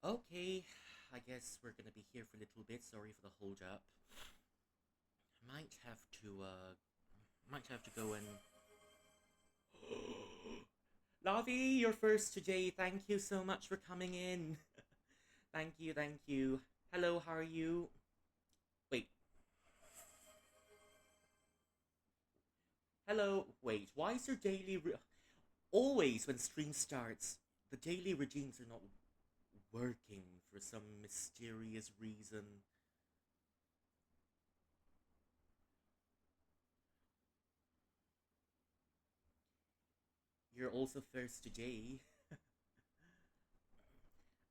Okay, I guess we're gonna be here for a little bit. Sorry for the hold up. Might have to go and Lavi, you're first today. Thank you so much for coming in. Thank you, thank you. Hello, how are you? Wait, hello. Wait, why is your always when stream starts, the daily routines are not working for some mysterious reason? You're also first today.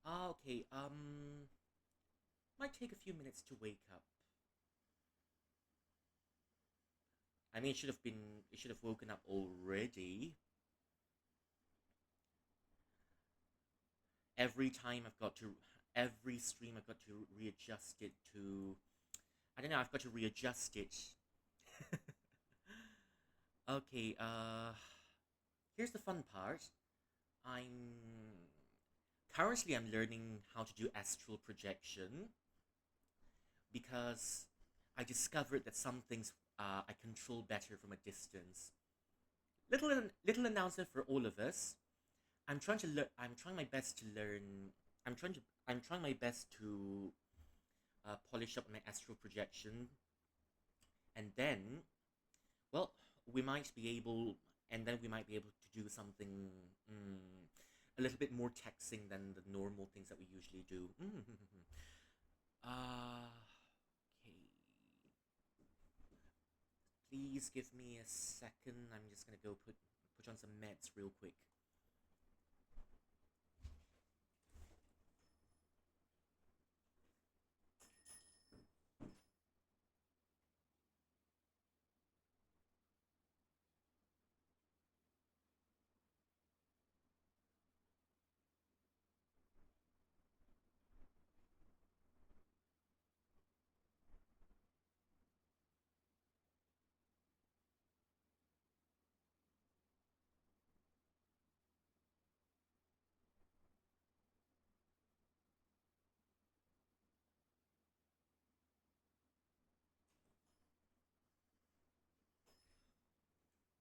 Ah, okay. Might take a few minutes to wake up. I mean, it should have woken up already. Every time I've got to, every stream I've got to readjust it to, I don't know, I've got to readjust it. Okay, here's the fun part. I'm, currently I'm learning how to do astral projection because I discovered that some things I control better from a distance. Little announcement for all of us. I'm trying to learn. I'm trying my best to learn. I'm trying my best to polish up my astral projection, and then, well, we might be able, and then we might be able to do something a little bit more taxing than the normal things that we usually do. Okay. Please give me a second. I'm just gonna go put on some meds real quick.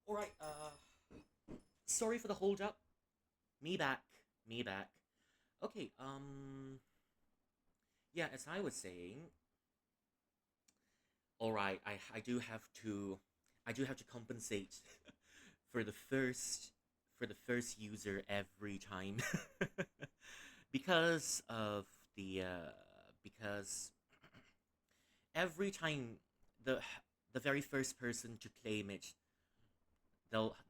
All right. Sorry for the hold up. Me back. Me back. Okay. Yeah. As I was saying, all right. I do have to compensate for the first user every time because of the because every time the the very first person to claim it,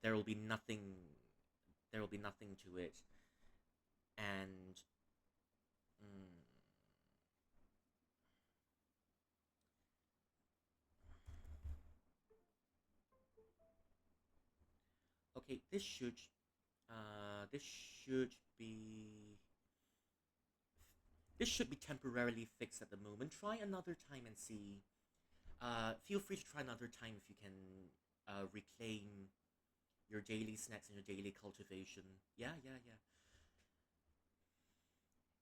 there will be nothing, there will be nothing to it, and mm, okay, this should be this should be temporarily fixed at the moment. Try another time and see. Feel free to try another time if you can reclaim your daily snacks and your daily cultivation. Yeah, yeah, yeah.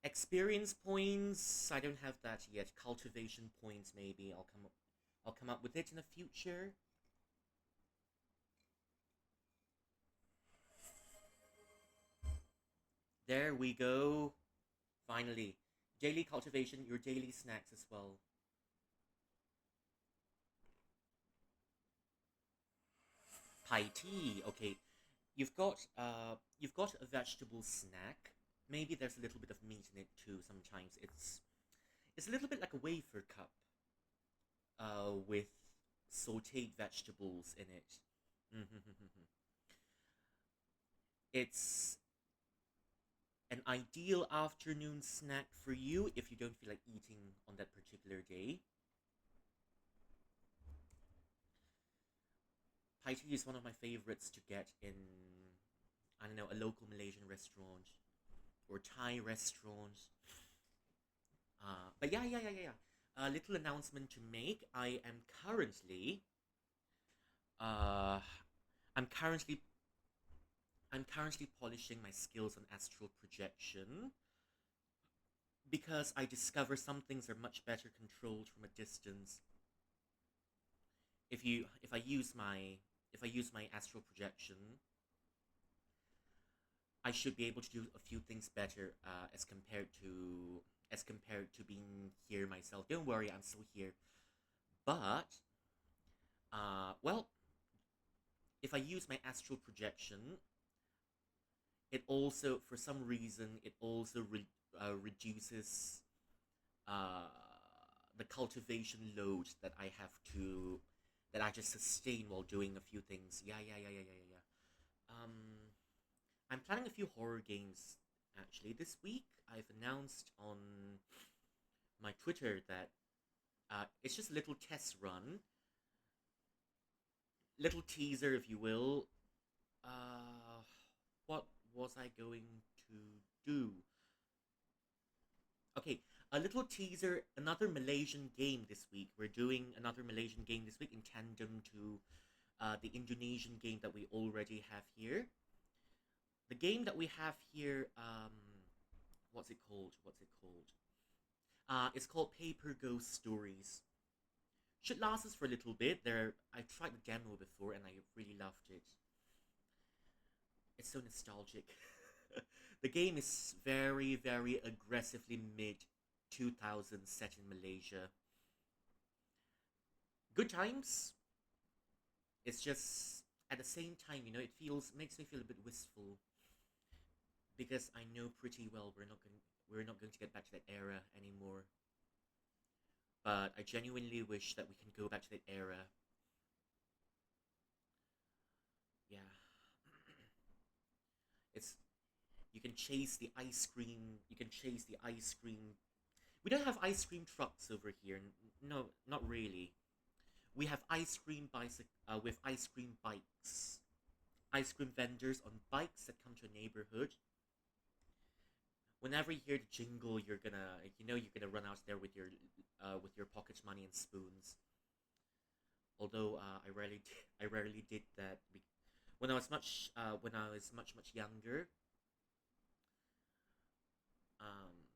Experience points. I don't have that yet. Cultivation points. Maybe I'll come up with it in the future. There we go. Finally, daily cultivation. Your daily snacks as well. Pie tea. Okay, you've got a vegetable snack. Maybe there's a little bit of meat in it too. Sometimes it's a little bit like a wafer cup, with sautéed vegetables in it. It's an ideal afternoon snack for you if you don't feel like eating on that particular day. Pie tea is one of my favorites to get in, I don't know, a local Malaysian restaurant or Thai restaurant. But yeah, yeah, yeah, yeah, yeah. A little announcement to make. Uh, I'm currently, I'm currently polishing my skills on astral projection. because I discover some things are much better controlled from a distance. If I use my astral projection, I should be able to do a few things better as compared to being here myself. Don't worry, I'm still here. But well, if I use my astral projection, it also, for some reason, it also reduces uh, the cultivation load that I have to that I just sustain while doing a few things. Yeah. I'm planning a few horror games actually this week. I've announced on my Twitter that it's just a little test run, little teaser, if you will. What was I going to do? Okay, a little teaser, another Malaysian game this week. We're doing another Malaysian game this week in tandem to the Indonesian game that we already have here. The game that we have here, what's it called? It's called Paper Ghost Stories. Should last us for a little bit. I tried the demo before and I really loved it. It's so nostalgic. The game is very, very aggressively mid 2000s set in Malaysia. Good times. It's just at the same time, makes me feel a bit wistful because I know pretty well we're not going to get back to that era anymore. But I genuinely wish that we can go back to that era. Yeah. It's you can chase the ice cream. You can chase the ice cream. We don't have ice cream trucks over here. No, not really. We have ice cream with ice cream bikes. Ice cream vendors on bikes that come to a neighborhood. Whenever you hear the jingle, you're gonna run out there with your pocket money and spoons. Although I rarely did that when I was much younger. Um,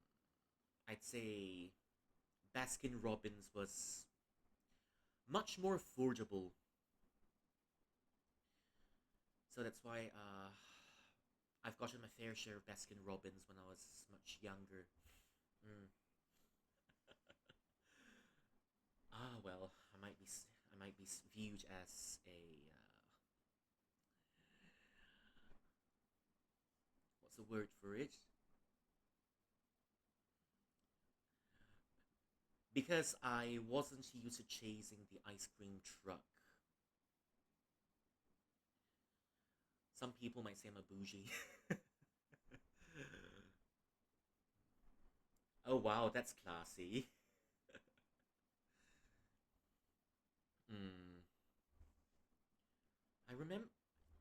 I'd say Baskin Robbins was much more affordable, so that's why I've gotten my fair share of Baskin Robbins when I was much younger. Mm. Well, I might be viewed as a what's the word for it? Because I wasn't used to chasing the ice cream truck. Some people might say I'm a bougie. Oh wow, that's classy. Hmm. I remember,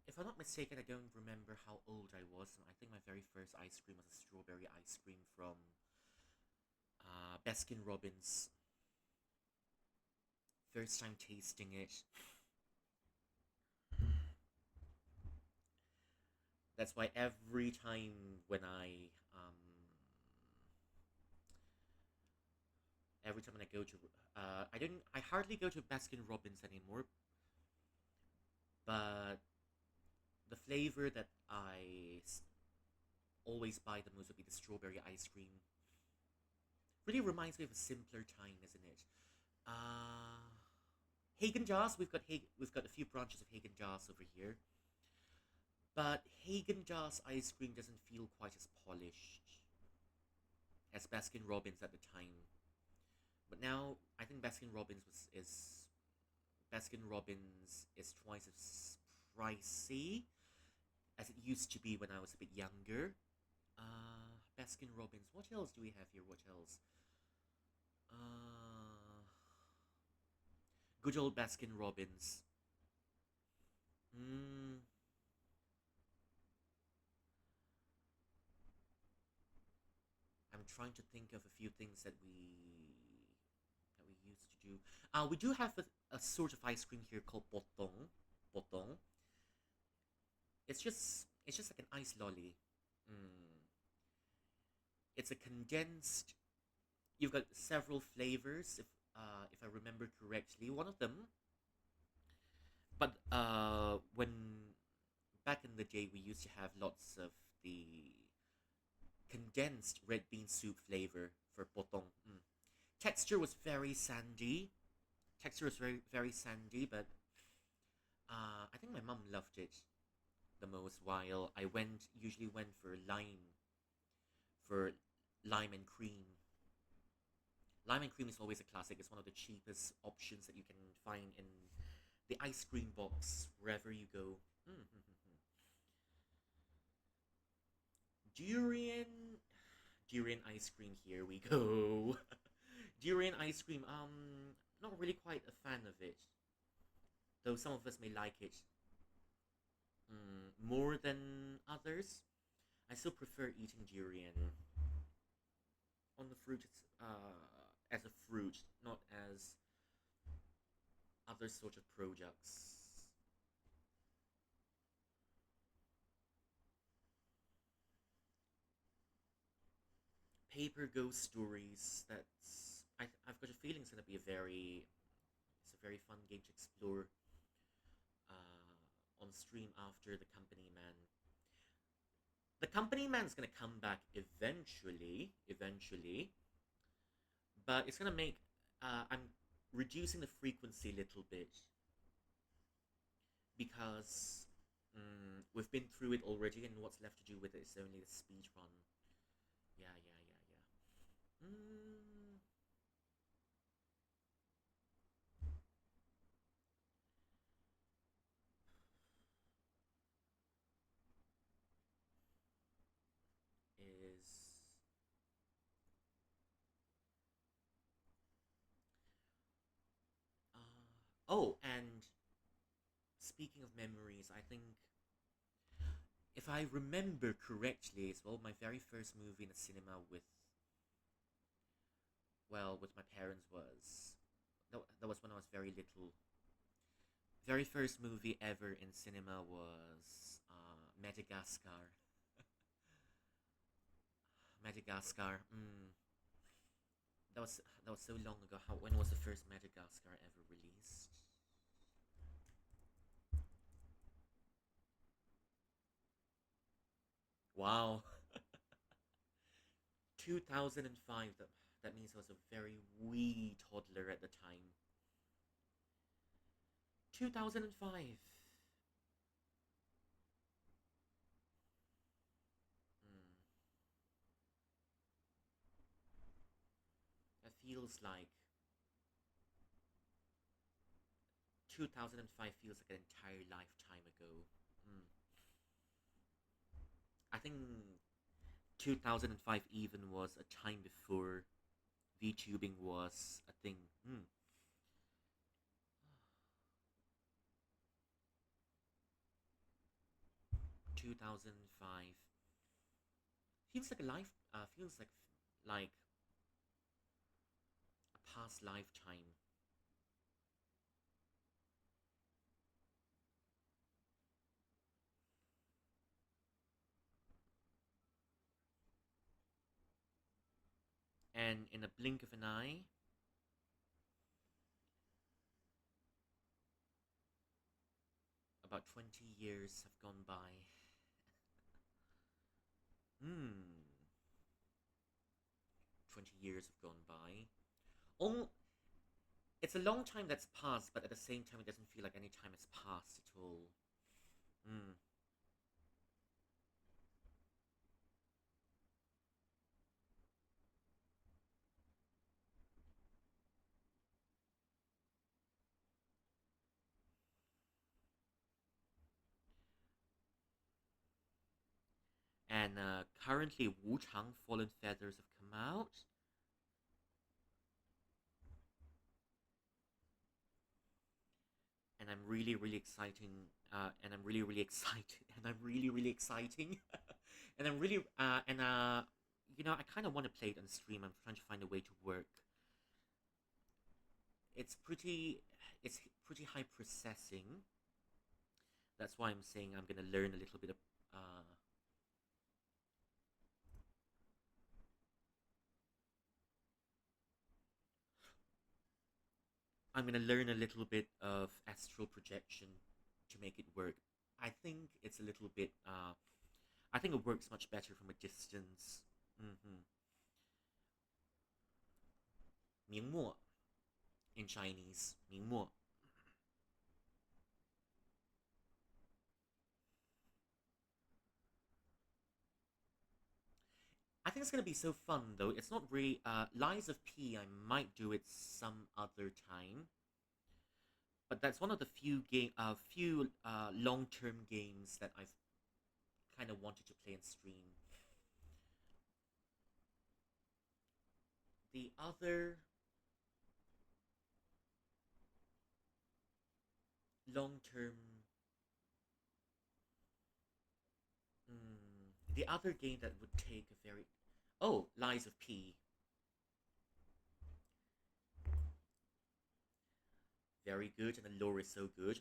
if I'm not mistaken, I don't remember how old I was. I think my very first ice cream was a strawberry ice cream from Baskin Robbins. First time tasting it. That's why every time when I go to I hardly go to Baskin Robbins anymore, but the flavor that always buy the most would be the strawberry ice cream. Really reminds me of a simpler time, isn't it? Uh, Hagen Dazs. We've got a few branches of Hagen Dazs over here, but Hagen Dazs ice cream doesn't feel quite as polished as Baskin Robbins at the time. But now I think Baskin Robbins is twice as pricey as it used to be when I was a bit younger. Baskin Robbins. What else do we have here? What else? Uh, Good old Baskin Robbins. Mm, I'm trying to think of a few things that we used to do. We do have a sort of ice cream here called potong. Potong. It's just like an ice lolly. Mm. It's a condensed. You've got several flavors, if I remember correctly. One of them, but when back in the day, we used to have lots of the condensed red bean soup flavor for potong. Texture was very sandy. Texture was very sandy, but I think my mom loved it the most. While I usually went for lime and cream. Lime and cream is always a classic. It's one of the cheapest options that you can find in the ice cream box wherever you go. Durian, durian ice cream. Here we go. Durian ice cream. Not really quite a fan of it, though some of us may like it more than others. I still prefer eating durian on the fruit as a fruit, not as other sort of products. Paper ghost stories. I've got a feeling it's gonna be it's a very fun game to explore on stream after the company man. The company man's gonna come back eventually, but it's gonna make I'm reducing the frequency a little bit because we've been through it already, and what's left to do with it is only the speed run. Yeah. Is oh, and speaking of memories, I think if I remember correctly as well, my very first movie in the cinema with my parents was that was when I was very little. Very first movie ever in cinema was Madagascar. Madagascar. That was so long ago. When was the first Madagascar ever released? Wow, 2005. That means I was a very wee toddler at the time. 2005. Hmm. That feels like 2005 feels like an entire lifetime ago. Hmm. I think 2005 even was a time before VTubing was a thing. 2005 feels like a life. Feels like a past lifetime. And in a blink of an eye, about 20 years have gone by. 20 years have gone by. Oh, it's a long time that's passed, but at the same time, it doesn't feel like any time has passed at all. Hmm. And currently, Wu Chang Fallen Feathers have come out. And I'm really exciting. And I'm really excited. And I'm really exciting. And I'm really I kind of want to play it on stream. I'm trying to find a way to work. It's pretty, it's pretty high processing. That's why I'm saying I'm gonna learn a little bit of. Uh, I'm gonna learn a little bit of astral projection to make it work. I think it's a little bit. I think it works much better from a distance. Mm-hmm. 明末 in Chinese. 明末. I think it's gonna be so fun though. It's not really Lies of P. I might do it some other time, but that's one of the few long term games that I've kind of wanted to play and stream. The other long term, the other game that would take a very Lies of P. Very good, and the lore is so good.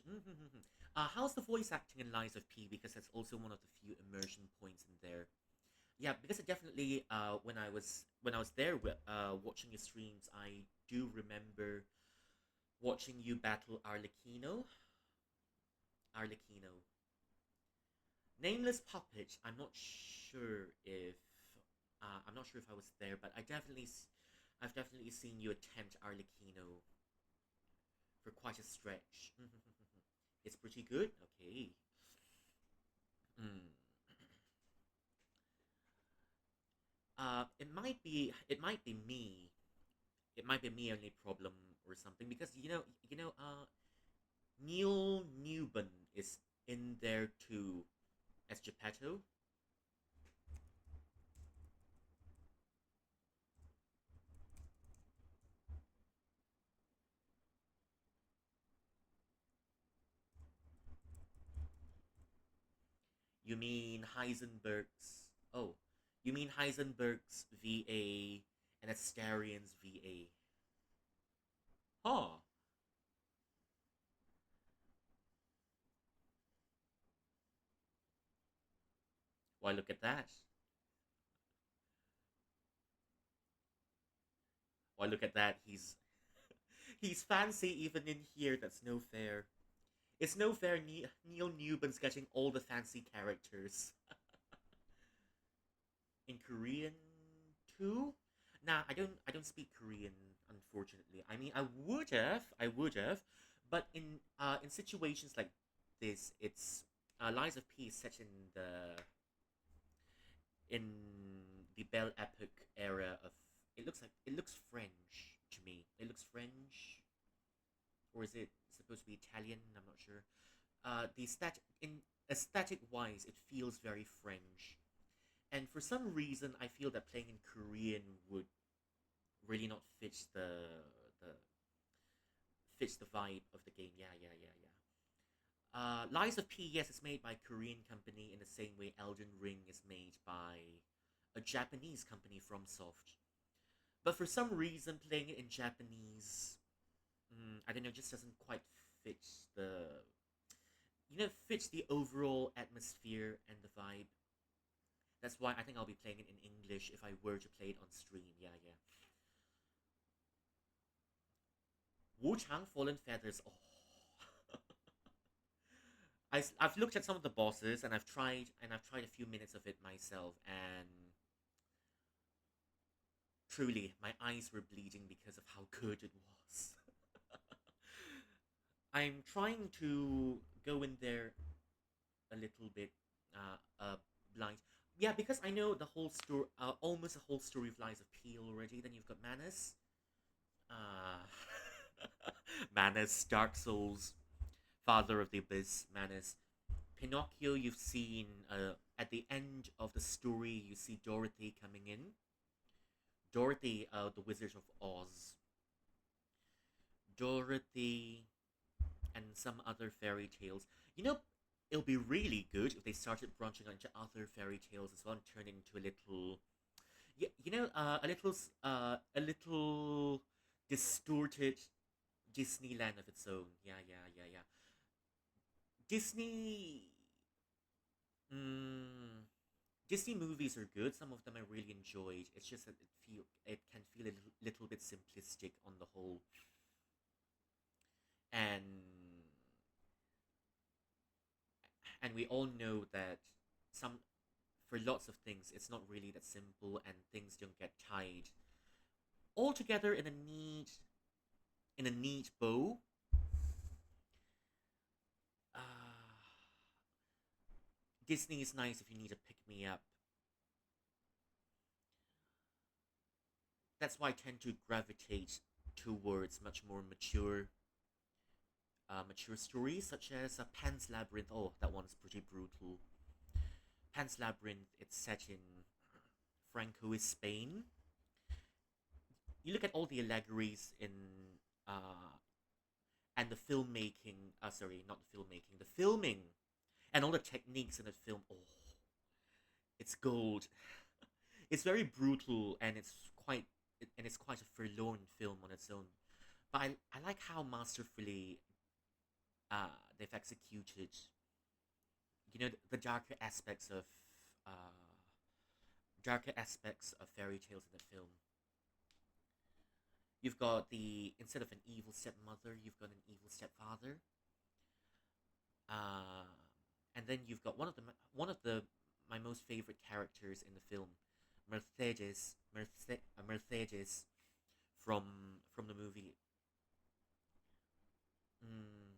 How's the voice acting in Lies of P? Because that's also one of the few immersion points in there. Yeah, because it definitely when I was there watching your streams, I do remember watching you battle Arlecchino. Nameless Puppet. I'm not sure if I was there, but I've definitely seen you attempt Arlecchino for quite a stretch. It's pretty good. Okay. Mm. It might be me. It might be me only problem or something because Neil Newbin is in there too as Geppetto. You mean Heisenberg's? Oh, you mean Heisenberg's VA and Asterian's VA? Huh. Why look at that? Why look at that? He's fancy even in here. That's no fair. It's no fair. Neil Newbin's getting all the fancy characters in Korean too. Nah, I don't speak Korean, unfortunately. I mean, I would have, but in situations like this, it's Lies of P is set in the Belle Epoque era of. It looks French to me. It looks French, or is it supposed to be Italian? I'm not sure. The stat in aesthetic wise, it feels very French, and for some reason, I feel that playing in Korean would really not the fits the vibe of the game. Yeah, yeah, yeah, yeah. Lies of P, yes, is made by a Korean company in the same way Elden Ring is made by a Japanese company from Soft. But for some reason, playing it in Japanese, I don't know, just doesn't quite fit the fits the overall atmosphere and the vibe. That's why I think I'll be playing it in English if I were to play it on stream. Yeah, yeah. Wu Chang Fallen Feathers. Oh, I've looked at some of the bosses and I've tried a few minutes of it myself, and truly my eyes were bleeding because of how good it was. I'm trying to go in there a little bit blind. Yeah, because I know the whole story, almost the whole story of Lies of P already. Then you've got Manus, Manus, Dark Souls, Father of the Abyss, Manus, Pinocchio. You've seen at the end of the story, you see Dorothy coming in. Dorothy, the Wizard of Oz. Dorothy, and some other fairy tales. You know, it'll be really good if they started branching out into other fairy tales as well and turn it into a little, yeah, a little distorted Disneyland of its own. Yeah, yeah, yeah, yeah. Disney, mm, Disney movies are good. Some of them I really enjoyed. It's just that it can feel a little bit simplistic on the whole. and we all know that some for lots of things it's not really that simple, and things don't get tied all together in a neat bow. uh, Disney is nice if you need to pick me up. That's why I tend to gravitate towards much more mature stories, such as Pan's Labyrinth. Oh, that one's pretty brutal. Pan's Labyrinth, it's set in Francoist Spain. You look at all the allegories in uh, and the filmmaking. Sorry, not the filmmaking, the filming, and all the techniques in the film. Oh, it's gold. It's very brutal, and it's quite a forlorn film on its own. But I like how masterfully they've executed, the uh, darker aspects of fairy tales in the film. You've got the instead of an evil stepmother, you've got an evil stepfather, uh, and then you've got one of the my most favorite characters in the film, Mercedes from the movie. Mm,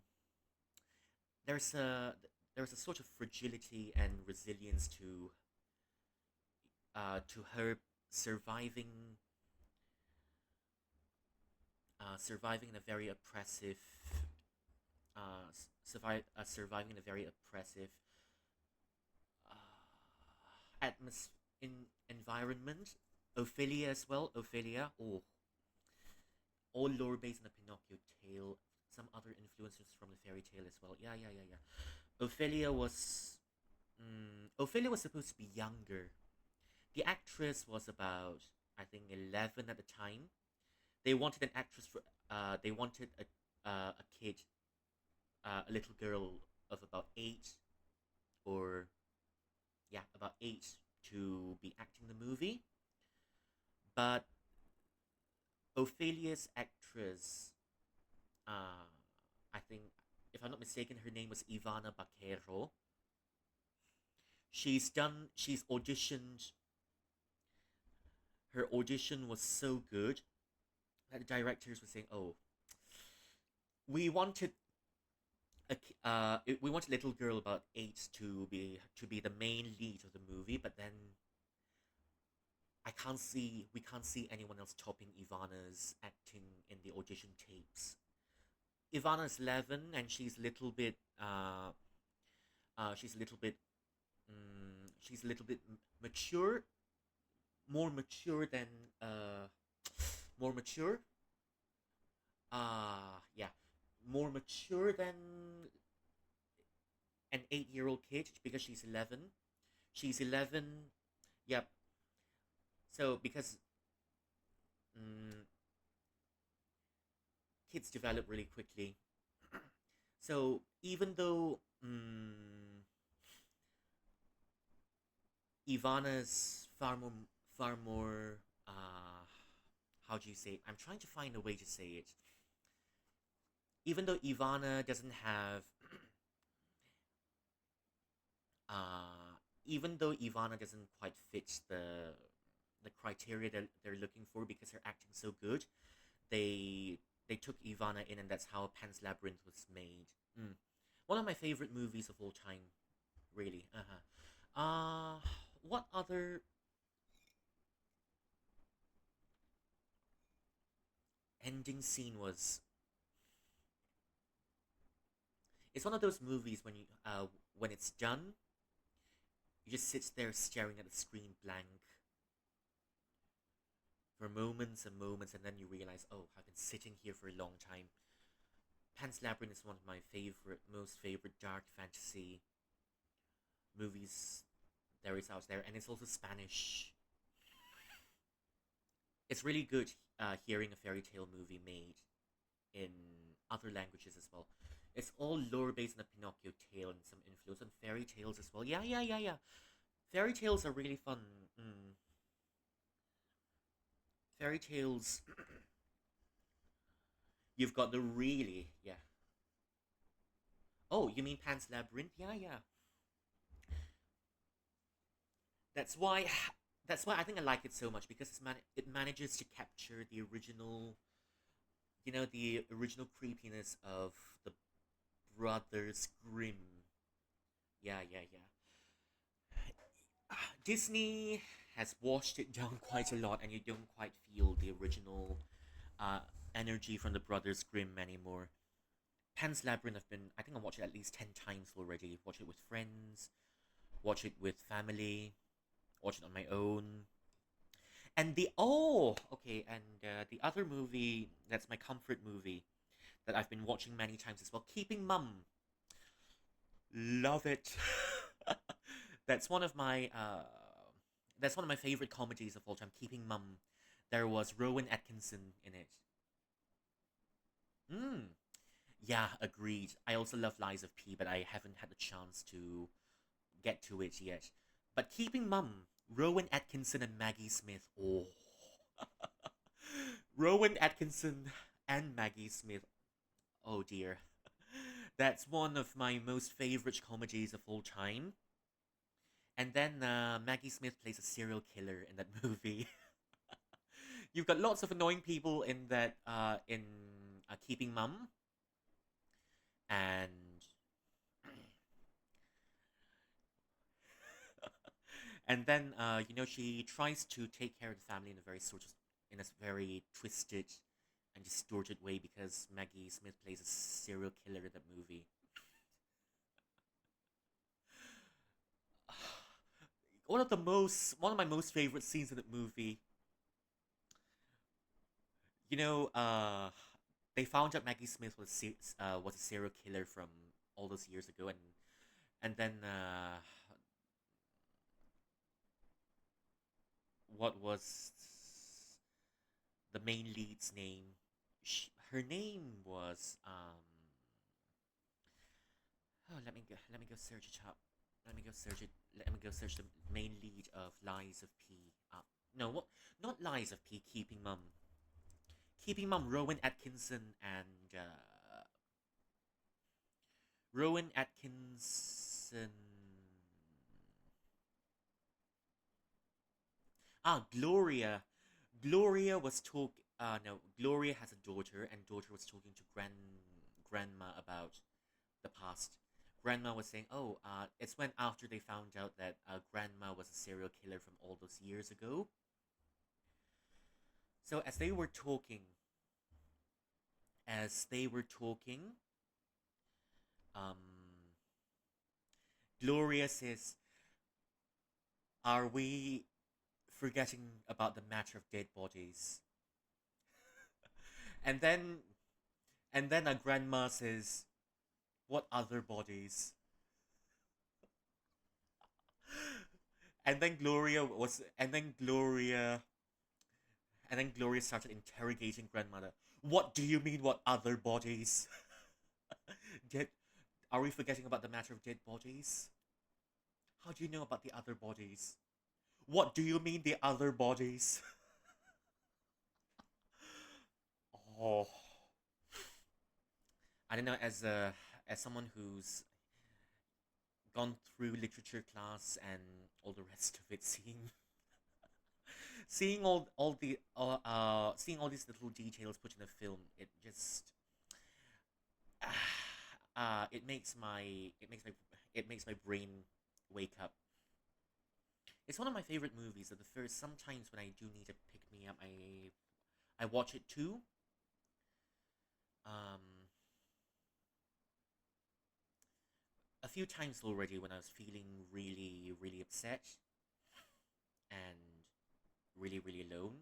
there's a there's a sort of fragility and resilience to her surviving surviving in a very oppressive surviving in a very oppressive in environment. Ophelia as well. Ophelia, oh, all lore based on the Pinocchio tale. Some other influences from the fairy tale as well. Yeah, yeah, yeah, yeah. Ophelia was supposed to be younger. The actress was about, I think, 11 at the time. They wanted an actress for. They wanted a kid, a little girl of about 8, or yeah, about 8 to be acting the movie. But Ophelia's actress, uh, I think, if I'm not mistaken, her name was Ivana Baquero. She's auditioned. Her audition was so good that the directors were saying, "Oh, we wanted we wanted a little girl about 8 to be the main lead of the movie, but then we can't see anyone else topping Ivana's acting in the audition tapes. Ivana's 11, and she's a little bit she's a little bit mature, more mature than uh more mature yeah, more mature than an 8-year-old kid, because she's 11. She's 11. Yep. So because mm, kids develop really quickly. So even though Ivana's far more how do you say it? I'm trying to find a way to say it. Even though Ivana doesn't have even though Ivana doesn't quite fit the criteria that they're looking for, because her acting's so good, they took Ivana in, and that's how Pan's Labyrinth was made. Mm. One of my favorite movies of all time, really. What other ending scene was? It's one of those movies when it's done, you just sit there staring at the screen blank for moments and moments, and then you realize, oh, I've been sitting here for a long time. Pan's Labyrinth is one of my most favorite dark fantasy movies there is out there, and it's also Spanish. It's really good hearing a fairy tale movie made in other languages as well. It's all lore based on the Pinocchio tale and some influence on fairy tales as well. Yeah, yeah, yeah, yeah. Fairy tales are really fun. Mm. Fairy tales, you've got the really, yeah. Oh, you mean Pan's Labyrinth? Yeah, yeah. That's why. That's why I think I like it so much because it manages to capture the original, the original creepiness of the Brothers Grimm. Yeah, yeah, yeah. Disney has washed it down quite a lot, and you don't quite feel the original uh, energy from the Brothers Grimm anymore. Pan's Labyrinth, I think I watched it at least 10 times already. Watch it with friends, watch it with family, watch it on my own. And okay, and the other movie that's my comfort movie that I've been watching many times as well, Keeping Mum. Love it. that's one of my uh, that's one of my favorite comedies of all time. Keeping Mum. There was Rowan Atkinson in it. Mm. Yeah, agreed. I also love Lies of P, but I haven't had the chance to get to it yet. But Keeping Mum, Rowan Atkinson and Maggie Smith. Oh, Rowan Atkinson and Maggie Smith. Oh dear. That's one of my most favorite comedies of all time. And then Maggie Smith plays a serial killer in that movie. You've got lots of annoying people in that in Keeping Mum, and and then she tries to take care of the family in a very twisted and distorted way because Maggie Smith plays a serial killer in that movie. One of my most favorite scenes in that movie. You know, they found out Maggie Smith was a serial killer from all those years ago, and then what was the main lead's name? Her name was let me go search it up. Let me go search it. Let me go search the main lead of Lies of P. No, what? Not Lies of P. Keeping Mum. Keeping Mum. Rowan Atkinson and Rowan Atkinson. Gloria. Gloria was talk. No, Gloria has a daughter, and daughter was talking to grandma about the past. Grandma was saying, "Oh, it's when after they found out that grandma was a serial killer from all those years ago." So as they were talking, um, Gloria says, "Are we forgetting about the matter of dead bodies?" And then a grandma says, "What other bodies?" And then Gloria started interrogating grandmother. "What do you mean, what other bodies?" Dead Are we forgetting about the matter of dead bodies? How do you know about the other bodies? What do you mean the other bodies? Oh, I don't know. As someone who's gone through literature class and all the rest of it, seeing all these little details put in a film, it just it makes my brain wake up. It's one of my favorite movies. At the first, sometimes when I do need to pick me up, I watch it too. Um, a few times already when I was feeling really really upset and really really alone.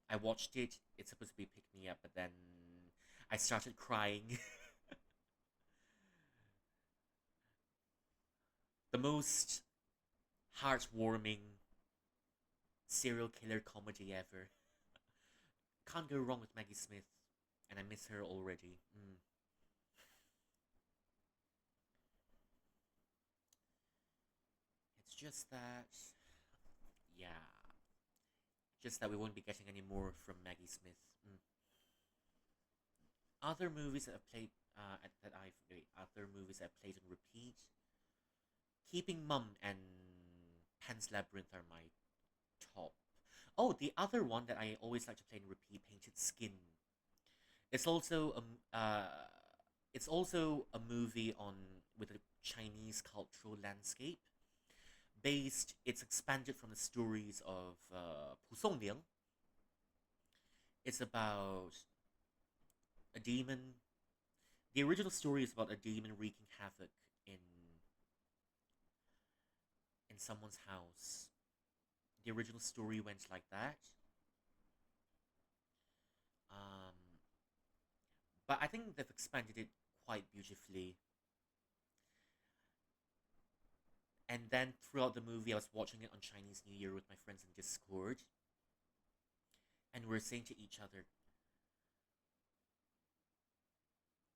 I watched it. It's supposed to be pick me up, but then I started crying. The most heartwarming serial killer comedy ever. Can't go wrong with Maggie Smith, and I miss her already. It's just that, yeah, just that we won't be getting any more from Maggie Smith. Other movies that I've played, that I've other movies I played on repeat. Keeping Mum and Pan's Labyrinth are my top. Oh, the other one that I always like to play and repeat, Painted Skin. It's also it's also a movie on with a Chinese cultural landscape. Based, it's expanded from the stories of Pu Songliang. It's about a demon. The original story is about a demon wreaking havoc in someone's house. The original story went like that. Um, but I think they've expanded it quite beautifully. And then throughout the movie, I was watching it on Chinese New Year with my friends in Discord, and we are saying to each other,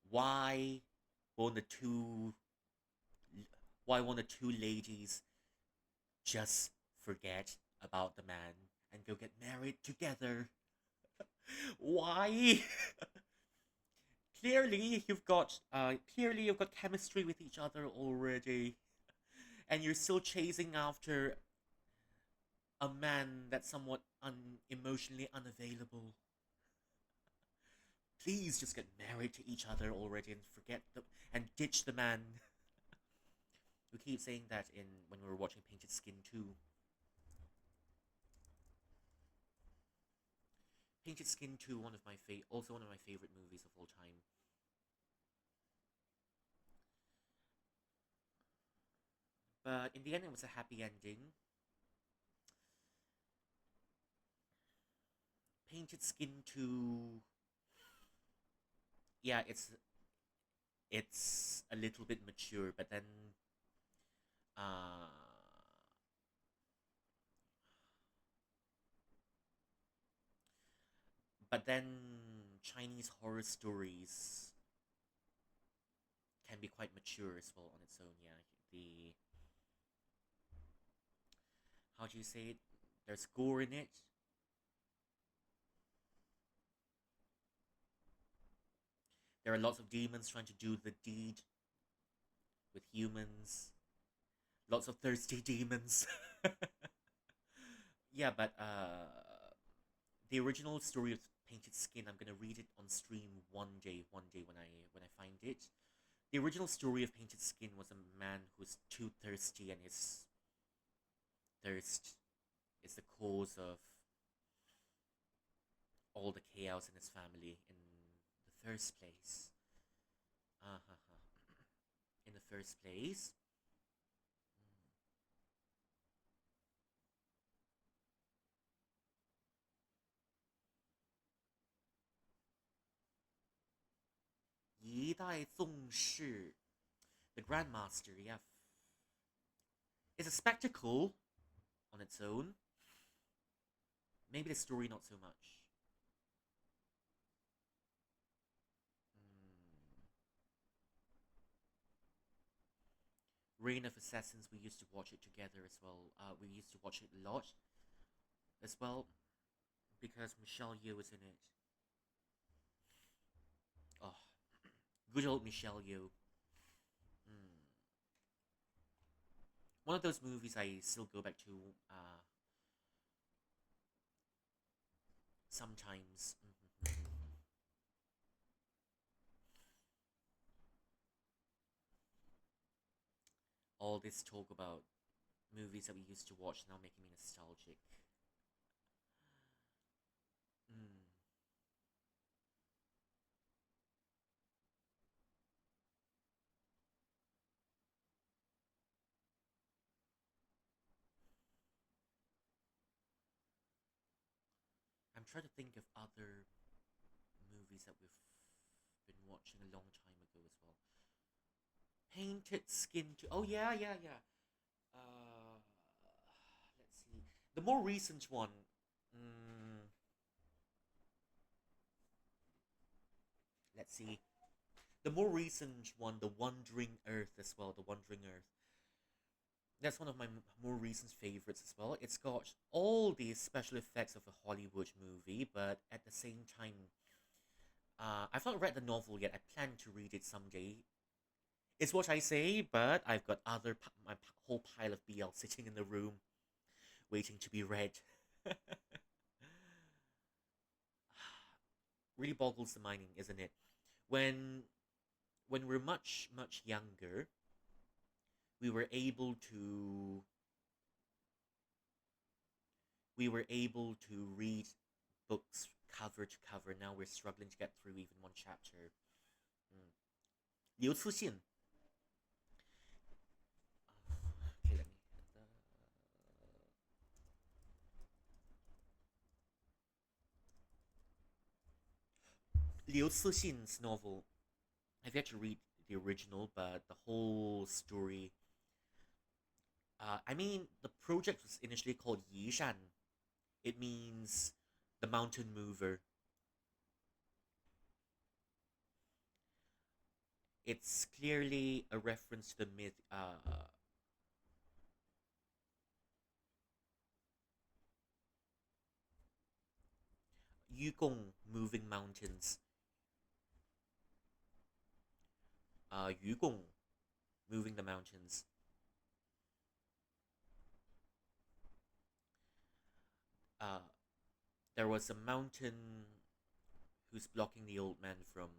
"Why won't the two, why won't the two ladies just forget about the man and go get married together? Why?" Clearly you've got chemistry with each other already, and you're still chasing after a man that's somewhat emotionally unavailable. Please just get married to each other already and forget the and ditch the man. We keep saying that in when we were watching Painted Skin 2. Painted Skin 2, also one of my favorite movies of all time. But in the end, it was a happy ending. Painted Skin 2, yeah, it's a little bit mature, but then uh but then Chinese horror stories can be quite mature as well on its own. Yeah, the how do you say it? There's gore in it. There are lots of demons trying to do the deed with humans. Lots of thirsty demons. Yeah, but the original story of Painted Skin, I'm gonna read it on stream one day when I find it. The original story of Painted Skin was a man who's too thirsty, and his thirst is the cause of all the chaos in his family in the first place. Uh-huh. In the first place. Yi Dai Zong Shi, the Grandmaster, yeah. It's a spectacle on its own. Maybe the story not so much. Mm. Reign of Assassins, we used to watch it together as well. We used to watch it a lot as well because Michelle Yeoh was in it. Oh, good old Michelle Yeoh. Mm. One of those movies I still go back to sometimes. All this talk about movies that we used to watch now making me nostalgic. Mm. I'm trying to think of other movies that we've been watching a long time ago as well. Painted Skin to oh yeah yeah yeah. Let's see. The more recent one. Mm, let's see. The more recent one, The Wandering Earth as well. The Wandering Earth. That's one of my more recent favorites as well. It's got all the special effects of a Hollywood movie, but at the same time, I've not read the novel yet. I plan to read it someday. It's what I say, but I've got my whole pile of BL sitting in the room, waiting to be read. Really boggles the mind, isn't it? When when we're much younger, we were able to we were able to read books cover to cover. Now we're struggling to get through even one chapter. Mm. Liu Cixin. Okay, let me. Liu Cixin's novel. I've yet to read the original, but the whole story. I mean, the project was initially called Yishan. It means the mountain mover. It's clearly a reference to the myth. Yugong, moving mountains. Yugong, moving the mountains. Uh, there was a mountain who's blocking the old man from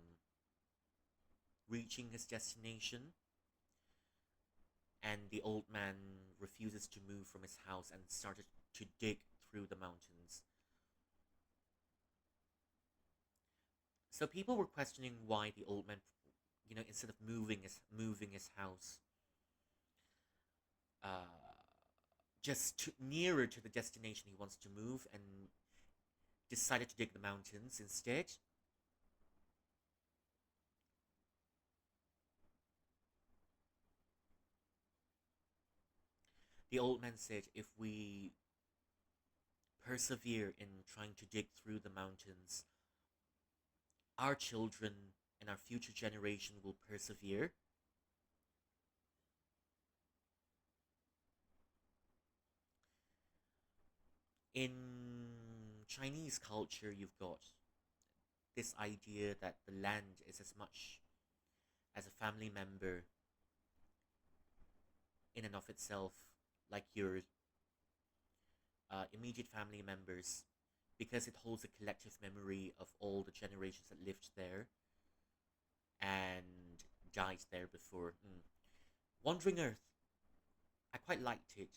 reaching his destination, and the old man refuses to move from his house and started to dig through the mountains. So people were questioning why the old man, instead of moving his house, uh, nearer to the destination he wants to move, and decided to dig the mountains instead. The old man said, if we persevere in trying to dig through the mountains, our children and our future generation will persevere. In Chinese culture, you've got this idea that the land is as much as a family member in and of itself, like your immediate family members, because it holds a collective memory of all the generations that lived there and died there before. Wandering Earth, I quite liked it.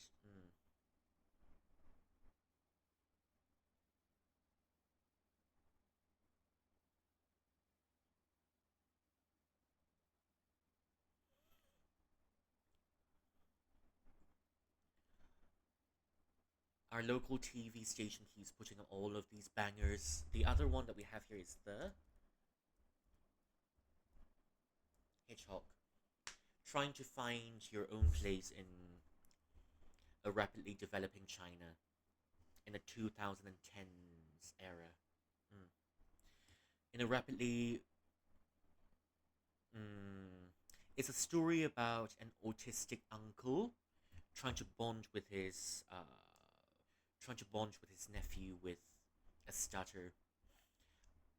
Our local TV station keeps putting on all of these bangers. The other one that we have here is the Hedgehog. Trying to find your own place in a rapidly developing China in the 2010s era. Mm. In a rapidly. Mm, it's a story about an autistic uncle trying to bond with his. Trying to bond with his nephew with a stutter.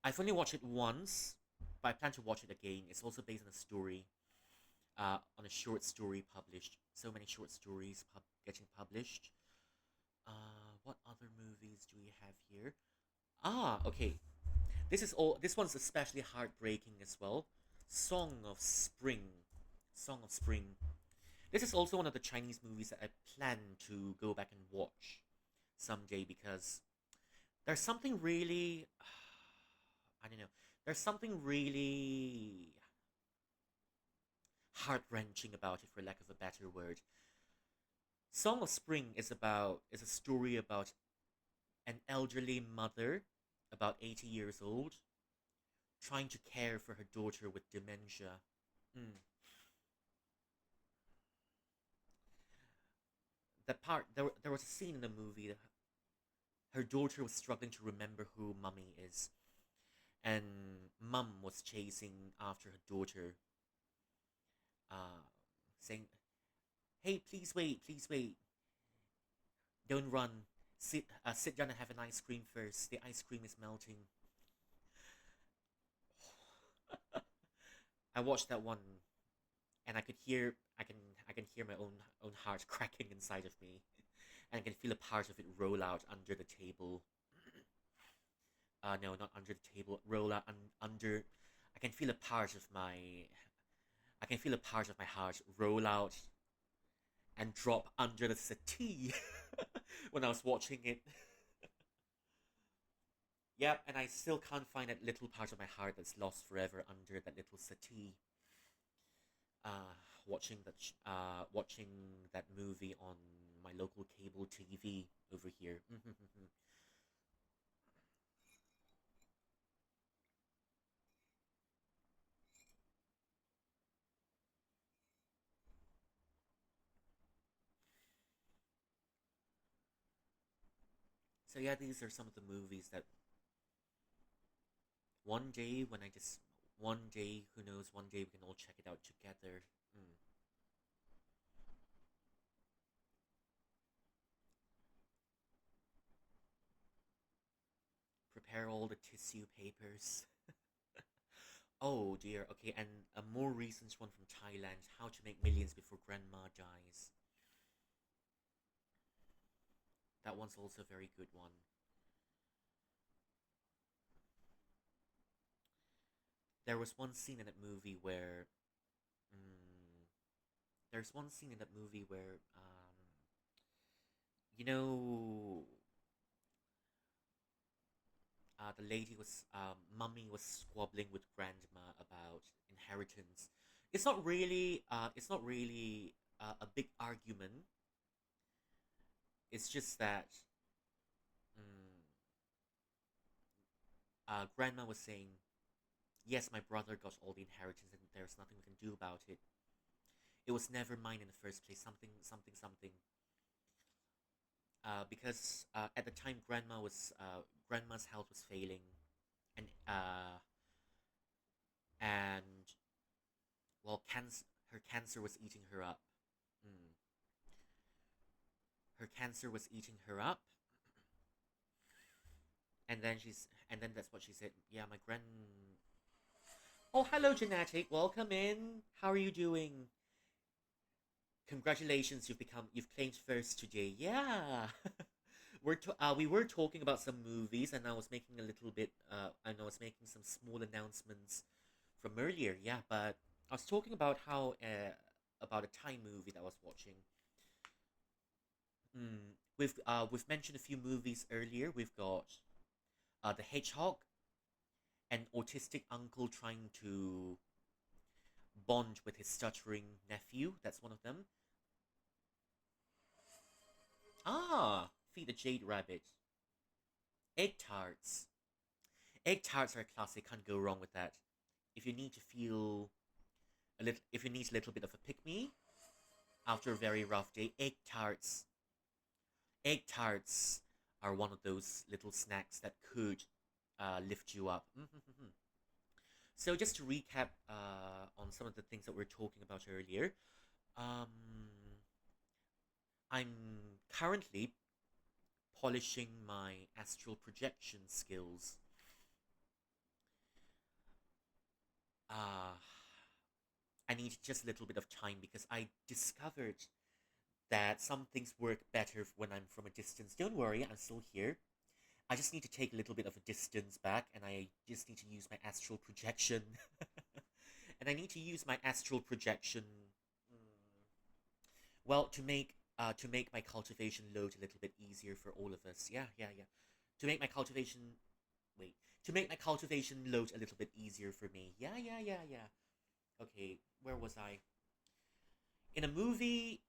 I've only watched it once, but I plan to watch it again. It's also based on a story, on a short story published. So many short stories getting published. What other movies do we have here? Okay. This one's especially heartbreaking as well. Song of Spring. Song of Spring. This is also one of the Chinese movies that I plan to go back and watch someday, because there's something really I don't know. There's something really heart wrenching about it, for lack of a better word. Song of Spring is a story about an elderly mother, about 80 years old, trying to care for her daughter with dementia. Mm. There was a scene in the movie that her daughter was struggling to remember who Mummy is, and Mum was chasing after her daughter, uh, saying, "Hey, please wait, don't run. Sit down and have an ice cream first. The ice cream is melting." I watched that one, and I can hear my own heart cracking inside of me, and I can feel a part of it roll out under the table. No, not under the table. Roll out under. I can feel a part of my. I can feel a part of my heart roll out and drop under the settee when I was watching it. Yep, and I still can't find that little part of my heart that's lost forever under that little settee. Uh, watching that movie on my local cable TV over here. So yeah, these are some of the movies that one day when I just one day, who knows, one day we can all check it out together. Mm. Prepare all the tissue papers. Oh dear. Okay, and a more recent one from Thailand: How to Make Millions Before Grandma Dies. That one's also a very good one. There was one scene in that movie where, mm, there's one scene in that movie where, you know, the lady was, mummy was squabbling with grandma about inheritance. It's not really a big argument. It's just that, mm, grandma was saying, "Yes, my brother got all the inheritance, and there's nothing we can do about it. It was never mine in the first place. Something, something, something." Because at the time, grandma's health was failing, and and well, her cancer was eating her up. Mm. Her cancer was eating her up, and then that's what she said. Yeah, my grand. Oh, hello, Genetic. Welcome in. How are you doing? Congratulations, you've claimed first today. Yeah. We were talking about some movies, and I was making a little bit and I was making some small announcements from earlier. Yeah, but I was talking about how about a Thai movie that I was watching. We've mentioned a few movies earlier. We've got The Hedgehog, an autistic uncle trying to bond with his stuttering nephew. That's one of them. Ah, Feed the Jade Rabbit. Egg tarts. Egg tarts are a classic. Can't go wrong with that. If you need to feel if you need a little bit of a pick me after a very rough day, egg tarts are one of those little snacks that could lift you up. So just to recap on some of the things that we are talking about earlier, um, I'm currently polishing my astral projection skills. Uh, I need just a little bit of time because I discovered that some things work better when I'm from a distance. Don't worry, I'm still here. I just need to take a little bit of a distance back, and I just need to use my astral projection. And I need to use my astral projection, well, to make my cultivation load a little bit easier for all of us. Yeah, yeah, yeah. To make my cultivation wait, to make my cultivation load a little bit easier for me. Yeah, yeah, yeah, yeah. Okay, where was I? In a movie.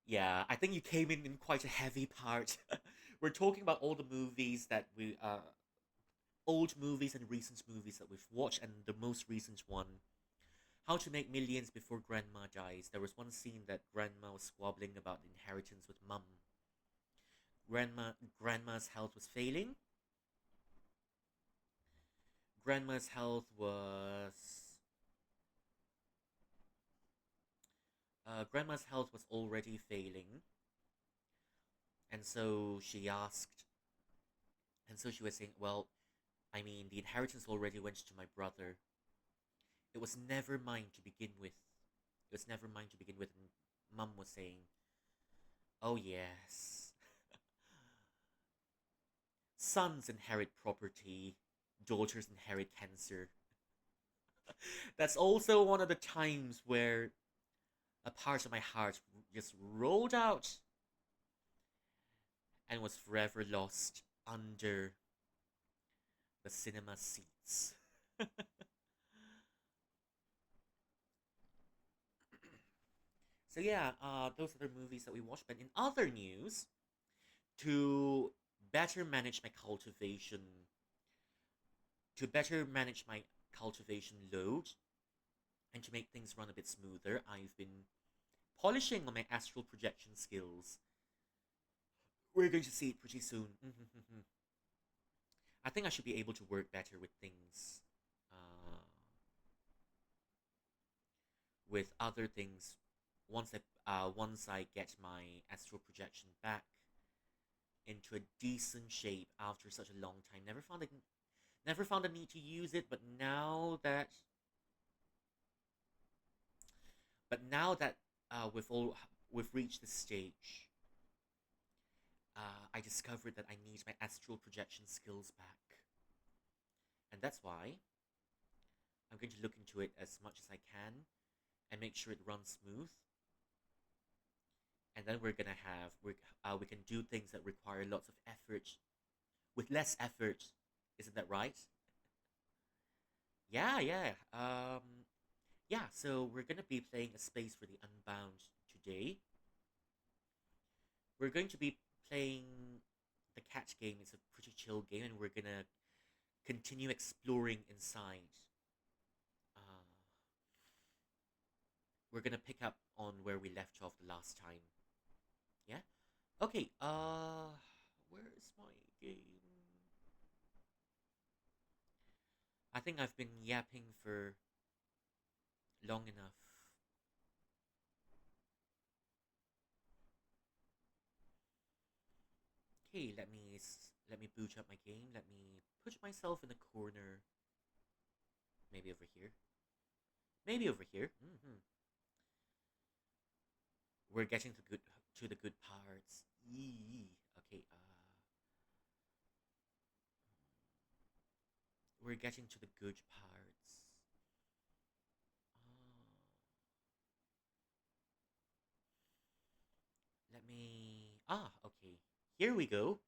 Yeah, I think you came in quite a heavy part. We're talking about all the movies that we old movies and recent movies that we've watched, and the most recent one, How to Make Millions Before Grandma Dies. There was one scene that grandma was squabbling about inheritance with mum. Grandma's health was failing. Grandma's health was Grandma's health was already failing, and so she asked, and so she was saying, "Well, I mean, the inheritance already went to my brother. It was never mine to begin with. It was never mine to begin with. And Mum was saying, "Oh yes, sons inherit property, daughters inherit cancer." That's also one of the times where a part of my heart just rolled out and was forever lost under the cinema seats. So yeah, those are the movies that we watched. But in other news, to better manage my cultivation, to better manage my cultivation load, and to make things run a bit smoother, I've been polishing on my astral projection skills. We're going to see it pretty soon. I think I should be able to work better with things, uh, with other things, once I get my astral projection back into a decent shape after such a long time. Never found a need to use it, but now that we've reached this stage, I discovered that I need my astral projection skills back, and that's why I'm going to look into it as much as I can and make sure it runs smooth. And then we can do things that require lots of effort with less effort. Isn't that right? Yeah, yeah. Yeah. So we're gonna be playing a space for the Unbound today. We're going to be playing the cat game. It's a pretty chill game, and we're gonna continue exploring inside. Uh, we're gonna pick up on where we left off the last time. Yeah. Okay. Where is my game? I think I've been yapping for long enough. Okay, let me boot up my game. Let me put myself in the corner. Maybe over here. Maybe over here. We're getting to the good parts. Yee. Okay. We're getting to the good parts. Let me. Okay. Here we go.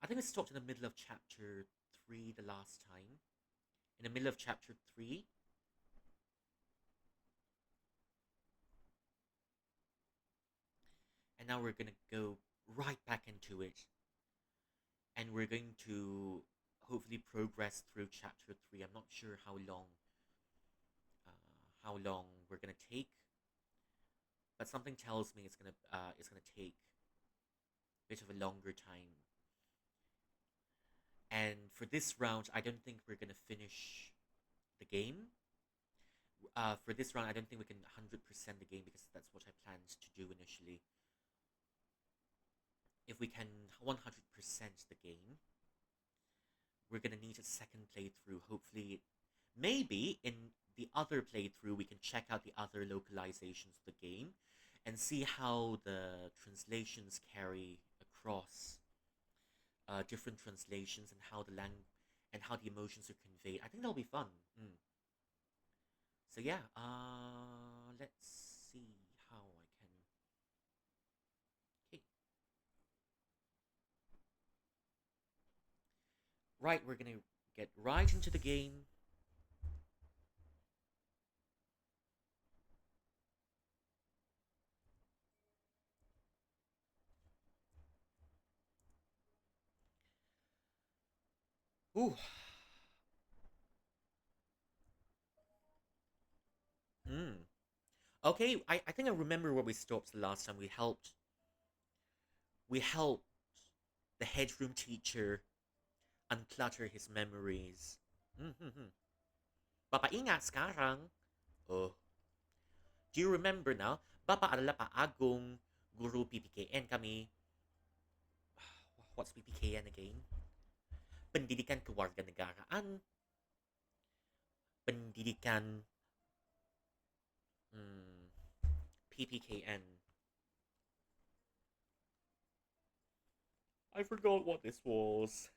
I think we stopped in the middle of chapter 3 the last time. In the middle of chapter 3. And now we're gonna go right back into it. And we're going to hopefully progress through chapter 3. I'm not sure how long we're gonna take, but something tells me it's gonna take a bit of a longer time. And for this round, I don't think we're gonna finish the game. For this round, I don't think we can 100% the game because that's what I planned to do initially. If we can 100% the game, we're gonna need a second playthrough. Hopefully, maybe in the other playthrough, we can check out the other localizations of the game and see how the translations carry across different translations and how the emotions are conveyed. I think that'll be fun. So yeah, let's see how I can. Okay, right, we're gonna get right into the game. Ooh. Mm. Okay, I think I remember where we stopped the last time. We helped the headroom teacher unclutter his memories. Mm-hmm. Papaingat sekarang. Oh, do you remember now? Bapak adalah Pak Agong, guru PPKN kami. What's PPKN again? Pendidikan Kewarganegaraan. Pendidikan mm, PPKN. I forgot what this was.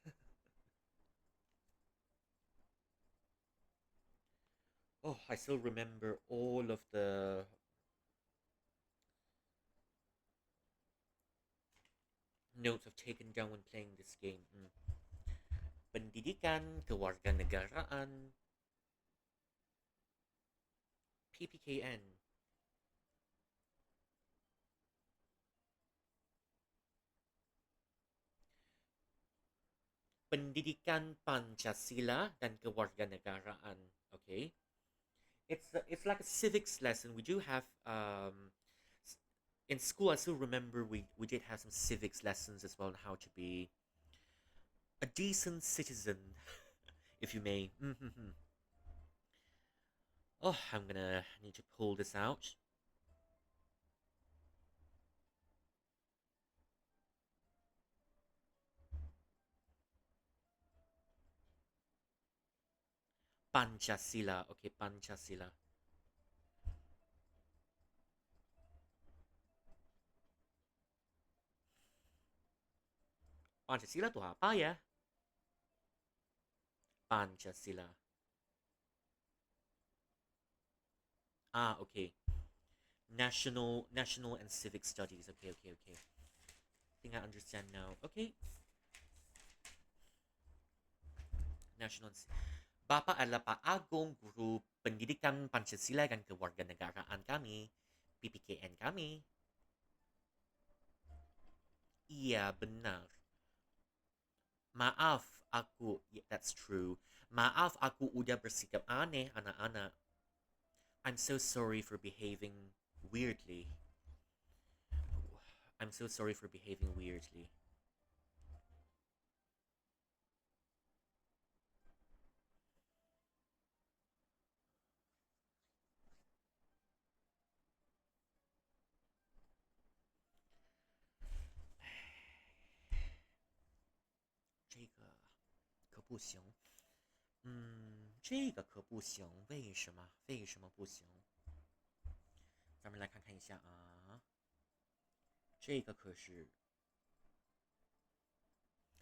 Oh, I still remember all of the notes I've taken down when playing this game. Pendidikan, kewarganegaraan, PPKN. Pendidikan Pancasila dan kewarganegaraan. Okay, it's like a civics lesson. We do have in school. I still remember we did have some civics lessons as well on how to be a decent citizen, if you may. Oh, I'm gonna need to pull this out. Pancasila. Okay, Pancasila. Pancasila itu apa ya? Pancasila. Ah, okay. National and civic studies. Okay. I think I understand now. Okay. National Bapak adalah Pak Agung, guru pendidikan Pancasila dan kewarganegaraan kami, PPKN kami. Iya, benar. Maaf, aku, yeah, that's true. Maaf, aku udah bersikap aneh, anak-anak. I'm so sorry for behaving weirdly. I'm so sorry for behaving weirdly.这个可不行。这个可不行，为什么？为什么不行？咱们来看看一下啊，这个可是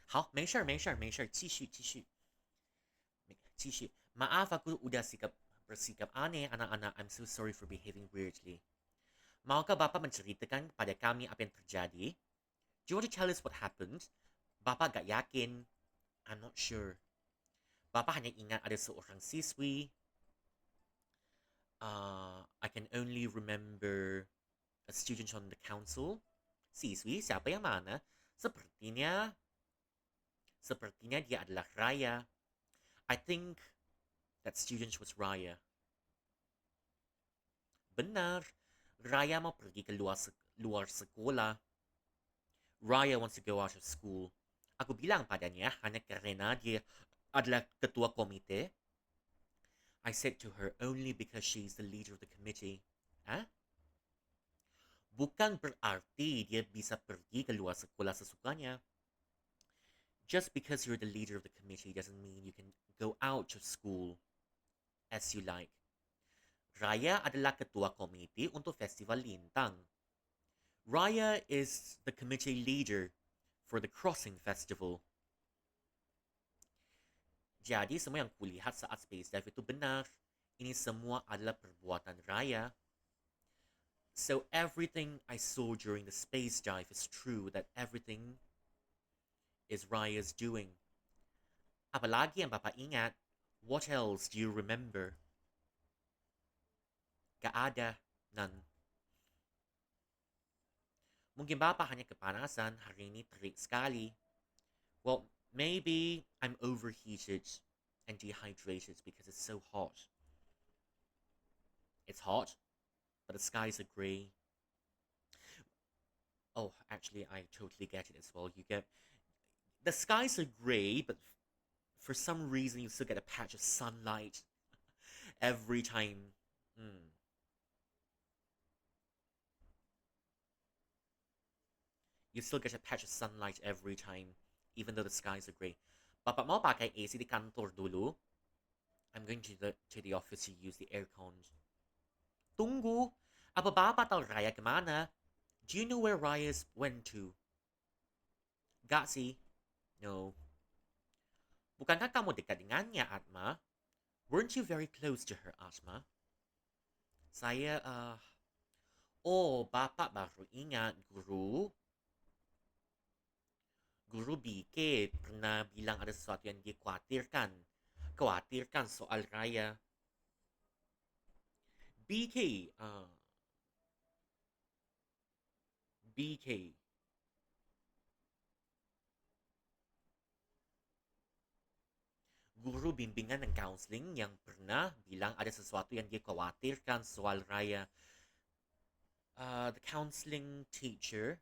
好，没事儿，继续。Maaf aku udah bersikap aneh anak-anak. I'm so sorry for behaving weirdly. Maukah Bapak menceritakan kepada kami apa yang terjadi? Do you want to tell us what happened? Bapak gak yakin. I'm not sure. Bapak hanya ingat ada seorang siswi. I can only remember a student on the council. Siswi, siapa yang mana? Sepertinya, sepertinya dia adalah Raya. I think that student was Raya. Benar, Raya mau pergi ke luar sekolah. Raya wants to go out of school. Aku bilang padanya hanya karena dia adalah ketua komite. I said to her only because she's the leader of the committee. Huh? Bukan berarti dia bisa pergi ke luar sekolah sesukanya. Just because you're the leader of the committee doesn't mean you can go out of school as you like. Raya adalah ketua komite untuk Festival Lintang. Raya is the committee leader for the Crossing Festival. Jadi semua yang kulihat saat space dive itu benar. Ini semua adalah perbuatan Raya. So everything I saw during the space dive is true, that everything is Raya's doing. Apalagi yang Bapak ingat? What else do you remember? Gak ada, none. Mungkin Bapak hanya kepanasan, hari ini terik sekali. Well, maybe I'm overheated and dehydrated because it's so hot. It's hot, but the skies are grey. Oh, actually, I totally get it as well. You get the skies are grey, but for some reason you still get a patch of sunlight every time. You still get a patch of sunlight every time, even though the skies are grey. Bapak mau pakai AC di kantor dulu? I'm going to the office to use the aircon. Tunggu. Apa bapa tahu Raya kemana? Do you know where Raya's went to? Gak sih. No. Bukankah kamu dekat dengannya, Atma? Weren't you very close to her, Atma? Saya, oh, bapak baru ingat, guru. Guru BK pernah bilang ada sesuatu yang dia khawatirkan. Khawatirkan soal Raya. BK, BK. Guru bimbingan dan counseling yang pernah bilang ada sesuatu yang dia khawatirkan soal Raya. The counseling teacher,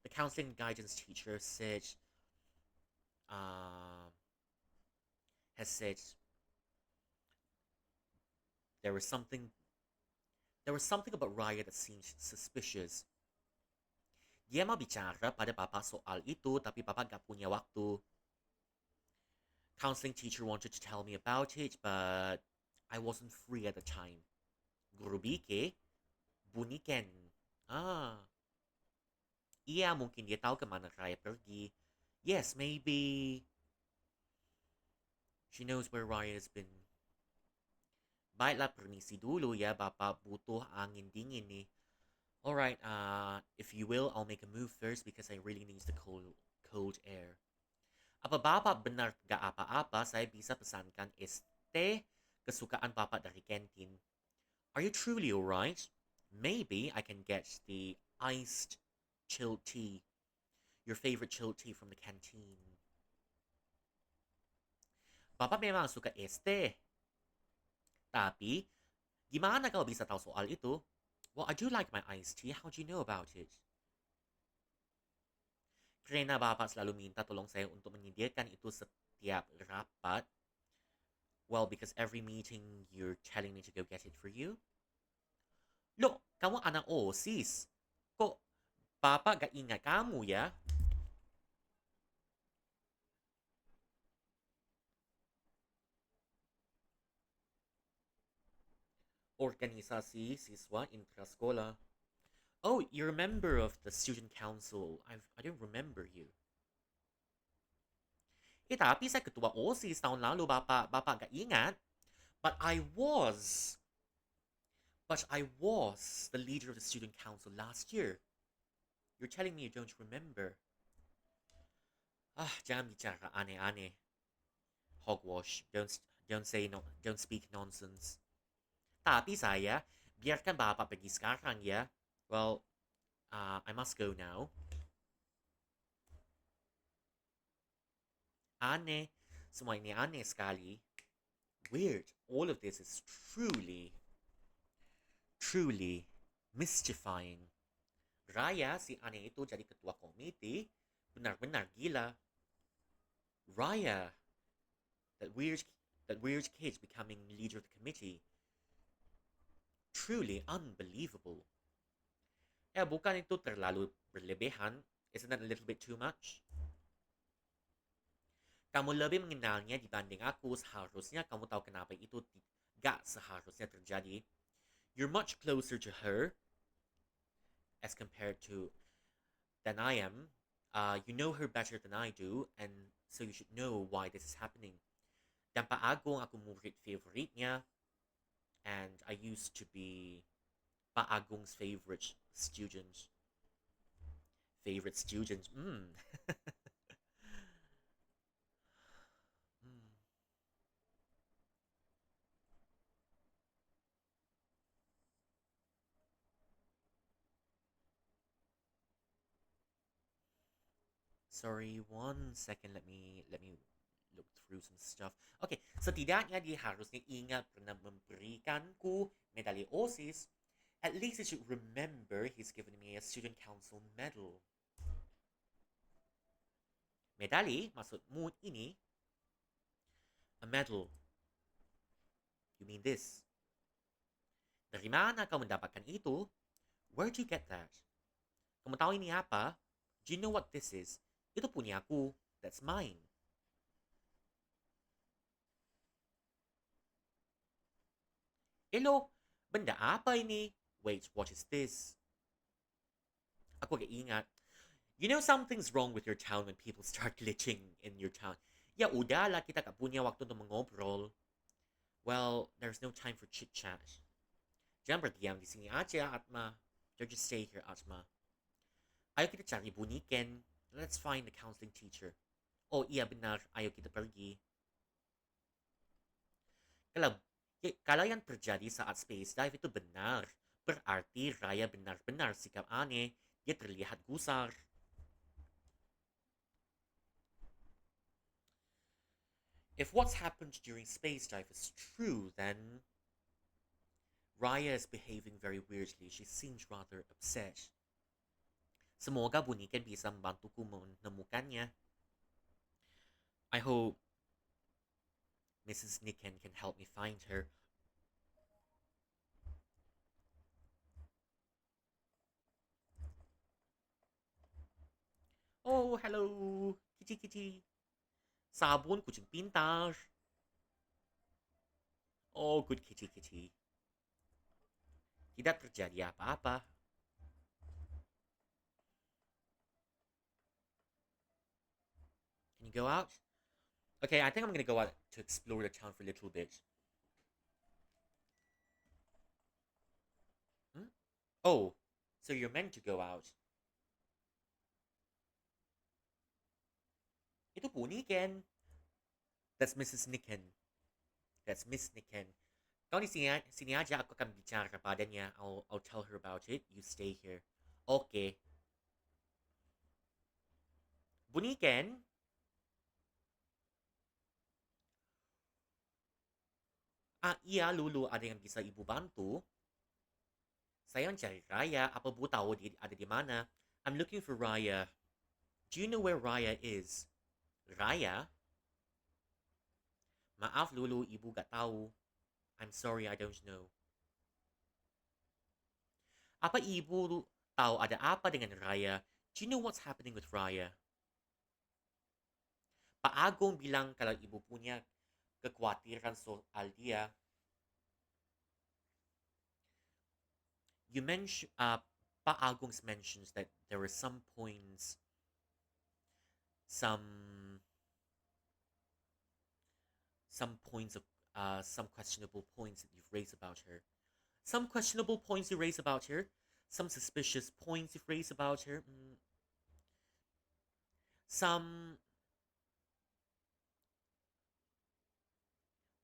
the counseling guidance teacher said, uh, has said there was something, there was something about Raya that seemed suspicious. Dia mau bicara pada papa soal itu, tapi papa gak punya waktu. Counseling teacher wanted to tell me about it, but I wasn't free at the time. Guru BK, Buniken. Ah, iya mungkin dia tahu kemana Raya pergi. Yes, maybe she knows where Raya has been. Baiklah, permisi dulu ya, Bapak butuh angin dingin nih. Alright, if you will, I'll make a move first because I really need the cold air. Apa Bapak benar gak apa-apa, saya bisa pesankan es teh kesukaan Bapak dari kantin. Are you truly alright? Maybe I can get the iced chilled tea. Your favorite chilled tea from the canteen. Bapak memang suka es teh. Tapi, gimana kau bisa tahu soal itu? Well, I do like my iced tea. How do you know about it? Karena Bapak selalu minta tolong saya untuk menyediakan itu setiap rapat. Well, because every meeting you're telling me to go get it for you. Look, kamu anak OSIS. Kok Bapak gak ingat kamu ya? Organisasi siswa intrasekolah. Oh, you're a member of the student council. I don't remember you. Tapi saya ketua OSIS tahun lalu, Bapak gak ingat? But I was. But I was the leader of the student council last year. You're telling me you don't remember. Jangan bicara aneh-aneh. Hogwash. Don't speak nonsense. Tapi saya, biarkan Bapak pergi sekarang ya. Well, I must go now. Aneh. Semua ini aneh sekali. Weird. All of this is truly mystifying. Raya, si aneh itu jadi ketua komite, benar-benar gila. Raya, that weird kid becoming leader of the committee. Truly unbelievable. Bukan itu terlalu berlebihan? Isn't that a little bit too much? Kamu lebih mengenalnya dibanding aku, seharusnya kamu tahu kenapa itu gak seharusnya terjadi. You're much closer to her as compared to than I am. You know her better than I do, and so you should know why this is happening. Dan Pak Agong aku murid favoritnya, and I used to be Pak Agong's favorite student. Favorite student. Sorry, 1 second. Let me look through some stuff. Okay, setidaknya dia harusnya ingat pernah memberikanku medali OSIS. At least he should remember he's given me a student council medal. Medali maksudmu ini? A medal. You mean this? Dari mana kau mendapatkan itu? Where'd you get that? Kamu tahu ini apa? Do you know what this is? Itu punya aku. That's mine. Hello, benda apa ini? Wait, what is this? Ako ingat. You know something's wrong with your town when people start glitching in your town. Ya udahlah, kita gak punya waktu untuk mengobrol. Well, there's no time for chit-chat. Jangan berdiam di sini aja, Atma. You just stay here, Atma. Ayo kita cari buniken. Let's find the counseling teacher. Oh iya benar, ayo kita pergi. Kalau kalau yang terjadi saat space dive itu benar, berarti Raya benar-benar sikap aneh. Dia terlihat gusar. If what's happened during space dive is true, then Raya is behaving very weirdly. She seems rather upset. Semoga Buniken bisa membantuku menemukannya. I hope Mrs. Niken can help me find her. Oh, hello, kitty kitty. Sabun kucing pintar. Oh, good kitty kitty. Tidak terjadi apa-apa. Can you go out? Okay, I think I'm gonna go out to explore the town for a little bit. Hmm? Oh, so you're meant to go out. Itu Buniken. That's Mrs. Niken. That's Miss Niken. Kau di sini aja aku akan bicara kepadanya. I'll tell her about it. You stay here. Okay. Buniken? Iya Lulu, ada yang bisa ibu bantu? Saya mencari Raya. Apa bu tahu ada di mana? I'm looking for Raya. Do you know where Raya is? Raya? Maaf Lulu, ibu gak tahu. I'm sorry, I don't know. Apa ibu tahu ada apa dengan Raya? Do you know what's happening with Raya? Pak Agong bilang kalau ibu punya kekhawatiran soal dia. You mention Pak Agong mentions that there are some points, some points of some questionable points that you've raised about her. Some questionable points you raise about her. Some suspicious points you've raised about her. Some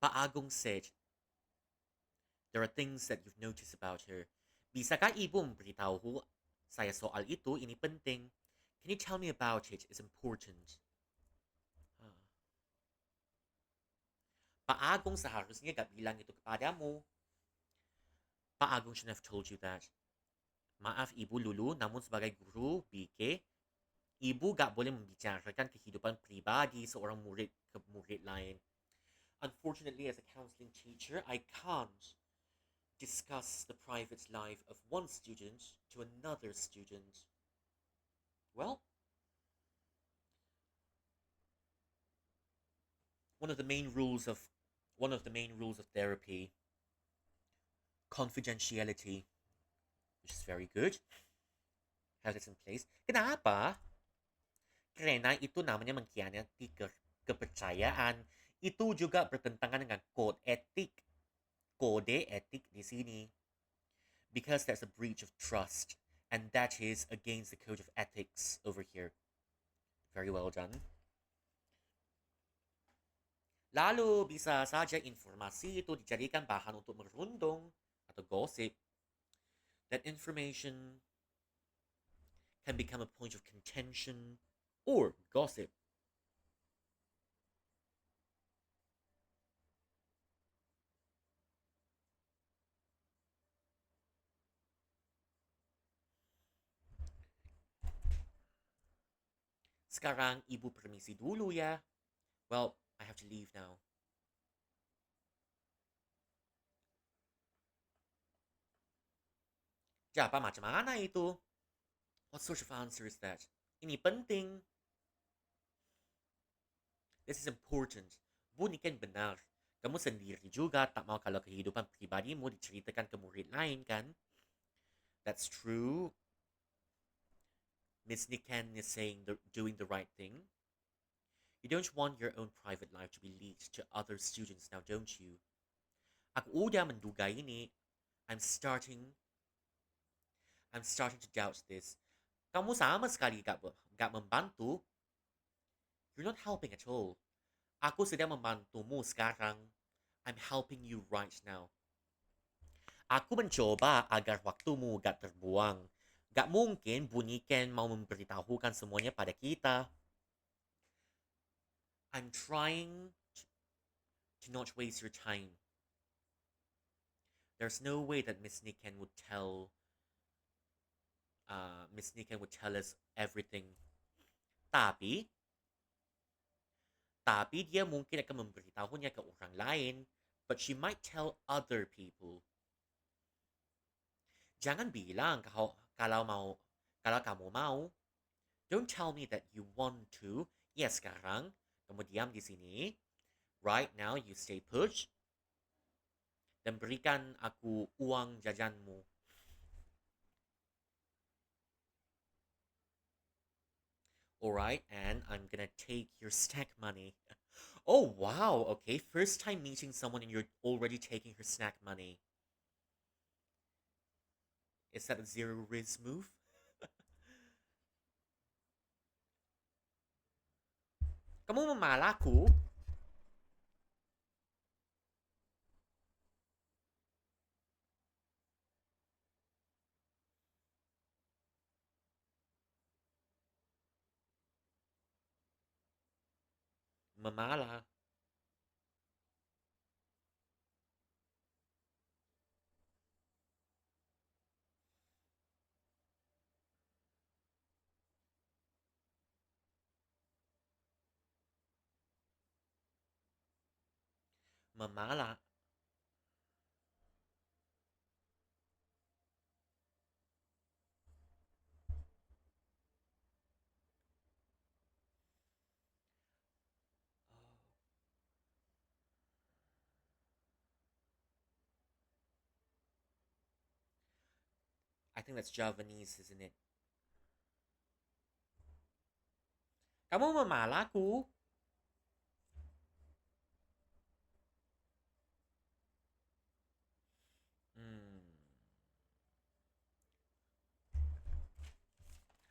Pak Agong said there are things that you've noticed about her. Bisa ka ibu memberitahu saya soal itu? Ini penting. Can you tell me about it? It's important. Pak Agong seharusnya gak bilang itu kepadamu. Pak Agong shouldn't have told you that. Maaf Ibu Lulu, namun sebagai guru BK, Ibu gak boleh membicarakan kehidupan pribadi seorang murid ke murid lain. Unfortunately, as a counseling teacher, I can't discuss the private life of one student to another student. Well, one of the main rules of therapy, confidentiality, which is very good. Have this in place. Kenapa? Karena itu namanya mengkhianati kepercayaan. Itu juga bertentangan dengan kode etik di sini. Because there's a breach of trust, and that is against the code of ethics over here. Very well done. Lalu bisa saja informasi itu dijadikan bahan untuk merundung atau gossip. That information can become a point of contention or gossip. Sekarang ibu permisi dulu ya. Well, I have to leave now. Siapa macam mana itu? What sort of answer is that? Ini penting. This is important. Bunikan benar. Kamu sendiri juga tak mau kalau kehidupan pribadimu diceritakan ke murid lain kan? That's true. Miss Nikan is doing the right thing. You don't want your own private life to be leaked to other students now, don't you? Aku udah menduga ini. I'm starting I'm starting to doubt this. Kamu sama sekali gak membantu. You're not helping at all. Aku sedang membantumu sekarang. I'm helping you right now. Aku mencoba agar waktumu gak terbuang. Gak mungkin Buniken mau memberitahukan semuanya pada kita. I'm trying to not waste your time. There's no way that Miss Niken would tell us everything. Tapi, tapi dia mungkin akan memberitahunya ke orang lain, but she might tell other people. Jangan bilang kalau kamu mau. Don't tell me that you want to. Ya sekarang, kamu diam di sini. Right now, you stay put. Dan berikan aku uang jajanmu. Alright, and I'm gonna take your snack money. Oh wow, okay, first time meeting someone and you're already taking her snack money. Is that a zero risk move? Kamu memalaku? Mamala. Mamala. I think that's Javanese, isn't it? Kamu memalaku? Hmm.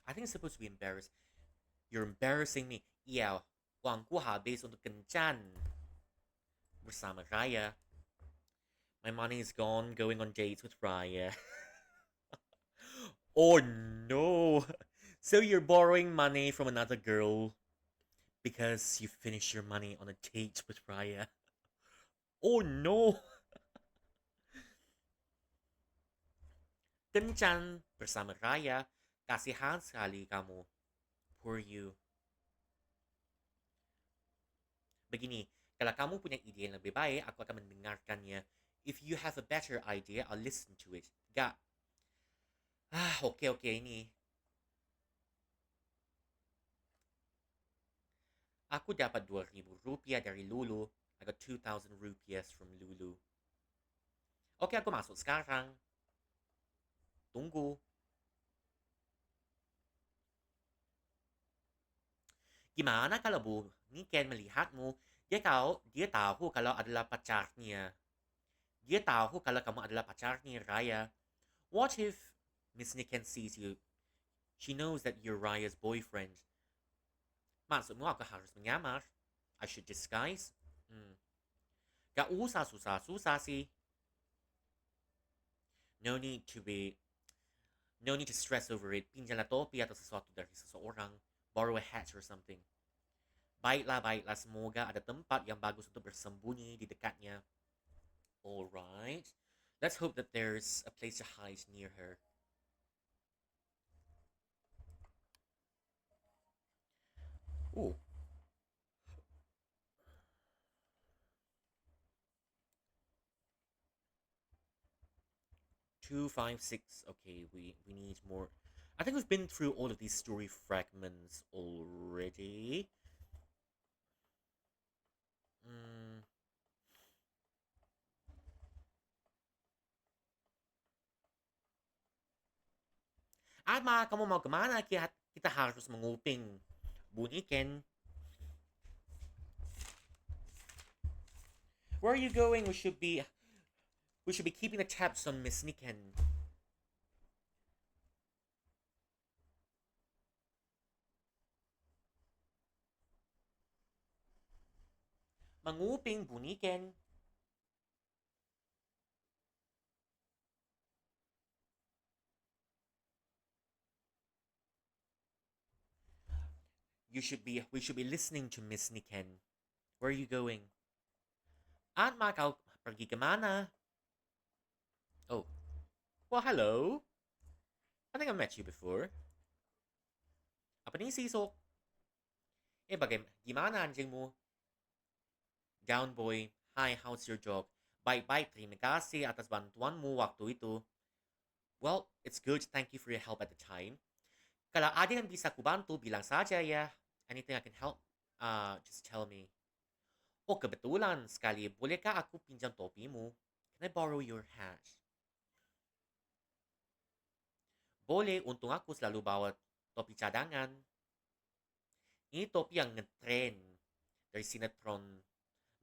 I think it's supposed to be embarrassed. You're embarrassing me. Yeah, uangku habis untuk kencan bersama Raya. My money is gone going on dates with Raya. Oh no! So you're borrowing money from another girl because you finished your money on a date with Raya. Oh no! Kencan bersama Raya. Kasihan sekali kamu. Poor you. Begini, kalau kamu punya ide yang lebih baik, aku akan mendengarkannya. If you have a better idea, I'll listen to it. Gak. Okay, ini. Aku dapat 2,000 rupiah dari Lulu. I got 2,000 rupiahs from Lulu. Oke, aku masuk sekarang. Tunggu. Gimana kalau Bu Niken melihatmu? Dia tahu kalau adalah pacarnya. Dia tahu kalau kamu adalah pacarnya, Raya. What if Miss Niken sees you? She knows that you're Raya's boyfriend. Maksudmu aku harus menyamar? I should disguise? Hmm. Gak usah susah-susah sih. No need to be... No need to stress over it. Pinjamlah topi atau sesuatu dari seseorang. Borrow a hat or something. Baiklah, baiklah. Semoga ada tempat yang bagus untuk bersembunyi di dekatnya. Alright. Let's hope that there's a place to hide near her. Ooh. 256. Okay, we need more. I think we've been through all of these story fragments already. Mm. Ama, kamu mau kemana? Kita harus menguping buniken. Where are you going? We should be keeping the tabs on Miss Niken. Manguping buniken. We should be listening to Miss Niken. Where are you going? Atma, kau pergi kemana? Oh, well, hello. I think I met you before. Apa nih sisok? Gimana anjingmu? Down boy. Hi, how's your job? Baik-baik, terima kasih atas bantuanmu waktu itu. Well, it's good. Thank you for your help at the time. Kalau ada yang bisa kubantu, bilang saja ya. Anything I can help? Just tell me. Oh, kebetulan sekali. Bolehkah aku pinjam topimu? Can I borrow your hat? Boleh, untung aku selalu bawa topi cadangan. Ini topi yang ngetren dari sinetron.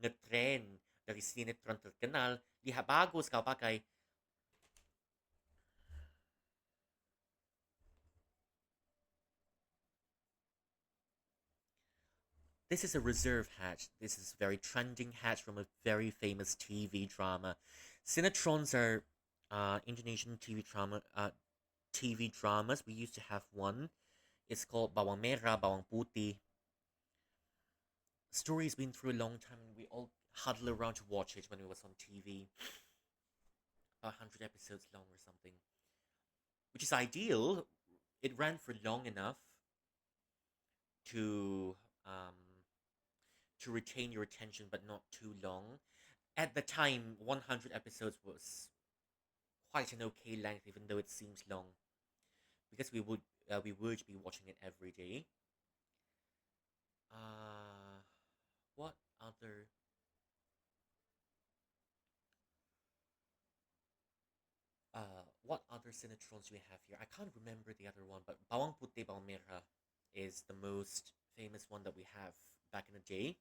Ngetren dari sinetron terkenal. Lihat bagus kau pakai. This is a reserve hat. This is a very trending hat from a very famous TV drama. Cinetrons are Indonesian TV dramas. We used to have one. It's called Bawang Merah, Bawang Putih. Story's been through a long time, and we all huddle around to watch it when it was on TV. About 100 episodes long or something. Which is ideal. It ran for long enough to um, to retain your attention, but not too long. At the time, 100 episodes was quite an okay length, even though it seems long, because we would be watching it every day. Uh, what other what other Cinetrons do we have here? I can't remember the other one, but Bawang Putih Bawang Merah is the most famous one that we have back in the day.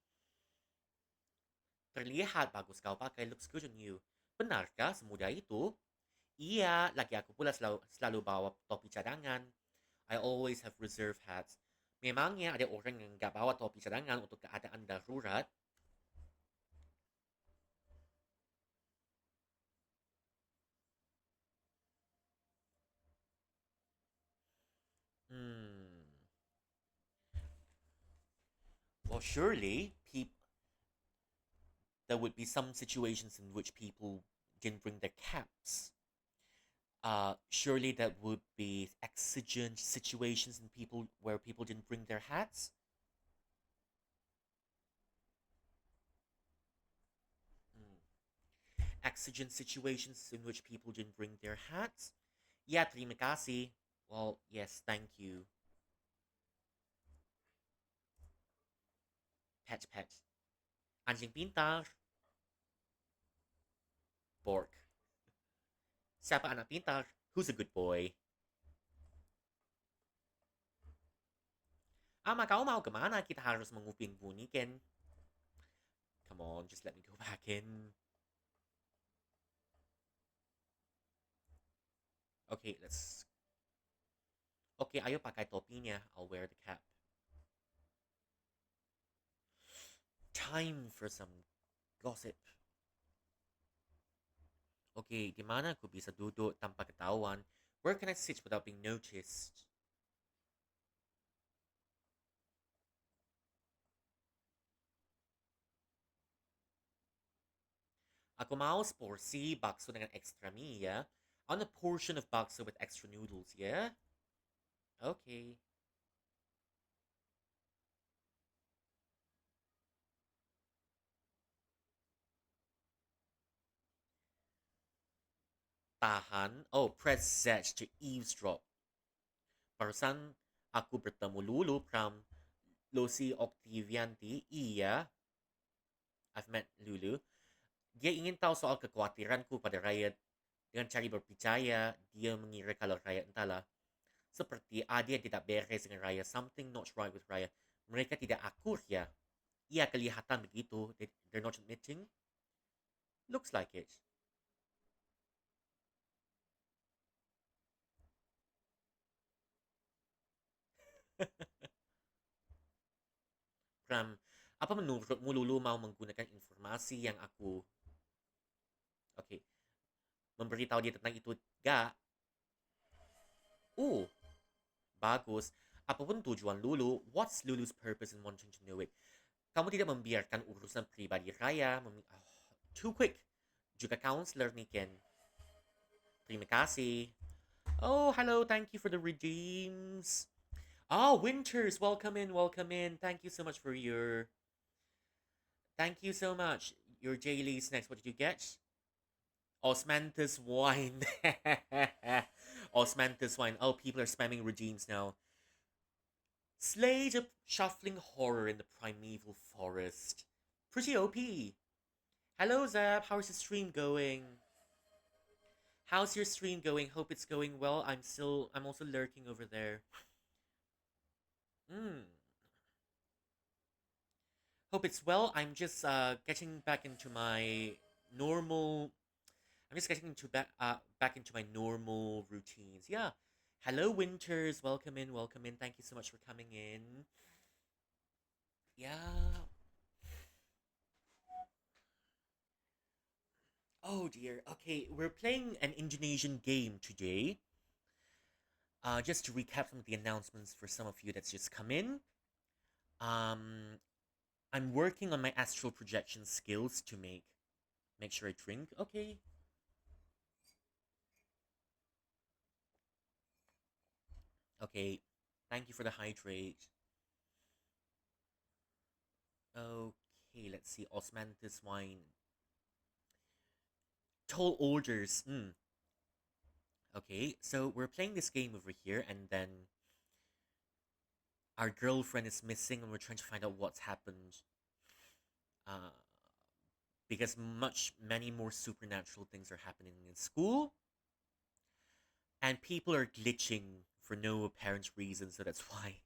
Terlihat bagus kau pakai, looks good on you. Benarkah semudah itu? Iya, lagi aku pula selalu bawa topi cadangan. I always have reserve hats. Memangnya ada orang yang nggak bawa topi cadangan untuk keadaan darurat? Hmm. Well, surely there would be some situations in which people didn't bring their caps. Surely that would be exigent situations in people where people didn't bring their hats. Hmm. Exigent situations in which people didn't bring their hats. Yeah, terima kasih. Well, yes, thank you. Pet pet. Anjing pintar. Bork. Siapa anak pintar? Who's a good boy? Ama, kau mau kemana? Kita harus menguping buniken. Come on, just let me go back in. Okay, let's... Okay, ayo pakai topinya. I'll wear the cap. Time for some gossip. Okay, di mana aku bisa duduk tanpa ketahuan? Where can I sit without being noticed? Ako mau porsi bakso dengan extra mie, ya? On a portion of bakso with extra noodles, yeah? Okay. Tahan. Oh, press Z to eavesdrop. Barusan aku bertemu Lulu from Lucy Octavianti. Iya, I've met Lulu. Dia ingin tahu soal kekhawatiranku pada rakyat. Dengan cari berpercaya, dia mengira kalau rakyat entahlah Seperti ada yang tidak beres dengan Raya. Something not right with Raya. Mereka tidak akur ya. Iya, kelihatan begitu. They're not admitting. Looks like it. Pram, apa menurutmu Lulu mau menggunakan informasi yang aku, okay, memberitahu dia tentang itu gak? Oh, bagus. Apapun tujuan Lulu, what's Lulu's purpose in wanting to know it? Kamu tidak membiarkan urusan pribadi Raya. Too quick. Juga counselor ni Ken. Terima kasih. Oh, hello. Thank you for the redeems. Oh, Winters, welcome in, welcome in. Thank you so much for your. Thank you so much. Your daily snacks. What did you get? Osmanthus wine. Osmanthus wine. Oh, people are spamming redeems now. Slayed a shuffling horror in the primeval forest. Pretty OP. Hello, Zap. How's the stream going? How's your stream going? Hope it's going well. I'm also lurking over there. Hmm. Hope it's well. I'm just getting back into my normal. I'm just getting into back into my normal routines. Yeah. Hello, Winters. Welcome in. Welcome in. Thank you so much for coming in. Yeah. Oh dear. Okay, we're playing an Indonesian game today. Just to recap some of the announcements for some of you that's just come in. Um, I'm working on my astral projection skills to make sure I drink. Okay. Okay. Thank you for the hydrate. Okay, let's see. Osmanthus wine. Tall orders. Okay, so we're playing this game over here, and then our girlfriend is missing, and we're trying to find out what's happened. Uh, because many more supernatural things are happening in school, and people are glitching for no apparent reason, so that's why.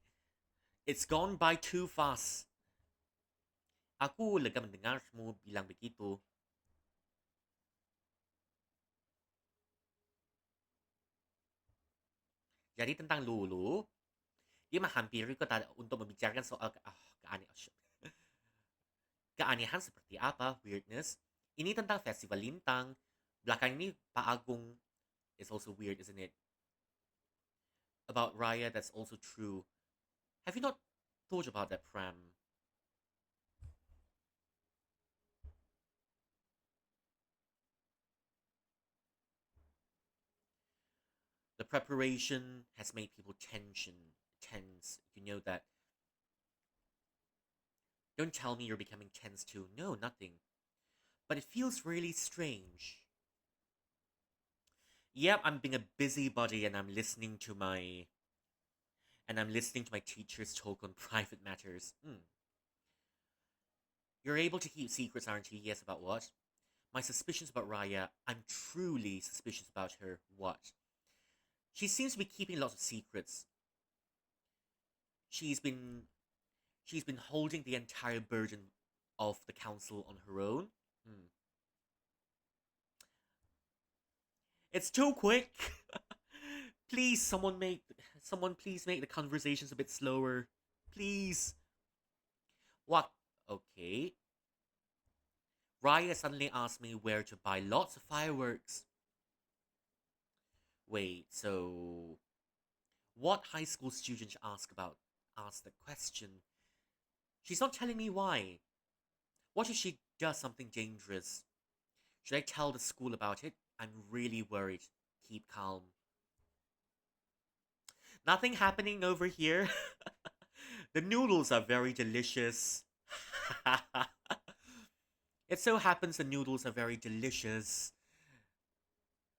It's gone by too fast. Aku lega mendengarmu bilang begitu. Jadi tentang Lulu, dia menghampiri kota untuk membicarakan soal keanehan seperti apa, weirdness. Ini tentang festival lintang. Belakang ini Pak Agung is also weird, isn't it? About Raya, that's also true. Have you not thought about that, Pram? The preparation has made people tense. You know that. Don't tell me you're becoming tense too. No, nothing. But it feels really strange. Yep, I'm being a busybody and I'm listening to my teachers talk on private matters. You're able to keep secrets, aren't you? Yes, about what? My suspicions about Raya. I'm truly suspicious about her. What? She seems to be keeping lots of secrets. She's been she's been holding the entire burden of the council on her own. Hmm. It's too quick. Please, someone please make the conversations a bit slower. Please. What? Okay. Raya suddenly asked me where to buy lots of fireworks. Wait, so what high school student asked the question? She's not telling me why. What if she does something dangerous? Should I tell the school about it? I'm really worried. Keep calm. Nothing happening over here. The noodles are very delicious. It so happens the noodles are very delicious.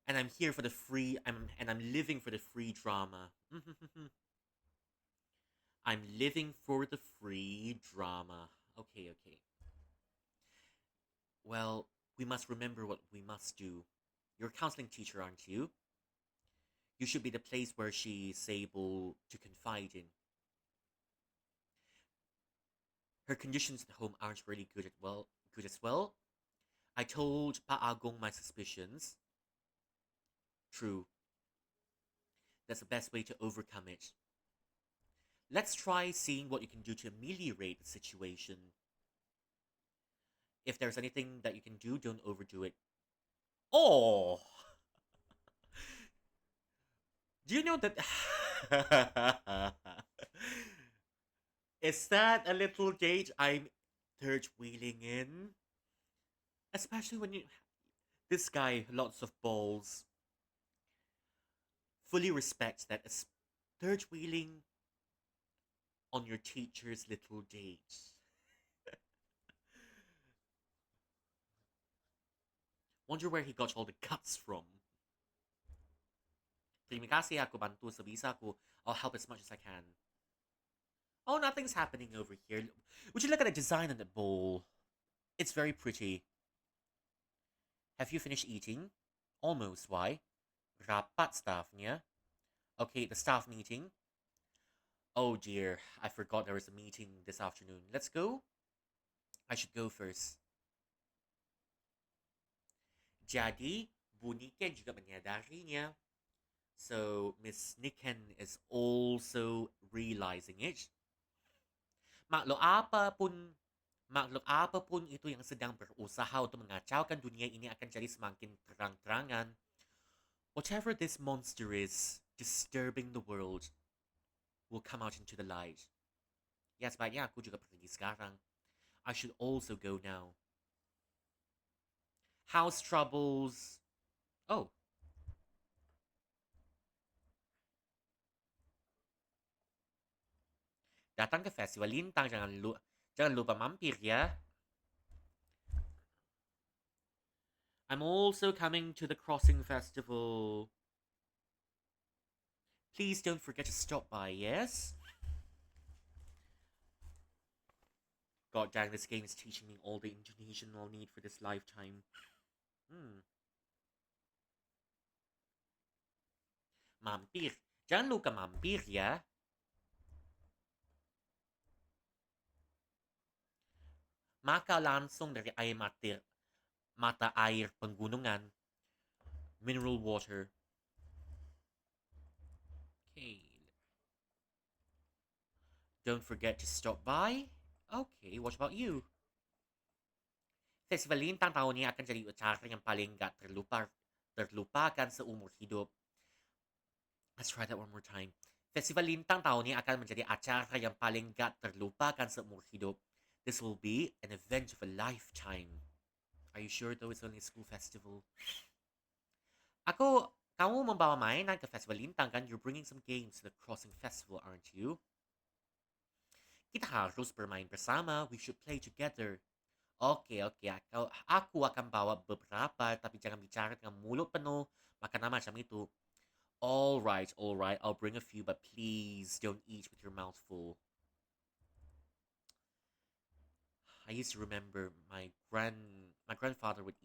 And I'm here for the free and I'm living for the free drama. I'm living for the free drama. Okay, okay. Well, we must remember what we must do. You're a counseling teacher, aren't you? You should be the place where she's able to confide in. Her conditions at home aren't really good as well. I told Paagong my suspicions. True. That's the best way to overcome it. Let's try seeing what you can do to ameliorate the situation. If there's anything that you can do, don't overdo it. Oh! Do you know that? Is that a little gate I'm third wheeling in? Especially when you. This guy, lots of balls. Fully respect that as third wheeling on your teacher's little date. Wonder where he got all the guts from. Terima kasih aku bantu sebisa aku. I'll help as much as I can. Oh, nothing's happening over here. Would you look at the design on the bowl? It's very pretty. Have you finished eating? Almost. Why? Rapat staffnya. Okay, the staff meeting. Oh dear, I forgot there was a meeting this afternoon. Let's go? I should go first. Jadi, Bu Niken juga menyadarinya. So, Miss Niken is also realizing it. Makhluk apa pun itu yang sedang berusaha untuk mengacaukan dunia ini akan jadi semakin terang-terangan. Whatever this monster is, disturbing the world, will come out into the light. Ya, sebaiknya aku juga pergi sekarang. I should also go now. House troubles. Oh. Datang ke festival lintang, jangan lupa mampir ya. I'm also coming to the Crossing Festival. Please don't forget to stop by, yes? God dang, this game is teaching me all the Indonesian I'll need for this lifetime. Mampir. Jangan lupa mampir ya. Maka langsung dari mata air penggunungan. Mineral water. Okay. Don't forget to stop by. Okay, what about you? Festival Lintang tahun ini akan jadi acara yang paling gak terlupakan seumur hidup. Let's try that one more time. Festival Lintang tahun ini akan menjadi acara yang paling gak terlupakan seumur hidup. This will be an event of a lifetime. Are you sure though it's only a school festival? Kamu membawa mainan ke Festival Lintang kan? You're bringing some games to the Crossing Festival, aren't you? Kita harus bermain bersama. We should play together. Okay. Aku akan bawa beberapa, tapi jangan bicara dengan mulut penuh. Makanan macam itu. Alright. I'll bring a few, but please don't eat with your mouth full. I used to remember my grandfather would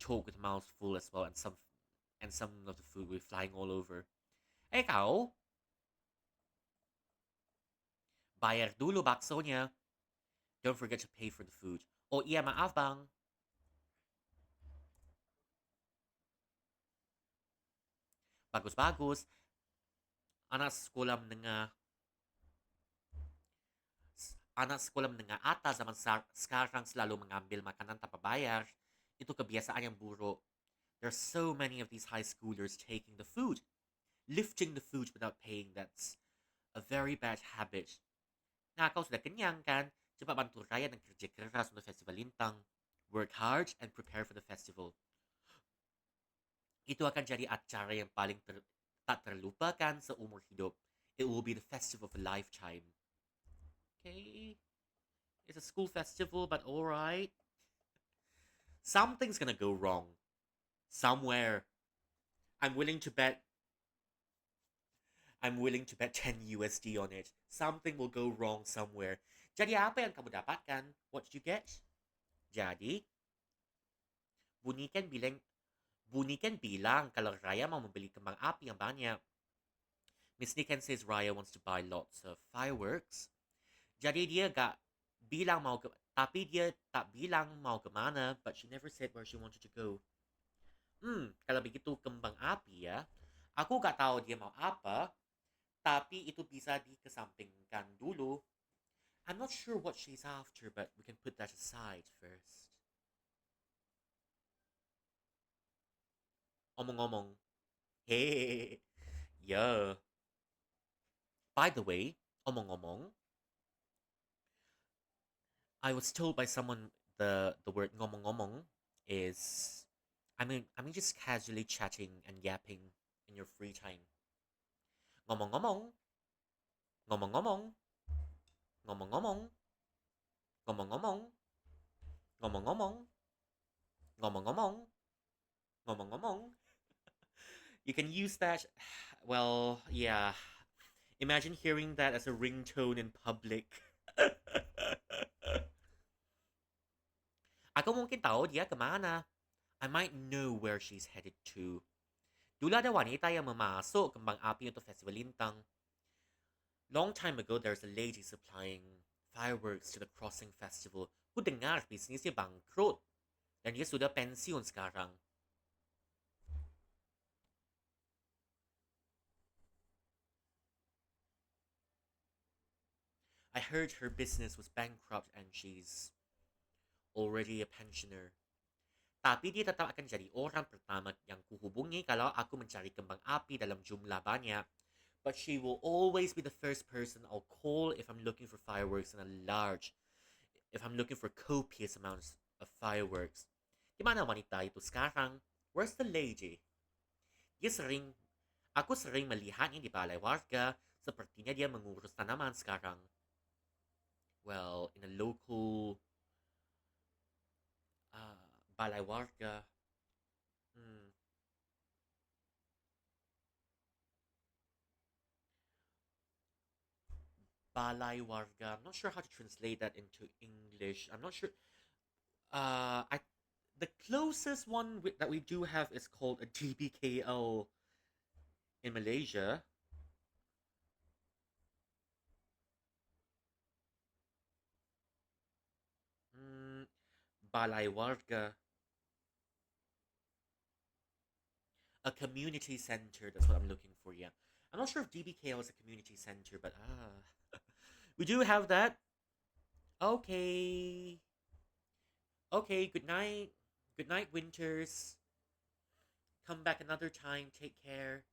talk with mouth full as well, and some of the food would be flying all over. Hey, kau! Bayar dulu baksonya. Don't forget to pay for the food. Oh iya, maaf bang. Bagus. Anak sekolah menengah atas zaman sekarang selalu mengambil makanan tanpa bayar. Itu kebiasaan yang buruk. There's so many of these high schoolers taking the food, lifting the food without paying. That's a very bad habit. Nah, kau sudah kenyang kan? Cepat bantu Raya dan kerja keras untuk Festival Lintang. Work hard and prepare for the festival. Itu akan jadi acara yang paling tak terlupakan seumur hidup. It will be the festival of a lifetime. Okay. It's a school festival, but alright. Something's gonna go wrong. Somewhere. I'm willing to bet 10 USD on it. Something will go wrong somewhere. Jadi apa yang kamu dapatkan? What did you get? Jadi, Bu Niken Bunikan bilang kalau Raya mau membeli kembang api ang banyak. Miss Nikan says Raya wants to buy lots of fireworks. Jadi dia gak bilang mau ke, tapi dia tak bilang mau kemana, but she never said where she wanted to go. Kalau begitu kembang api ya. Aku gak tahu dia mau apa, tapi itu bisa dikesampingkan dulu. I'm not sure what she's after, but we can put that aside first. Omong-omong. Hey, yeah. By the way, omong-omong, I was told by someone the word ngomong-ngomong is I mean just casually chatting and yapping in your free time. Ngomong-ngomong, ngomong-ngomong, ngomong-ngomong, ngomong-ngomong, ngomong-ngomong, ngomong-ngomong, ngomong-ngomong. You can use that. Well, yeah. Imagine hearing that as a ringtone in public. Ako mungkin tahu dia kemana. I might know where she's headed to. Dulu ada wanita yang memasuk kembang api untuk festival lintang. Long time ago, there's a lady supplying fireworks to the crossing festival. Ku dengar bisnisnya bangkrut. Dan dia sudah pensiun sekarang. I heard her business was bankrupt and she's already a pensioner. Tapi dia tetap akan jadi orang pertama yang kuhubungi kalau aku mencari kembang api dalam jumlah banyak. But she will always be the first person I'll call if I'm looking for fireworks if I'm looking for copious amounts of fireworks. Di mana wanita itu sekarang? Where's the lady? Aku sering melihatnya di balai warga, sepertinya dia mengurus tanaman sekarang. Well, in a local balai warga. Balai warga. I'm not sure how to translate that into English. I'm not sure. I the closest one that we do have is called a DBKL in Malaysia. Balai warga. A community center. That's what I'm looking for. Yeah, I'm not sure if DBKL is a community center, but we do have that. Okay. Okay. Good night. Good night, Winters. Come back another time. Take care.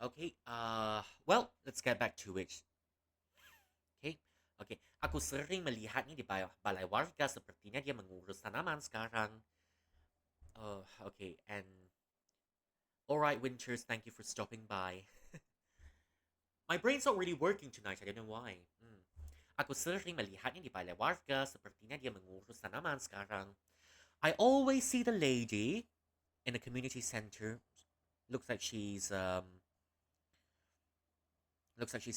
Okay. Well, let's get back to it. Okay. Okay. Aku sering melihatnya di balai warga, sepertinya dia mengurus tanaman sekarang. Oh, okay. And all right, Winters, thank you for stopping by. My brain's not really working tonight. I don't know why. Aku sering melihatnya di balai warga, sepertinya dia mengurus tanaman sekarang. I always see the lady in the community center. Looks like she's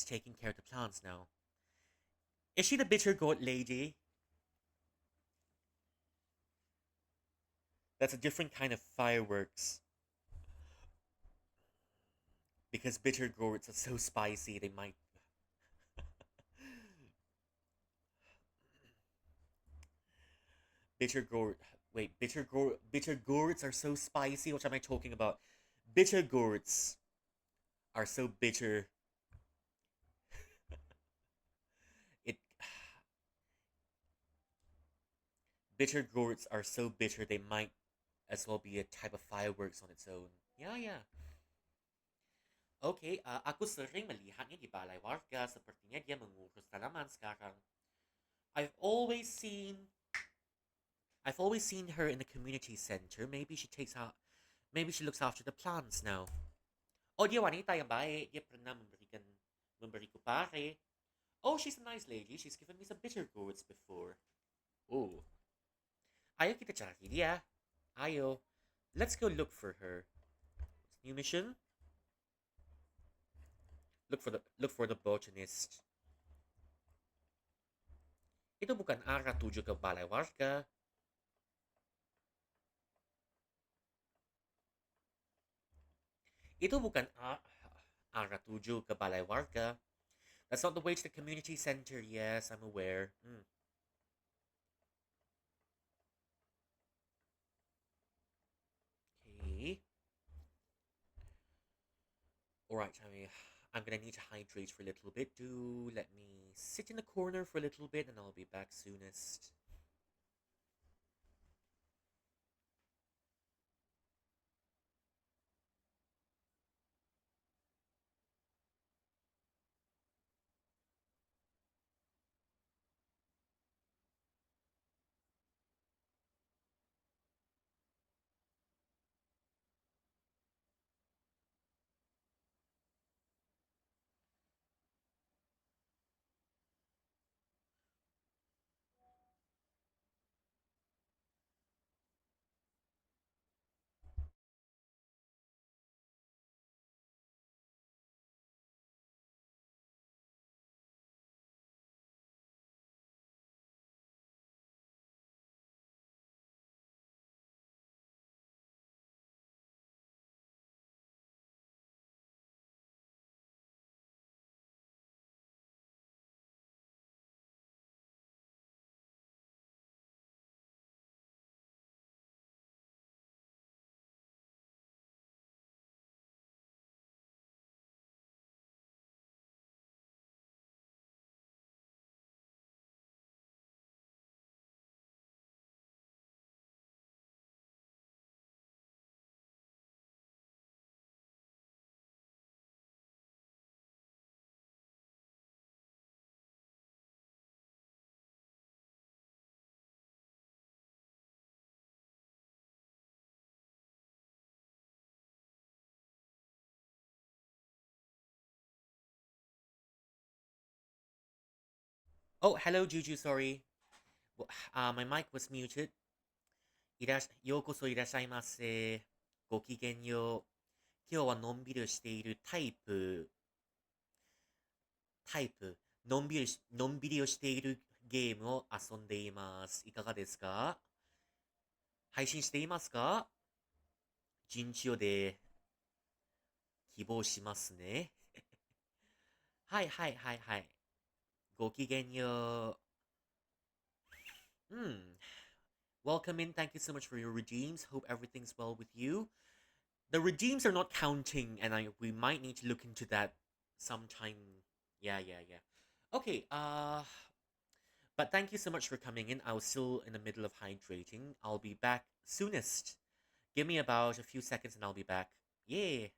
taking care of the plants now. Is she the bitter gourd lady? That's a different kind of fireworks. Because bitter gourds are so spicy, they might. bitter gourd. Wait, bitter gourds are so spicy. What am I talking about? Bitter gourds are so bitter. it. Bitter gourds are so bitter they might as well be a type of fireworks on its own. Yeah, yeah. Okay, aku sering melihatnya di balai warga, sepertinya dia mengurus tanaman sekarang. I've always seen I've always seen her in the community center. Maybe she looks after the plants now. Oh, dia wanita yang baik. Dia pernah memberikan Memberi ko pare. Oh, she's a nice lady. She's given me some bitter gourds before. Oh. Ayaw kita cari dia. Ayaw. Let's go look for her. New mission? Look for the botanist. Itu bukan arah tuju ke balai warga. Itu bukan arah tuju ke balai warga. That's not the way to the community center. Yes, I'm aware. Okay. Alright, I'm gonna need to hydrate for a little bit. Do let me sit in the corner for a little bit and I'll be back soonest. Oh, hello, Juju. Sorry. My mic was muted. ようこそいらっしゃいませ。ごきげんよう。今日はのんびりをしているタイプ、のんびりをしているゲームを遊んでいます。いかがですか？配信していますか？順調で希望しますね。はいはいはいはい。ごきげんよう。Welcome in. Thank you so much for your redeems. Hope everything's well with you. The redeems are not counting, and we might need to look into that sometime. Yeah, yeah, yeah. Okay. But thank you so much for coming in. I was still in the middle of hydrating. I'll be back soonest. Give me about a few seconds, and I'll be back. Yeah.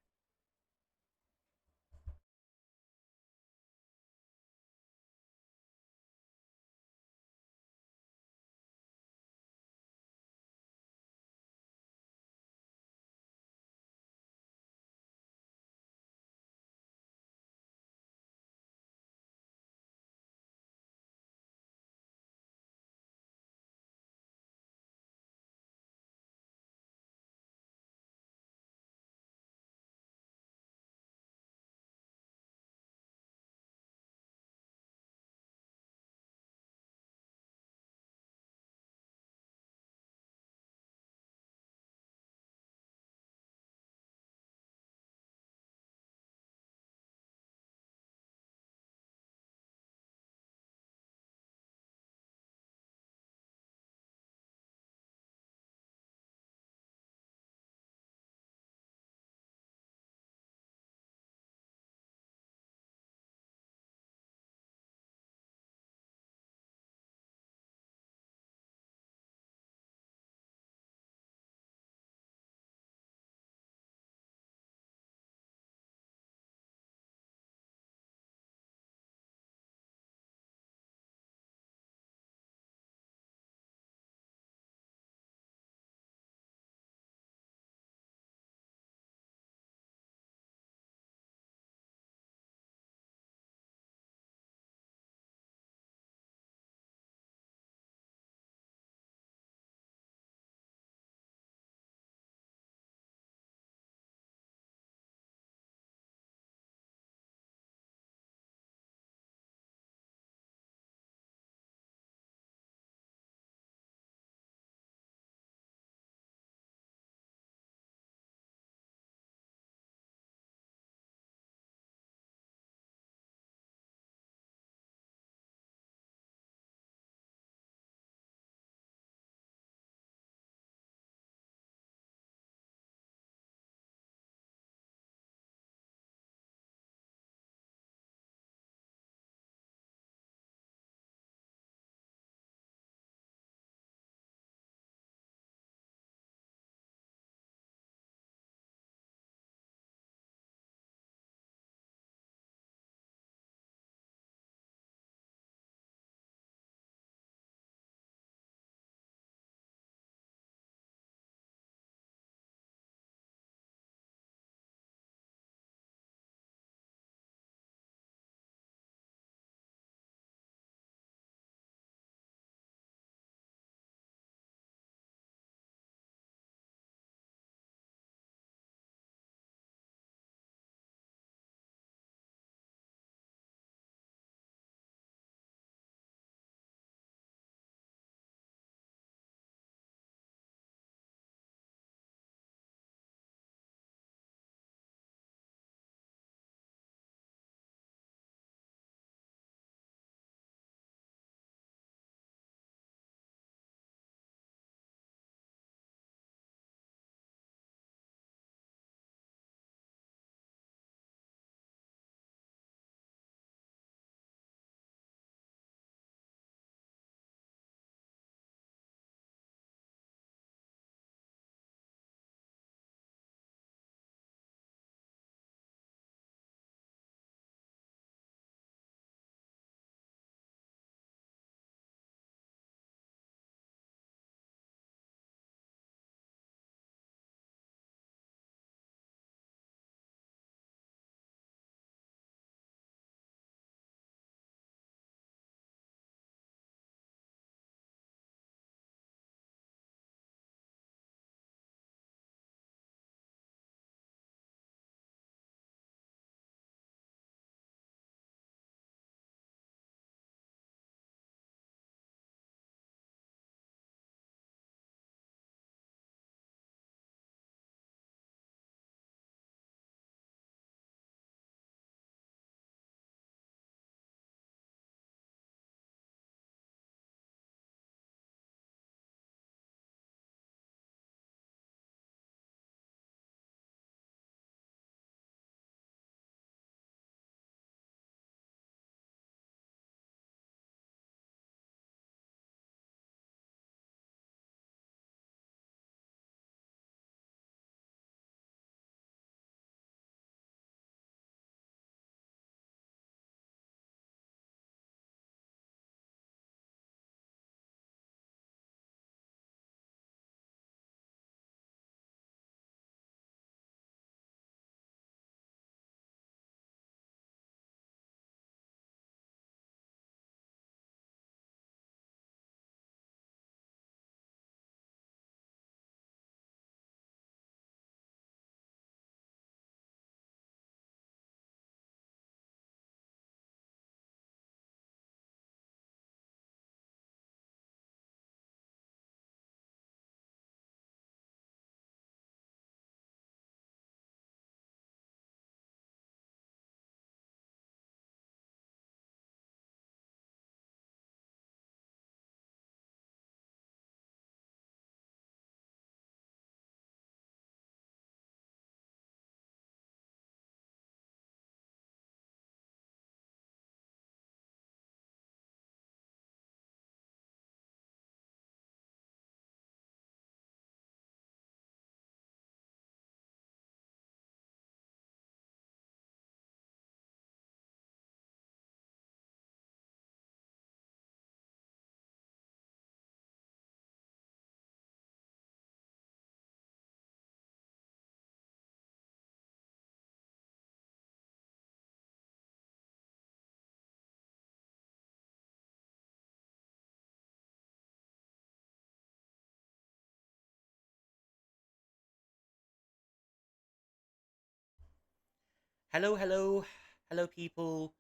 Hello, hello, hello, people.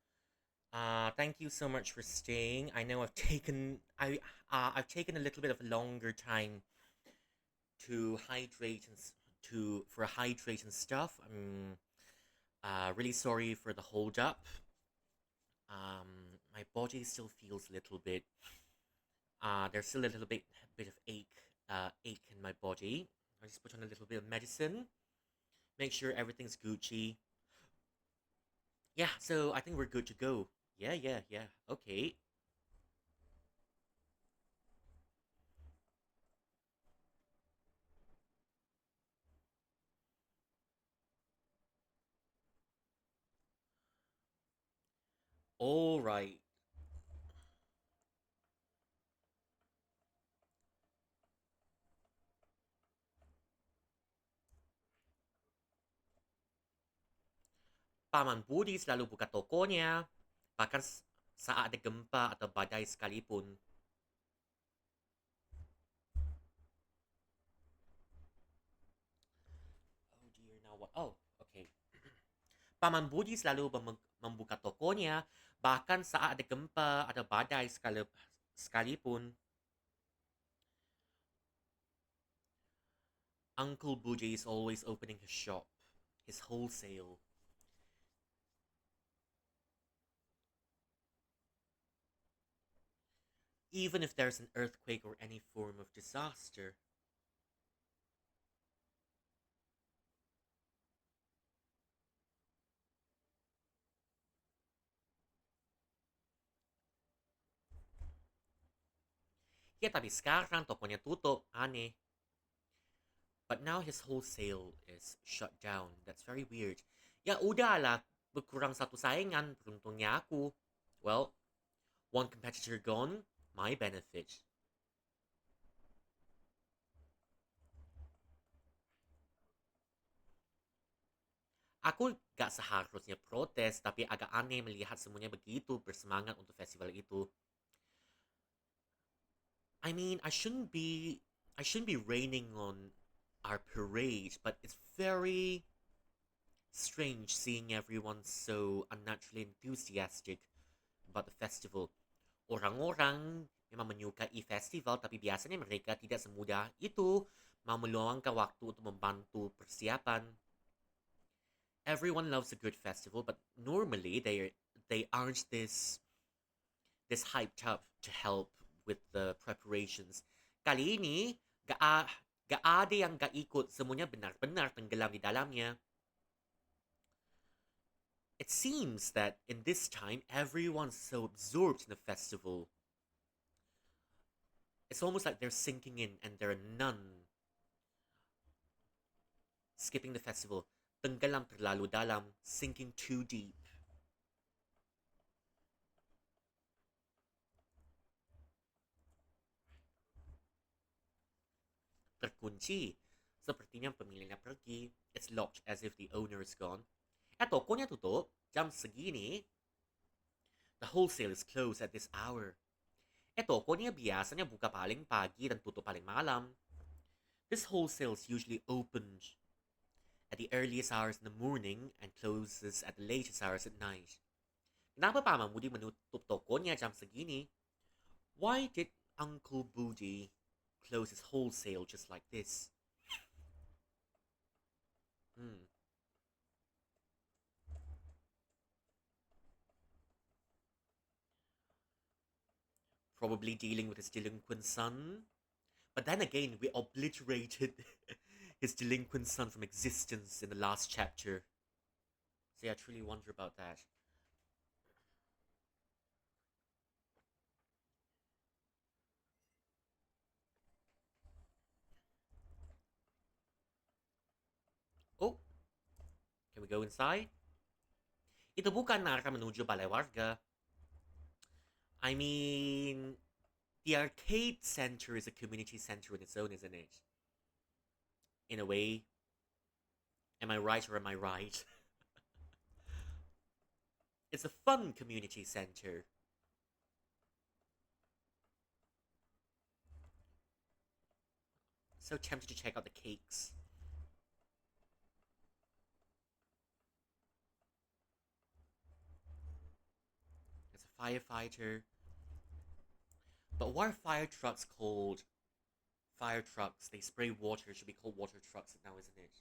Thank you so much for staying. I know I've taken a little bit of a longer time to hydrate to for hydrate and stuff. I'm really sorry for the hold up. My body still feels a little bit. There's still a little bit of ache in my body. I just put on a little bit of medicine. Make sure everything's Gucci. Yeah, so I think we're good to go. Yeah, yeah, yeah. Okay. All right. Paman Budi selalu buka tokonya, bahkan saat ada gempa atau badai sekalipun. Oh dear, now what? Oh, okay. Paman Budi selalu membuka tokonya, bahkan saat ada gempa atau badai sekalipun. Uncle Budi is always opening his shop, his wholesale. Even if there's an earthquake or any form of disaster. Ya tapi sekarang tokonya tutup, aneh. But now his wholesale is shut down. That's very weird. Ya udahlah, berkurang satu saingan, beruntungnya aku. Well, one competitor gone, my benefit. Aku gak seharusnya protes, tapi agak aneh melihat semuanya begitu bersemangat untuk festival itu. I mean, I shouldn't be raining on our parade, but it's very strange seeing everyone so unnaturally enthusiastic about the festival. Orang-orang memang menyukai festival, tapi biasanya mereka tidak semudah itu mau meluangkan waktu untuk membantu persiapan. Everyone loves a good festival, but normally they aren't this hyped up to help with the preparations. Kali ini gak ada yang gak ikut, semuanya benar-benar tenggelam di dalamnya. It seems that in this time everyone's so absorbed in the festival. It's almost like they're sinking in and there are none skipping the festival. Tenggelam terlalu dalam, sinking too deep. Terkunci. Sepertinya pemiliknya pergi. It's locked as if the owner is gone. Tokonya tutup. Jam segini. The wholesale is closed at this hour. Tokonya biasanya buka paling pagi dan tutup paling malam. This wholesale is usually opened at the earliest hours in the morning and closes at the latest hours at night. Kenapa Paman Budi menutup tokonya jam segini? Why did Uncle Budi close his wholesale just like this? Hmm. Probably dealing with his delinquent son. But then again, we obliterated his delinquent son from existence in the last chapter. So yeah, I truly wonder about that. Oh, can we go inside? Ito bukan arah menuju balai warga. I mean, the arcade center is a community center in its own, isn't it? In a way. Am I right or am I right? It's a fun community center. So tempted to check out the cakes. firefighter. But why are fire trucks called fire trucks? They spray water. It should be called water trucks now, isn't it?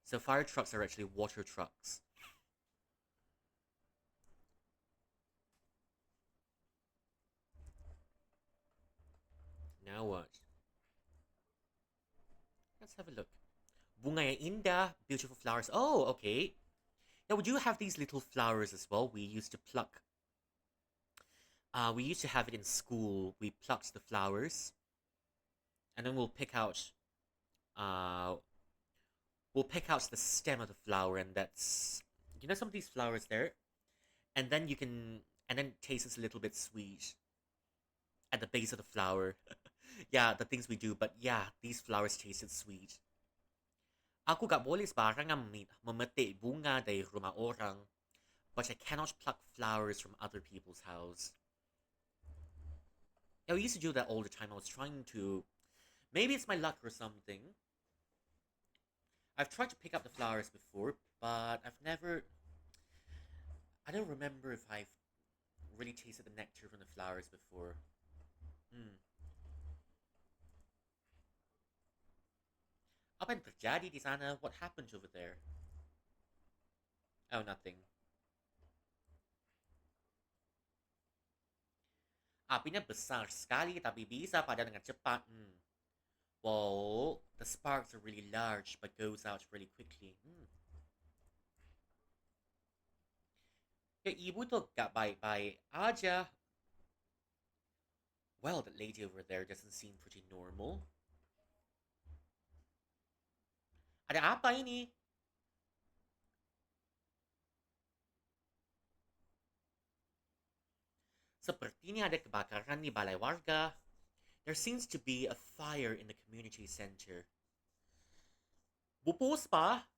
So fire trucks are actually water trucks. Now what? Let's have a look. Bunga indah, beautiful flowers. Oh, okay. Now we do have these little flowers as well. We used to pluck. We used to have it in school. We plucked the flowers, and then we'll pick out. We'll pick out the stem of the flower, and that's some of these flowers there, and then it tastes a little bit sweet at the base of the flower. Yeah, the things we do, but yeah, these flowers tasted sweet. Aku gak boleh sembarangan memetik bunga dari rumah orang, but I cannot pluck flowers from other people's house. Yeah, we used to do that all the time. I was trying to. Maybe it's my luck or something. I've tried to pick up the flowers before, but I've never. I don't remember if I've really tasted the nectar from the flowers before. Apa yang terjadi di sana? What happened over there? Oh, nothing. Apinya besar sekali tapi bisa padam dengan cepat. Well, the sparks are really large but goes out really quickly. Ya, ibu tuh gak baik-baik aja. Well, that lady over there doesn't seem pretty normal. Ada apa ini? Sepertinya ada kebakaran di balai warga. There seems to be a fire in the community center. Bu Puspa?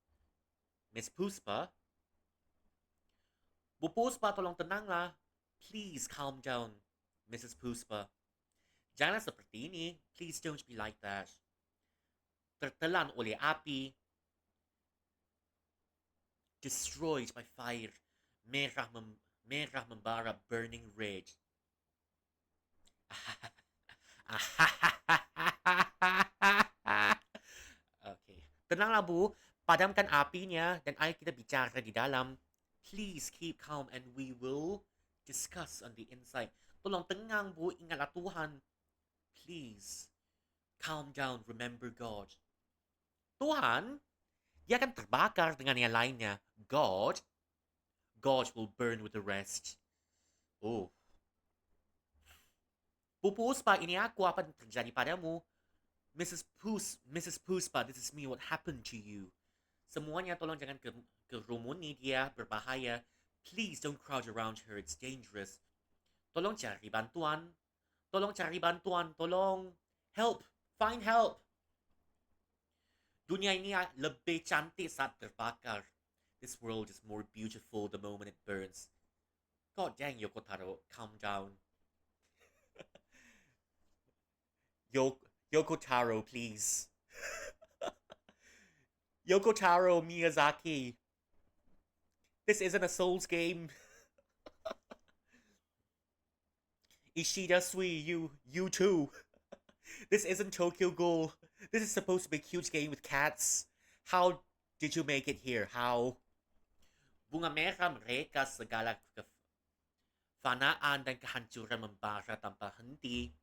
Miss Puspa? Bu Puspa, tolong tenanglah. Please calm down, Mrs. Puspa. Janganlah seperti ini. Please don't be like that. Tertelan oleh api. Destroyed by fire. Merah membara, burning red. Okay. Tenanglah Bu, padamkan apinya dan ayo kita bicara di dalam. Please keep calm and we will discuss on the inside. Tolong tenang Bu, ingatlah Tuhan. Please, calm down, remember God. Tuhan? Dia akan terbakar dengan yang lainnya. God? God will burn with the rest. Oh. Bu Puspa, ini aku. Apa yang terjadi padamu? Mrs. Puspa, this is me. What happened to you? Semuanya tolong jangan kerumuni dia. Berbahaya. Please don't crowd around her. It's dangerous. Tolong cari bantuan. Tolong cari bantuan. Tolong. Help. Find help. Dunia ini lebih cantik saat terbakar. This world is more beautiful the moment it burns. God dang, Yoko Taro, calm down. Yoko Taro, please. Yoko Taro, Miyazaki. This isn't a Souls game. Ishida Sui, you too. This isn't Tokyo Ghoul. This is supposed to be a cute game with cats. How did you make it here? How? Bunga merah mereka segala kefanaan dan kehancuran membara tanpa henti.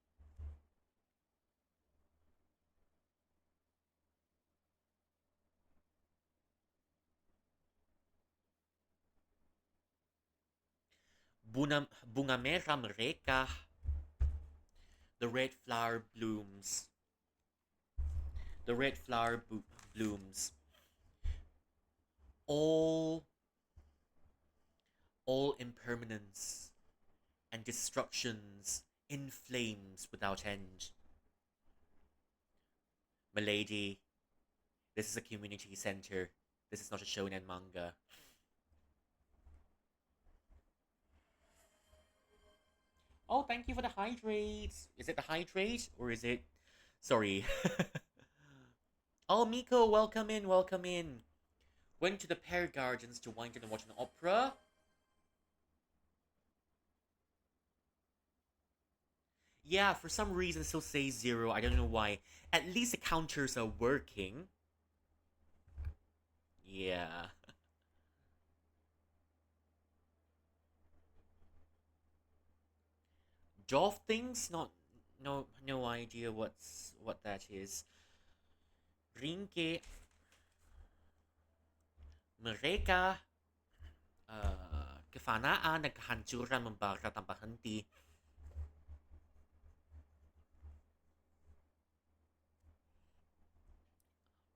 Bunga merah mereka. The red flower blooms. The red flower blooms. All impermanence and destructions in flames without end. Milady, this is a community center. This is not a shonen manga. Oh, thank you for the hydrate. Is it the hydrate or is it... Sorry. Oh, Miko, welcome in, welcome in. Went to the Pear Gardens to wind down and watch an opera. Yeah, for some reason it still says 0. I don't know why. At least the counters are working. Yeah. Dolph things? Not no idea what that is. Rinke mereka kefanaan ng kahancuran membarat tanpa henti.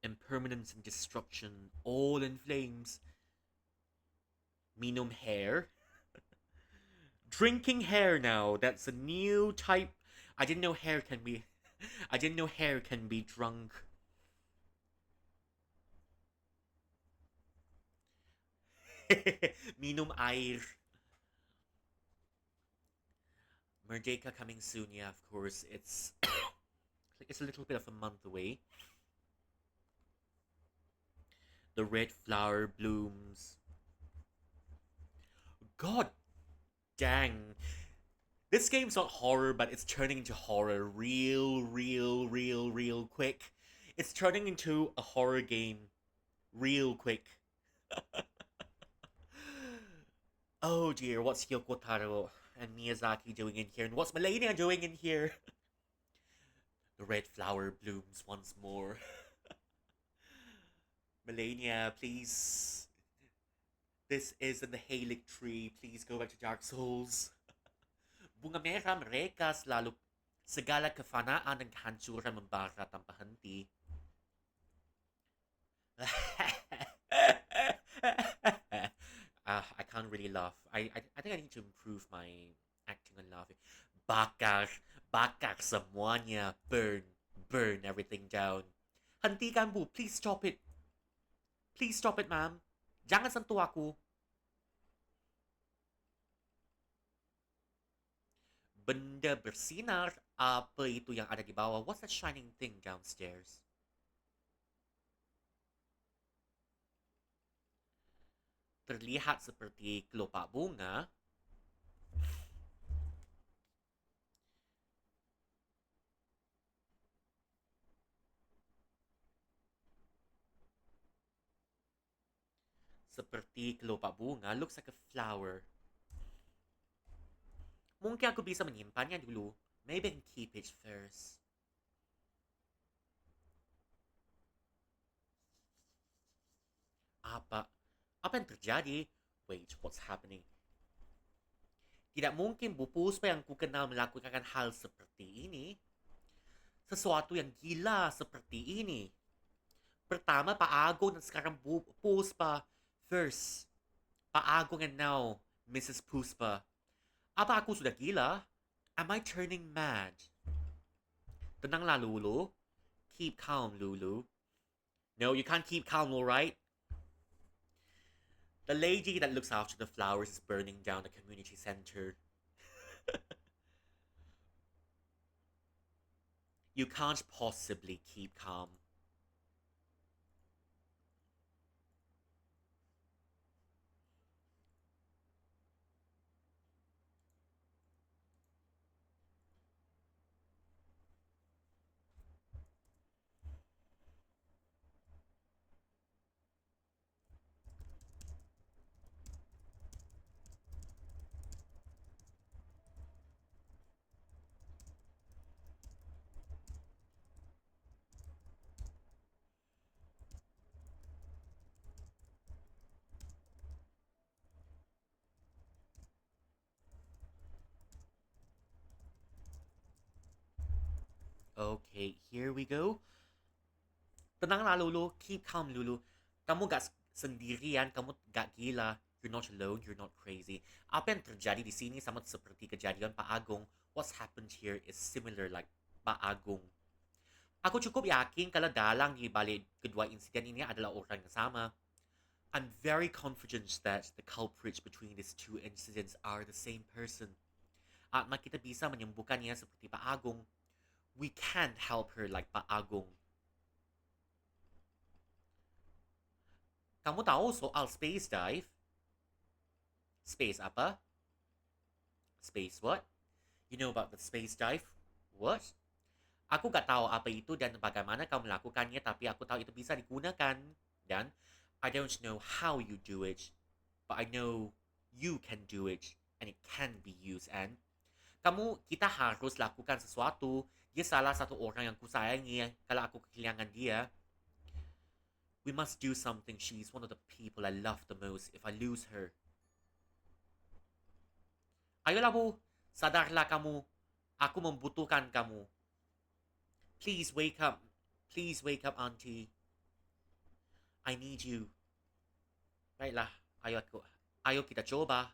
Impermanence and destruction, all in flames. Minum hair. Drinking hair now. That's a new type. I didn't know hair can be. I didn't know hair can be drunk. Minum air. Merdeka coming soon. Yeah, of course. It's a little bit of a month away. The red flower blooms. God dang. This game's not horror, but it's turning into horror real quick. It's turning into a horror game real quick. Oh dear, what's Yoko Taro and Miyazaki doing in here? And what's Melania doing in here? The red flower blooms once more. Melania, please. This isn't the Halic tree. Please go back to Dark Souls. Bunga merah mereka selalu segala kefanaan dan kehancuran membara tanpa henti. I can't really laugh. I think I need to improve my acting and laughing. Bakar, bakar semuanya. Burn everything down. Hentikan bu, please stop it. Please stop it, ma'am. Jangan sentuh aku. Benda bersinar. Apa itu yang ada di bawah? What's that shining thing downstairs? Terlihat seperti kelopak bunga. Seperti kelopak bunga. Looks like a flower. Mungkin aku bisa menyimpannya dulu. Maybe I can keep it first. Apa? Apa yang terjadi? Wait, what's happening? Tidak mungkin Bu Puspa yang kukenal melakukan hal seperti ini. Sesuatu yang gila seperti ini. Pertama Pak Agong dan sekarang Bu Puspa. First, Pak Agong and now Mrs. Puspa. Apa aku sudah gila? Am I turning mad? Tenanglah Lulu. Keep calm, Lulu. No, you can't keep calm, alright? The lady that looks after the flowers is burning down the community center. You can't possibly keep calm. Okay, here we go. Tenanglah Lulu, keep calm Lulu. Kamu gak sendirian, kamu gak gila. You're not alone, you're not crazy. Apa yang terjadi di sini sama seperti kejadian Pak Agong. What's happened here is similar like Pak Agong. Aku cukup yakin kalau dalang di balik kedua insiden ini adalah orang yang sama. I'm very confident that the culprits between these two incidents are the same person. At kita bisa menyembuhkannya seperti Pak Agong. We can't help her like Pak Agong. Kamu tahu soal space dive? Space apa? Space what? You know about the space dive? What? Aku gak tahu apa itu dan bagaimana kau melakukannya, tapi aku tahu itu bisa digunakan. Dan I don't know how you do it, but I know you can do it and it can be used. And kita harus lakukan sesuatu. Dia salah satu orang yang kusayangi. Kalau aku kehilangan dia, we must do something. She's one of the people I love the most. If I lose her, ayolah bu, sadarlah kamu. Aku membutuhkan kamu. Please wake up. Please wake up, auntie. I need you. Baiklah, ayo kita coba.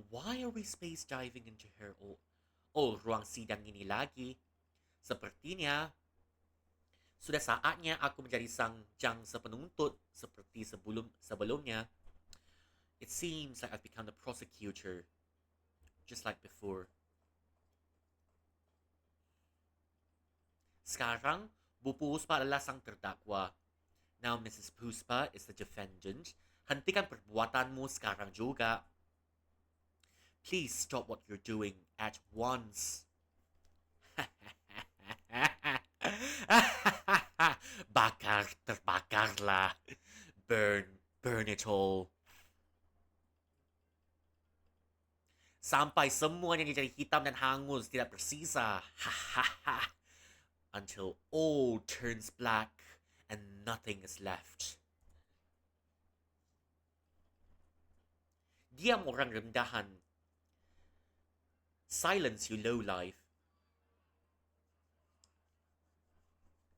Why are we space diving into her? Ruang sidang ini lagi. Sepertinya sudah saatnya aku menjadi sang jangsa penuntut seperti sebelumnya. It seems like I've become the prosecutor, just like before. Sekarang, Bu Puspa adalah sang terdakwa. Now Mrs. Puspa is the defendant. Hentikan perbuatanmu sekarang juga. Please stop what you're doing at once. Bakar, terbakarlah. Burn it all. Sampai semuanya menjadi hitam dan hangus, tidak bersisa. Until all turns black and nothing is left. Diam orang rendahan. Silence, you lowlife.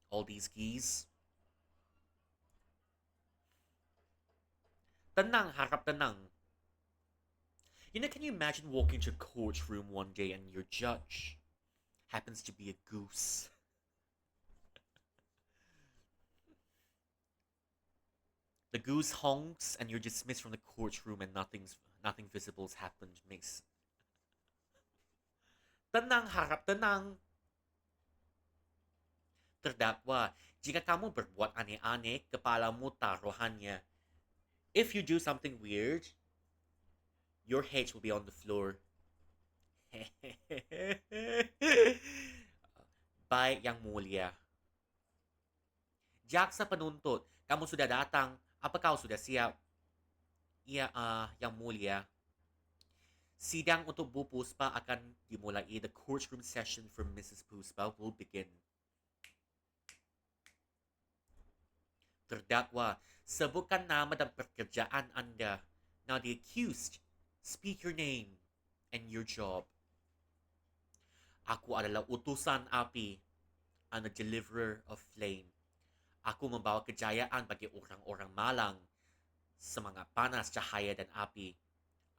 All these geese. Tenang, harap tenang. You know, can you imagine walking to a courtroom one day and your judge happens to be a goose? The goose honks and you're dismissed from the courtroom and nothing visible's happened. Makes tenang, harap tenang. Terdakwa, jika kamu berbuat aneh-aneh, kepalamu taruhannya. If you do something weird, your head will be on the floor. Baik, Yang Mulia. Jaksa penuntut, kamu sudah datang. Apa kau sudah siap? Iya, Yang Mulia. Sidang untuk Bu Puspa akan dimulai. The courtroom session for Mrs. Puspa will begin. Terdakwa, sebutkan nama dan pekerjaan Anda. Now the accused, speak your name and your job. Aku adalah utusan api. I'm a deliverer of flame. Aku membawa kejayaan bagi orang-orang malang. Semangat panas, cahaya dan api.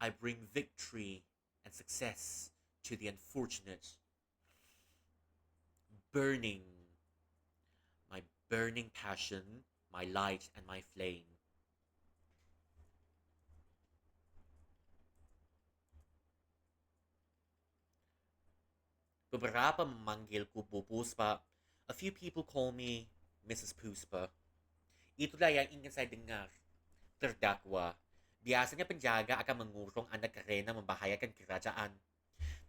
I bring victory and success to the unfortunate. Burning. My burning passion, my light and my flame. Beberapa memanggilku Bu Puspa. A few people call me Mrs. Puspa. Itulah yang ingin saya dengar. Terdakwa. Biasanya penjaga akan mengurung Anda karena membahayakan kerajaan.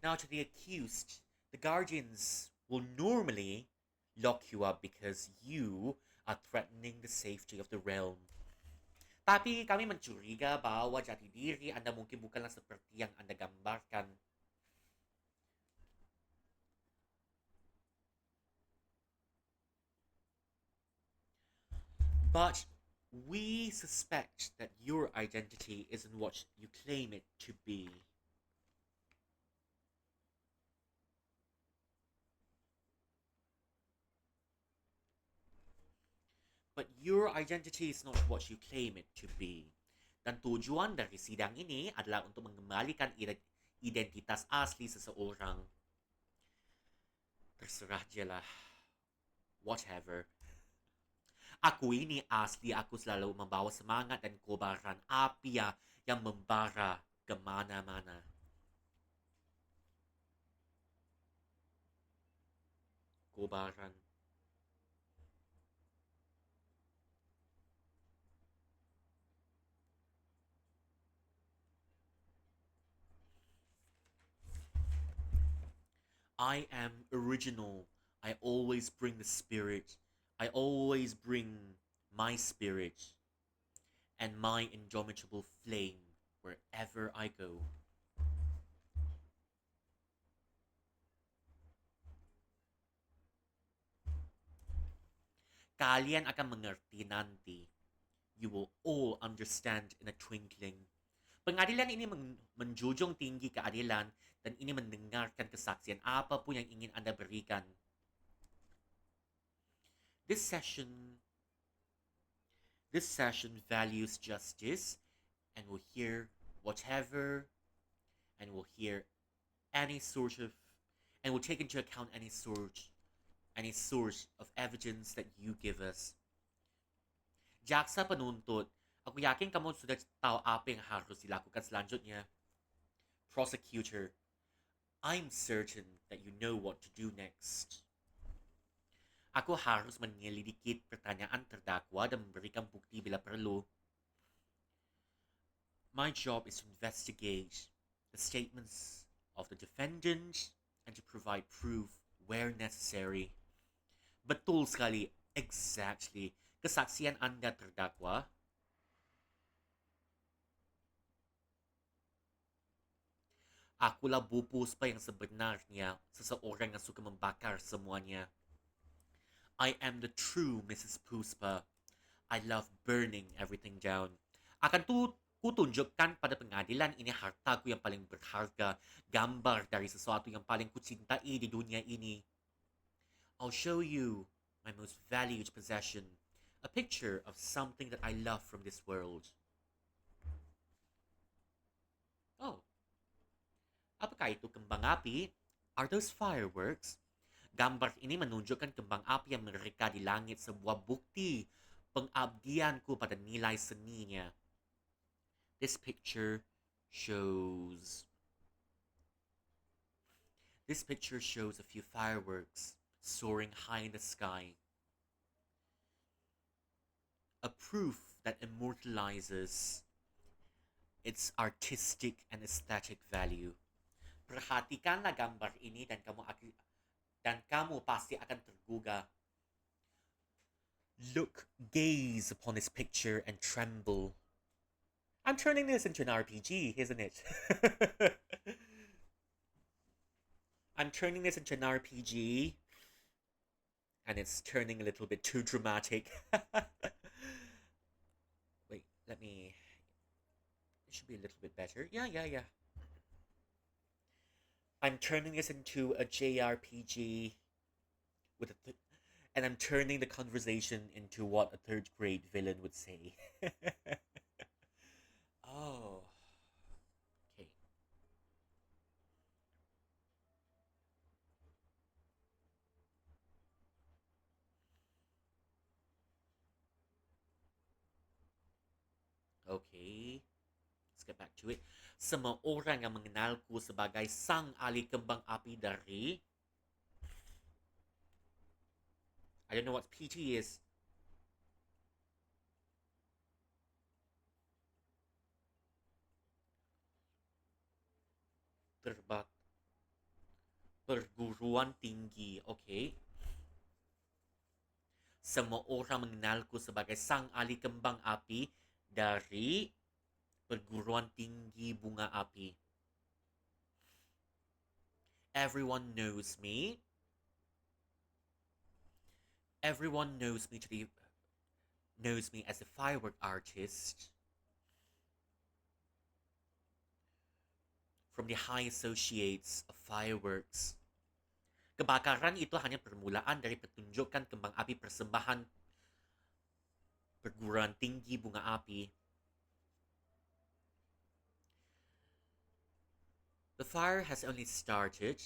Now to the accused, the guardians will normally lock you up because you are threatening the safety of the realm. Tapi kami mencuriga bahwa jati diri Anda mungkin bukanlah seperti yang Anda gambarkan. But we suspect that your identity isn't what you claim it to be. But your identity is not what you claim it to be. Dan tujuan dari sidang ini adalah untuk mengembalikan identitas asli seseorang. Terserah je lah. Whatever. Aku ini asli, aku selalu membawa semangat dan kobaran api yang membara kemana-mana. Kobaran. I am original. I always bring the spirit. I always bring my spirit and my indomitable flame wherever I go. Kalian akan mengerti nanti. You will all understand in a twinkling. Pengadilan ini menjunjung tinggi keadilan dan ini mendengarkan kesaksian apa pun yang ingin Anda berikan. This session values justice and will hear whatever and will hear any sort of and will take into account any source of evidence that you give us. Jaksa penuntut, ako yakin kamu sudah tahu apa yang harus dilakukan selanjutnya. Prosecutor, I'm certain that you know what to do next. Ako harus menyelidiki pertanyaan terdakwa dan memberikan bukti bila perlu. My job is to investigate the statements of the defendant and to provide proof where necessary. Betul sekali, exactly. Kesaksian Anda terdakwa. Akulah bupus pa yang sebenarnya, seseorang yang suka membakar semuanya. I am the true Mrs. Puspa. I love burning everything down. Akan kutunjukkan pada pengadilan ini hartaku yang paling berharga, gambar dari sesuatu yang paling kucintai di dunia ini. I'll show you my most valued possession, a picture of something that I love from this world. Oh, apakah itu kembang api? Are those fireworks? Gambar ini menunjukkan kembang api yang mereka di langit, sebuah bukti pengabdianku pada nilai seninya. This picture shows a few fireworks soaring high in the sky. A proof that immortalizes its artistic and aesthetic value. Perhatikanlah gambar ini dan kamu pasti akan tergugah. Look, gaze upon this picture and tremble. I'm turning this into an RPG, isn't it? I'm turning this into an RPG, and it's turning a little bit too dramatic. Wait, let me... It should be a little bit better. Yeah. I'm turning this into a JRPG with and I'm turning the conversation into what a third grade villain would say. Oh. Okay. Okay. Let's get back to it. Sa mga orang yang mengenal ko sebagai sang ali kembang api dari... I don't know what PT is. Perguruan tinggi. Okay. Sa mga orang mengenal ko sebagai sang ali kembang api dari perguruan tinggi bunga api. Everyone knows me. Everyone knows me as a firework artist from the high associates of fireworks. Kebakaran itu hanya permulaan dari pertunjukan kembang api persembahan perguruan tinggi bunga api. The fire has only started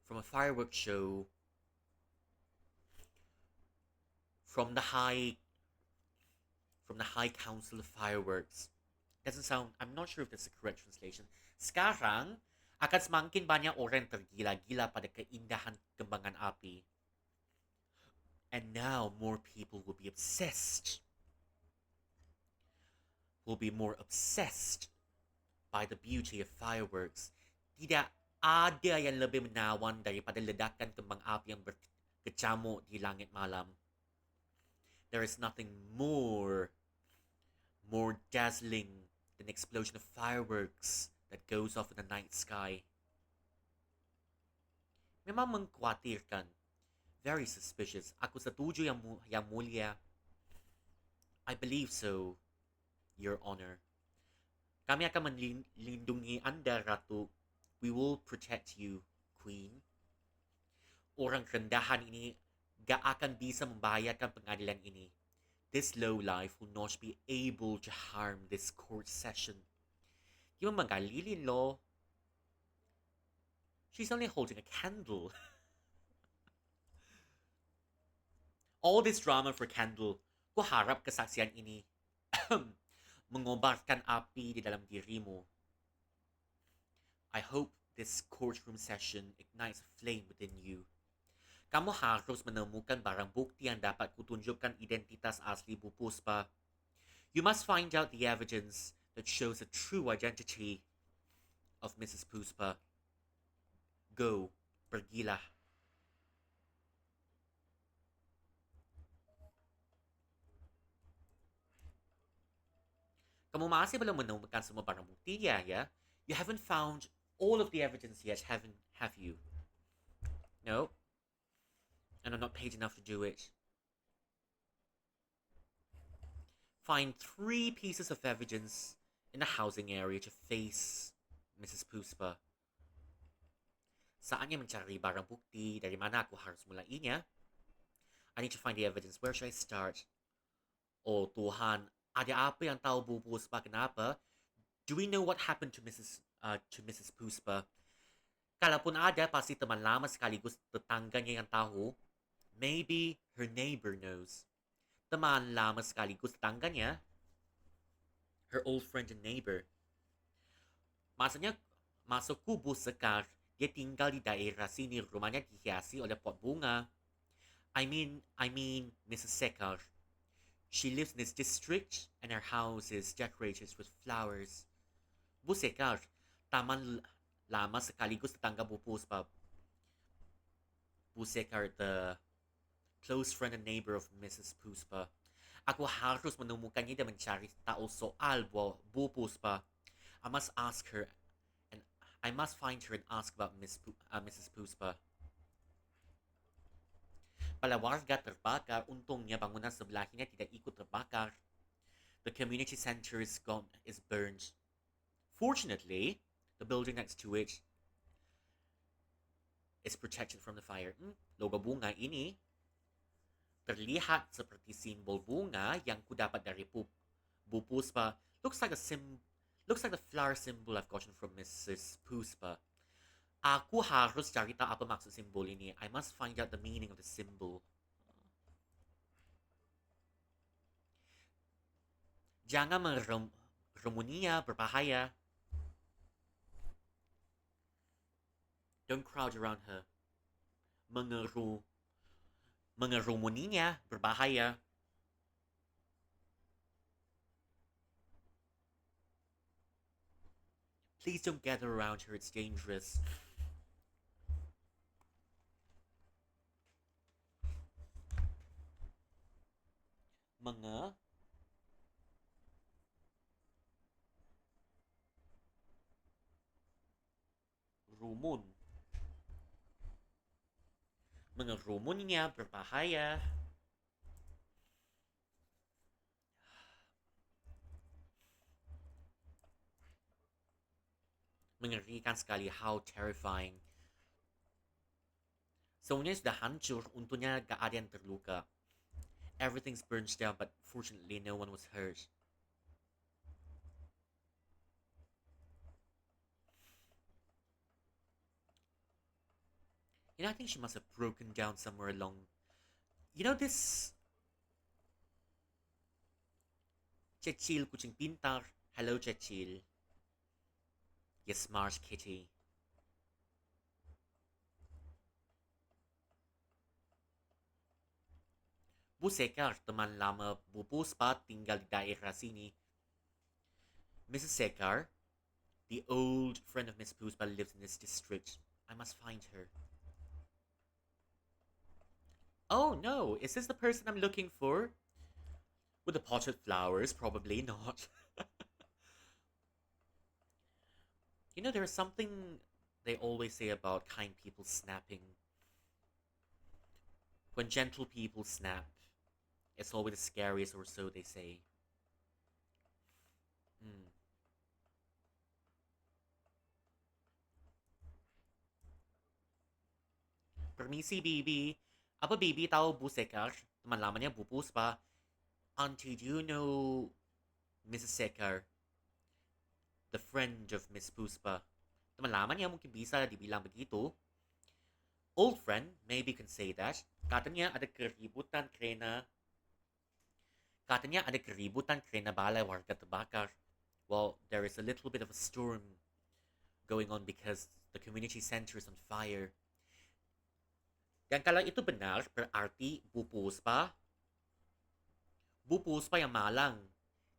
from a fireworks show from the High Council of Fireworks. Doesn't sound, I'm not sure if that's the correct translation. Sekarang, akan semakin banyak orang tergila-gila pada keindahan kembangan api. And now more people will be more obsessed by the beauty of fireworks. Tidak Ada yang lebih menawan daripada ledakan kembang api yang berkecamuk di langit malam. There is nothing more dazzling than the explosion of fireworks that goes off in the night sky. Memang mengkhawatirkan. Very suspicious. Aku setuju yang mulia. I believe so, Your Honor. Kami akan melindungi Anda, Ratu. We will protect you, Queen. Orang rendahan ini gak akan bisa membahayakan pengadilan ini. This lowlife will not be able to harm this court session. Yung magalilin lo. She's only holding a candle. All this drama for candle. Kuharap kesaksian ini. Mengobarkan api di dalam dirimu. I hope this courtroom session ignites a flame within you. Kamu harus menemukan barang bukti yang dapat kutunjukkan identitas asli Bu Puspa. You must find out the evidence that shows the true identity of Mrs. Puspa. Go, pergilah. Kamu masih belum menemukan semua barang bukti ya? You haven't found all of the evidence yet, have you? No. And I'm not paid enough to do it. Find 3 pieces of evidence in the housing area to face Mrs. Puspa. Saan niya mencari barang bukti? Dari mana aku harus mulainya? I need to find the evidence. Where should I start? Oh Tuhan, ada apa yang tahu Bu Puspa kenapa? Do we know what happened to Mrs. Puspa? Kalaupun ada, pasti teman lama sekaligus tetangganya yang tahu. Maybe her neighbor knows. Teman lama sekaligus tetangganya. Her old friend and neighbor. Maksudnya, masuk kubu sekar. Dia tinggal di daerah sini. Rumahnya dihiasi oleh pot bunga. I mean, Mrs. Sekar. She lives in this district and her house is decorated with flowers. Bu Sekar, taman lama sekaligus tetangga Bu Puspa. Bu Sekar, the close friend and neighbor of Mrs. Puspa. Aku harus menemukannya dan mencari tahu soal Bu Puspa. I must ask her and I must find her and ask about Mrs. Puspa. Palawarga terbakar, untungnya bangunan sebelahnya tidak ikut terbakar. The community center is burned. Fortunately, the building next to it is protected from the fire. Logo bunga ini terlihat seperti simbol bunga yang kudapat dari Bu Puspa. Looks like the flower symbol I've gotten from Mrs. Puspa. Aku harus cari tahu apa maksud simbol ini. I must find out the meaning of the symbol. Jangan meremunia, berbahaya. Don't crowd around her. Mengerumuninya, berbahaya. Please don't gather around her, it's dangerous. Mengerumunnya, berbahaya. Mengerikan sekali, how terrifying. Semuanya sudah hancur, untungnya gak ada yang terluka. Everything's burned down, but fortunately no one was hurt. You know, I think she must have broken down somewhere along. You know this? Cecil kucing pintar. Hello, Cecil. You smart kitty. Bu Sekar, teman lama Bu Puspa, tinggal di daerah sini. Mrs. Sekar, The old friend of Miss Puspa lives in this district. I must find her. Oh no, is this the person I'm looking for? With the potted flowers? Probably not. You know, there's something they always say about kind people snapping. When gentle people snap, it's always the scariest, or so they say. Hmm. Permisi, Bibi. Apa Bibi tahu Bu Sekar? Teman lamanya Bu Puspa. Auntie, do you know Mrs. Sekar? The friend of Miss Puspa. Teman lama niya, mungkin bisa dibilang begitu. Old friend, maybe you can say that. Katanya ada keributan kerana balai warga terbakar. Well, there is a little bit of a storm going on because the community center is on fire. Dan kalau itu benar, berarti Bu Puspa yang malang.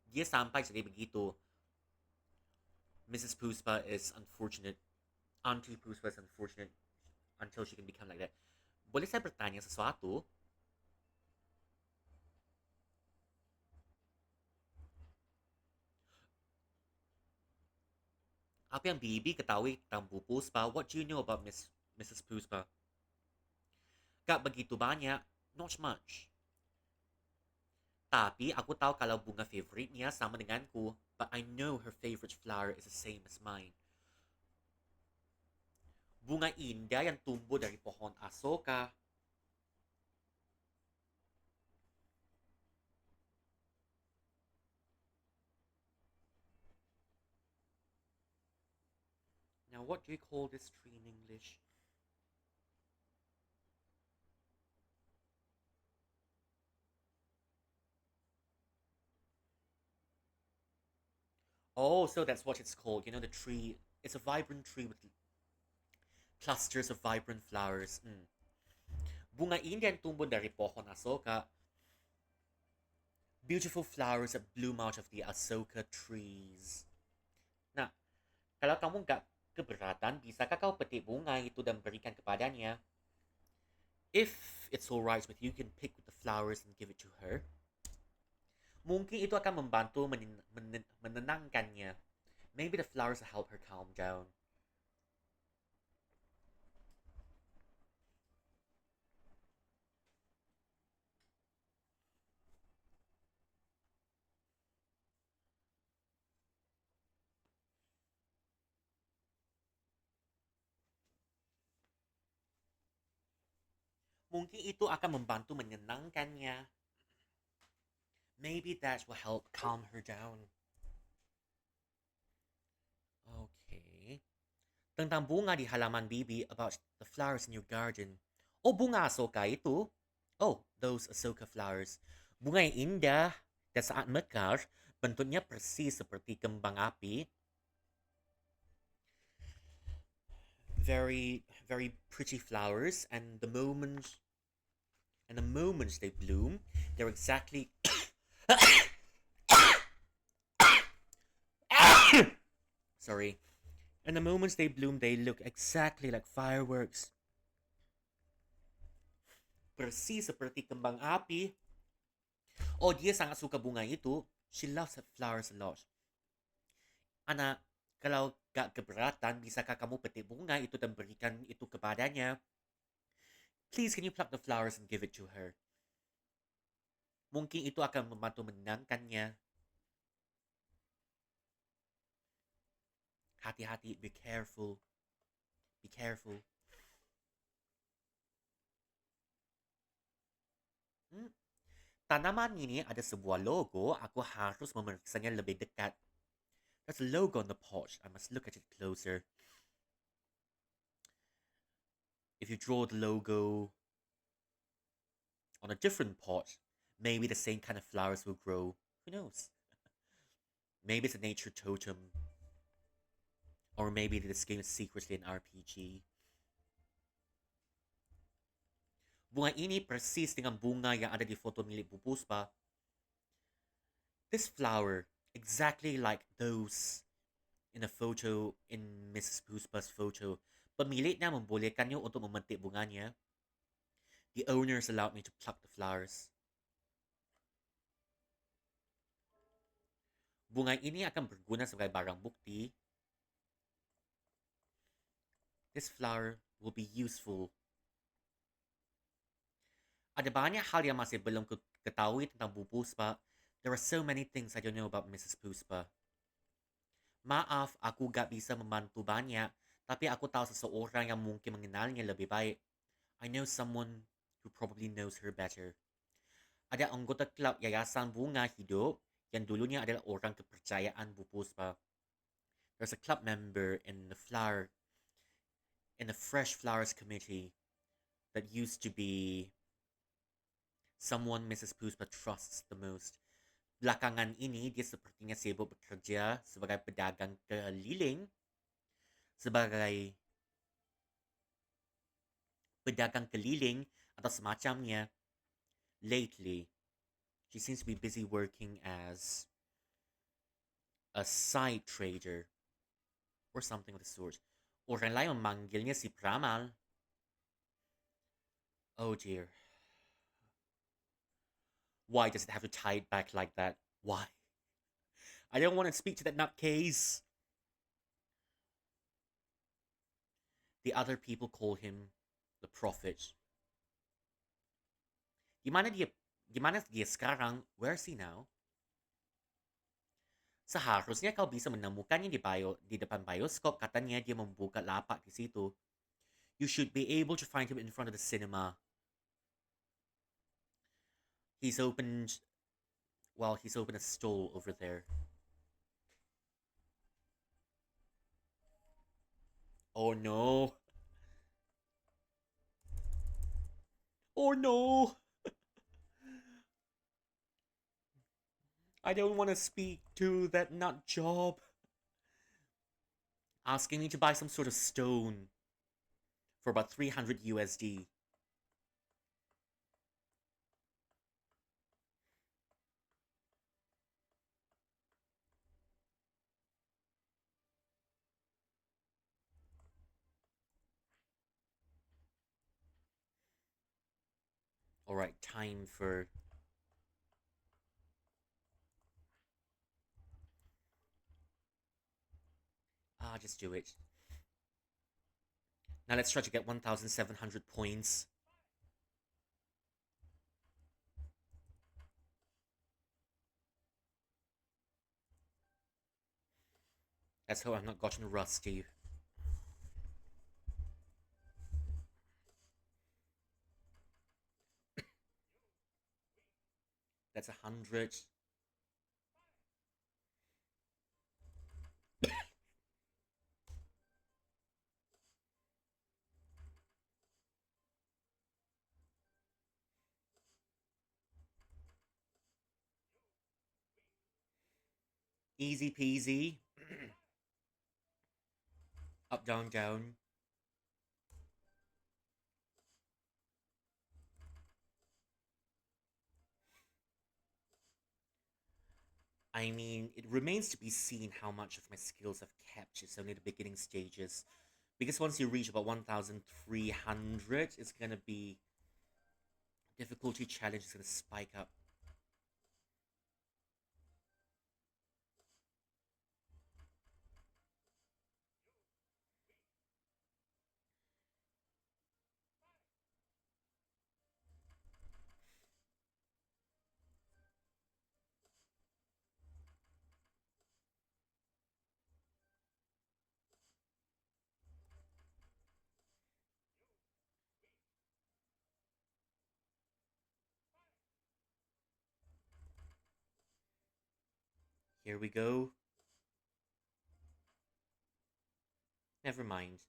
Dia sampai jadi begitu. Mrs. Puspa is unfortunate. Auntie Puspa is unfortunate until she can become like that. Boleh saya bertanya sesuatu? Apa yang Bibi ketahui tentang Bu Puspa? What do you know about Mrs. Puspa? Gak begitu banyak. Not much. Tapi aku tahu kalau bunga favoritnya sama denganku. But I know her favorite flower is the same as mine. Bunga indah yang tumbuh dari pohon asoka. Now, what do you call this tree in English? Oh, so that's what it's called. You know, the tree. It's a vibrant tree with clusters of vibrant flowers. Bunga indah yang tumbuh dari pohon asoka. Beautiful flowers that bloom out of the asoka trees. Nah, kalau kamu gak keberatan, bisakah kau petik bunga itu dan berikan kepadanya? If it's alright with you, you can pick the flowers and give it to her. Mungkin itu akan membantu menenangkannya. Maybe the flowers will help her calm down. Mungkin itu akan membantu menyenangkannya. Maybe that will help calm her down. Okay. Tentang bunga di halaman Bibi, about the flowers in your garden. Oh, bunga asoka itu. Oh, those asoka flowers. Bunga yang indah dan saat mekar, bentuknya persis seperti kembang api. Very, very pretty flowers, and the moments they bloom, they're exactly sorry. And the moments they bloom, they look exactly like fireworks. Persis seperti kembang api. Oh, dia sangat suka bunga itu. She loves her flowers a lot. Anak, kalau gak keberatan, bisakah kamu petik bunga itu dan berikan itu kepadanya? Please, can you pluck the flowers and give it to her? Mungkin itu akan membantu menenangkannya. Hati-hati, be careful. Be careful. Tanaman ini ada sebuah logo, aku harus memeriksanya lebih dekat. There's a logo on the pot. I must look at it closer. If you draw the logo on a different pot, maybe the same kind of flowers will grow. Who knows? Maybe it's a nature totem. Or maybe this game is secretly an RPG. Bunga ini persis dengan bunga yang ada di foto milik Bu Puspa. This flower, exactly like those in a photo, in Mrs. Puspa's photo. Pemilik na membolehkannya untuk memetik bunganya. The owners allowed me to pluck the flowers. Bunga ini akan berguna sebagai barang bukti. This flower will be useful. Ada banyak hal yang masih belum ketahui tentang Bu Puspa. There are so many things I don't know about Mrs. Puspa. Maaf, aku gak bisa membantu banyak, tapi aku tahu seseorang yang mungkin mengenalnya lebih baik. I know someone who probably knows her better. Ada anggota klub Yayasan Bunga Hidup yang dulunya adalah orang kepercayaan Bu Puspa. There's a club member in the Fresh Flowers Committee that used to be someone Mrs. Puspa trusts the most. Belakangan ini dia sepertinya sibuk bekerja sebagai pedagang keliling, atau semacamnya. Lately, she seems to be busy working as a side trader or something of the sort. Orang lain memanggilnya si Pramal. Oh dear. Why does it have to tie it back like that? Why? I don't want to speak to that nutcase. The other people call him the prophet. Gimana dia sekarang? Where is he now? Seharusnya kau bisa menemukannya di depan bioskop. Katanya dia membuka lapak di situ. You should be able to find him in front of the cinema. He's opened a stall over there. Oh no. Oh no. I don't want to speak to that nut job. Asking me to buy some sort of stone for about 300 USD. Alright, time for... just do it. Now let's try to get 1,700 points. Let's hope I've not gotten rusty. That's 100. Easy peasy. Up, down, down. I mean, it remains to be seen how much of my skills have kept. It's only the beginning stages. Because once you reach about 1,300, it's gonna be... difficulty challenge is gonna spike up. Here we go. Never mind.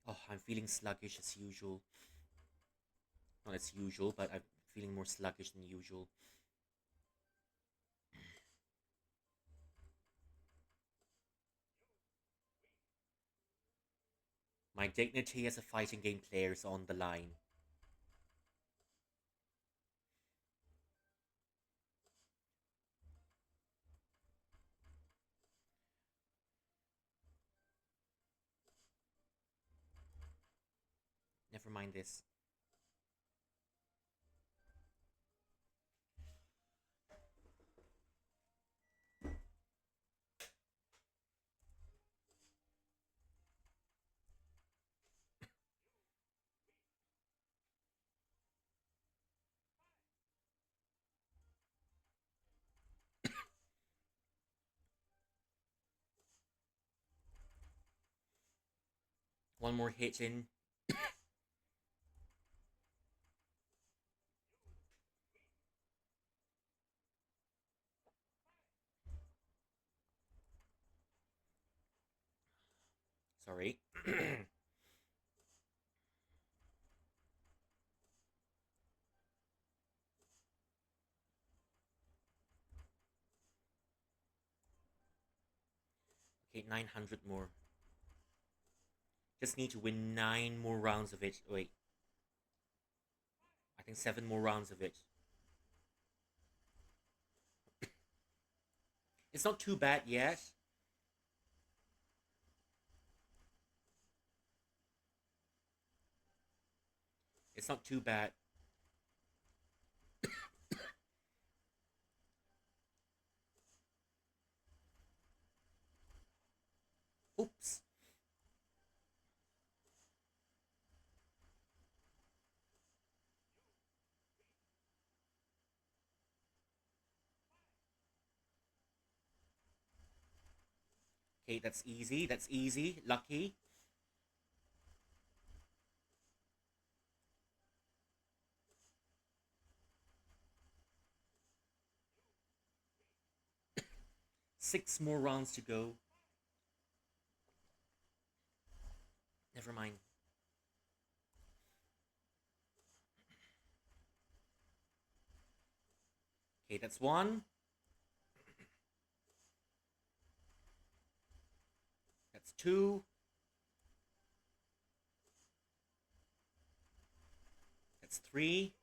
Oh, I'm feeling sluggish as usual. Not as usual, but I'm feeling more sluggish than usual. My dignity as a fighting game player is on the line. Never mind this. One more hit in. Sorry. Okay, 900 more. Just need to win 9 more rounds of it. Wait. I think 7 more rounds of it. It's not too bad yet. It's not too bad. Oops. Okay, that's easy. That's easy. Lucky. Six more rounds to go. Never mind. Okay, that's 1. That's 2. That's 3.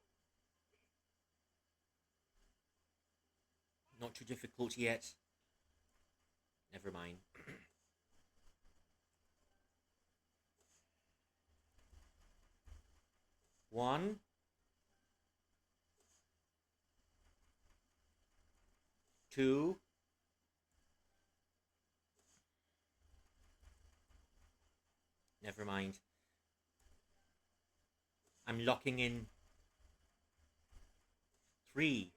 Not too difficult yet. Never mind. 1. 2. Never mind. I'm locking in 3.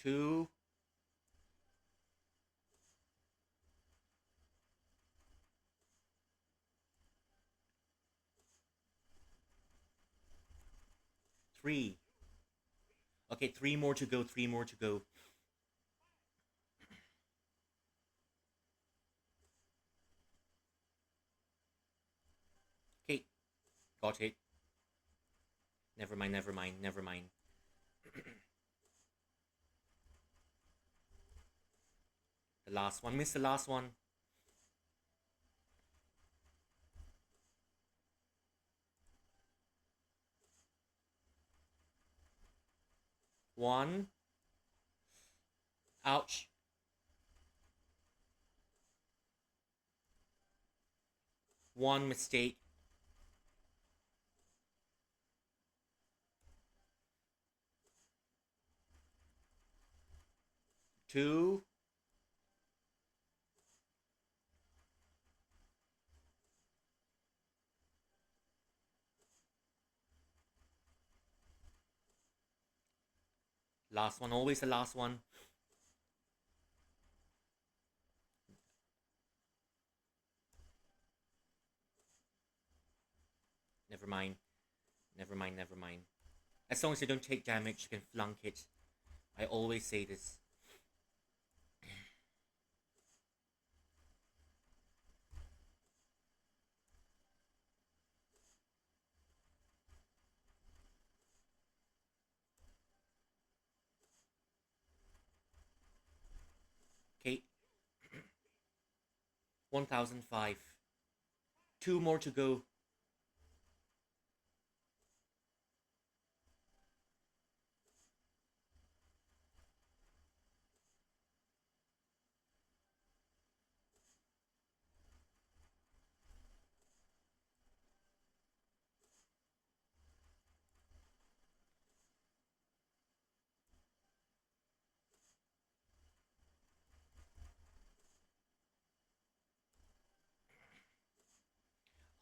2. 3. Okay, 3 more to go. 3 more to go. Okay, got it. Never mind, never mind, never mind. The last one. Missed the last one. One. Ouch. 1 mistake. 2. 'Last one. Always the last one. Never mind. Never mind, never mind. As long as you don't take damage, you can flunk it. I always say this. 1005. 2 more to go.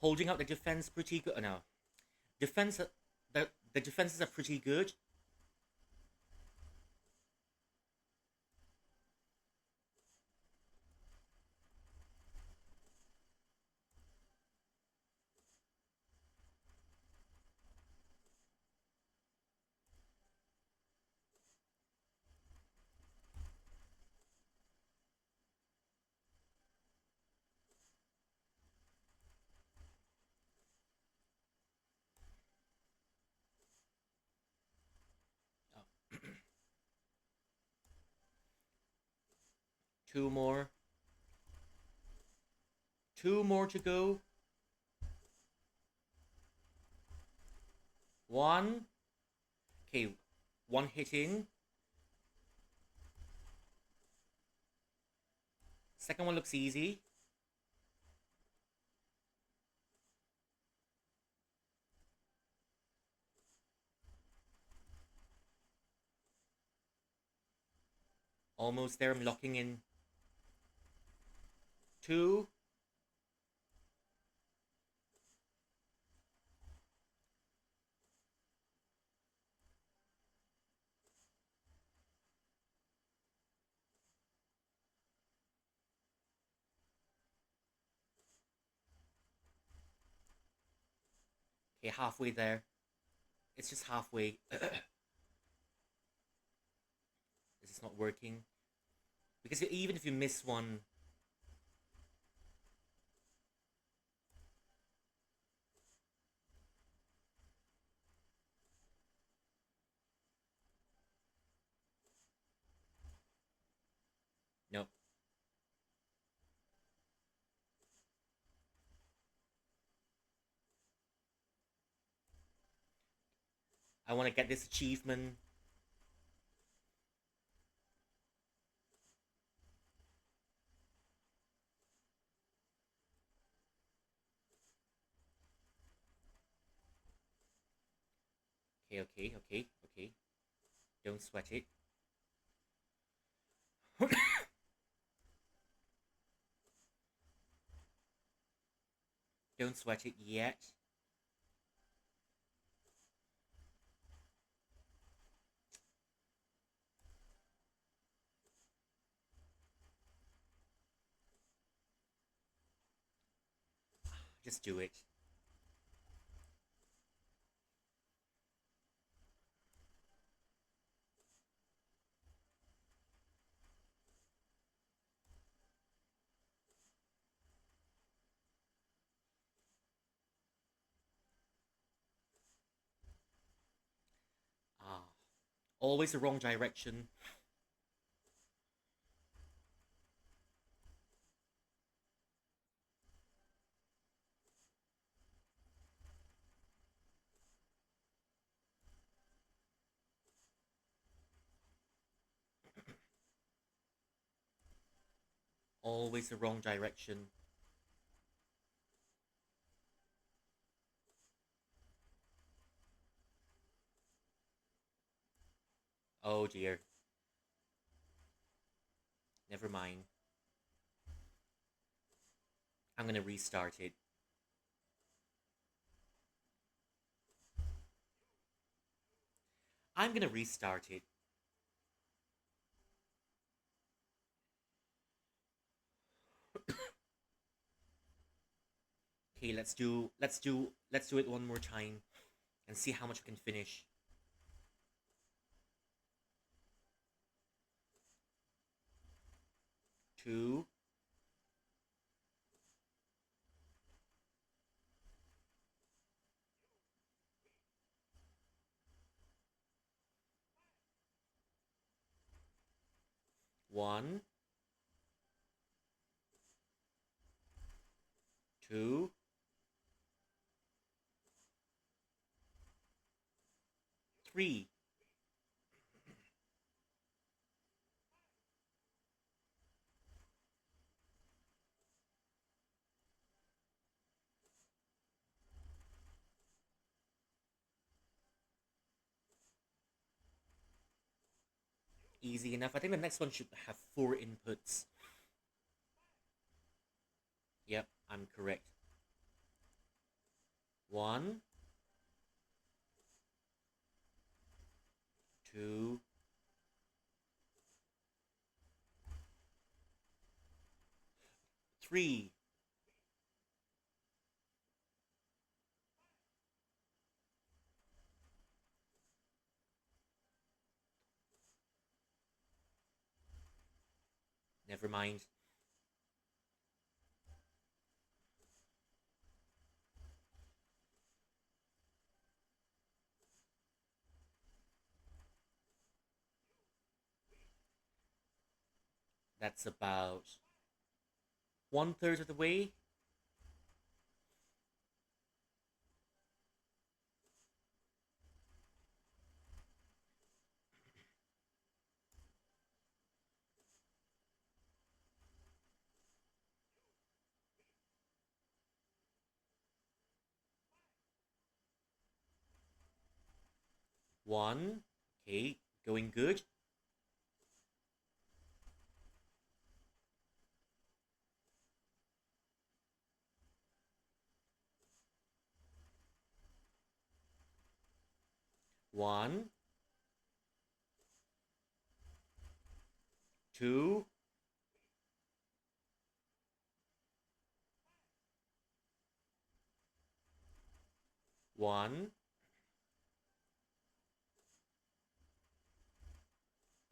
Holding up the defense pretty good. No, defense. The defenses are pretty good. Oh. 2 more. 2 more to go. 1. Okay, 1 hitting. Second one looks easy. Almost there. I'm locking in. 2. Okay, halfway there. It's just halfway. This is not working. Because even if you miss one... Nope. I want to get this achievement. Okay. Don't sweat it. Don't sweat it yet. Just do it. Ah, always the wrong direction. Always the wrong direction. Oh dear. Never mind. I'm gonna restart it. I'm gonna restart it. Okay, let's do it one more time and see how much we can finish. 2. 1. 2, 3. Easy enough. I think the next one should have 4 inputs. Yep, I'm correct. 1, 2, 3. Never mind. That's about 1/3 of the way. 1. Okay, going good. 1, 2, 1,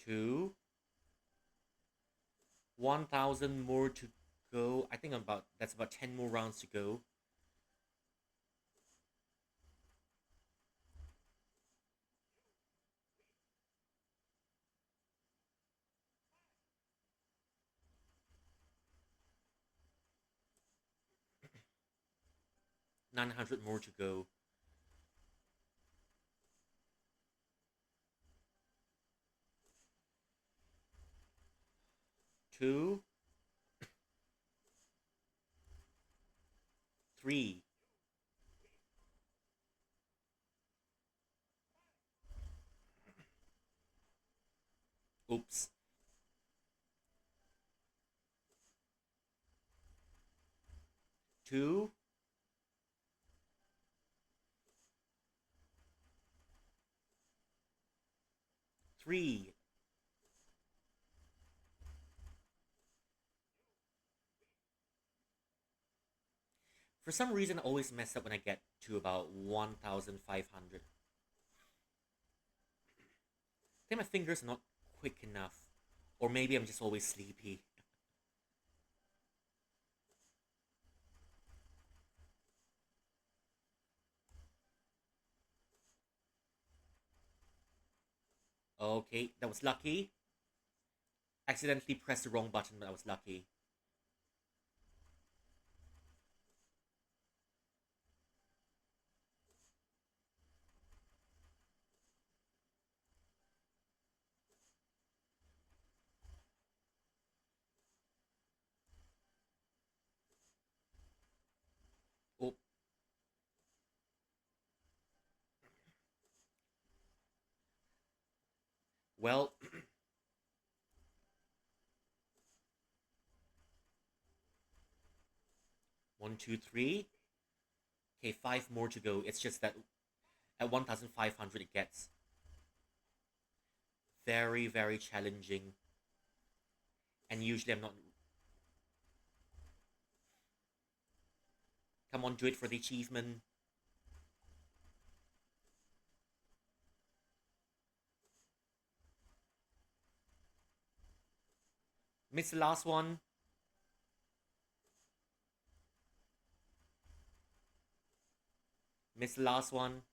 2, 1,000 more to go. I think that's about 10 more rounds to go. $900 more to go. 2, 3. Oops. 2, 3. For some reason, I always mess up when I get to about 1,500. I think my fingers are not quick enough. Or maybe I'm just always sleepy. Okay, that was lucky. Accidentally pressed the wrong button, but I was lucky. Oh, well. 1, 2, 3. Okay, 5 more to go. It's just that at 1,500 it gets very, very challenging. And usually I'm not... Come on, do it for the achievement. Miss the last one. Miss the last one.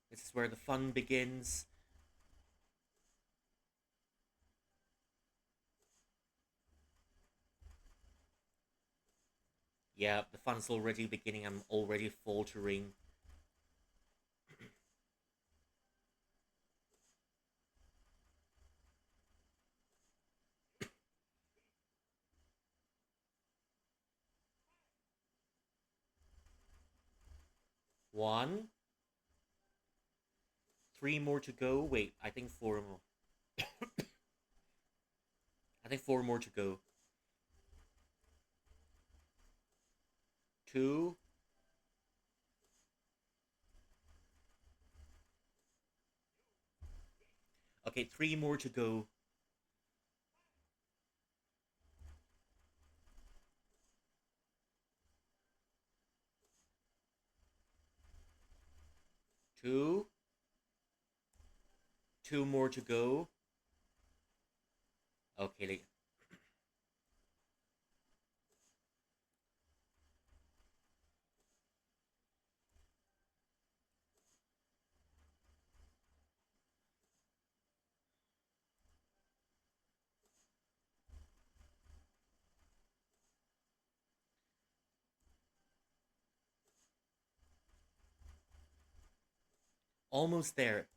This is where the fun begins. Yeah, the fun's already beginning. I'm already faltering. One. Three more to go. Wait, I think four more. I think four more to go. Two. Okay, three more to go. Two. Two more to go. Okay, almost there.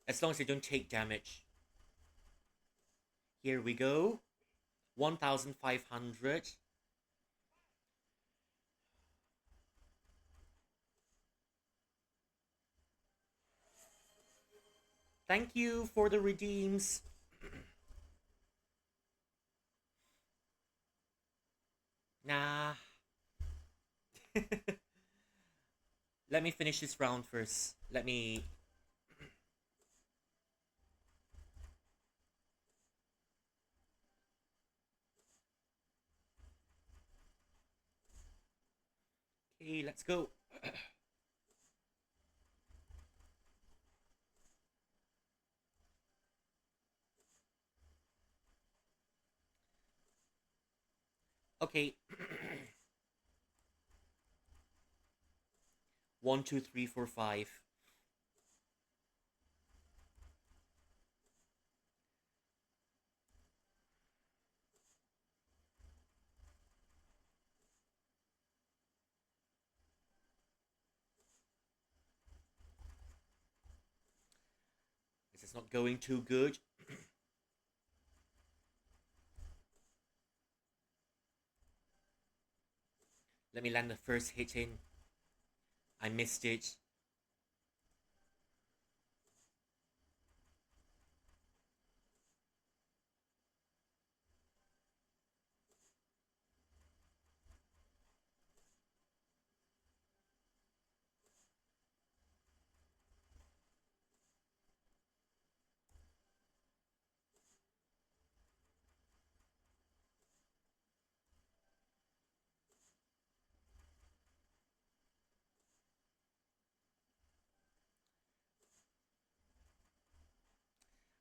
As long as I don't take damage. Here we go. 1,500. Thank you for the redeems. Nah. Let me finish this round first. Let me... Okay, let's go. Okay. 1, 2, 3, 4, 5. This is not going too good. Let me land the first hit in. I missed it.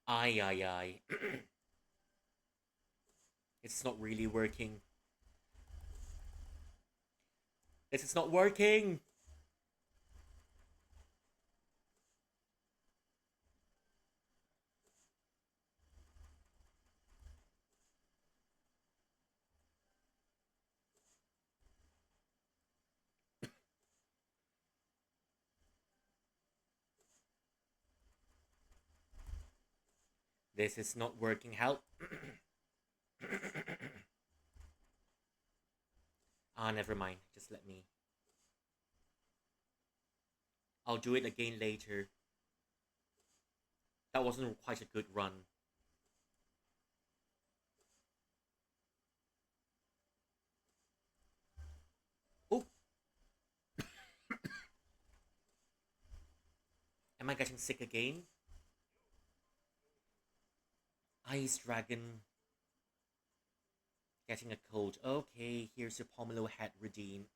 Ay, ay, ay. It's not really working. This is not working. This is not working. Help. Ah, never mind. Just let me. I'll do it again later. That wasn't quite a good run. Oh! Am I getting sick again? Ice Dragon. Getting a cold. Okay, here's your Pomelo hat redeem.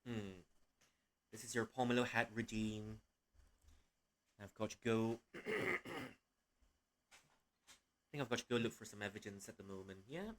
Hmm. This is your Pomelo hat redeem. I've got to go. I think I've got to go look for some evidence at the moment. Yeah.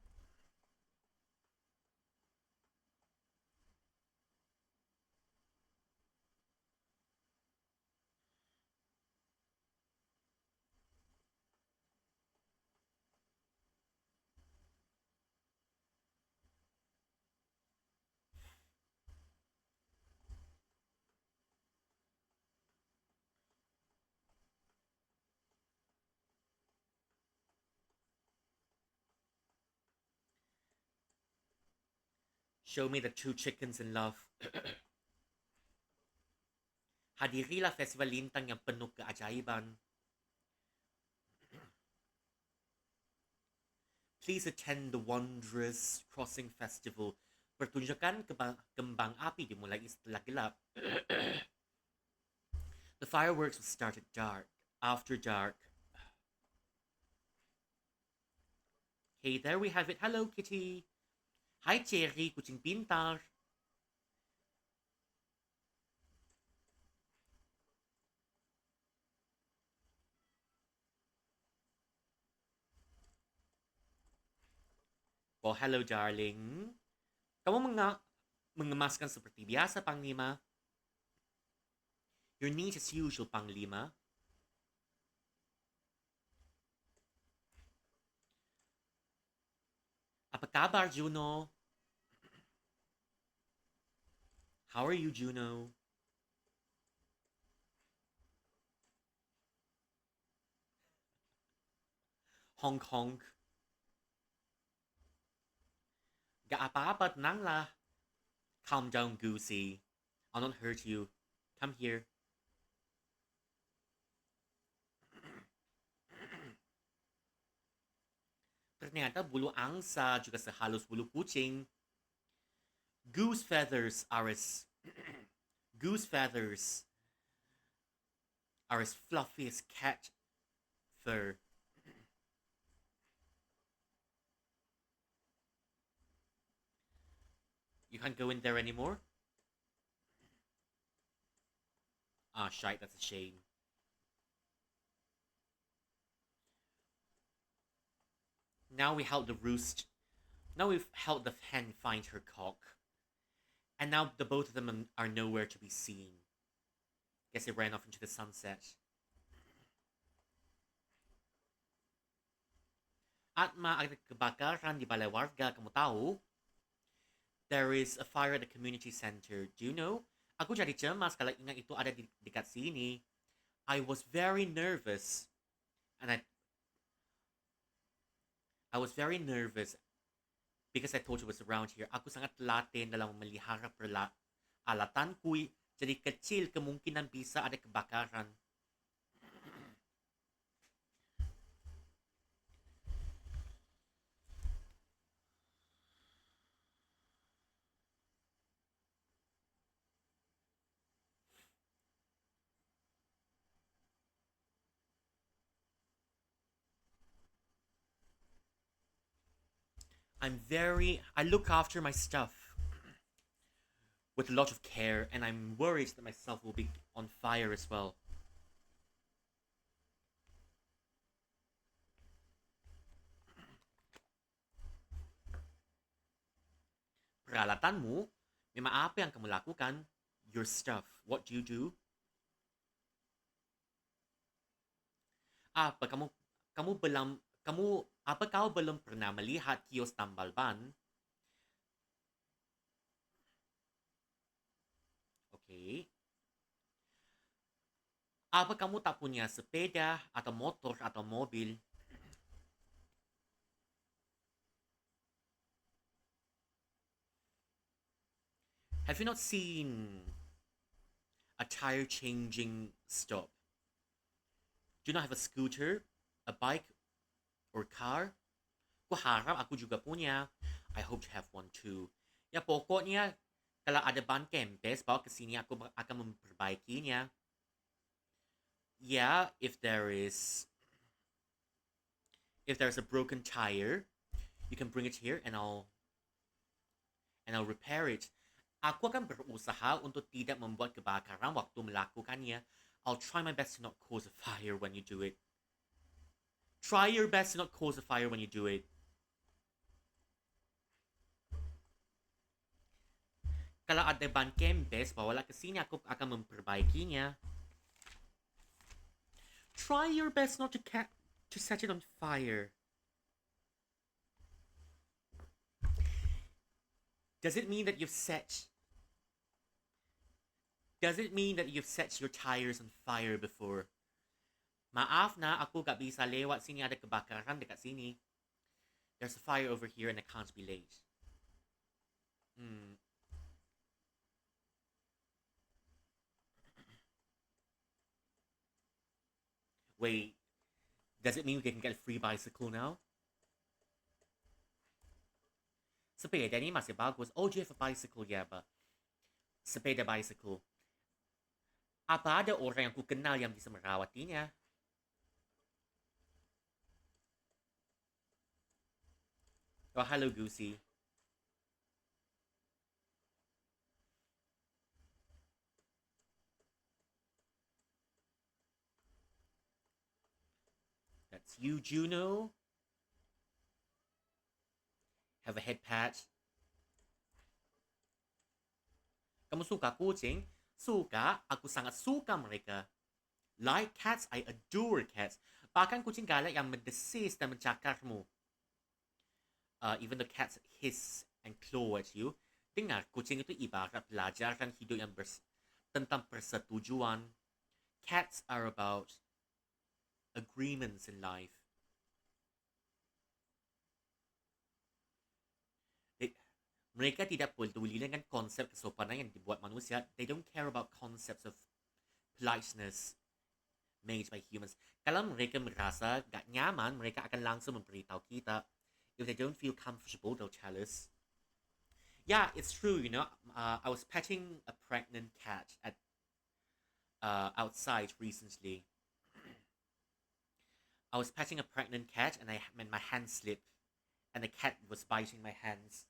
show me the two chickens in love. Hadiri la festival lintang yang penuh keajaiban. Please attend the wondrous crossing festival. Pertunjukan kembang api dimulai setelah gelap. The fireworks will start at dark. After dark. Hey, there we have it. Hello, Kitty. Hi, Cherry, kucing pintar. Oh, hello, darling. Kamu mengemaskan seperti biasa, Panglima. Your neat as usual, Panglima. Apa kabar, Juno? How are you, Juno? Honk honk. Ga apa-apa, tenang lah. Calm down, Goosey. I'll not hurt you. Come here. Ternyata bulu angsa juga sehalus bulu kucing. Goose feathers are as fluffy as cat fur. You can't go in there anymore? Ah, shite, that's a shame. Now we've helped the hen find her cock. And now the both of them are nowhere to be seen. Guess it ran off into the sunset. At maaari kebakaran di balai warga, kamu tahu? There is a fire at the community center. Do you know? Aku jadi cemas kalau ingat itu ada dekat sini. I was very nervous. And I was very nervous because I thought it was around here. Aku sangat telaten dalam memelihara peralatan kuy. Jadi kecil kemungkinan bisa ada kebakaran. I look after my stuff with a lot of care, and I'm worried that my stuff will be on fire as well. Peralatanmu, memang apa yang kamu lakukan? Your stuff. What do you do? Apa kau belum pernah melihat kios tambal ban? Okay. Apa kamu tak punya sepeda atau motor atau mobil? Have you not seen a tire changing stop? Do you not have a scooter, a bike, or car? Ku harap aku juga punya. I hope to have one too. Ya pokoknya, kalau ada ban kempes, bawa ke sini aku akan memperbaikinya. Yeah, if there's a broken tire, you can bring it here and I'll repair it. Aku akan berusaha untuk tidak membuat kebakaran waktu melakukannya. I'll try my best to not cause a fire when you do it. Try your best to not cause a fire when you do it. Kalau ada ban kempes, bawalah ke sini, aku akan memperbaikinya. Try your best not to set it on fire. Does it mean that you've set your tires on fire before? Maaf na, ako gak bisa lewat sini, ada kebakaran dekat sini. There's a fire over here and I can't be late. Mm. Wait, does it mean we can get a free bicycle now? Sepeda ni masih bagus. Oh, do you have a bicycle? Yeah, but sepeda bicycle. Apa ada orang yang ku kenal yang bisa merawatinya? Oh, hello, Goosey. That's you, Juno. Have a head patch. Kamu suka kucing? Suka, aku sangat suka mereka. Like cats, I adore cats. Bahkan kucing galak yang mendesis dan mencakarmu. Even the cats hiss and claw at you. Dengar, kucing itu ibarat pelajaran hidup yang tentang persetujuan. Cats are about agreements in life. Mereka tidak peduli dengan konsep kesopanan yang dibuat manusia. They don't care about concepts of politeness made by humans. Kalau mereka merasa gak nyaman, mereka akan langsung memberitahu kita. If they don't feel comfortable, they'll tell us. Yeah, it's true, you know. I was petting a pregnant cat at outside recently. I was petting a pregnant cat and my hand slipped and the cat was biting my hands.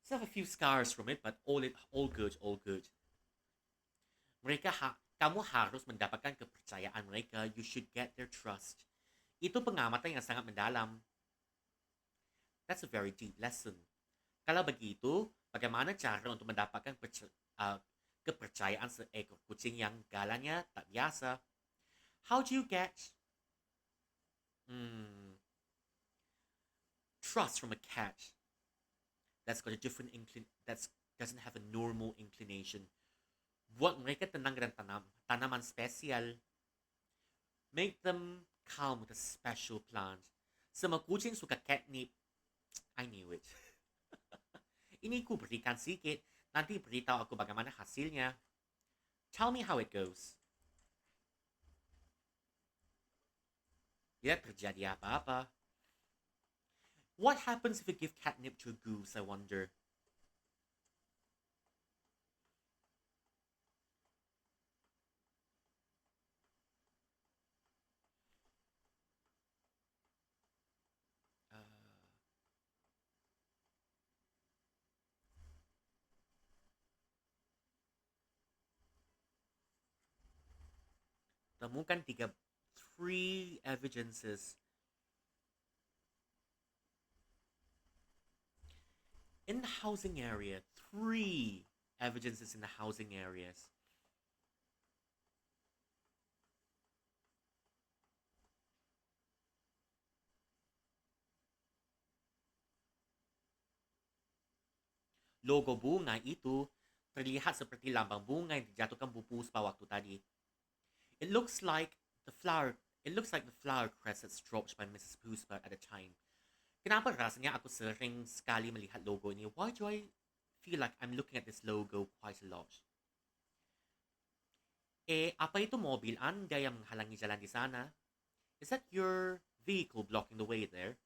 Still have a few scars from it, but all good, all good. Kamu harus mendapatkan kepercayaan mereka. You should get their trust. Itu pengamatan yang sangat mendalam. That's a very deep lesson. Kalau begitu, bagaimana cara untuk mendapatkan kepercayaan seekor kucing yang galanya tak biasa? How do you get trust from a cat that's got a different that doesn't have a normal inclination? Buat mereka tenang dengan tanaman spesial. Make them calm with a special plant. Semua kucing suka catnip. I knew it. Ini ku berikan sedikit. Nanti beritahu aku bagaimana hasilnya. Tell me how it goes. Tidak terjadi apa-apa. What happens if you give catnip to a goose, I wonder? Temukan three evidences in the housing area. 3 evidences in the housing areas. Logo bunga itu terlihat seperti lambang bunga yang dijatuhkan Bu Puspa waktu tadi. It looks like the flower crest that's dropped by Mrs. Puspa at the time. Kenapa rasanya aku sering sekali melihat logo ini? Why do I feel like I'm looking at this logo quite a lot? Apa itu mobil Anda yang menghalangi jalan di sana? Is that your vehicle blocking the way there?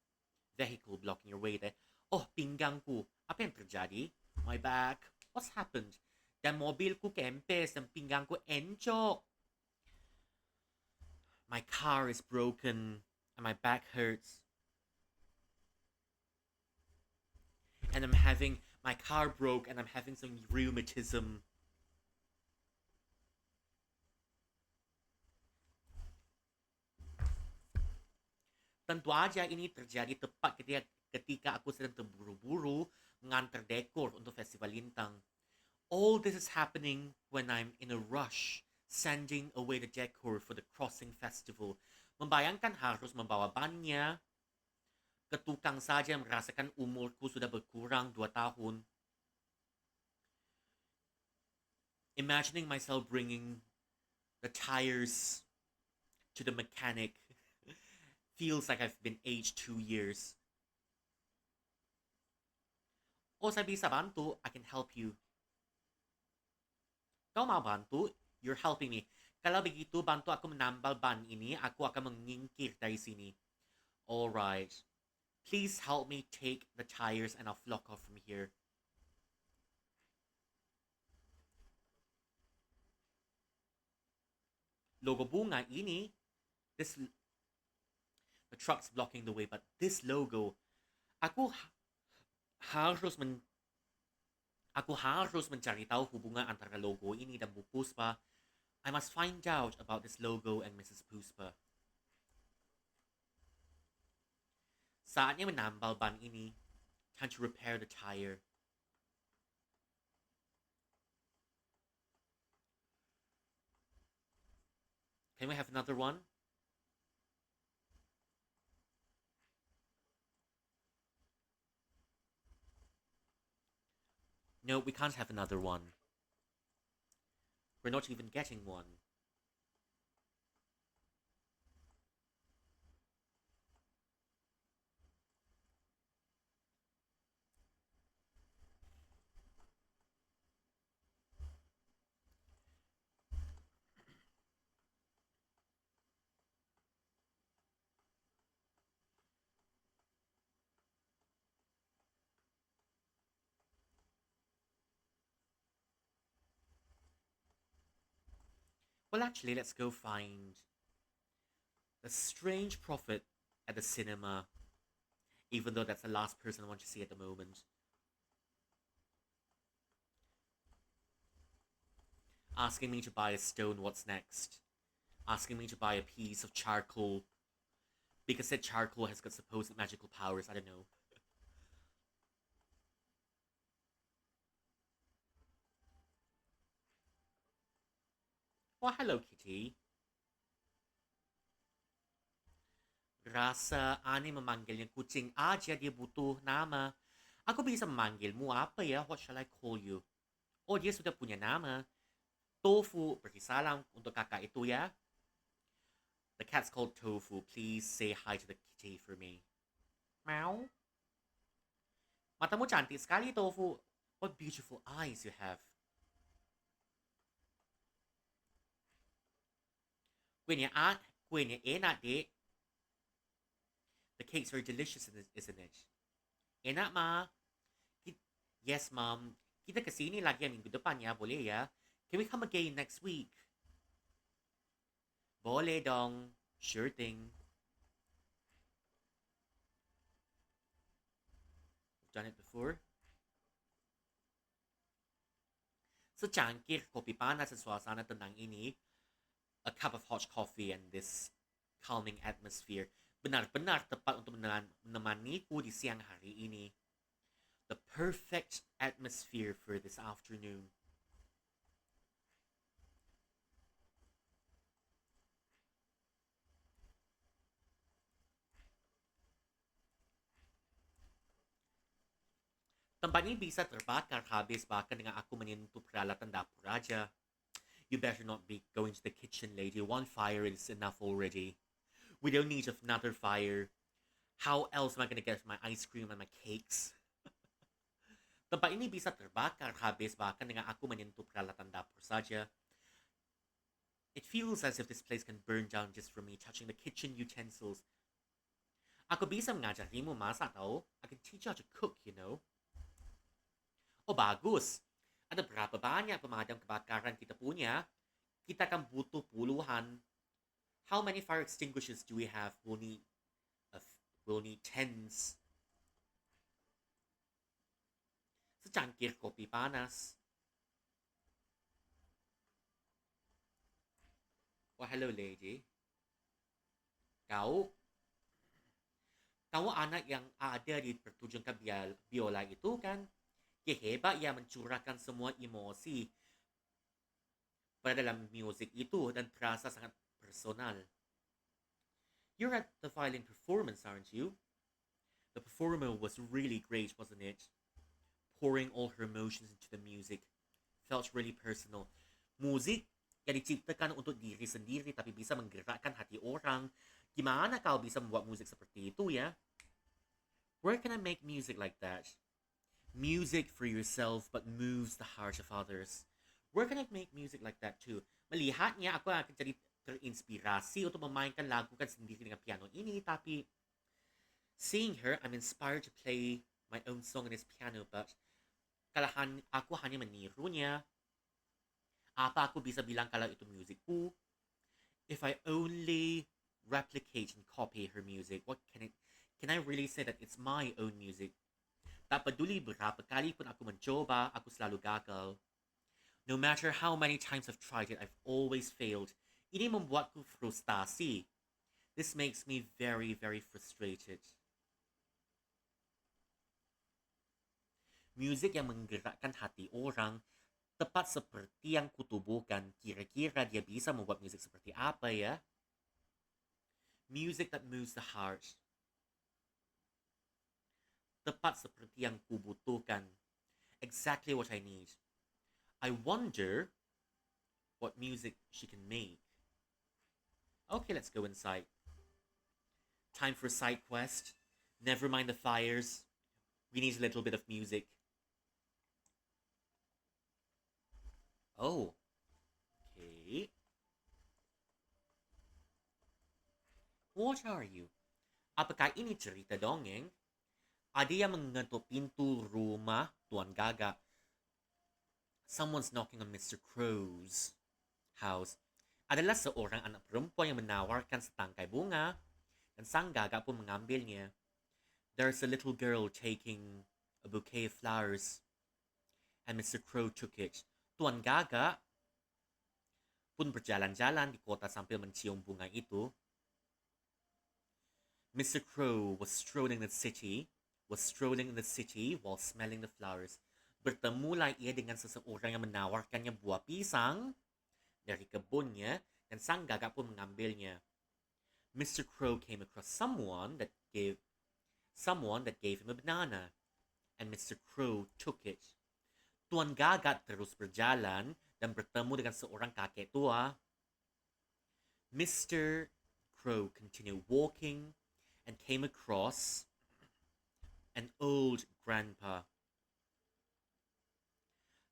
Vehicle blocking your way there? Oh, pinggangku. Apa yang terjadi? My back. What's happened? Dan mobilku kempes dan pinggangku encok. My car is broken and my back hurts. And my car broke and I'm having some rheumatism. Tentu aja ini terjadi tepat ketika aku sedang terburu-buru mengantar dekor untuk Festival Lintang. All this is happening when I'm in a rush, sending away the decor for the Crossing Festival. Membayangkan harus membawa bannya ke tukang saja merasakan umurku sudah berkurang 2 tahun. Imagining myself bringing the tires to the mechanic feels like I've been aged 2 years. O saya bisa bantu, I can help you. Kau mau bantu? You're helping me. Kalau begitu, bantu aku menambal ban ini. Aku akan menyingkir dari sini. Alright. Please help me take the tires and I'll flock off from here. Logo bunga ini. The truck's blocking the way, but this logo, aku harus mencari tahu hubungan antara logo ini dan Bu Puspa. I must find out about this logo and Mrs. Puspa. Saatnya menambal ban ini. Time to repair the tire. Can we have another one? No, we can't have another one. We're not even getting one. Well, actually, let's go find the strange prophet at the cinema, even though that's the last person I want to see at the moment. Asking me to buy a stone, what's next? Asking me to buy a piece of charcoal, because that charcoal has got supposed magical powers, I don't know. Oh, hello, kitty. Rasa aneh memanggil yang kucing aja dia butuh nama. Aku bisa memanggilmu apa ya? What shall I call you? Oh, dia sudah punya nama. Tofu. Beri salam untuk kakak itu ya. The cat's called Tofu. Please say hi to the kitty for me. Meow. Matamu cantik sekali, Tofu. What beautiful eyes you have. Kuenya enak, dek. The cake's very delicious, isn't it? Enak, ma. Yes, mom. Kita kesini lagi minggu depan ya, boleh ya? Can we come again next week? Boleh dong. Sure thing. We've done it before. Secangkir kopi panas sa suasana tenang ini. A cup of hot coffee and this calming atmosphere. Benar-benar tepat untuk menemaniku di siang hari ini. The perfect atmosphere for this afternoon. Tempat ini bisa terbakar habis bahkan dengan aku menyentuh peralatan dapur aja. You better not be going to the kitchen, lady. One fire is enough already. We don't need another fire. How else am I gonna get my ice cream and my cakes? Tempat ini bisa terbakar habis bahkan dengan aku menyentuh peralatan dapur saja. It feels as if this place can burn down just from me touching the kitchen utensils. Aku bisa mengajarimu masak tau. I can teach you how to cook, you know. Oh, bagus. Ada berapa banyak pemadam kebakaran kita punya? Kita akan butuh puluhan. How many fire extinguishers do we have? We'll need tens. Secangkir kopi panas. Oh, hello, lady. Kau anak yang ada di pertunjukan biola itu kan? Hebat ia mencurahkan semua emosi pada dalam musik itu dan terasa sangat personal. You're at the violin performance, aren't you? The performer was really great, wasn't it? Pouring all her emotions into the music. Felt really personal. Musik yang diciptakan untuk diri sendiri tapi bisa menggerakkan hati orang. Gimana kau bisa membuat musik seperti itu ya? Where can I make music like that? Music for yourself but moves the hearts of others. We're gonna make music like that too. Malihat niya ako akan jadi terinspirasi untuk memainkan lagu kan sendiri dengan piano ini, tapi seeing her, I'm inspired to play my own song on his piano, but kalahan aku hanya meniru niya. Apa aku bisa bilang kalau itu musikku? If I only replicate and copy her music, what can I really say that it's my own music? Tak peduli berapa kali pun aku mencoba, aku selalu gagal. No matter how many times I've tried it, I've always failed. Ini membuatku frustasi. This makes me very, very frustrated. Music yang menggerakkan hati orang, tepat seperti yang kutubuhkan. Kira-kira dia bisa membuat musik seperti apa ya? Music that moves the heart. Tepat seperti yang kubutuhkan. Exactly what I need. I wonder what music she can make. Okay, let's go inside. Time for a side quest. Never mind the fires. We need a little bit of music. Oh. Okay. What are you? Apakah ini cerita dongeng? Ada yang mengetuk pintu rumah Tuan Gaga. Someone's knocking on Mr. Crow's house. Adalah seorang anak perempuan yang menawarkan setangkai bunga, dan sang Gaga pun mengambilnya. There's a little girl taking a bouquet of flowers, and Mr. Crow took it. Tuan Gaga pun berjalan-jalan di kota sambil mencium bunga itu. Mr. Crow was strolling in the city while smelling the flowers. Bertemulah ia dengan seseorang yang menawarkannya buah pisang dari kebunnya, dan sang Gaga pun mengambilnya. Mr. Crow came across someone that gave him a banana, and Mr. Crow took it. Tuan Gaga terus berjalan dan bertemu dengan seorang kakek tua. Mr. Crow continued walking and came across an old grandpa.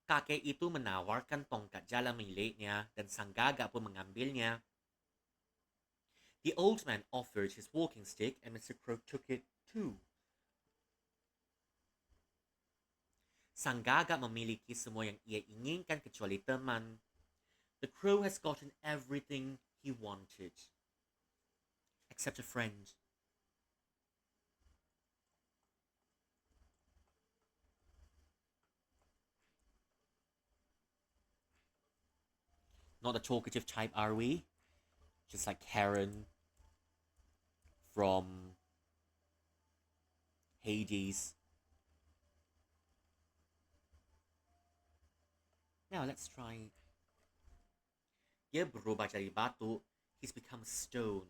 Kakek itu menawarkan tongkat jala miliknya, dan sang Gaga pun mengambilnya. The old man offered his walking stick, and Mr. Crow took it too. Sang Gaga memiliki semua yang ia inginkan kecuali teman. The Crow has gotten everything he wanted, except a friend. Not the talkative type, are we? Just like Karen from Hades. Now let's try. Dia berubah jadi batu. He's become a stone.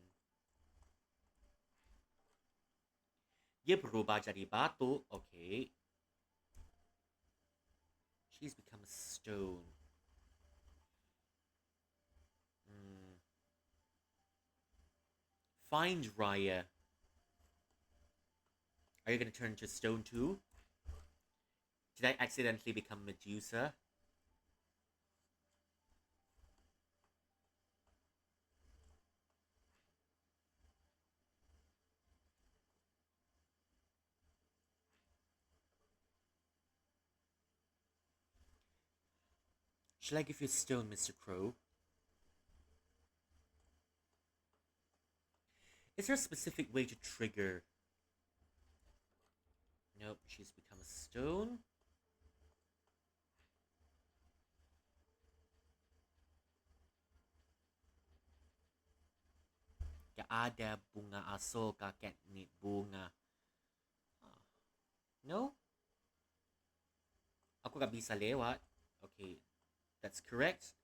Dia berubah jadi batu. Okay. She's become a stone. Find Raya. Are you going to turn into stone too? Did I accidentally become Medusa? Shall I give you a stone, Mr. Crow? Is there a specific way to trigger? Nope, she's become a stone. Gak ada bunga aso kakek ni bunga. No? Aku gak bisa lewat. Okay, that's correct.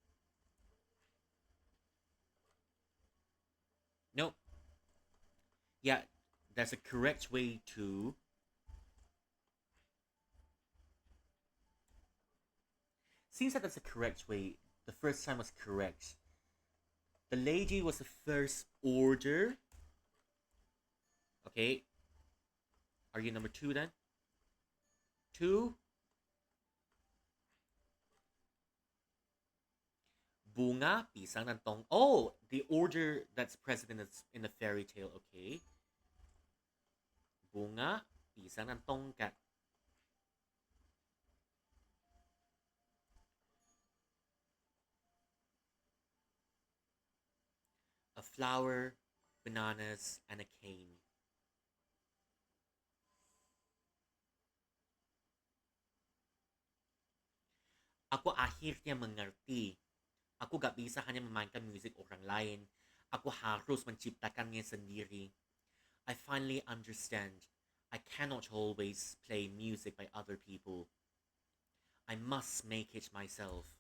Nope. Yeah, there's a correct way to. Seems like that's a correct way. The first time was correct. The lady was the first order. Okay. Are you number 2 then? 2, bunga, pisang ng tong. Oh, the order that's present in the fairy tale. Okay. Bunga, pisang ng tongkat. A flower, bananas, and a cane. Ako akhirnya mengerti. Aku gak bisa hanya memainkan musik orang lain. Aku harus menciptakannya sendiri. I finally understand. I cannot always play music by other people. I must make it myself.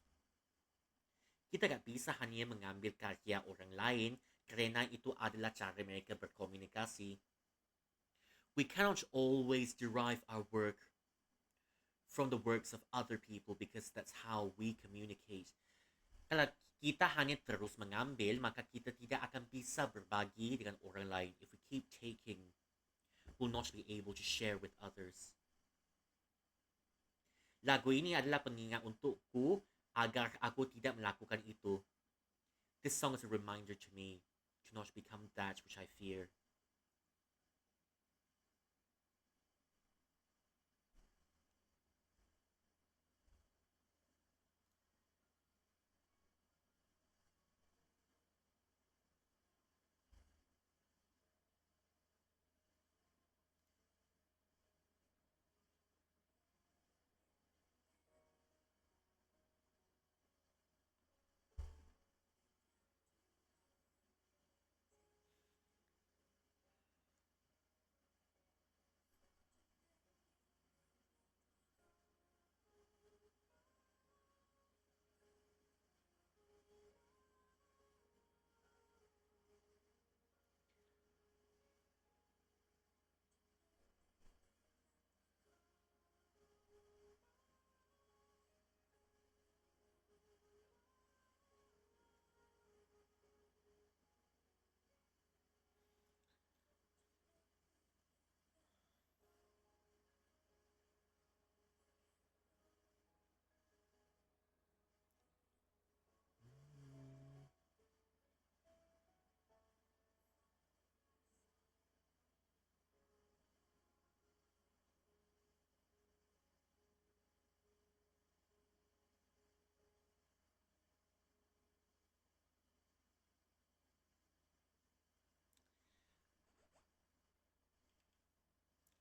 Kita gak bisa hanya mengambil karya orang lain karena itu adalah cara mereka berkomunikasi. We cannot always derive our work from the works of other people because that's how we communicate. Kalau kita hanya terus mengambil, maka kita tidak akan bisa berbagi dengan orang lain. If we keep taking, we'll not be able to share with others. Lagu ini adalah pengingat untukku agar aku tidak melakukan itu. This song is a reminder to me to not become that which I fear.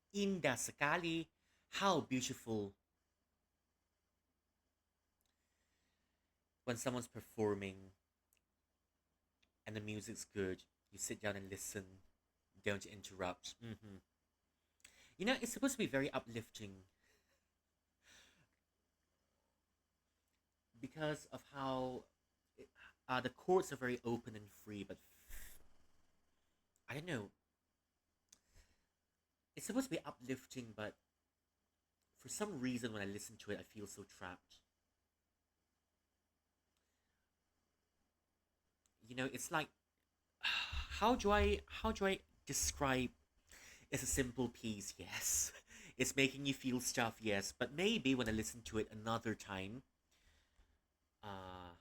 Indah sekali. How beautiful. When someone's performing and the music's good, you sit down and listen. Don't interrupt. You know, it's supposed to be very uplifting because of how the chords are very open and free, but I don't know. It's supposed to be uplifting, but for some reason, when I listen to it, I feel so trapped. You know, it's like how do I describe? It's a simple piece, yes. It's making you feel stuff, yes. But maybe when I listen to it another time, uh,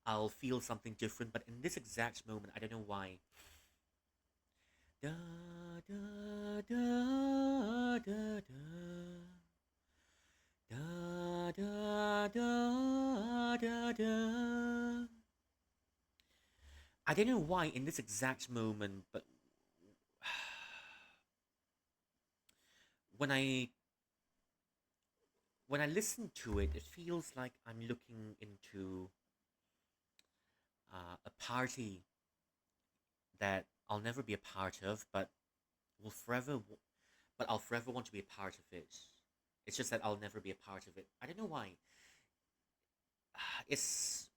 I'll feel something different. But in this exact moment, I don't know why. Da da da da da da da da da da. I don't know why in this exact moment, but when I when I listen to it, it feels like I'm looking into a party that I'll never be a part of, but will forever, but I'll forever want to be a part of it. It's just that I'll never be a part of it. I don't know why. It's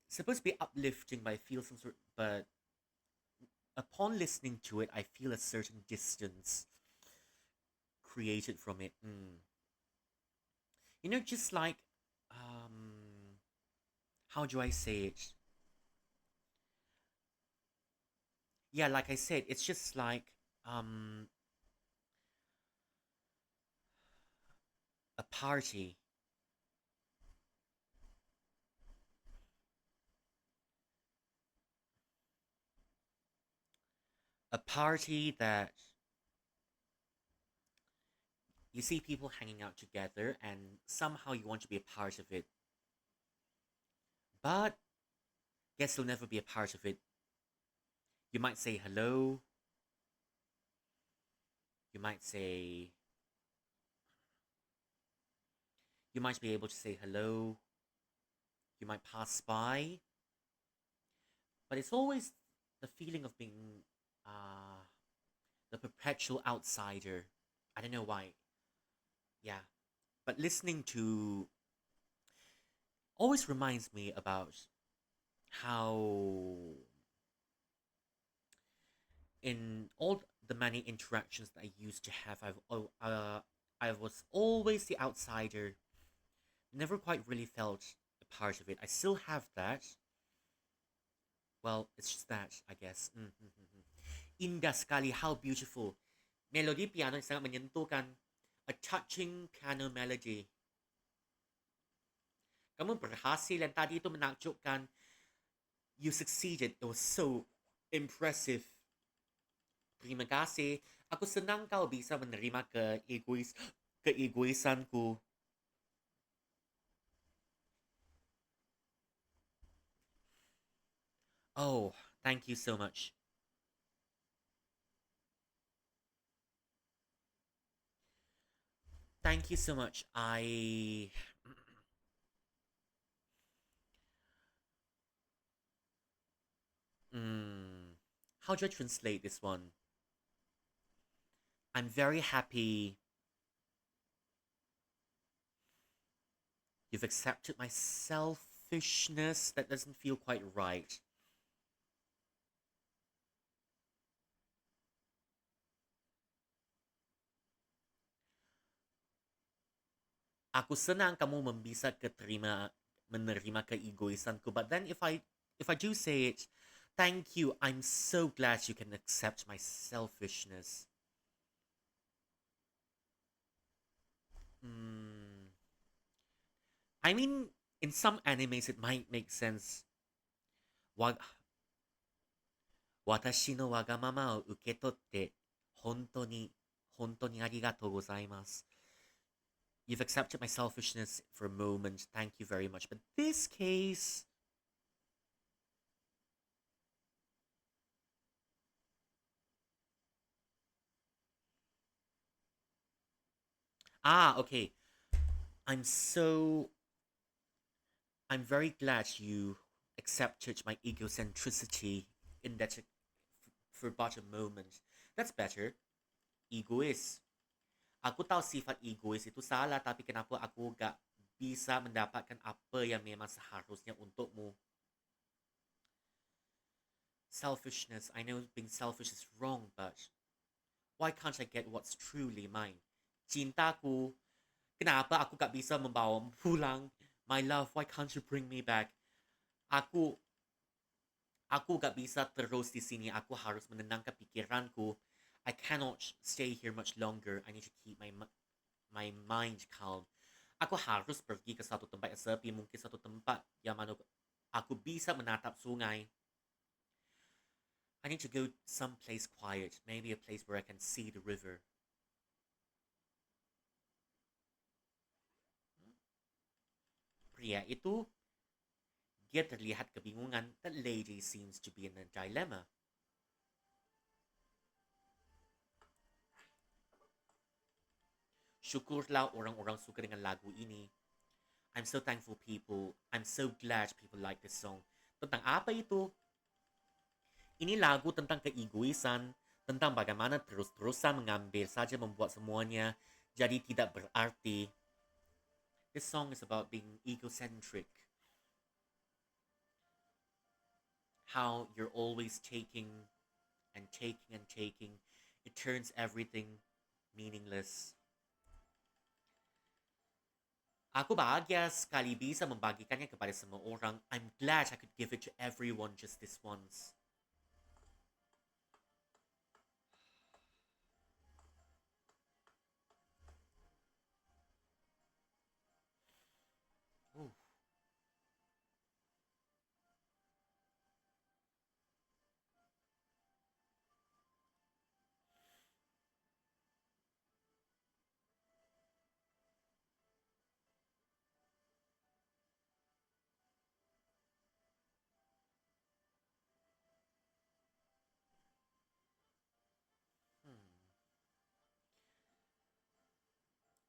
supposed to be uplifting, but I feel some sort. But upon listening to it, I feel a certain distance created from it. You know, just like how do I say it? Yeah, like I said, it's just like um A party. A party that you see people hanging out together and somehow you want to be a part of it. But guess you'll never be a part of it. You might say hello. You might say you might be able to say hello. You might pass by. But it's always the feeling of being uh the perpetual outsider. I don't know why. Yeah. But listening to always reminds me about how in all the many interactions that I used to have, I was always the outsider. Never quite really felt a part of it. I still have that. Well, it's just that, I guess. Indah sekali, how beautiful. Melodi piano yang sangat menyentuhkan. A touching piano melody. Kamu berhasil dan tadi itu menakjubkan. You succeeded. It was so impressive. Terima kasih. Aku senang kau bisa menerima keegoisanku. Oh, thank you so much. Thank you so much. How do I translate this one? I'm very happy you've accepted my selfishness. That doesn't feel quite right. Aku senang kamu bisa menerima keegoisanku. But then if I do say it, thank you. I'm so glad you can accept my selfishness. I mean, in some animes it might make sense. Wa 私のわがままを受け取って本当にありがとうございます. You've accepted my selfishness for a moment. Thank you very much. But this case. Okay. I'm very glad you accepted my egocentricity in that for but a moment. That's better. Egoist. Aku tahu sifat egois itu salah, tapi kenapa aku gak bisa mendapatkan apa yang memang seharusnya untukmu? Selfishness. I know being selfish is wrong, but why can't I get what's truly mine? Cintaku. Kenapa aku gak bisa membawamu pulang? My love, why can't you bring me back? Aku gak bisa terus di sini. Aku harus menenangkan pikiranku. I cannot stay here much longer. I need to keep my mind calm. Aku harus pergi ke satu tempat yang sepi, mungkin satu tempat yang mana aku bisa menatap sungai. I need to go someplace quiet, maybe a place where I can see the river. Pria itu, dia terlihat kebingungan. The lady seems to be in a dilemma. Syukurlah orang-orang suka dengan lagu ini. I'm so glad people like this song. Tentang apa itu? Ini lagu tentang keegoisan, tentang bagaimana terus-terusan mengambil saja membuat semuanya jadi tidak berarti. This song is about being egocentric. How you're always taking and taking and taking. It turns everything meaningless. Aku bahagia sekali bisa membagikannya kepada semua orang. I'm glad I could give it to everyone just this once.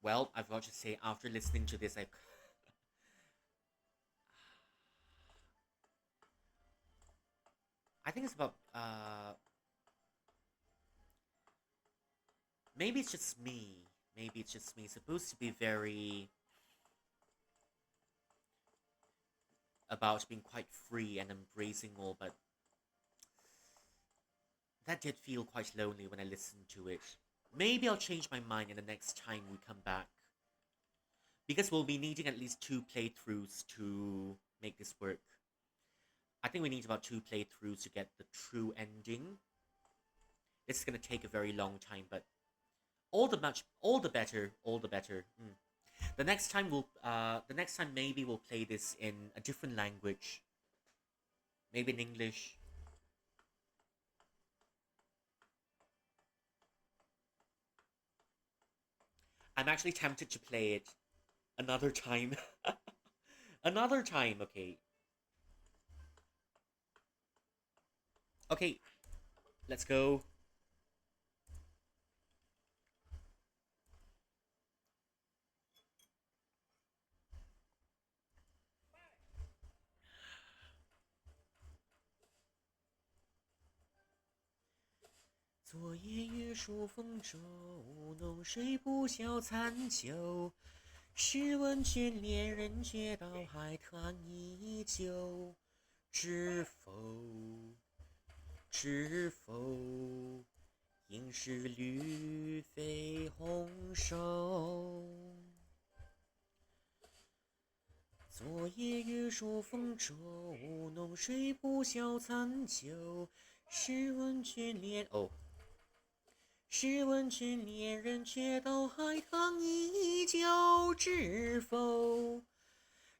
Well, I've got to say, after listening to this, I think it's about maybe it's just me. Maybe it's just me. It's supposed to be very about being quite free and embracing all, but that did feel quite lonely when I listened to it. Maybe I'll change my mind in the next time we come back. Because we'll be needing at least 2 playthroughs to make this work. I think we need about 2 playthroughs to get the true ending. This is gonna take a very long time, but all the better, all the better. The next time maybe we'll play this in a different language. Maybe in English. I'm actually tempted to play it another time. Another time, okay. Okay, let's go. 昨夜雨疏风骤，浓睡不消残酒。试问卷帘人，却道海棠依旧。知否？知否？应是绿肥红瘦。昨夜雨疏风骤，浓睡不消残酒。试问卷帘哦。试问卷帘人，却道海棠依旧。知否？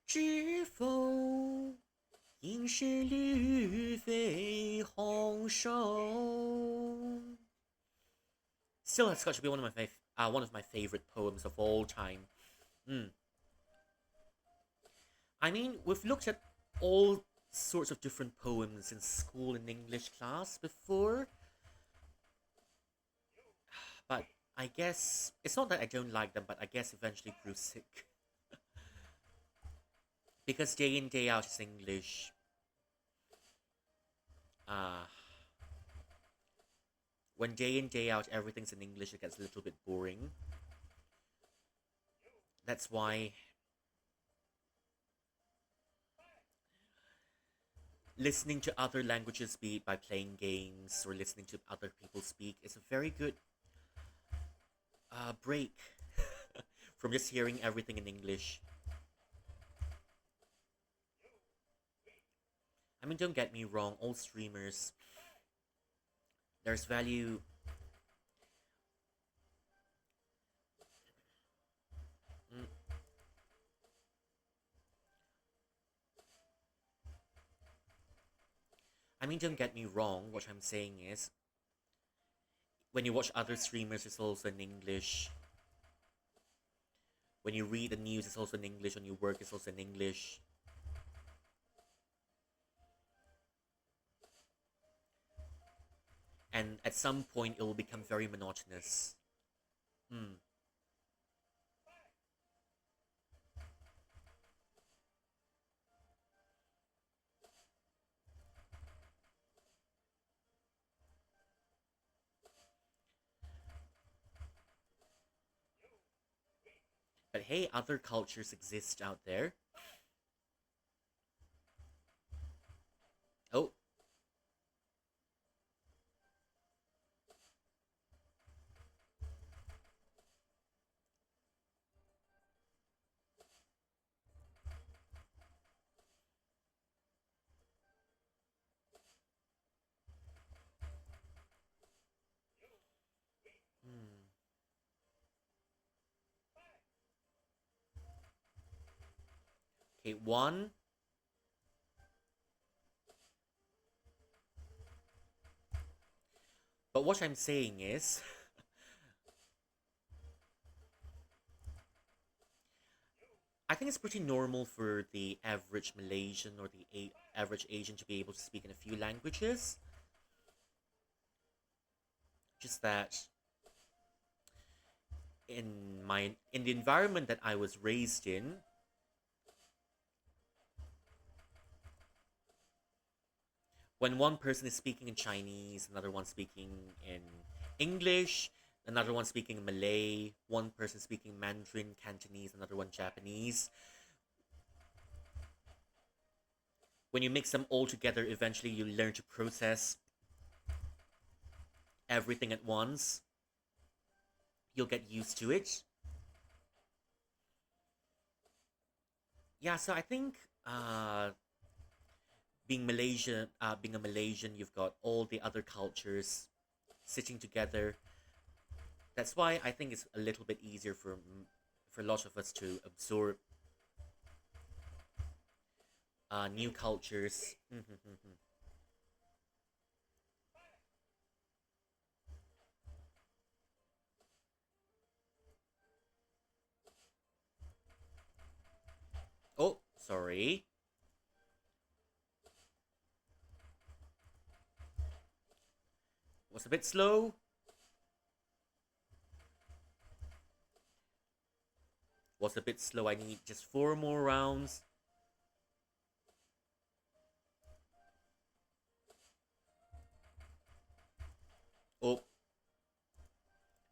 知否？应是绿肥红瘦。Still has got to be one of my favorite poems of all time. I mean, we've looked at all sorts of different poems in school in English class before. But I guess it's not that I don't like them, but I guess eventually grew sick. Because day in, day out is English. When day in, day out everything's in English, it gets a little bit boring. That's why listening to other languages, be it by playing games or listening to other people speak, is a very good break from just hearing everything in English. I mean, don't get me wrong, all streamers, there's value. I mean, don't get me wrong, what I'm saying is, when you watch other streamers, it's also in English. When you read the news, it's also in English. When you work, it's also in English. And at some point, it will become very monotonous. But hey, other cultures exist out there. Oh. Okay, one. But what I'm saying is, I think it's pretty normal for the average Malaysian or the average Asian to be able to speak in a few languages. Just that in the environment that I was raised in, when one person is speaking in Chinese, another one speaking in English, another one speaking Malay, one person speaking Mandarin, Cantonese, another one Japanese. When you mix them all together, eventually you learn to process everything at once. You'll get used to it. Yeah, so I think being a Malaysian, you've got all the other cultures sitting together. That's why I think it's a little bit easier for a lot of us to absorb new cultures. Oh, sorry. Was a bit slow. Was a bit slow. I need just 4 more rounds. Oh,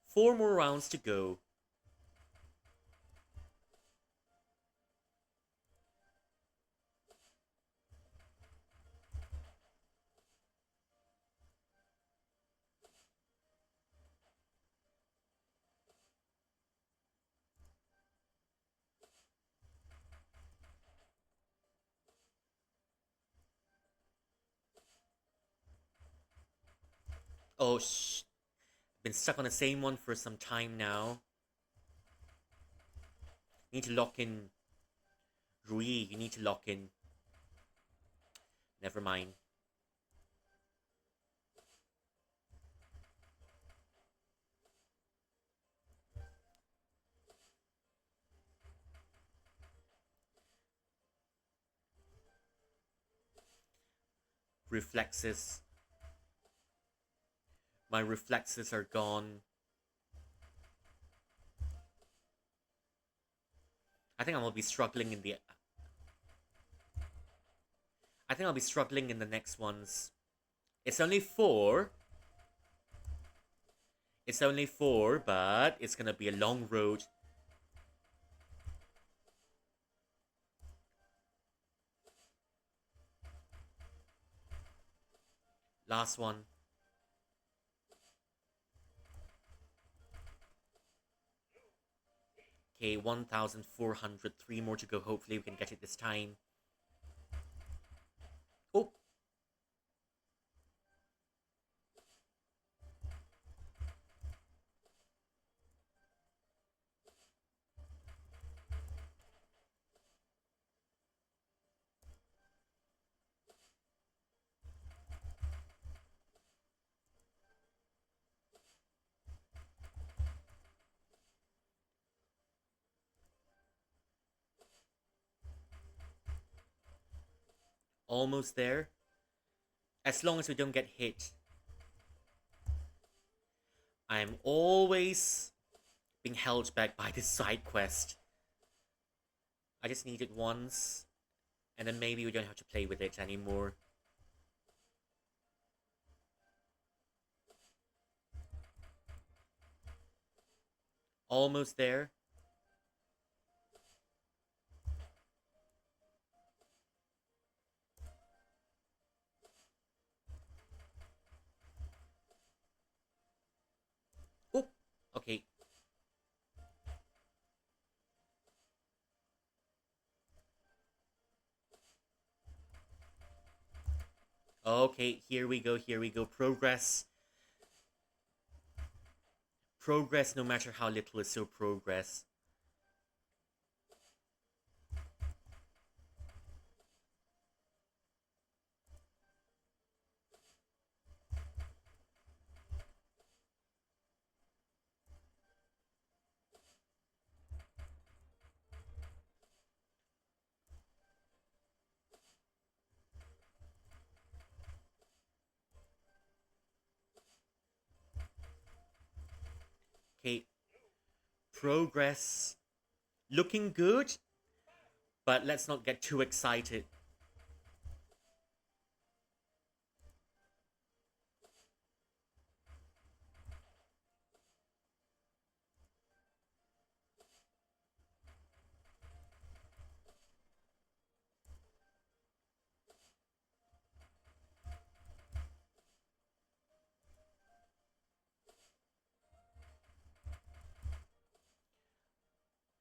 4 more rounds to go. Oh, been stuck on the same one for some time now. Need to lock in. Rui, you need to lock in. Never mind. Reflexes. My reflexes are gone. I think I will be struggling in the... I think I'll be struggling in the next ones. It's only 4. It's only 4, but it's gonna be a long road. Last one. Okay, 1,400. 3 more to go. Hopefully we can get it this time. Oh! Almost there. As long as we don't get hit. I'm always being held back by this side quest. I just need it once. And then maybe we don't have to play with it anymore. Almost there. Oh! Okay. Okay, here we go, here we go. Progress. Progress, no matter how little, is still progress. Okay. Progress looking good, but let's not get too excited.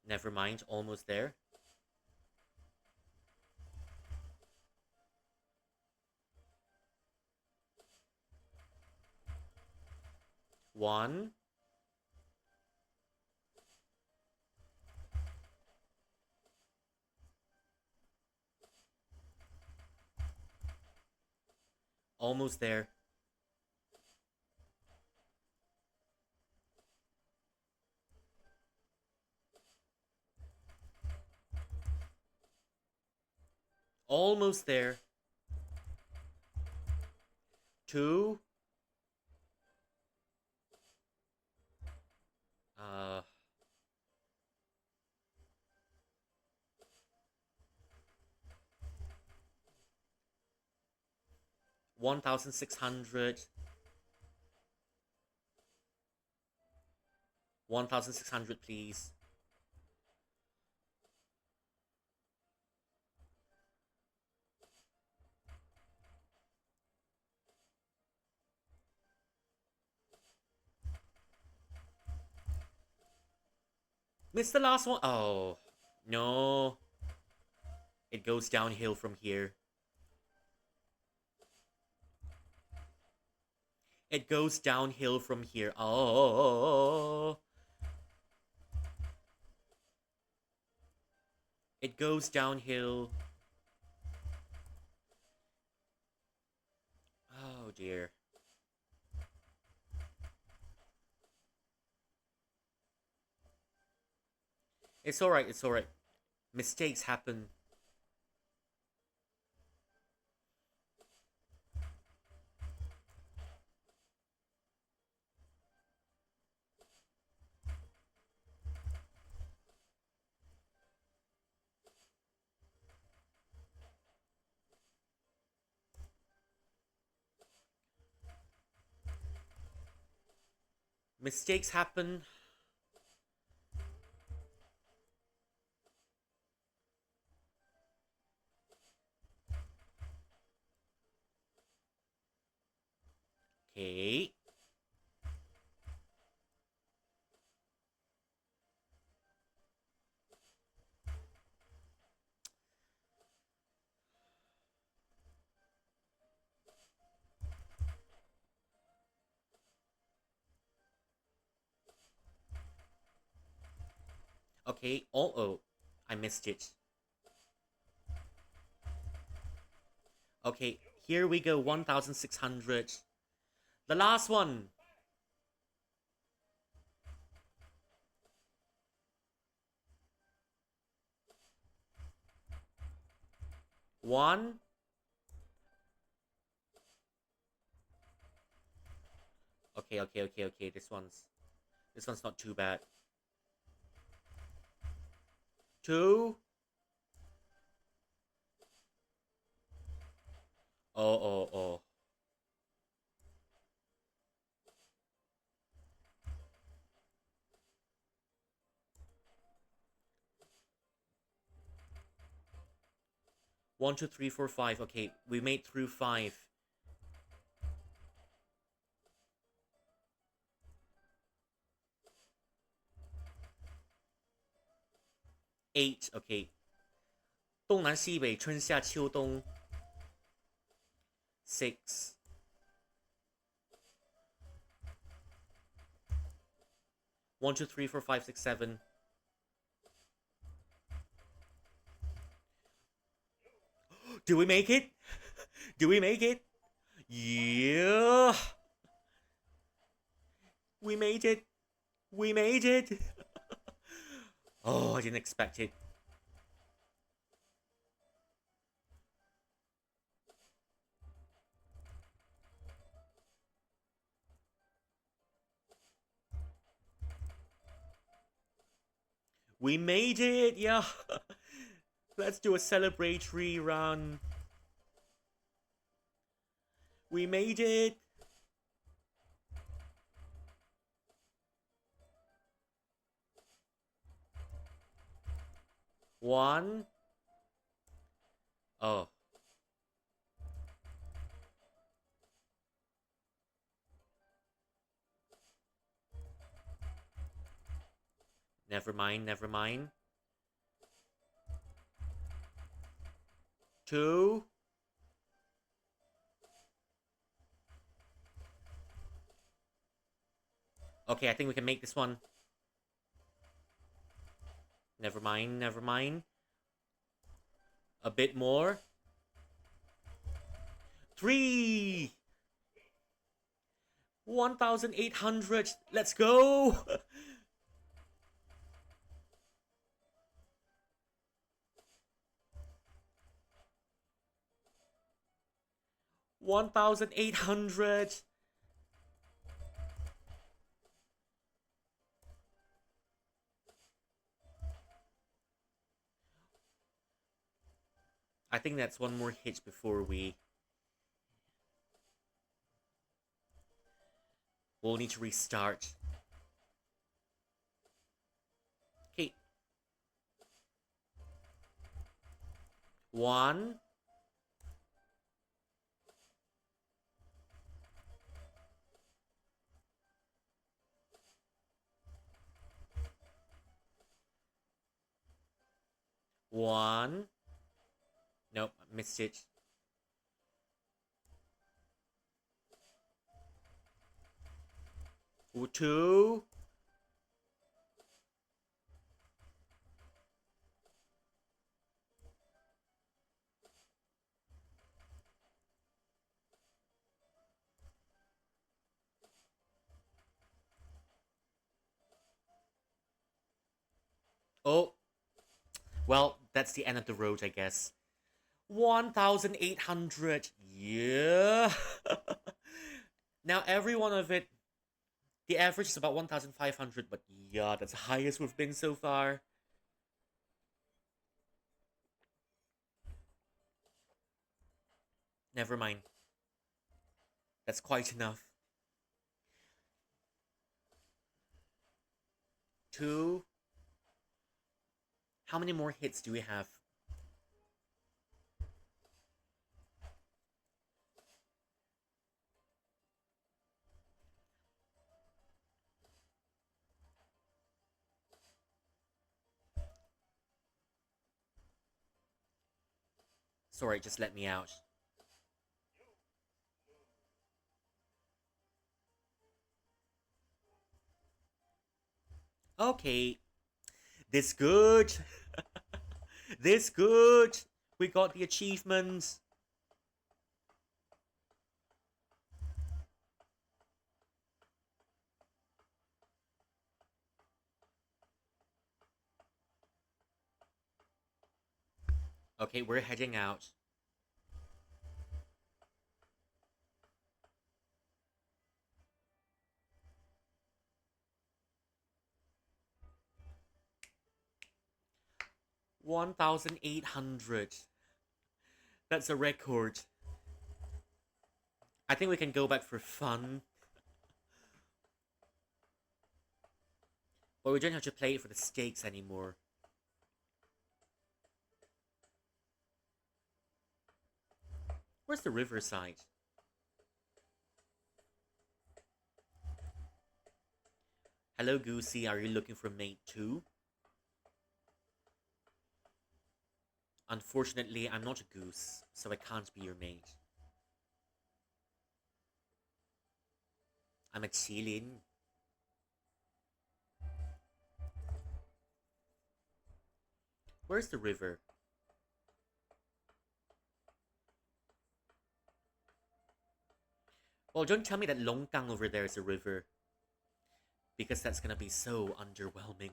Never mind, almost there. One. Almost there. Almost there. Two. 1,600. 1,600, please. Missed the last one. Oh, no. It goes downhill from here. It goes downhill from here. Oh. It goes downhill. Oh, dear. It's alright, it's alright. Mistakes happen. Mistakes happen. Okay. Okay. Oh, I missed it. Okay, here we go. 1,600. The last one. One. Okay. This one's not too bad. Two. Oh. 1, 2, 3, 4, 5. Okay, we made through 5. 8. Okay. 东南西北春夏秋冬 6. 1, 2, 3, 4, 5, 6, 7. Do we make it? Do we make it? Yeah. We made it. We made it. Oh, I didn't expect it. We made it! Yeah! Let's do a celebratory run. We made it! One. Oh. Never mind, never mind. Two. Okay, I think we can make this one. Never mind, never mind. A bit more. Three. 1,800. Let's go. 1,800. I think that's one more hit before we'll need to restart. Okay. One. One. Nope, I missed it. Two. Oh. Well, that's the end of the road, I guess. 1,800. Yeah. Now, every one of it, the average is about 1,500, but yeah, that's the highest we've been so far. Never mind. That's quite enough. Two. How many more hits do we have? Sorry, just let me out. Okay. This good. This good. We got the achievements. Okay, we're heading out. $1,800. That's a record. I think we can go back for fun. But we don't have to play it for the stakes anymore. Where's the riverside? Hello, Goosey. Are you looking for mate too? Unfortunately, I'm not a goose, so I can't be your mate. I'm a chillin'. Where's the river? Well, don't tell me that Longkang over there is a river. Because that's gonna be so underwhelming.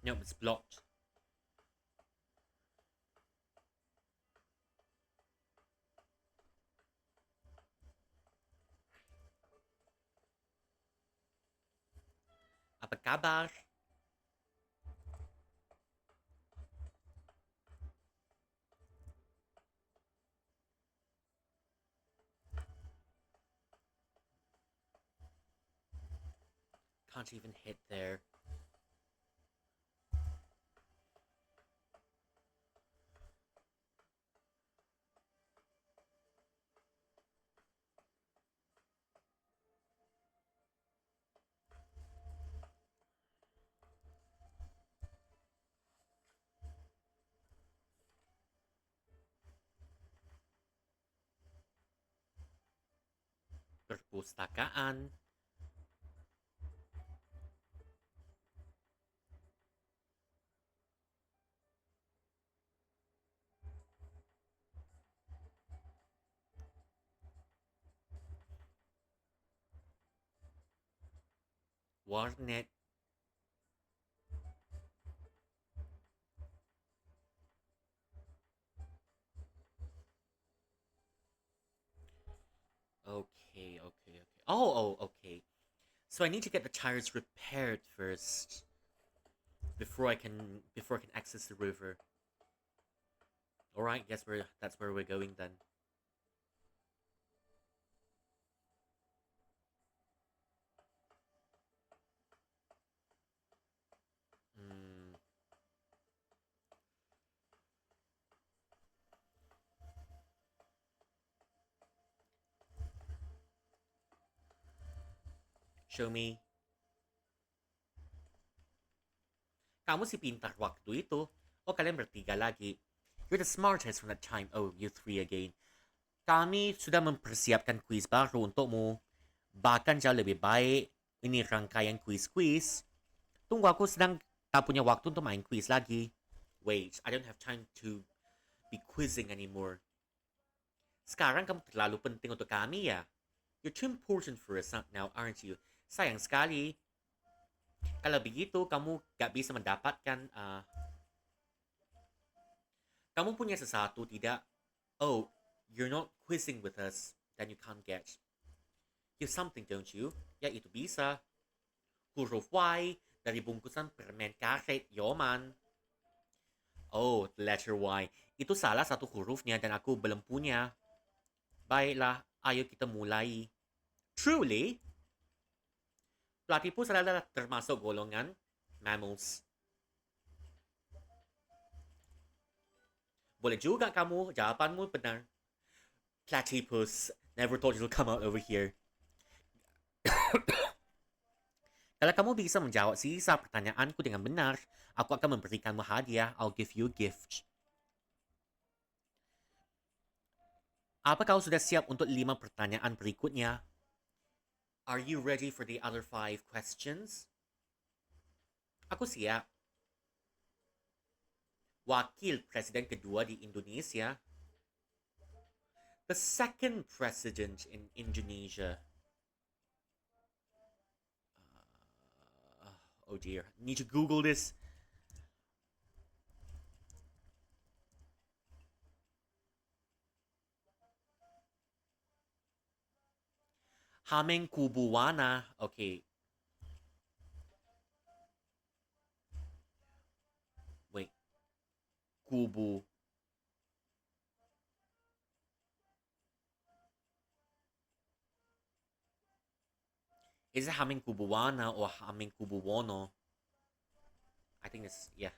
No, it's blocked. Apa kabar? Can't even hit there. Perpustakaan. Warnet. Okay, okay, okay. Okay. So I need to get the tires repaired first before I can access the river. All right, that's where we're going then. Mm, show me. Kamu si pintar waktu itu. O kalian bertiga lagi. You're the smartest from that time. Oh, you three again. Kami sudah mempersiapkan kuis baru untukmu. Bahkan jauh lebih baik. Ini rangkaian kuis-kuis. Tunggu, aku sedang tak punya waktu untuk main kuis lagi. Wait, I don't have time to be quizzing anymore. Sekarang kamu terlalu penting untuk kami ya. You're too important for us now, aren't you? Sayang sekali. Kalau begitu, kamu gak bisa mendapatkan... kamu punya sesuatu, tidak? Oh, you're not quizzing with us. Then you can't get. You have something, don't you? Ya, itu bisa. Huruf Y dari bungkusan permen karet, Yoman. Oh, the letter Y. Itu salah satu hurufnya dan aku belum punya. Baiklah, ayo kita mulai. Truly? Platypus adalah termasuk golongan mammals. Boleh juga kamu, jawabanmu benar. Platypus, never thought it'll come out over here. Kalau kamu bisa menjawab sisa pertanyaanku dengan benar, aku akan memberikanmu hadiah. I'll give you a gift. Apa kau sudah siap untuk 5 pertanyaan berikutnya? Are you ready for the other 5 questions? Aku siap. Wakil Presiden kedua di Indonesia. The second president in Indonesia. Oh dear, need to Google this. Hamengkubuwana. Okay. Wait. Kubu. Is it Hamengkubuwana or Hamengkubuwono? I think it's, yeah.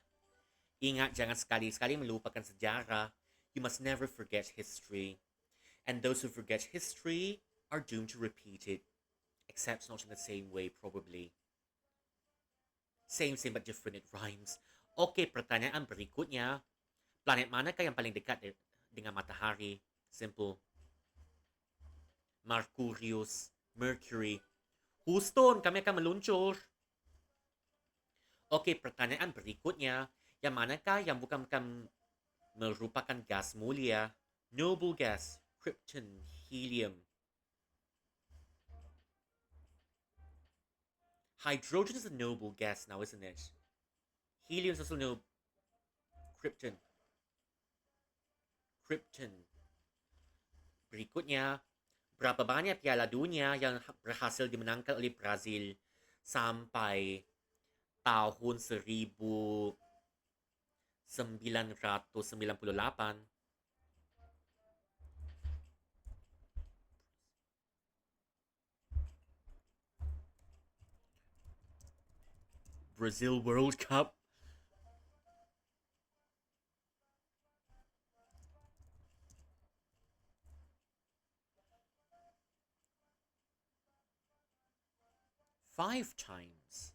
Ingat, jangan sekali-sekali melupakan sejarah. You must never forget history. And those who forget history are doomed to repeat it. Except not in the same way, probably. Same but different, it rhymes. Okay, pertanyaan berikutnya. Planet manakah yang paling dekat dengan matahari? Simple. Mercury. Houston, kami akan meluncur. Okay, pertanyaan berikutnya. Yang manakah yang bukan merupakan gas mulia? Noble gas, krypton, helium. Hydrogen is a noble gas now, isn't it? Helium is also known krypton. Krypton. Berikutnya, berapa banyak Piala Dunia yang berhasil dimenangkan oleh Brazil sampai tahun 1998? Brazil World Cup. Five times.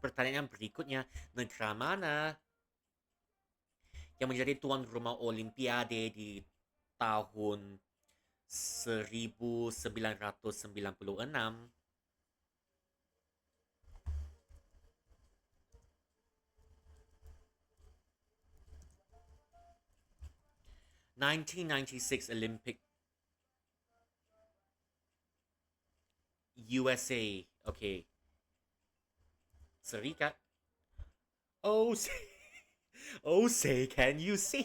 Pertanyaan berikutnya, negara mana yang menjadi tuan rumah Olimpiade di tahun 1996? 1996 Olympic. USA. Okay. Serikat. Oh, say. Oh, say, can you see?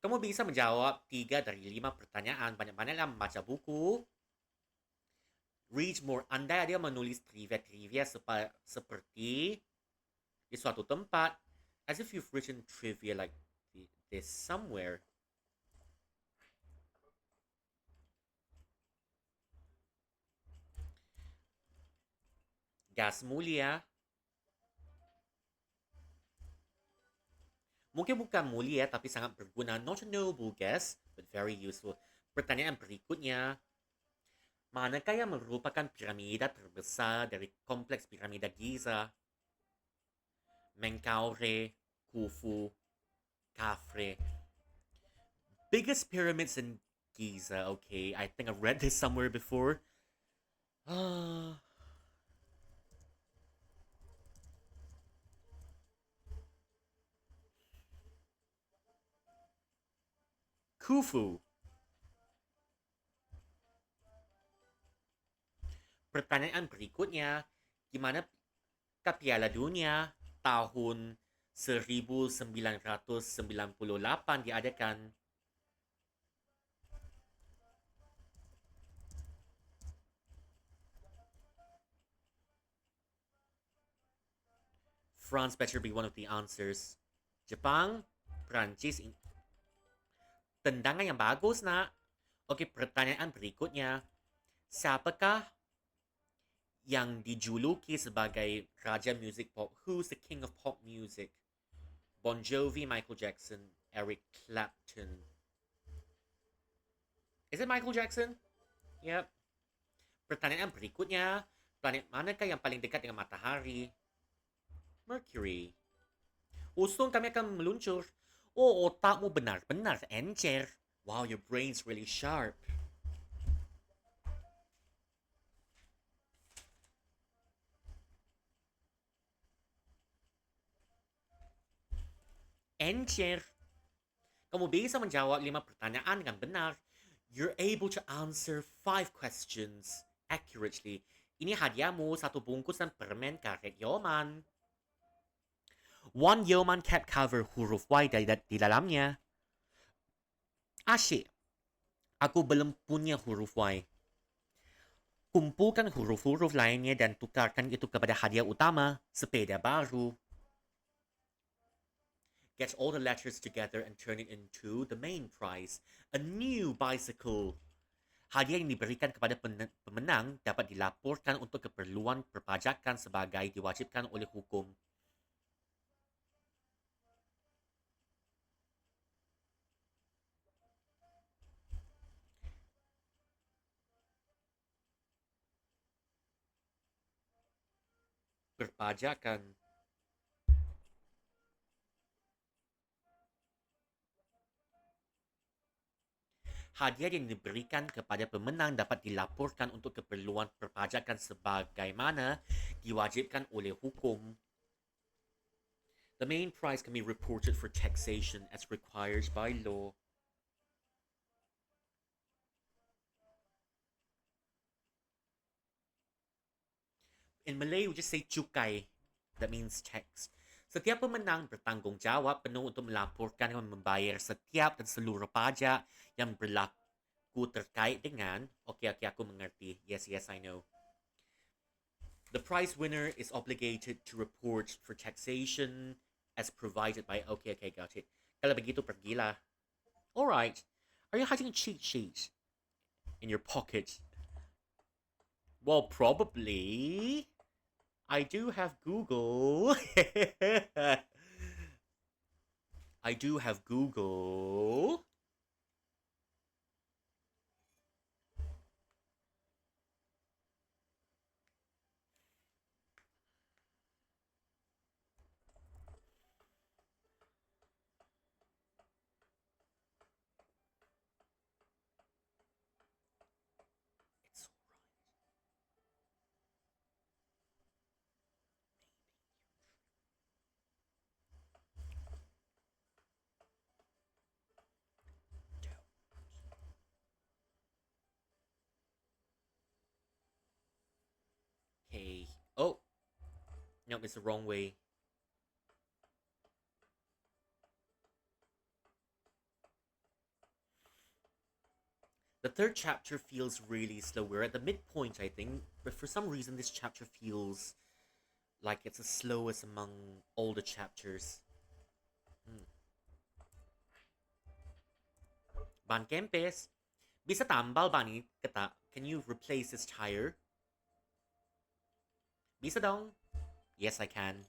Kamu bisa menjawab 3 dari 5 pertanyaan. Banyak-banyaklah membaca buku. Read more. Andai dia menulis trivia-trivia seperti di suatu tempat. As if you've written trivia like this somewhere. Gas mulia. Mungkin bukan mulia tapi sangat berguna. Not a noble gas, but very useful. Pertanyaan berikutnya. Manakah yang merupakan piramida terbesar dari kompleks piramida Giza? Menkaure, Khufu, Khafre. Biggest pyramids in Giza. Okay, I think I've read this somewhere before. Khufu. Pertanyaan berikutnya, gimana Piala Dunia tahun 1998 diadakan? France better be one of the answers. Jepang, Prancis. Tendangan yang bagus, nak. Okey, pertanyaan berikutnya. Siapakah yang dijuluki sebagai Raja Music Pop? Who's the king of pop music? Bon Jovi, Michael Jackson, Eric Clapton. Is it Michael Jackson? Yep. Pertanyaan berikutnya. Planet manakah yang paling dekat dengan matahari? Mercury. Usung kami akan meluncur. Oh, otakmu benar-benar encer. Wow, your brain's really sharp. Encer. Kamu bisa menjawab 5 pertanyaan dengan benar. You're able to answer 5 questions accurately. Ini hadiahmu, 1 bungkusan permen karet Yoman. 1 Yoman cap cover huruf Y di dalamnya. Asyik. Aku belum punya huruf Y. Kumpulkan huruf-huruf lainnya dan tukarkan itu kepada hadiah utama, sepeda baru. Get all the letters together and turn it into the main prize, a new bicycle. Hadiah yang diberikan kepada pemenang dapat dilaporkan untuk keperluan perpajakan sebagai diwajibkan oleh hukum. Perpajakan. Hadiah yang diberikan kepada pemenang dapat dilaporkan untuk keperluan perpajakan sebagaimana diwajibkan oleh hukum. The main prize can be reported for taxation as required by law. In Malay, we just say cukai. That means text. Setiap pemenang bertanggung jawab penuh untuk melaporkan dan membayar setiap dan seluruh pajak yang berlaku terkait dengan. Okay, aku mengerti. Yes, I know. The prize winner is obligated to report for taxation as provided by. Okay, got it. Kalau begitu pergilah. Alright. Are you hiding a cheat sheet in your pocket? Well, probably. I do have Google. I do have Google. It's okay. Oh, no, it's the wrong way. The third chapter feels really slow. We're at the midpoint, I think, but for some reason this chapter feels like it's the slowest among all the chapters. Ban Kempes, bisa tambal bani kata? Can you replace this tire? Bisa dong? Yes, I can.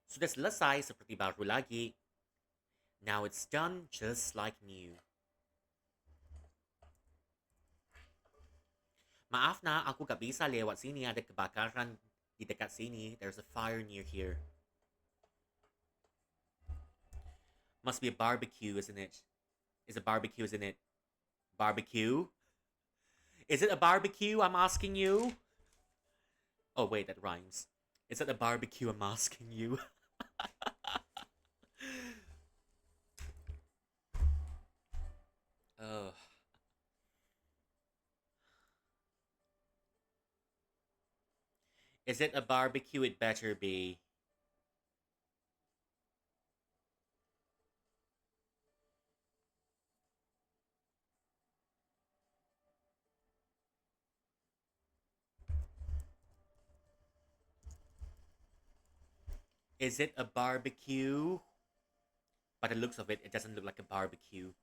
Sudah selesai seperti baru lagi. Now it's done just like new. Maaf na, aku gak bisa lewat sini. Ada kebakaran di dekat sini. There's a fire near here. Must be a barbecue, isn't it? Is a barbecue, isn't it? Barbecue? Is it a barbecue, I'm asking you? Oh, wait, that rhymes. Is it a barbecue, I'm asking you? Ugh. Is it a barbecue? It better be. Is it a barbecue? By the looks of it, it doesn't look like a barbecue.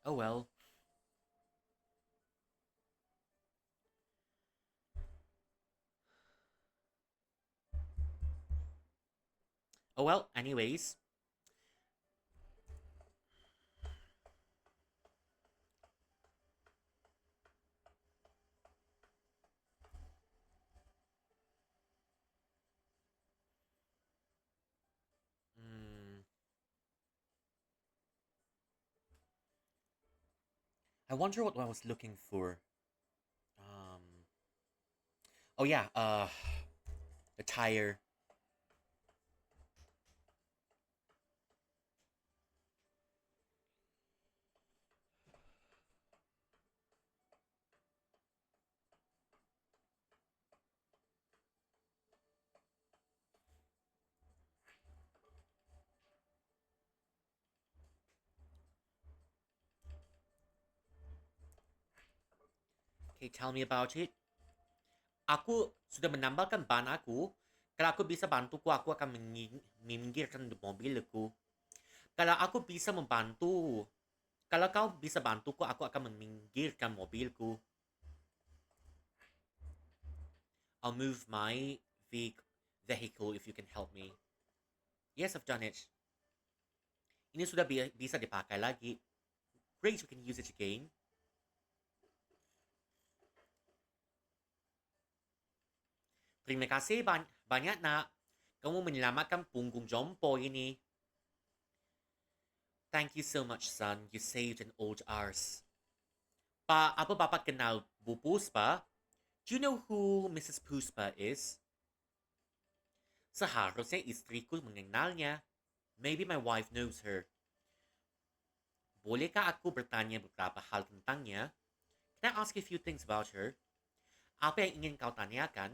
Oh well. Oh well, anyways. I wonder what I was looking for. Oh yeah, the tire. Okay, tell me about it. Aku sudah menambahkan ban aku. Kalau aku bisa bantuku, aku akan meminggirkan mobilku. Kalau aku bisa membantu, kalau kau bisa bantuku, aku akan meminggirkan mobilku. I'll move my vehicle if you can help me. Yes, I've done it. Ini sudah bisa dipakai lagi. Great, we can use it again. Terima kasih banyak nak. Kamu menyelamatkan punggung jompo ini. Thank you so much, son. You saved an old arse. Apa Bapak kenal Bu Puspa? Do you know who Mrs. Puspa is? Seharusnya istriku mengenalnya. Maybe my wife knows her. Bolehkah aku bertanya beberapa hal tentangnya? Can I ask you a few things about her? Apa yang ingin kau tanyakan?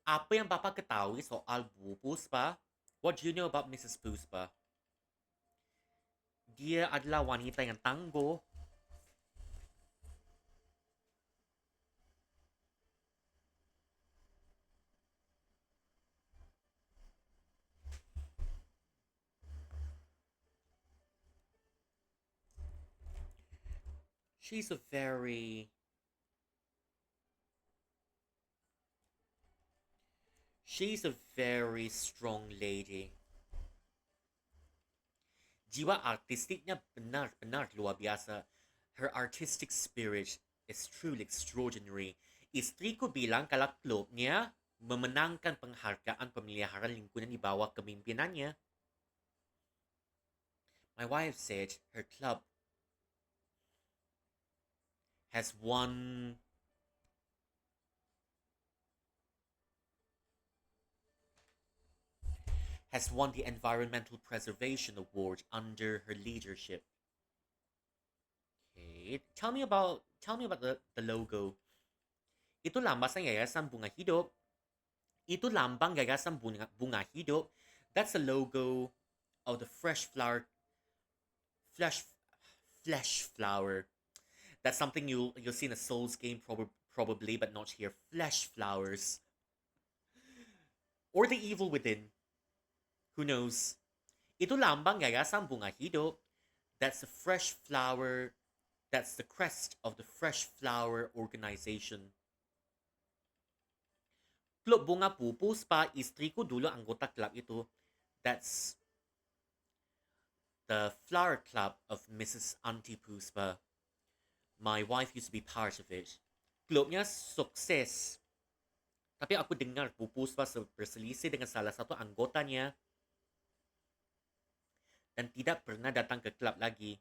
Apa yang Papa ketahui soal Bu Puspa? What do you know about Mrs. Puspa? Dia adalah wanita yang tangguh. She's a very... She's a very strong lady. Jiwa artistiknya benar-benar luar biasa. Her artistic spirit is truly extraordinary. Istriku bilang kalau klubnya memenangkan penghargaan pemeliharaan lingkungan di bawah kepemimpinannya. My wife said her club has won the Environmental Preservation Award under her leadership. Okay, tell me about the logo. Ito lambang ng Yayasan Bunga Hidup. Ito lambang Yayasan Bunga Hidup. That's the logo of the flesh flower. That's something you'll see in a Souls game probably, but not here. Flesh flowers. Or the evil within. Who knows? Ito lambang Yayasan Bunga Hidup. That's the fresh flower. That's the crest of the Fresh Flower organization. Club Bunga Puspa, istri ko dulu anggota club ito. That's the flower club of Mrs. Auntie Puspa. My wife used to be part of it. Club niya sukses. Tapi aku dengar Bu Puspa berselisih dengan salah satu anggota niya dan tidak pernah datang ke club lagi.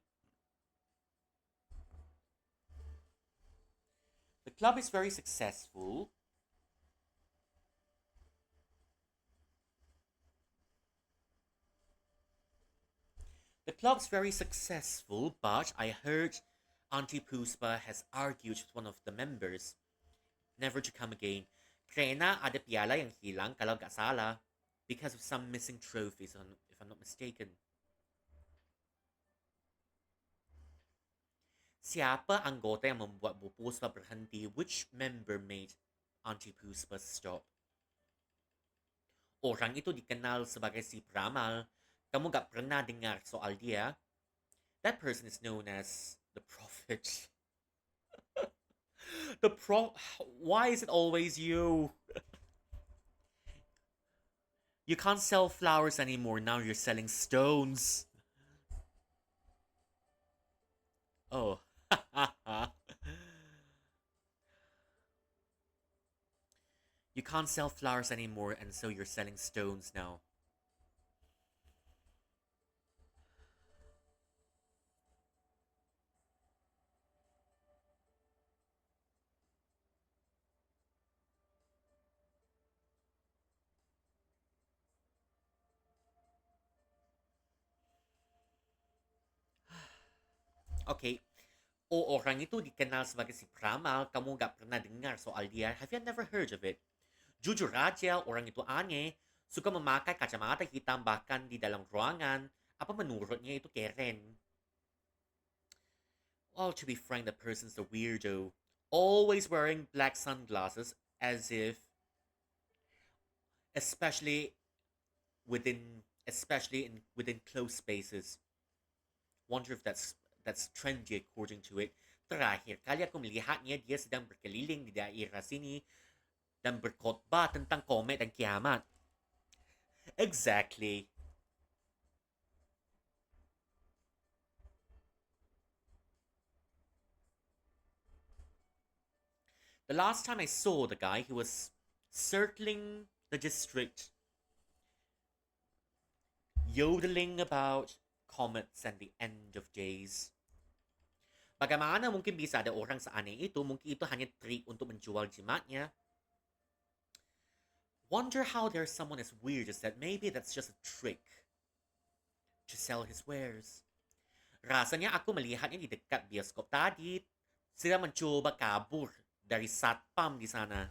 The club is very successful. The club's very successful, but I heard Auntie Puspa has argued with one of the members never to come again. Krena ada piala yang hilang kalau gak salah because of some missing trophies, if I'm not mistaken. Siapa anggota yang membuat Bu Puspa berhenti? Which member made Auntie Puspa stop? Orang itu dikenal sebagai si peramal. Kamu gak pernah dengar soal dia? That person is known as the prophet. Why is it always you? You can't sell flowers anymore. Now you're selling stones. Oh. You can't sell flowers anymore, and so you're selling stones now. Okay. O orang itu dikenal sebagai si peramal, kamu gak pernah dengar soal dia. Have you never heard of it? Jujur aja, orang itu aneh. Suka memakai kacamata hitam bahkan di dalam ruangan. Apa menurutnya itu keren? Well, to be frank, the person's a weirdo. Always wearing black sunglasses as if... Especially within close spaces. Wonder if that's trendy according to it. Terakhir kali aku melihat niya, dia sedang berkeliling di daerah sini dan berkhotbah tentang komet dan kiamat. Exactly. The last time I saw the guy, he was circling the district, yodeling about comets and the end of days. Bagaimana mungkin bisa ada orang seaneh itu? Mungkin itu hanya trik untuk menjual jimatnya. Wonder how there's someone as weird as that. Maybe that's just a trick to sell his wares. Rasanya aku melihatnya di dekat bioskop tadi. Sedang mencoba kabur dari satpam di sana.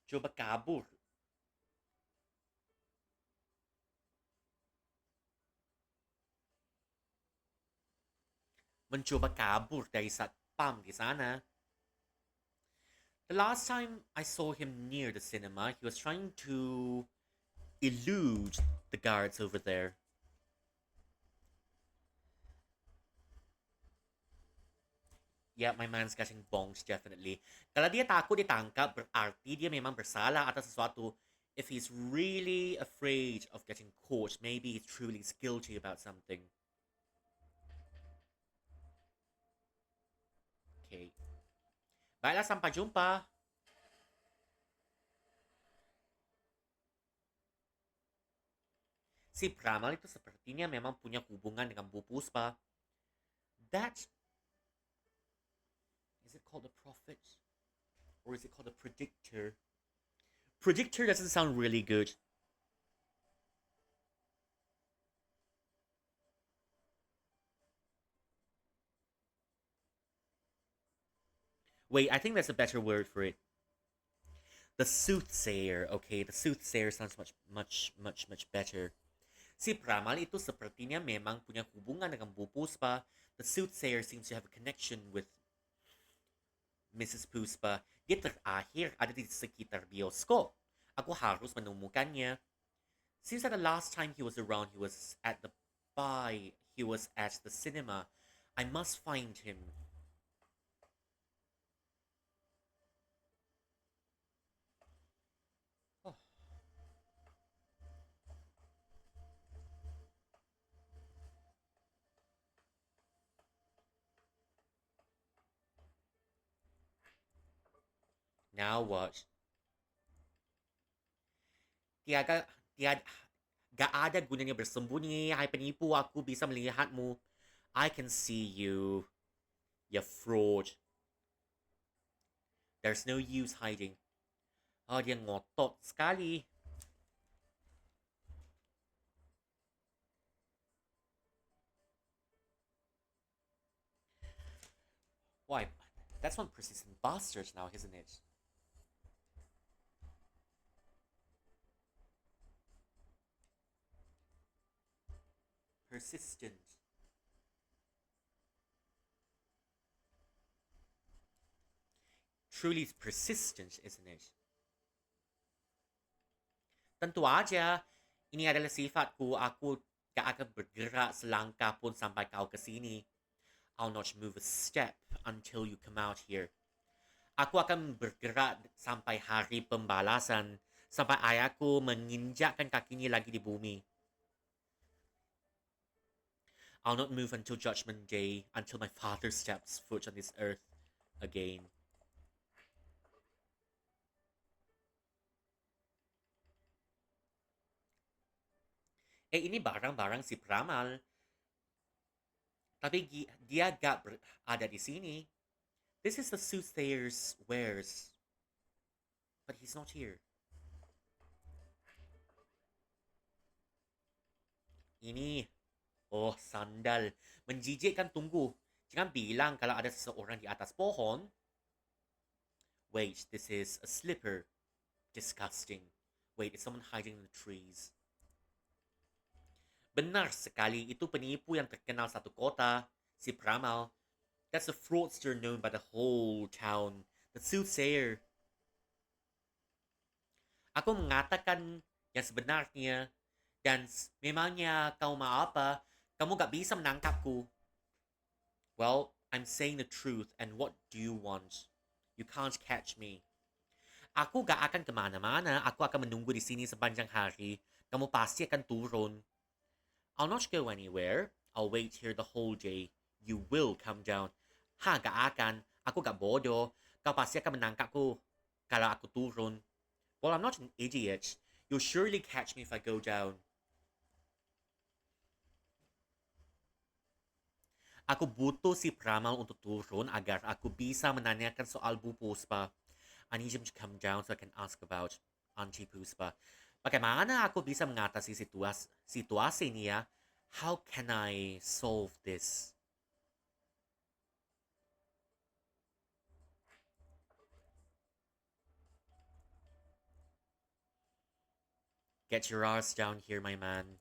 Coba kabur. Mencoba kabur dari satpam di sana. The last time I saw him near the cinema, he was trying to elude the guards over there. Yeah, my man's getting bonked, definitely. Kalau dia takut ditangkap, berarti dia memang bersalah atas sesuatu. If he's really afraid of getting caught, maybe he's truly guilty about something. Okay. Baiklah, sampai jumpa. Si Pramal itu sepertinya memang punya hubungan dengan Bu Puspa. That... Is it called a prophet? Or is it called a predictor? Predictor doesn't sound really good. Wait, I think there's a better word for it. The soothsayer. Okay, the soothsayer sounds much better. Si Pramal itu sepertinya memang punya hubungan dengan Bu Puspa. The soothsayer seems to have a connection with Mrs. Puspa. Dia terakhir ada di sekitar bioskop. Aku harus menemukannya. Seems that the last time he was around, he was at the he was at the cinema. I must find him. Oh. Now what? Tiada, tiada, gak ada gunanya bersembunyi. Hai penipu, aku bisa melihatmu. I can see you, you fraud. There's no use hiding. Oh, dia ngotot sekali. Why? That's one persistent bastard now, isn't it? Persistent. Truly persistent, isn't it? Tentu aja, ini adalah sifatku. Aku gak akan bergerak selangkah pun sampai kau kesini. I'll not move a step until you come out here. Aku akan bergerak sampai hari pembalasan, sampai ayahku menginjakkan kakinya lagi di bumi. I'll not move until Judgment Day, until my father steps foot on this earth again. Ini barang-barang si Pramal. Tapi dia gak ada di sini. This is the soothsayer's wares. But he's not here. Ini. Oh, sandal. Menjijikkan, tunggu. Jangan bilang kalau ada seseorang di atas pohon. Wait, this is a slipper. Disgusting. Wait, is someone hiding in the trees? Benar sekali, itu penipu yang terkenal satu kota. Si Pramal. That's a fraudster known by the whole town. The soothsayer. Aku mengatakan yang sebenarnya. Dan memangnya kau mau apa? Kamu gak bisa menangkapku. Well, I'm saying the truth, and what do you want? You can't catch me. Aku gak akan kemana-mana. Aku akan menunggu di sini sepanjang hari. Kamu pasti akan turun. I'll not go anywhere. I'll wait here the whole day. You will come down. Ha, gak akan. Aku gak bodoh. Kau pasti akan menangkapku kalau aku turun. Well, I'm not an idiot. You'll surely catch me if I go down. Ako buto si Pramal untuk turun agar aku bisa menanyakan soal Bu Puspa. I need him to come down so I can ask about Auntie Puspa. Bagaimana aku bisa mengatasi situasi ini ya? How can I solve this? Get your ass down here, my man.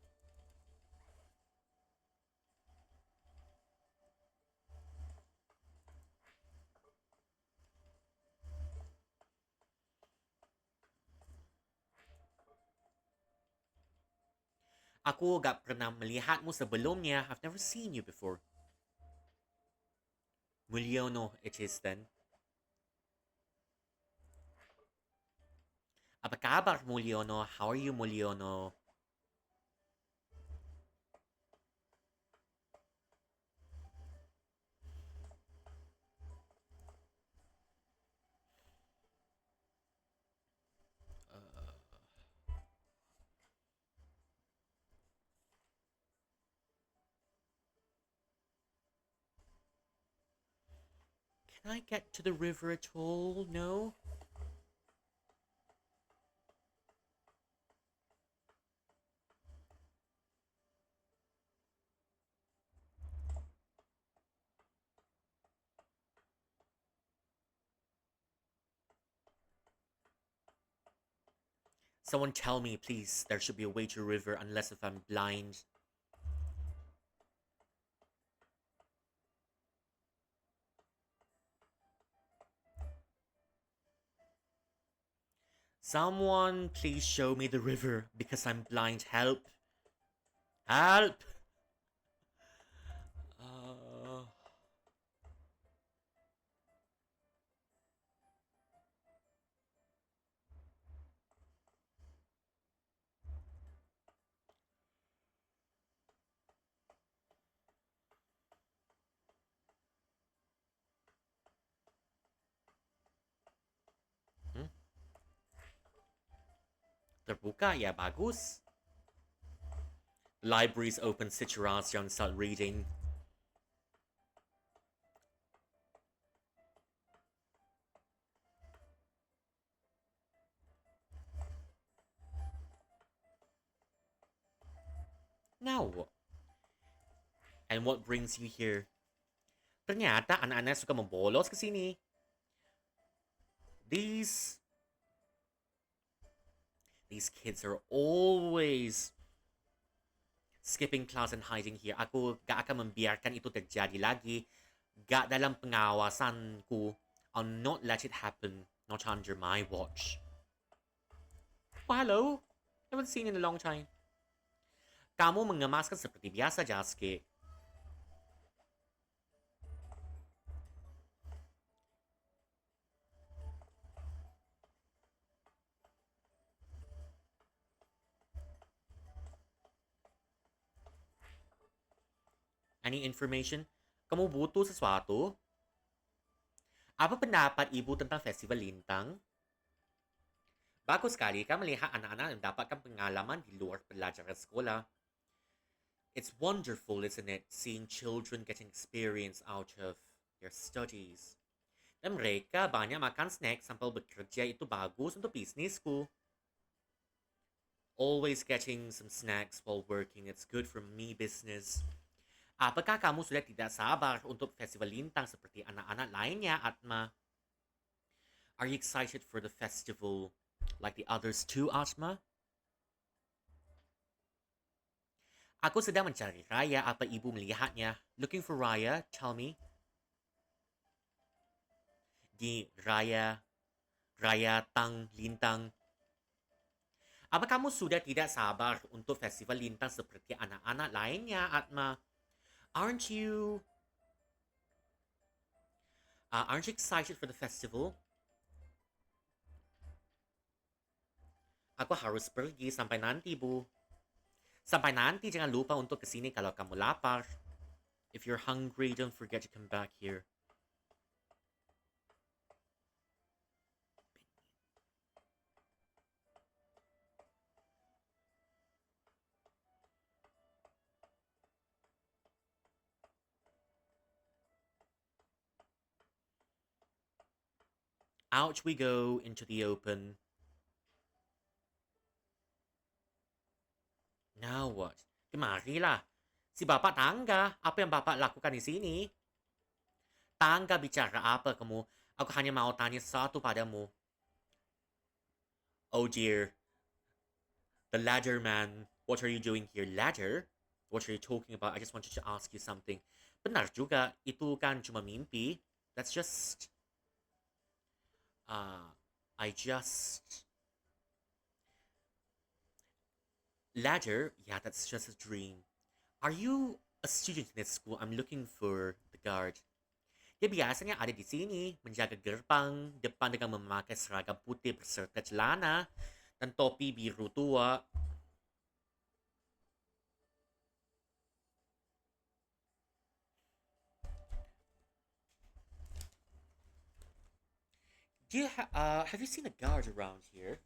Aku gak pernah melihatmu sebelumnya. I've never seen you before. Mulyono it is then. Apa kabar, Mulyono? How are you, Mulyono? Can I get to the river at all? No? Someone tell me, please. There should be a way to the river unless if I'm blind. Someone please show me the river because I'm blind. Help. Help! Uh, hmm? Terbuka? Ya, bagus. Libraries open, sit your ass down and start reading. Now what? And what brings you here? Ternyata anak-anak suka membolos ke sini. These kids are always skipping class and hiding here. Ako gak akan membiarkan itu terjadi lagi. Gak dalam pengawasanku. I'll not let it happen. Not under my watch. Oh, hello. Haven't seen you in a long time. Kamu mengemaskan seperti biasa, Jasuke. Any information? Kamu butuh sesuatu? Apa pendapat ibu tentang Festival Lintang? Bagus sekali ka melihat anak-anak yang mendapatkan pengalaman di luar pelajaran sekolah. It's wonderful, isn't it, seeing children getting experience out of their studies. Dan mereka banyak makan snack sambil bekerja itu bagus untuk bisnisku. Always getting some snacks while working, it's good for me business. Apakah kamu sudah tidak sabar untuk Festival Lintang seperti anak-anak lainnya, Atma? Are you excited for the festival like the others too, Atma? Aku sedang mencari Raya. Apa ibu melihatnya? Looking for Raya, tell me. Di Raya Tang Lintang. Apa kamu sudah tidak sabar untuk Festival Lintang seperti anak-anak lainnya, Atma? Aren't you excited for the festival? Aku harus pergi sampai nanti, Bu. Sampai nanti, jangan lupa untuk kesini kalau kamu lapar. If you're hungry, don't forget to come back here. Out we go into the open. Now what? Kemari lah. Si Bapak tangga. Apa yang Bapak lakukan di sini? Tangga bicara apa kamu? Aku hanya mau tanya satu padamu. Oh dear. The ladder man. What are you doing here? Ladder? What are you talking about? I just wanted to ask you something. Benar juga. Itu kan cuma mimpi. That's just... I just... Ladder? Yeah, that's just a dream. Are you a student in this school? I'm looking for the guard. Dia biasanya ada di sini, menjaga gerbang, depan dengan memakai seragam putih berserta celana dan topi biru tua. Have you seen a guard around here?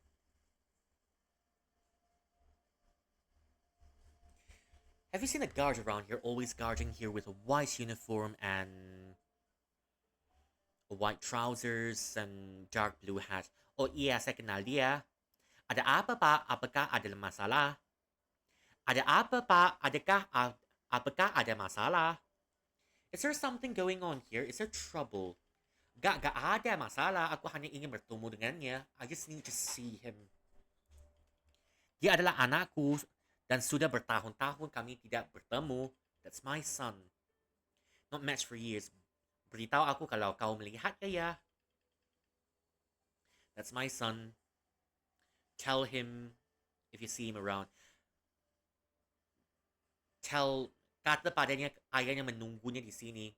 Have you seen a guard around here always guarding here with a white uniform and white trousers and dark blue hat? Oh iya, saya kenal dia. Ada apa pak? Apakah ada masalah? Ada apa pak? Apakah ada masalah? Is there something going on here? Is there trouble? Gak ada masalah. Aku hanya ingin bertemu dengannya. I just need to see him. Dia adalah anakku dan sudah bertahun-tahun kami tidak bertemu. That's my son. Not matched for years. Beritahu aku kalau kau melihat dia. That's my son. Tell him if you see him around. Kata padanya ayahnya menunggunya di sini.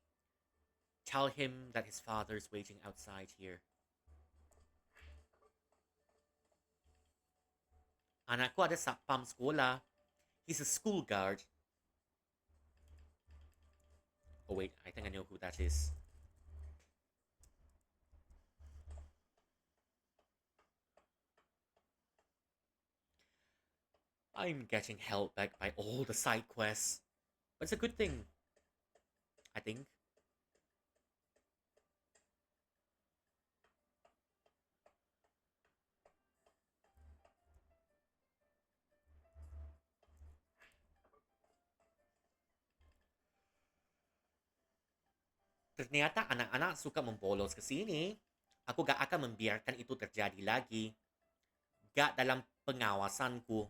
Tell him that his father is waiting outside here. Anakku ada satpam sekolah. He's a school guard. Oh wait, I think I know who that is. I'm getting held back by all the side quests. But it's a good thing. I think. Ternyata anak-anak suka membolos ke sini. Aku gak akan membiarkan itu terjadi lagi. Gak dalam pengawasanku.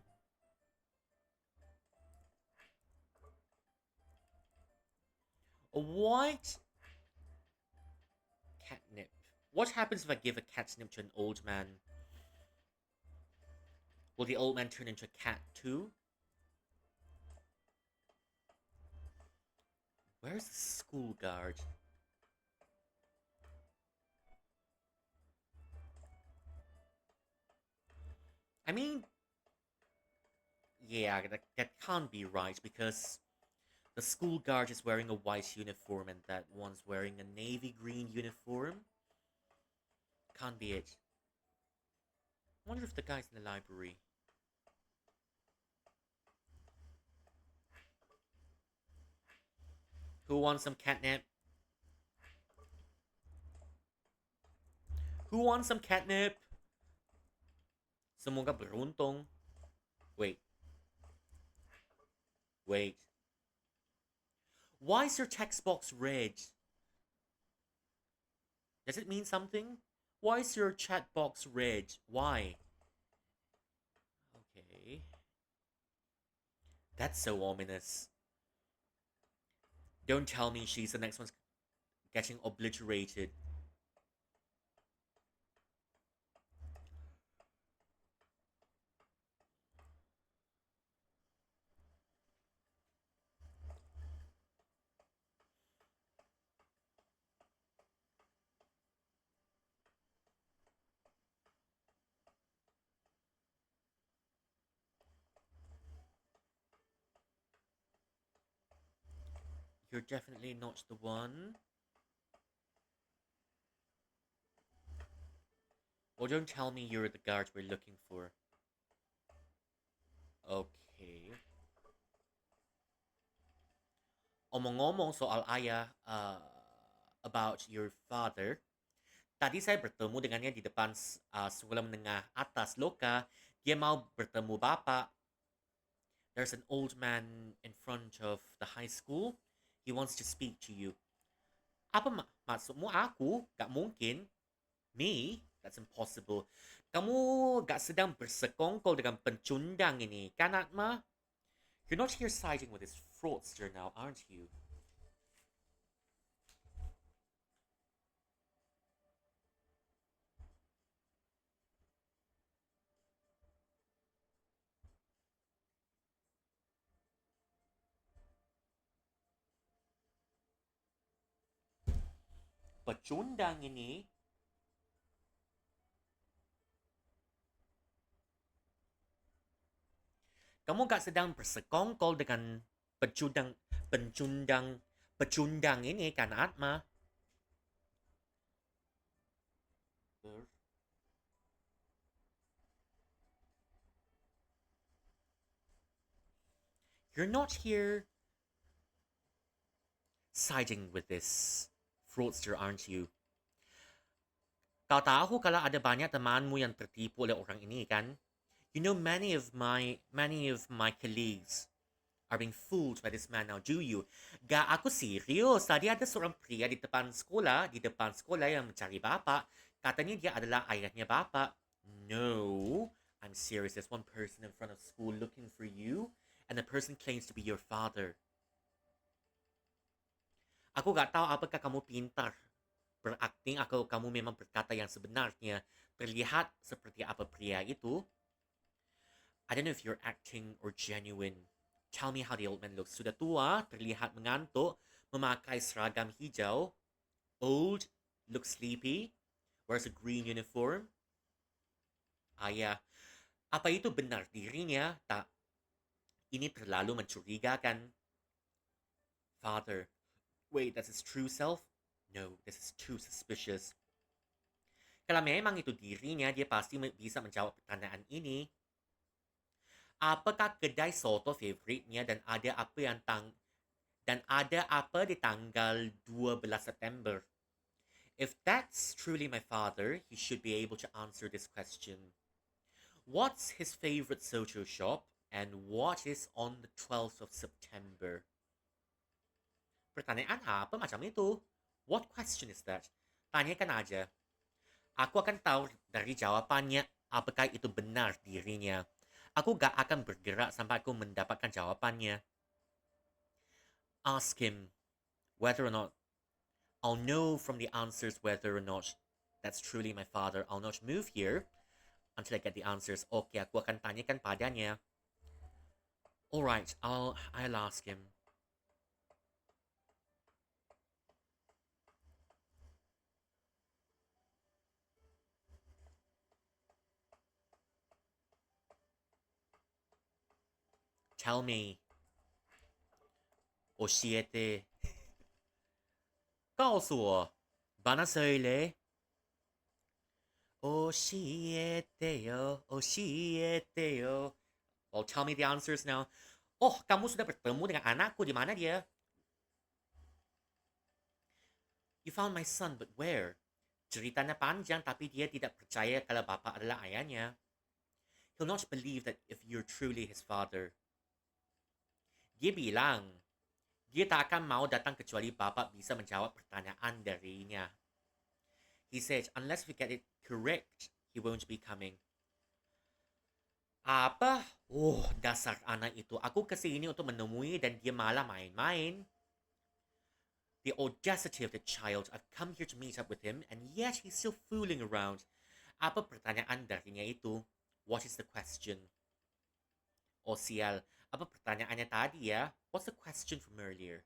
What? Catnip. What happens if I give a catnip to an old man? Will the old man turn into a cat too? Where's the school guard? I mean, yeah, that can't be right because the school guard is wearing a white uniform and that one's wearing a navy green uniform. Can't be it. I wonder if the guy's in the library. Who wants some catnip? Who wants some catnip? Semoga beruntung. Wait. Wait. Why is your text box red? Does it mean something? Why is your chat box red? Why? Okay. That's so ominous. Don't tell me she's the next one's getting obliterated. You're definitely not the one. Well, don't tell me you're the guard we're looking for. Okay. Omong-omong soal ayah, about your father. Tadi saya bertemu dengannya di depan sekolah menengah atas Loka. Dia mau bertemu Bapak. There's an old man in front of the high school. He wants to speak to you. Apa maksudmu aku? Gak mungkin. Me? That's impossible. Kamu gak sedang bersekongkol dengan pencundang ini, kan Atma? You're not here siding with this fraudster now, aren't you? Pecundang ini. Kamu gak sedang bersekongkol dengan pecundang pencundang pecundang ini kan Atma? You're not here siding with this fraudster, aren't you? Kau tahu kalau ada banyak temanmu yang tertipu oleh orang ini kan? You know many of my colleagues are being fooled by this man now, do you? Gak aku serius. Tadi ada seorang pria di depan sekolah yang mencari bapak. Katanya dia adalah ayahnya bapak. No, I'm serious. There's one person in front of school looking for you, and the person claims to be your father. Aku gak tahu apakah kamu pintar berakting atau kamu memang berkata yang sebenarnya. Terlihat seperti apa pria itu. I don't know if you're acting or genuine. Tell me how the old man looks. Sudah tua, terlihat mengantuk, memakai seragam hijau. Old, looks sleepy, wears a green uniform. Ya. Apa itu benar dirinya? Tak. Ini terlalu mencurigakan. Father. Wait, that's his true self? No, this is too suspicious. Kalau memang itu dirinya, dia pasti bisa menjawab pertanyaan ini. Apakah kedai soto favoritnya dan ada apa di tanggal 12 September? If that's truly my father, he should be able to answer this question. What's his favorite soto shop and what is on the 12th of September? Pertanyaan apa macam itu? What question is that? Tanyakan aja. Aku akan tahu dari jawabannya apakah itu benar dirinya. Aku gak akan bergerak sampai aku mendapatkan jawabannya. Ask him whether or not I'll know from the answers whether or not that's truly my father. I'll not move here until I get the answers. Okay, aku akan tanyakan padanya. Alright, I'll ask him. Tell me. 教えて。告诉我。Bana söyle. 教えてよ。教えてよ. Well, tell me the answers now. Oh, kamu sudah bertemu dengan anakku. Di mana dia? You found my son, but where? Ceritanya panjang, tapi dia tidak percaya kalau bapak adalah ayahnya. He'll not believe that if you're truly his father. Dia bilang, dia tak akan mau datang kecuali bapak bisa menjawab pertanyaan darinya. He said, unless we get it correct, he won't be coming. Apa? Oh, dasar anak itu. Aku kesini untuk menemui dan dia malah main-main. The audacity of the child. I've come here to meet up with him and yet he's still fooling around. Apa pertanyaan darinya itu? What is the question? Oh sial, apa pertanyaannya tadi ya? What's the question from earlier?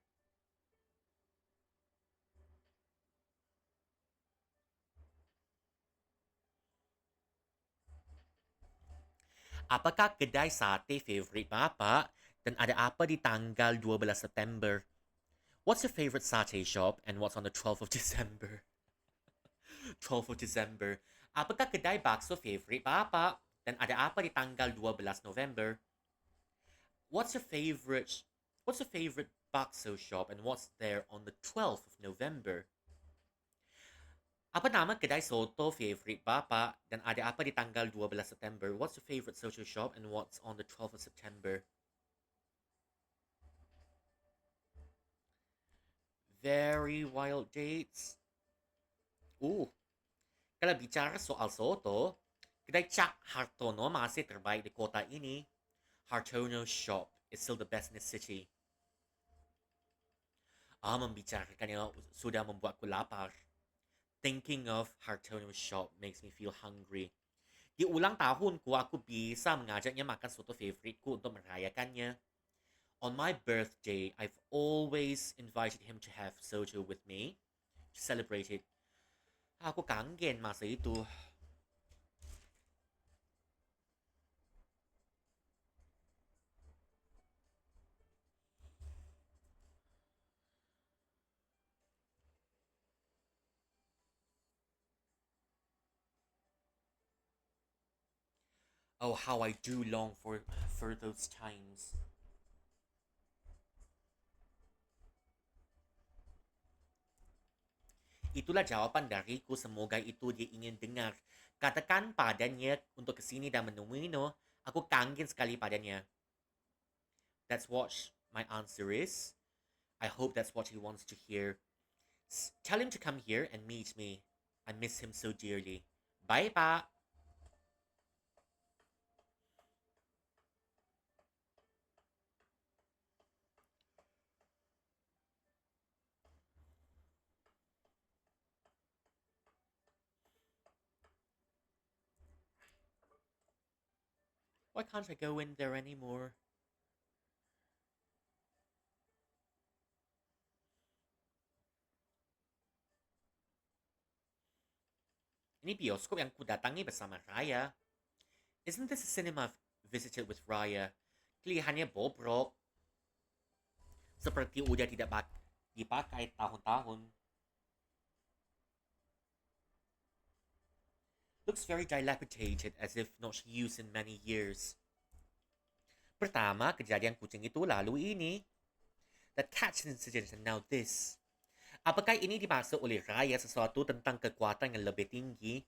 Apakah kedai sate favorite Bapak? Dan ada apa di tanggal 12 September? What's your favorite satay shop and what's on the 12th of December? 12th of December. Apakah kedai bakso favorite Bapak? Dan ada apa di tanggal 12 November? What's your favorite bakso shop and what's there on the 12th of November? Apa nama kedai soto favorite Bapa dan ada apa di tanggal 12 September? What's your favorite soto shop and what's on the 12th of September? Very wild dates. Kalau bicara soal soto, kedai Cak Hartono masih terbaik di kota ini. Hartono shop is still the best in the city. Membicarakannya sudah membuatku lapar. Thinking of Hartono shop makes me feel hungry. Di ulang tahunku, aku bisa mengajaknya makan soto favoritku untuk merayakannya. On my birthday, I've always invited him to have soto with me to celebrate it. Aku kangen masa itu. Oh, how I do long for those times. Itulah jawapan dariku, semoga itu dia ingin dengar. Katakan padanya untuk kesini dan menemui no. Aku kangen sekali padanya. That's what my answer is. I hope that's what he wants to hear. Tell him to come here and meet me. I miss him so dearly. Bye, Pa. Why can't I go in there anymore? Ini bioskop yang kudatangi bersama Raya. Isn't this a cinema I've visited with Raya? Kelihatannya bobrok. Seperti udah tidak dipakai tahun-tahun. Looks very dilapidated, as if not used in many years. Pertama, kejadian kucing itu lalu ini. That cat's incident and now this. Apakah ini dimaksud oleh Raya sesuatu tentang kekuatan yang lebih tinggi?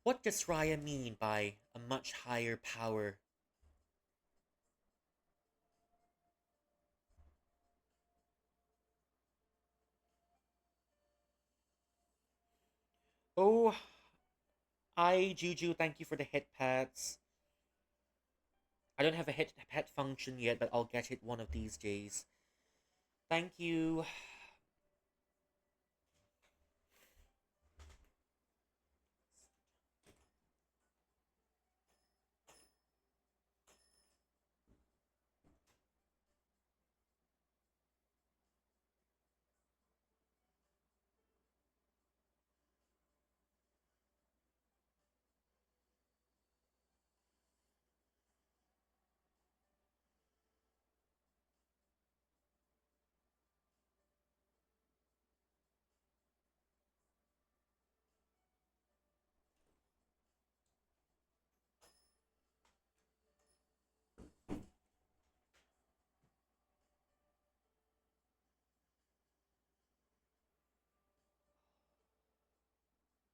What does Raya mean by a much higher power? Oh, Juju, thank you for the hit pets. I don't have a hit pet function yet, but I'll get it one of these days. Thank you.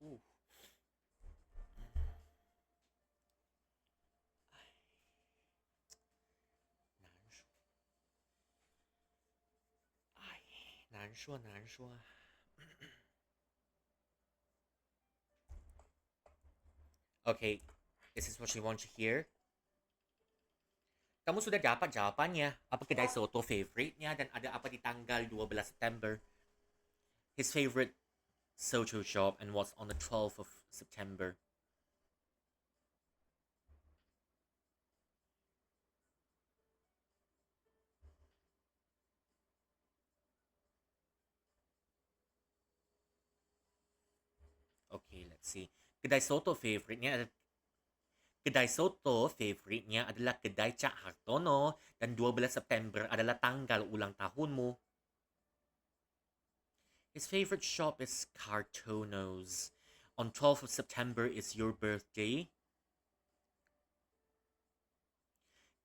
Ooh. 难说。Okay, this is what you want to hear. Kamu sudah dapat jawabannya. Apa kedai soto favorite-nya dan ada apa di tanggal 12 September? His favorite soto shop and what's on the 12th of September. Okay, let's see. Kedai soto favorite-nya adalah kedai Cak Hartono dan 12 September adalah tanggal ulang tahunmu. His favorite shop is Cartono's. On 12th of September is your birthday.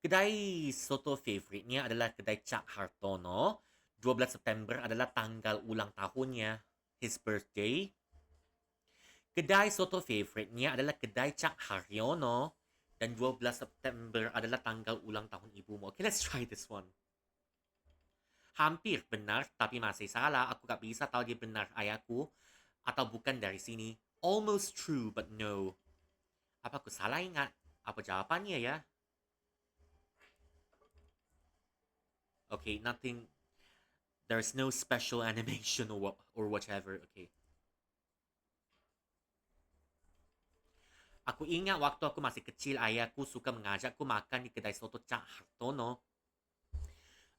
Kedai soto favorite-nya adalah kedai Cak Hartono. 12 September adalah tanggal ulang tahunnya, his birthday. Kedai soto favorite niya adalah kedai Cak Haryono dan 12 September adalah tanggal ulang tahun ibumu. Okay, let's try this one. Hampir benar tapi masih salah. Aku gak bisa tahu dia benar ayahku atau bukan dari sini. Almost true but no. Apa aku salah ingat? Apa jawabannya ya? Okay, nothing. There's no special animation or whatever. Okay. Aku ingat waktu aku masih kecil, ayahku suka mengajakku makan di kedai soto Cak Hartono.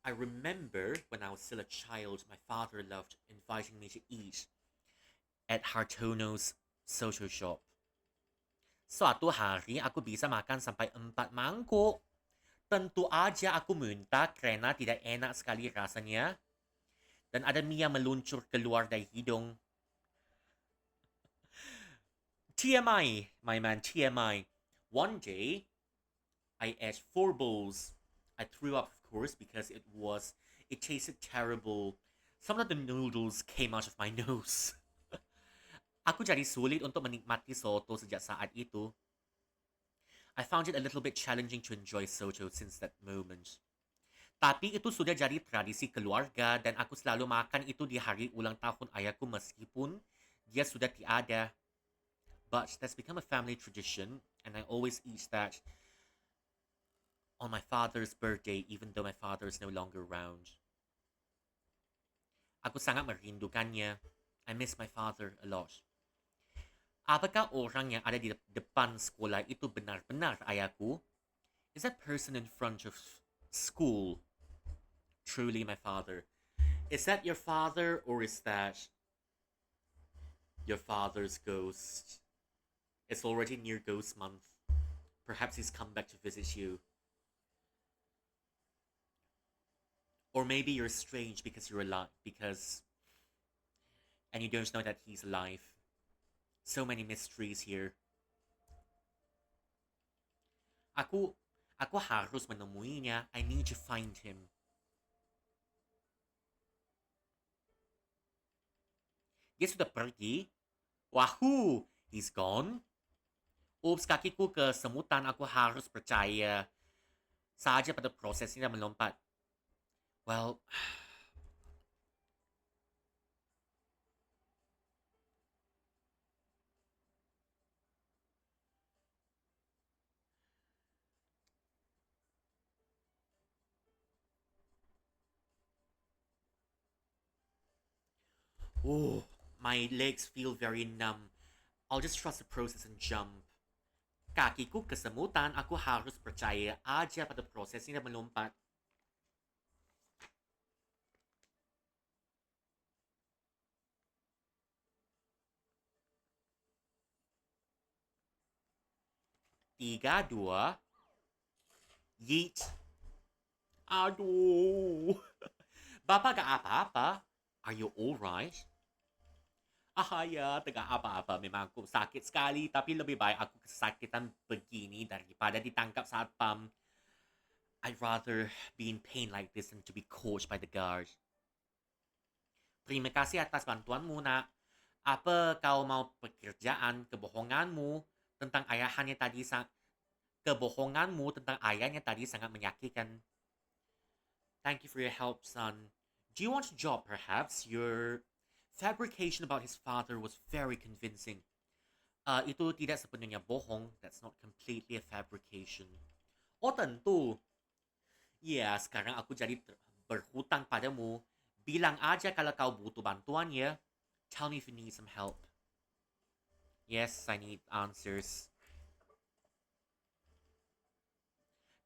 I remember when I was still a child, my father loved inviting me to eat at Hartono's soto shop. Suatu hari aku bisa makan sampai 4 mangkuk. Tentu aja aku minta kerana tidak enak sekali rasanya. Dan ada mie yang meluncur keluar dari hidung. TMI, my man, TMI. One day, I ate 4 bowls. I threw up, of course, because it tasted terrible. Some of the noodles came out of my nose. Aku jadi sulit untuk menikmati soto sejak saat itu. I found it a little bit challenging to enjoy soto since that moment. Tapi itu sudah jadi tradisi keluarga dan aku selalu makan itu di hari ulang tahun ayahku meskipun dia sudah tiada. But that's become a family tradition and I always eat that on my father's birthday even though my father is no longer around. Aku sangat merindukannya. I miss my father a lot. Apakah orang yang ada di depan sekolah itu benar-benar ayahku? Is that person in front of school truly my father? Is that your father or is that your father's ghost? It's already near ghost month. Perhaps he's come back to visit you. Or maybe you're strange because you're alive, and you don't know that he's alive. So many mysteries here. Aku harus menemuinya. I need to find him. Dia sudah pergi? Wahoo! He's gone? Oops, kakiku kesemutan. Aku harus percaya saja pada prosesnya melompat. Well, oh, my legs feel very numb. I'll just trust the process and jump. Kakiku kesemutan, aku harus percaya aja pada prosesnya melompat. Tiga, dua. Yeet. Aduh. Bapak gak apa-apa. Are you alright? Ya, tak apa-apa. Memang aku sakit sekali. Tapi lebih baik aku kesakitan begini daripada ditangkap satpam. I'd rather be in pain like this than to be caught by the guard. Terima kasih atas bantuanmu, nak. Apa kau mau pekerjaan kebohonganmu tentang ayahnya tadi sangat menyakitkan. Thank you for your help, son. Do you want a job, perhaps? Your fabrication about his father was very convincing. Itu tidak sepenuhnya bohong. That's not completely a fabrication. Oh, tentu. Ya, sekarang aku jadi berhutang padamu. Bilang aja kalau kau butuh bantuan ya. Tell me if you need some help. Yes, I need answers.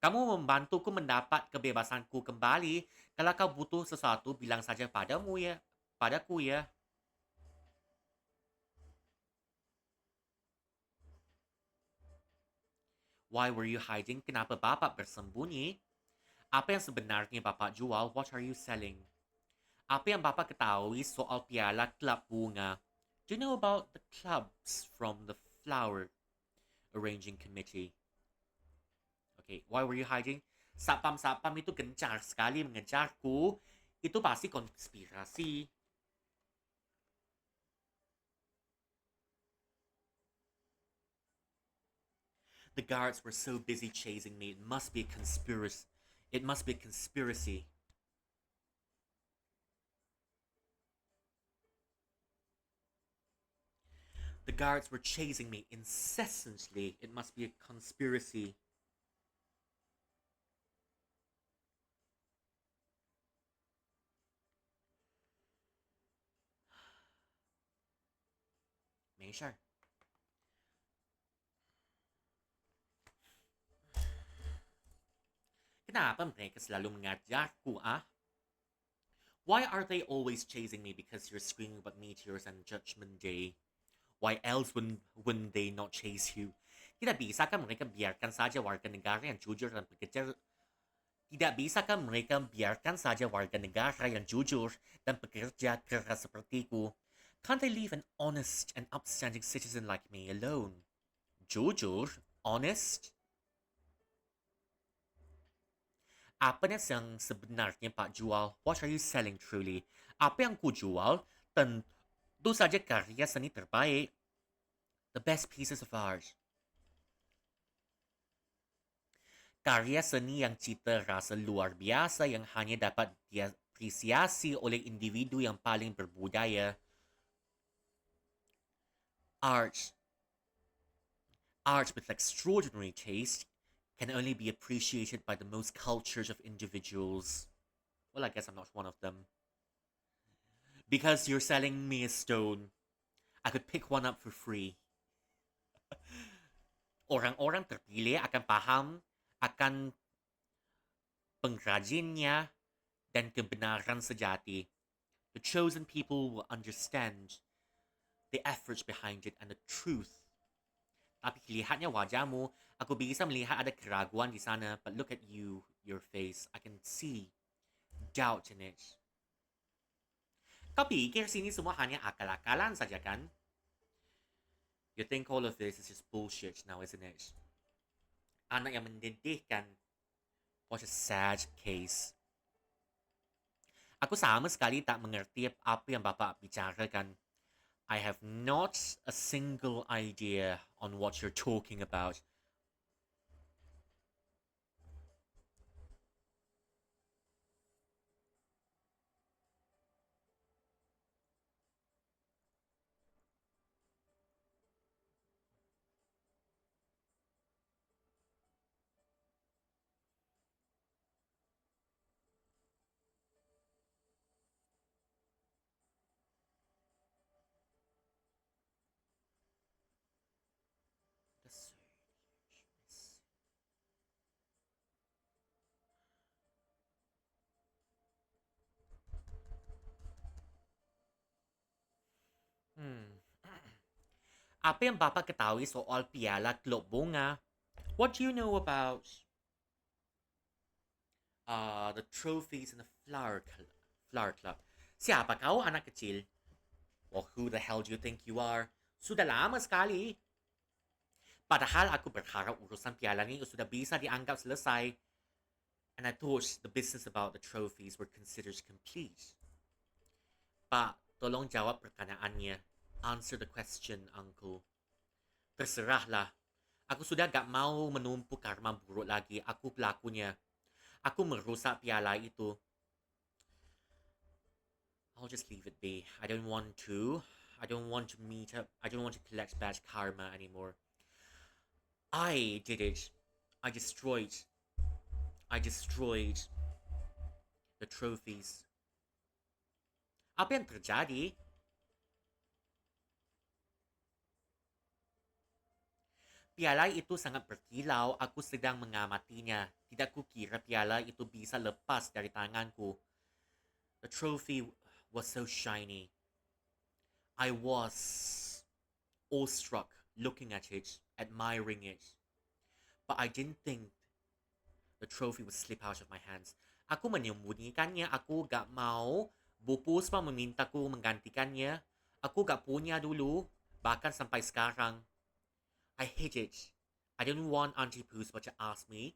Kamu membantuku mendapat kebebasanku kembali. Kalau kau butuh sesuatu, bilang saja padaku ya. Why were you hiding? Kenapa Bapak bersembunyi? Apa yang sebenarnya Bapak jual? What are you selling? Apa yang Bapak ketahui soal piala klub bunga? Do you know about the clubs from the flower arranging committee? Okay, why were you hiding? Satpam-satpam itu gencar sekali mengejarku. Itu pasti konspirasi. The guards were so busy chasing me. It must be a conspiracy. It must be a conspiracy. The guards were chasing me incessantly. It must be a conspiracy. Measure. Kenapa mereka selalu mengajarku, ah? Why are they always chasing me? Because you're screaming about meteors and Judgment Day. Why else wouldn't they not chase you? Tidak bisa kan mereka biarkan saja warga negara yang jujur dan bekerja. Tidak bisa kan mereka biarkan saja warga negara yang jujur dan bekerja keras sepertiku. Can't they leave an honest and upstanding citizen like me alone? Jujur? Honest? Apa yang sebenarnya Pak jual? What are you selling truly? Apa yang ku jual? Tentu saja karya seni terbaik. The best pieces of art. Karya seni yang cita rasa luar biasa yang hanya dapat diapresiasi oleh individu yang paling berbudaya. Art with extraordinary taste can only be appreciated by the most cultured of individuals. Well, I guess I'm not one of them. Because you're selling me a stone, I could pick one up for free. Orang-orang terpilih akan paham akan pengrajinnya dan kebenaran sejati. The chosen people will understand the efforts behind it and the truth. Tapi kelihatannya wajahmu, aku bisa melihat ada keraguan di sana. But look at you, your face. I can see doubt in it. Kau pikir sini semua hanya akal-akalan saja kan? You think all of this is just bullshit now, isn't it? Anak yang mendidihkan. What a sad case. Aku sama sekali tak mengerti apa yang Bapak bicarakan. I have not a single idea on what you're talking about. Apa yang Bapak ketahui soal piala klub bunga? What do you know about the trophies in the flower club? Siapa kau, anak kecil? Well, who the hell do you think you are? Sudah lama sekali. Padahal aku berharap urusan piala ni sudah bisa dianggap selesai. And I thought the business about the trophies were considered complete. Pak, tolong jawab pertanyaannya. Answer the question, Uncle. Terserahlah. Aku sudah gak mau menumpuk karma buruk lagi. Aku pelakunya. Aku merusak piala itu. I'll just leave it be. I don't want to meet up. I don't want to collect bad karma anymore. I did it. I destroyed the trophies. Apa yang terjadi? Piala itu sangat berkilau. Aku sedang mengamatinya. Tidak kukira piala itu bisa lepas dari tanganku. The trophy was so shiny. I was awestruck looking at it, admiring it. But I didn't think the trophy would slip out of my hands. Aku menyembunyikannya. Aku gak mau Bu Puspa memintaku menggantikannya. Aku gak punya dulu. Bahkan sampai sekarang. I hid it. I don't want Auntie Puspa to ask me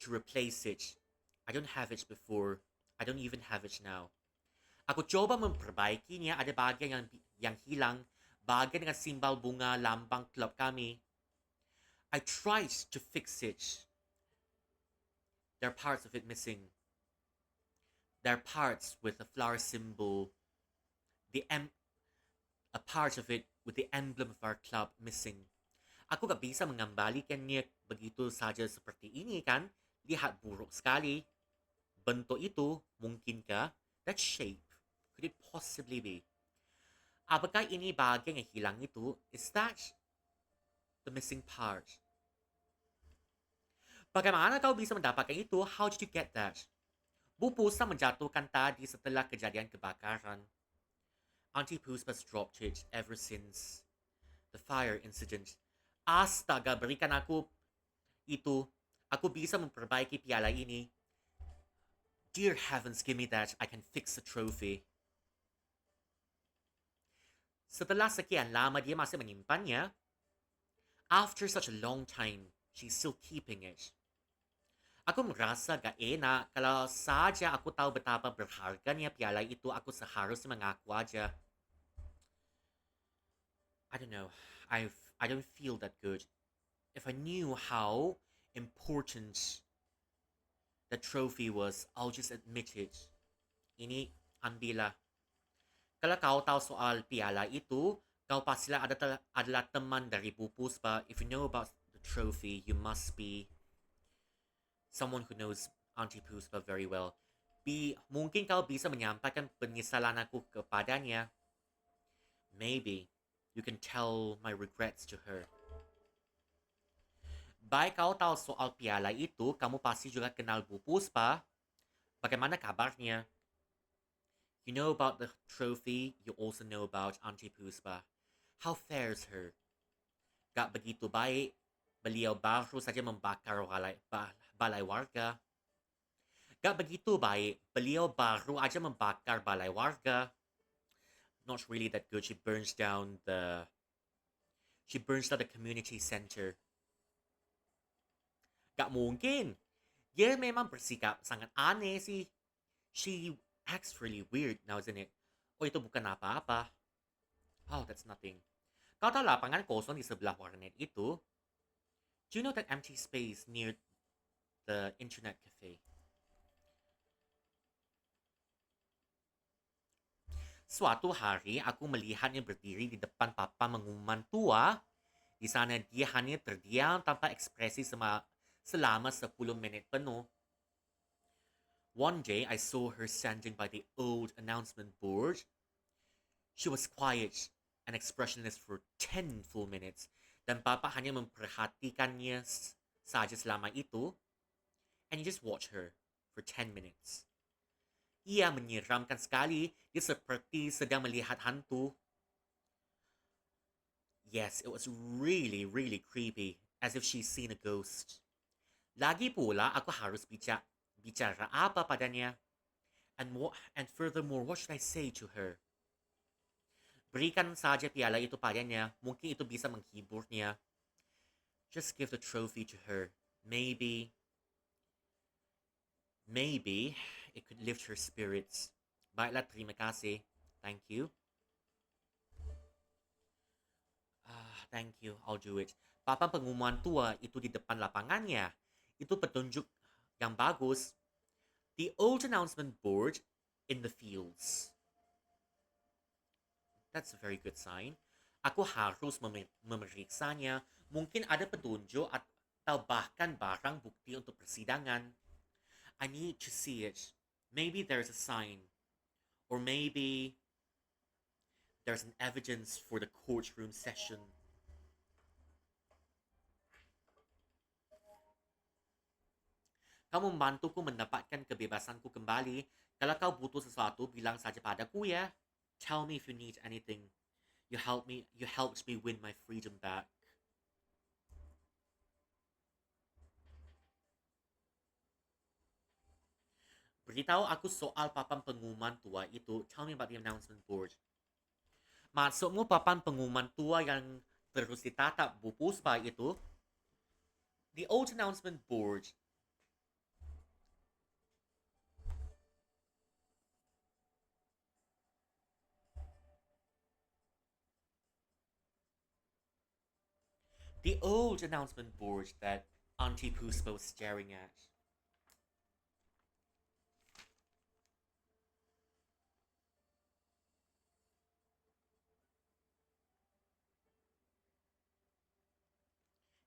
to replace it. I don't have it before. I don't even have it now. Aku coba memperbaikinya. Ada bagian yang hilang. Bagian dengan simbol bunga lambang klub kami. I tried to fix it. There are parts of it missing. There are parts with the flower symbol, the a part of it with the emblem of our club missing. Ako gak bisa mengembalikan niya begitu saja seperti ini kan? Lihat buruk sekali. Bentuk itu, mungkinkah? That shape, could it possibly be? Apakah ini bagian yang hilang itu? Is that the missing part? Bagaimana kau bisa mendapatkan itu? How did you get that? Bu Puspa menjatuhkan tadi setelah kejadian kebakaran. Auntie Puspa's dropped it ever since the fire incident. Astaga, berikan aku itu. Aku bisa memperbaiki piala ini. Dear heavens, give me that. I can fix the trophy. Setelah sekian lama dia masih menyimpannya. After such a long time, she's still keeping it. Aku merasa gak enak kalau saja aku tahu betapa berharganya piala itu, aku seharusnya mengaku aja. I don't know. I don't feel that good. If I knew how important the trophy was, I'll just admit it. Ini, ambillah. Kalau kau tahu soal piala itu, kau pastilah adalah teman dari Bu Puspa. If you know about the trophy, you must be someone who knows Auntie Puspa very well. Mungkin kau bisa menyampaikan penyesalan aku kepadanya. Maybe you can tell my regrets to her. Baik kau tahu soal piala itu, kamu pasti juga kenal Bu Puspa. Bagaimana kabarnya? You know about the trophy, you also know about Auntie Puspa. How fares her? Gak begitu baik. Beliau baru saja membakar balai warga. Gak begitu baik. Beliau baru aja membakar balai warga. Not really that good. She burns down the community center. Gak mungkin. Dia memang bersikap sangat aneh sih. She acts really weird now, isn't it? Oh, itu bukan apa-apa. Oh, that's nothing. Kau tahu lapangan kosong di sebelah warnet itu? Do you know that empty space near the internet cafe? Suatu hari, aku melihatnya berdiri di depan papan pengumuman tua. Di sana dia hanya terdiam tanpa ekspresi selama 10 menit penuh. One day, I saw her standing by the old announcement board. She was quiet and expressionless for 10 full minutes. Dan Papa hanya memperhatikannya saja selama itu. And you just watch her for 10 minutes. Ia menyeramkan sekali. Dia seperti sedang melihat hantu. Yes, it was really, really creepy. As if she's seen a ghost. Lagi pula, aku harus bicara apa padanya? And furthermore, what should I say to her? Berikan saja piala itu padanya. Mungkin itu bisa menghiburnya. Just give the trophy to her. Maybe it could lift her spirits. Baiklah, terima kasih. Thank you. Thank you, I'll do it. Papan pengumuman tua itu di depan lapangannya. Itu petunjuk yang bagus. The old announcement board in the fields. That's a very good sign. Aku harus memeriksanya. Mungkin ada petunjuk atau bahkan barang bukti untuk persidangan. I need to see it. Maybe there's a sign. Or maybe there's an evidence for the courtroom session. Kau membantuku mendapatkan kebebasanku kembali. Kalau kau butuh sesuatu, bilang saja padaku ya. Tell me if you need anything. You helped me win my freedom back. Beritahu aku soal papan pengumuman tua itu. Tell me about the announcement board. Maksudmu papan pengumuman tua yang terus ditatap Bu Puspa itu? The old announcement board. The old announcement board that Auntie Puspa was staring at.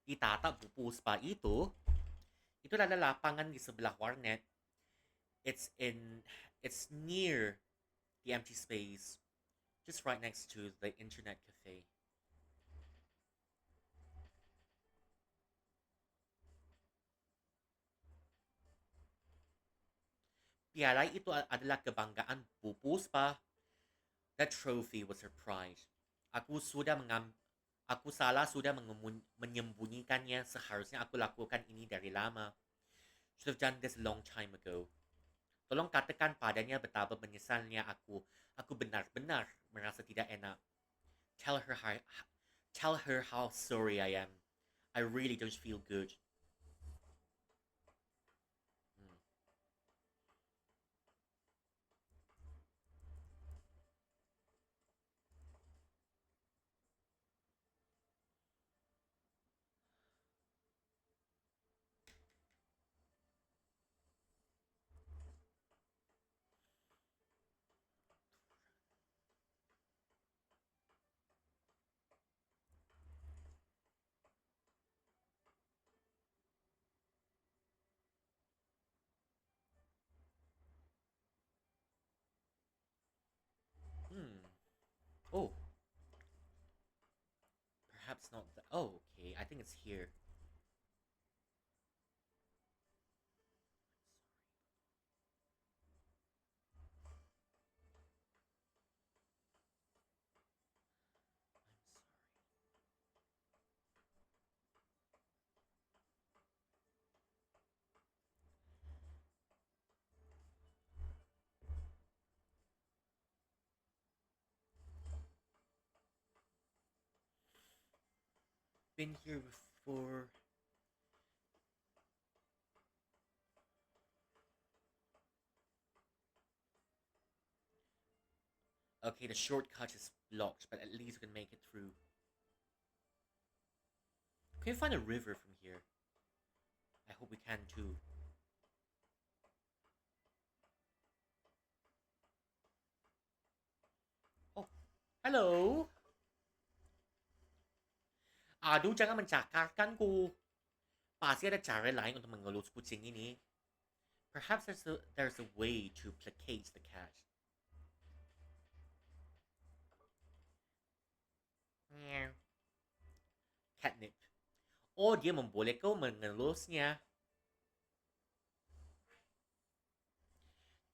Itatap po Puspa itu adalah lapangan di sebelah warnet. It's in it's near the empty space, just right next to the internet cafe. Piala itu adalah kebanggaan pupus pa. That trophy was her pride. Aku sudah mengam Aku salah sudah menyembunyikannya. Seharusnya aku lakukan ini dari lama. Should have done this a long time ago. Tolong katakan padanya betapa menyesalnya aku. Aku benar-benar merasa tidak enak. Tell her how, tell her how sorry I am. I really don't feel good. Hmm. Hmm. Oh, perhaps not. Oh, okay. I think it's here. Been here before. Okay, the shortcut is blocked, but at least we can make it through. Can we find a river from here? I hope we can too. Oh, hello. Aduh, jangan mencakarkanku. Pasti ada cara lain untuk mengelus kucing ini. Perhaps there's a way to placate the cat. Meow. Catnip. Oh, dia memboleh kau mengelusnya.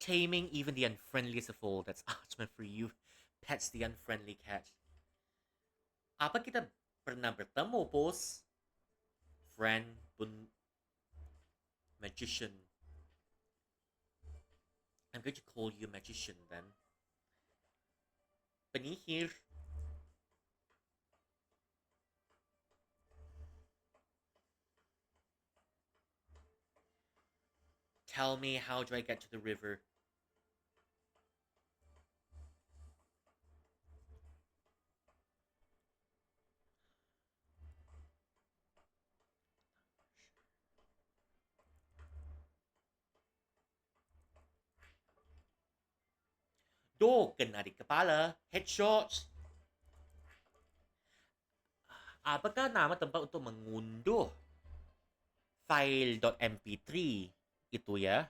Taming even the unfriendliest of all. That's ultimate for you. Pets the unfriendly cat. Apa kita pernah bertemu, bos? Friend, bun, magician. I'm going to call you magician then. Penyihir. Tell me, how do I get to the river? Do, kena di kepala. Headshot. Apakah nama tempat untuk mengunduh file .mp3 itu ya?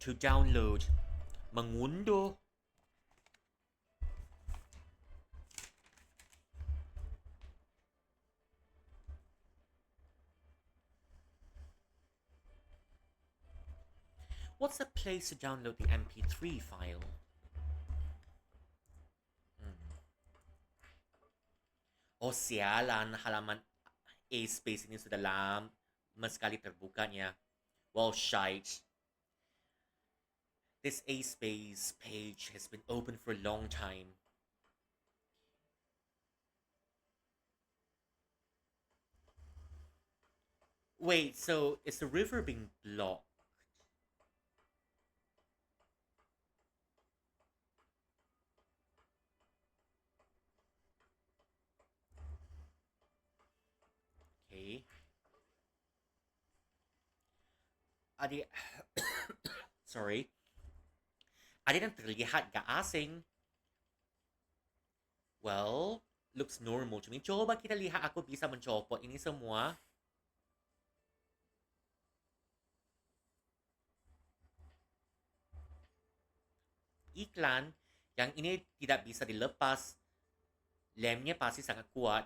To download. Mengunduh. What's the place to download the mp3 file? Oh sialan, halaman A space ini sudah lama sekali terbukanya. Well, shite. This A space page has been open for a long time. Wait, so is the river being blocked? adi sorry, adi nang terlihat gak asing. Well, looks normal to me. Coba kita lihat aku bisa mencopot ini semua. Iklan yang ini tidak bisa dilepas. Lemnya pasti sangat kuat.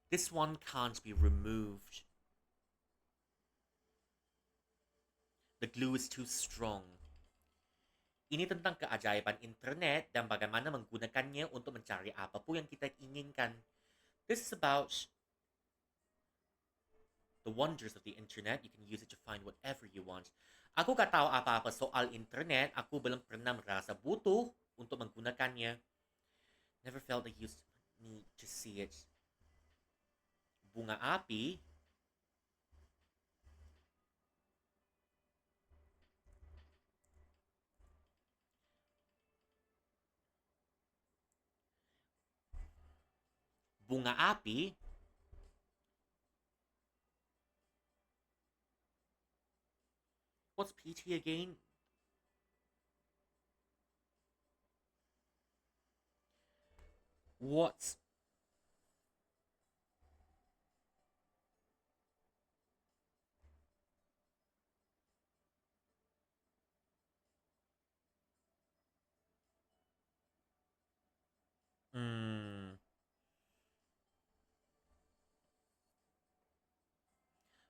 This one can't be removed. The glue is too strong. Ini tentang keajaiban internet dan bagaimana menggunakannya untuk mencari apapun yang kita inginkan. This is about the wonders of the internet. You can use it to find whatever you want. Aku gak tahu apa-apa soal internet. Aku belum pernah merasa butuh untuk menggunakannya. Never felt I used need to see it. Bunga api. Bunga api. What's PT again? What's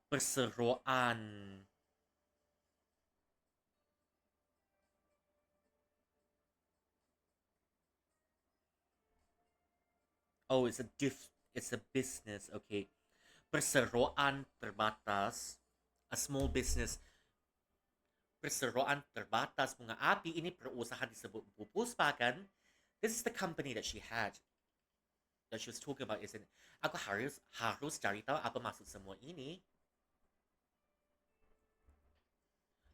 perseroan. Oh, it's a business. Okay. Perseroan terbatas. A small business. Perseroan terbatas bunga api. Ini perusahaan disebut Bu Puspa kan? This is the company that she had. That she was talking about, isn't it? Aku harus cari tahu apa maksud semua ini.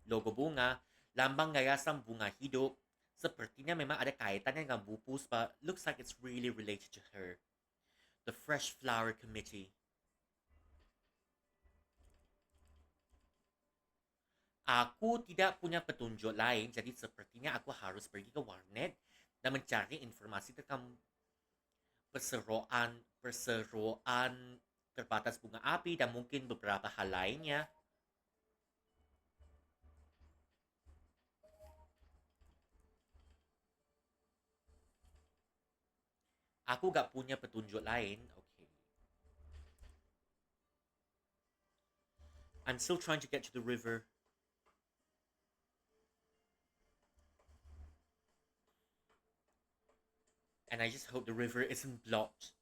Logo bunga, lambang yayasan bunga hidup. Sepertinya memang ada kaitannya dengan Bu Puspa. Looks like it's really related to her. The Fresh Flower Committee. Aku tidak punya petunjuk lain, jadi sepertinya aku harus pergi ke warnet dan mencari informasi tentang perseroan terbatas bunga api dan mungkin beberapa hal lainnya. Aku gak punya petunjuk lain. Okay. I'm still trying to get to the river. And I just hope the river isn't blocked.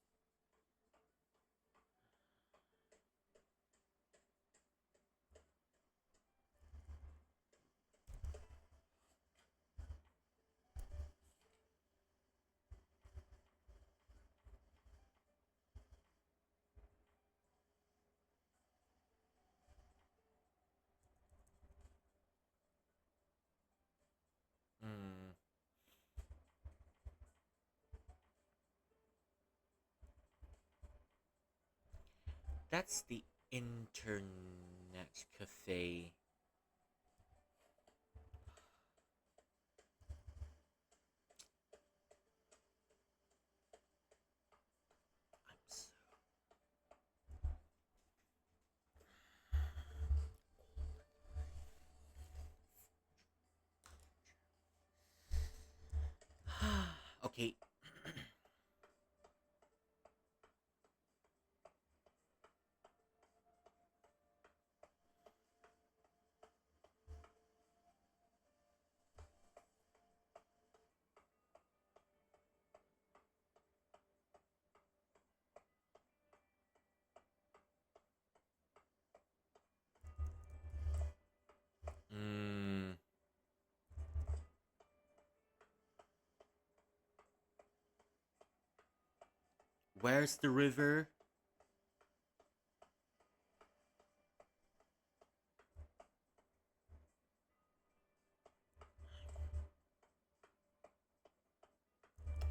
Hmm. That's the internet cafe. Okay. Hmm. Where's the river?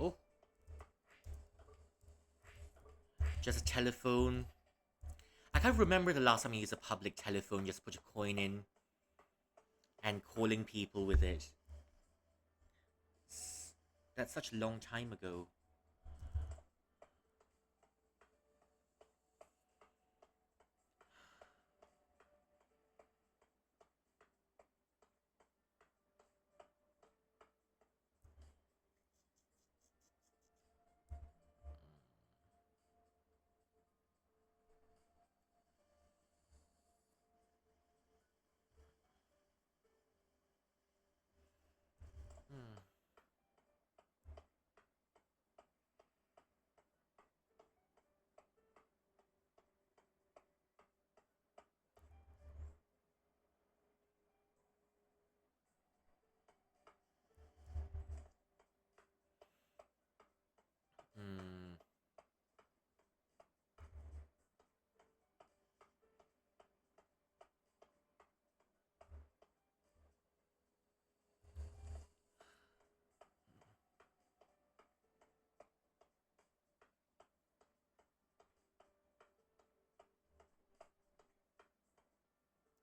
Oh. Just a telephone. I can't remember the last time I used a public telephone, just put a coin in and calling people with it. That's such a long time ago. Hmm. Hmm.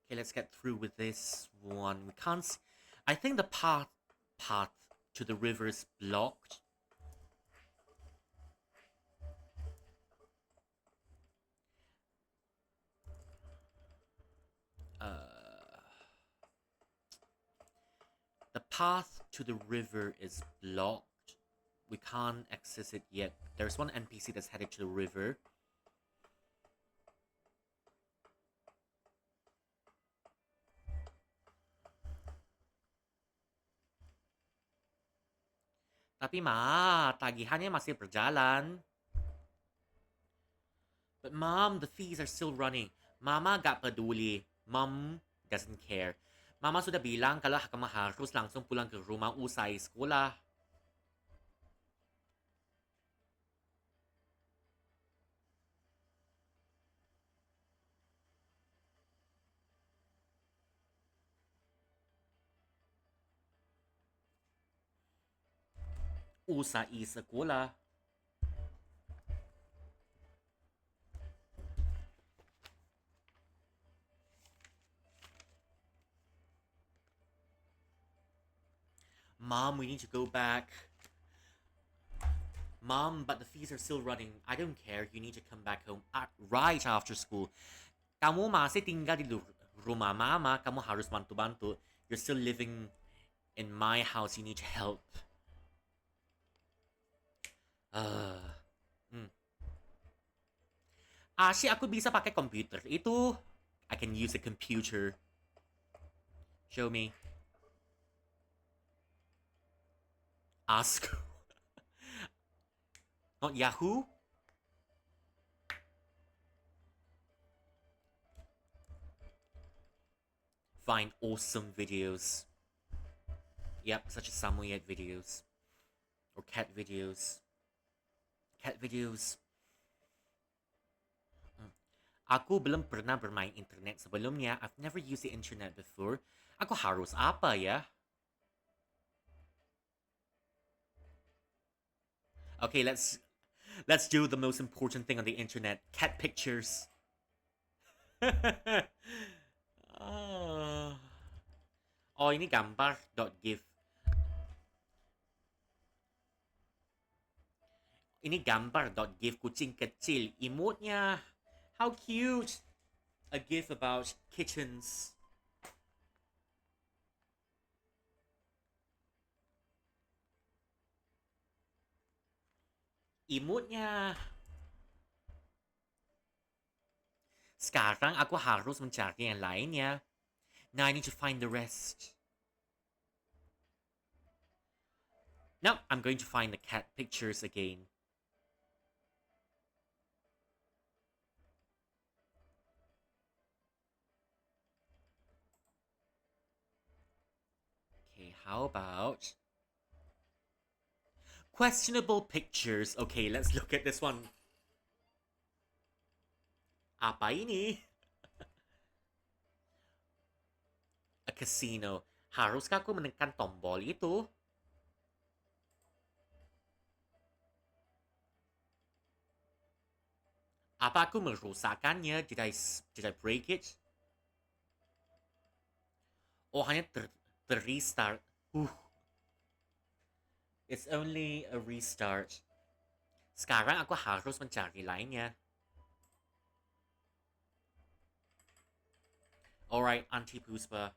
Okay, let's get through with this one. We can't. I think the path to the river is blocked. The path to the river is blocked. We can't access it yet. There's one NPC that's headed to the river. Tapi ma, tagihannya masih berjalan. But mom, the fees are still running. Mama gak peduli. Mom doesn't care. Mama sudah bilang kalau kamu harus langsung pulang ke rumah usai sekolah. Usai sekolah. Mom, we need to go back. Mom, but the fees are still running. I don't care. You need to come back home right after school. Kamu masih tinggal di rumah mama. Kamu harus bantu-bantu. You're still living in my house. You need to help. Asyik aku bisa pakai komputer. Itu, I can use a computer. Show me. Ask. Not Yahoo? Find awesome videos. Yep, such as Samoyed videos. Or cat videos. Cat videos. Aku belum pernah bermain internet sebelumnya. I've never used the internet before. Aku harus apa ya? Okay, let's do the most important thing on the internet. Cat pictures. Oh, ini gambar.gif. Ini gambar.gif kucing kecil. Emote-nya. How cute. A gif about kittens. Emote-nya. Sekarang aku harus mencari yang lainnya. Now I need to find the rest. Now I'm going to find the cat pictures again. Okay, how about questionable pictures? Okay, let's look at this one. Apa ini? A casino. Haruskah aku menekan tombol itu? Apa aku merosakkannya? Did I break it? Oh, hanya restart. It's only a restart. Sekarang aku harus mencari lainnya. Alright, Auntie Puspa.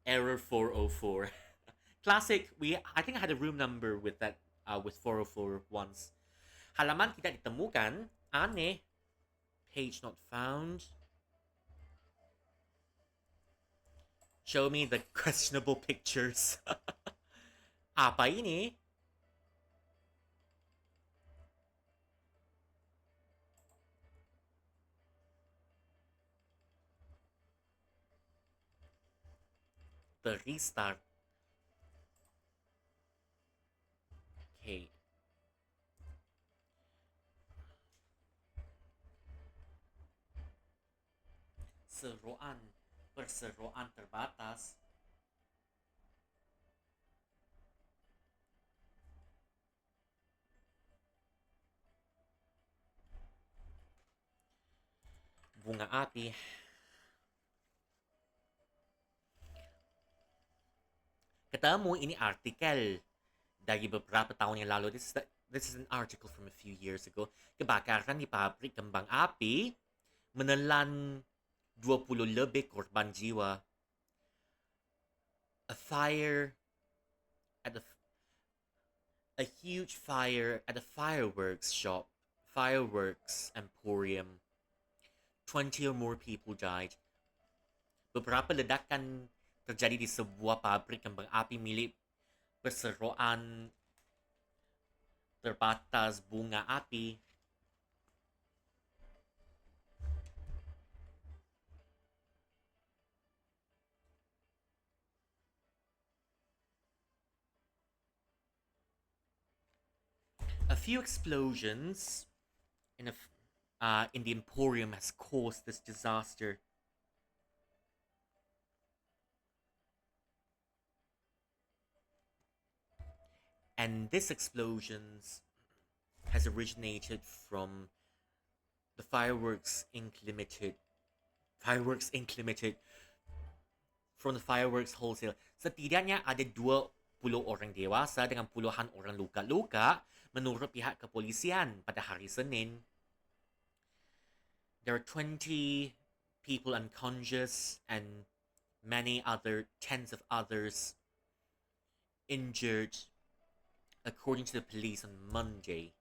Error 404. Classic. I think I had a room number with that with 404 once. Halaman tidak ditemukan. Aneh. Page not found. Show me the questionable pictures. Apa ini? The restart. Okay. Seruan. Perseroan terbatas. Bunga api. Ketemu ini artikel dari beberapa tahun yang lalu. This is an article from a few years ago. Kebakaran di pabrik kembang api menelan 20 lebih korban jiwa. A huge fire at a fireworks shop, fireworks emporium. 20 or more people died. Beberapa ledakan terjadi di sebuah pabrik kembang api milik perseroan terbatas bunga api. A few explosions in the emporium has caused this disaster. And this explosions has originated from the Fireworks Inc. Limited. From the Fireworks Wholesale. Setidaknya ada 20 orang dewasa dengan puluhan orang luka-luka menurut pihak kepolisian pada hari Senin. There are 20 people unconscious and tens of others injured, according to the police on Monday.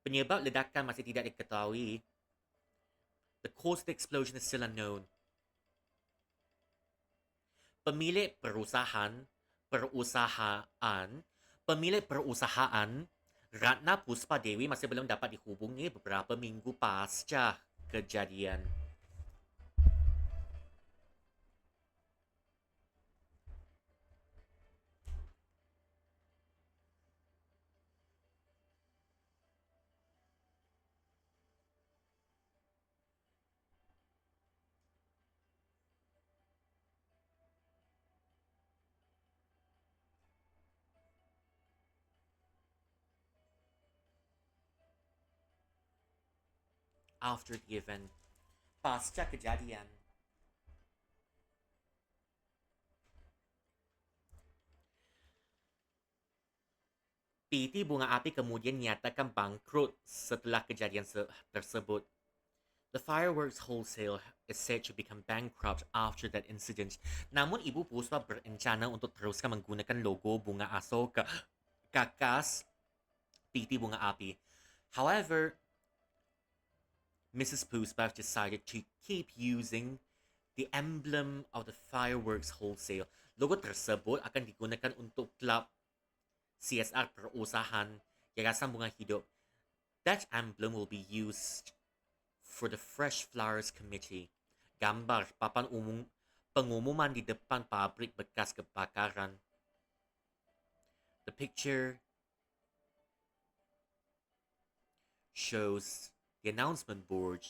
Penyebab ledakan masih tidak diketahui. The cause of the explosion is still unknown. Pemilik perusahaan Ratna Puspa Dewi masih belum dapat dihubungi beberapa minggu pasca kejadian. After the event, pasca kejadian. PT Bunga Api kemudian nyatakan bangkrut setelah kejadian tersebut. The Fireworks Wholesale is said to become bankrupt after that incident. Namun Ibu Puspa berencana untuk teruskan menggunakan logo bunga asoka kakas PT Bunga Api. However, Mrs. Puspa decided to keep using the emblem of the Fireworks Wholesale. Logo tersebut akan digunakan untuk klub CSR perusahaan Yayasan Bunga Hidup. That emblem will be used for the Fresh Flowers Committee. Gambar papan pengumuman di depan pabrik bekas kebakaran. The picture shows the announcement board.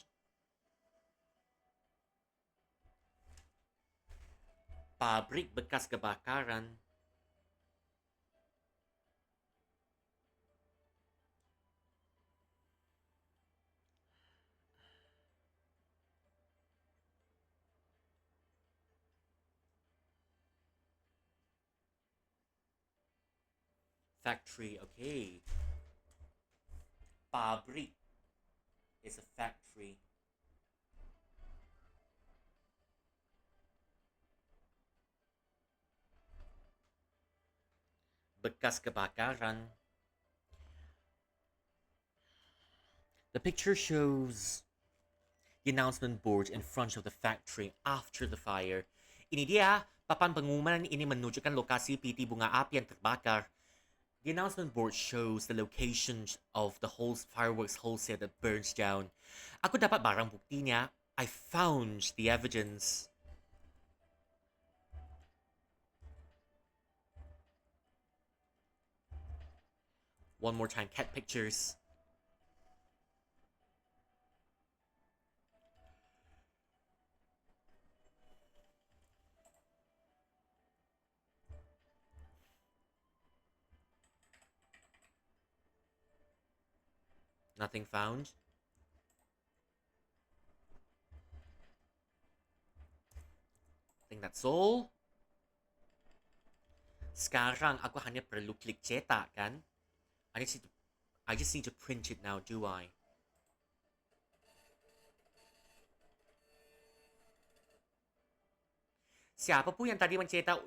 Pabrik bekas kebakaran. Factory, okay. Pabrik is a factory. Bekas kebakaran. The picture shows the announcement board in front of the factory after the fire. Ini dia, papan pengumuman ini menunjukkan lokasi PT bunga api yang terbakar. The announcement board shows the location of the whole fireworks wholesale that burns down. Aku dapat barang buktinya. I found the evidence. One more time, cat pictures. Nothing found. I think that's all. Sekarang aku hanya perlu klik cetak kan? I just need to print it now, do I? Siapa pun yang tadi mencetak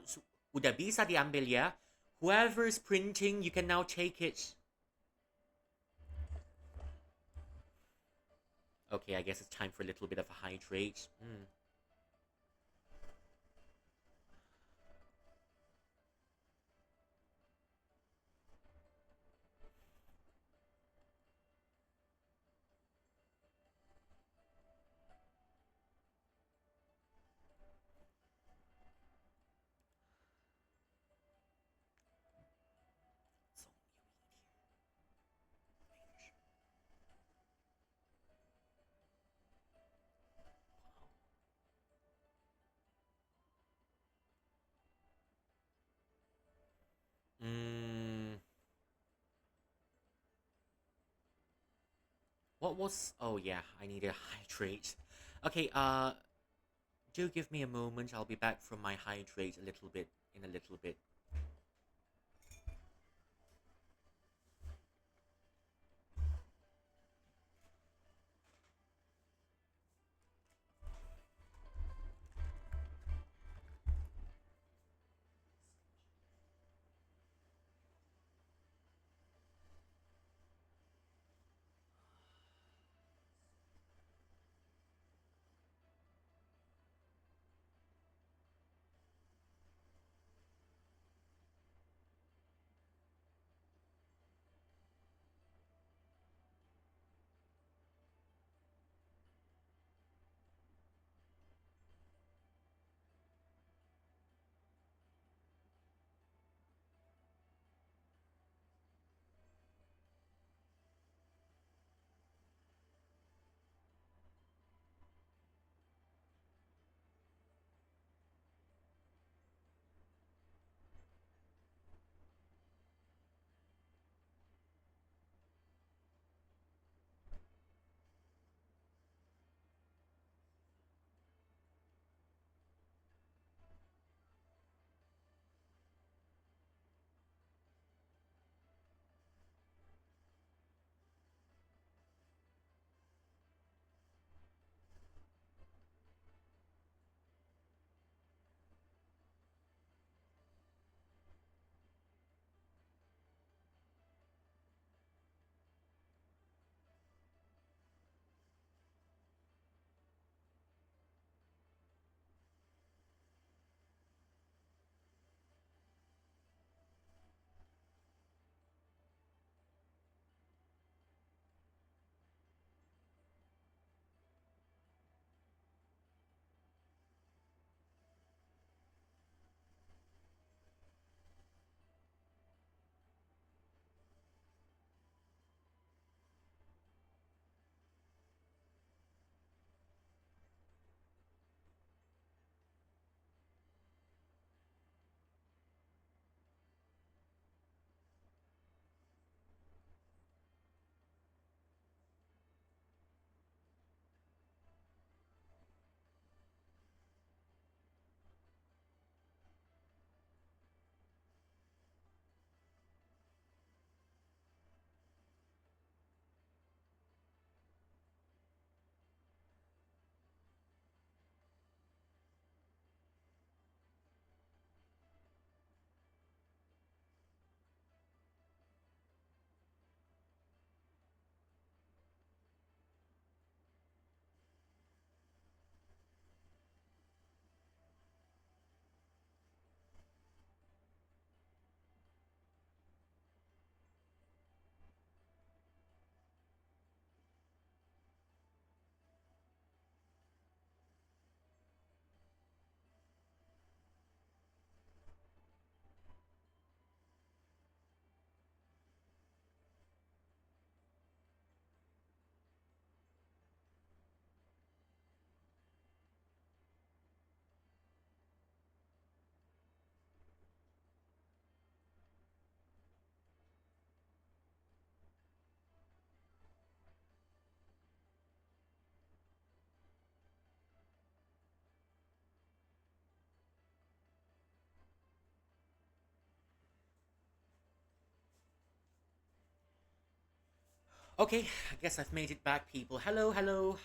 udah bisa diambil ya. Whoever's printing, you can now take it. Okay, I guess it's time for a little bit of a hydrate. What was... Oh, yeah, I need to hydrate. Okay, do give me a moment. I'll be back from my hydrate in a little bit. Okay, I guess I've made it back, people. Hello, hello.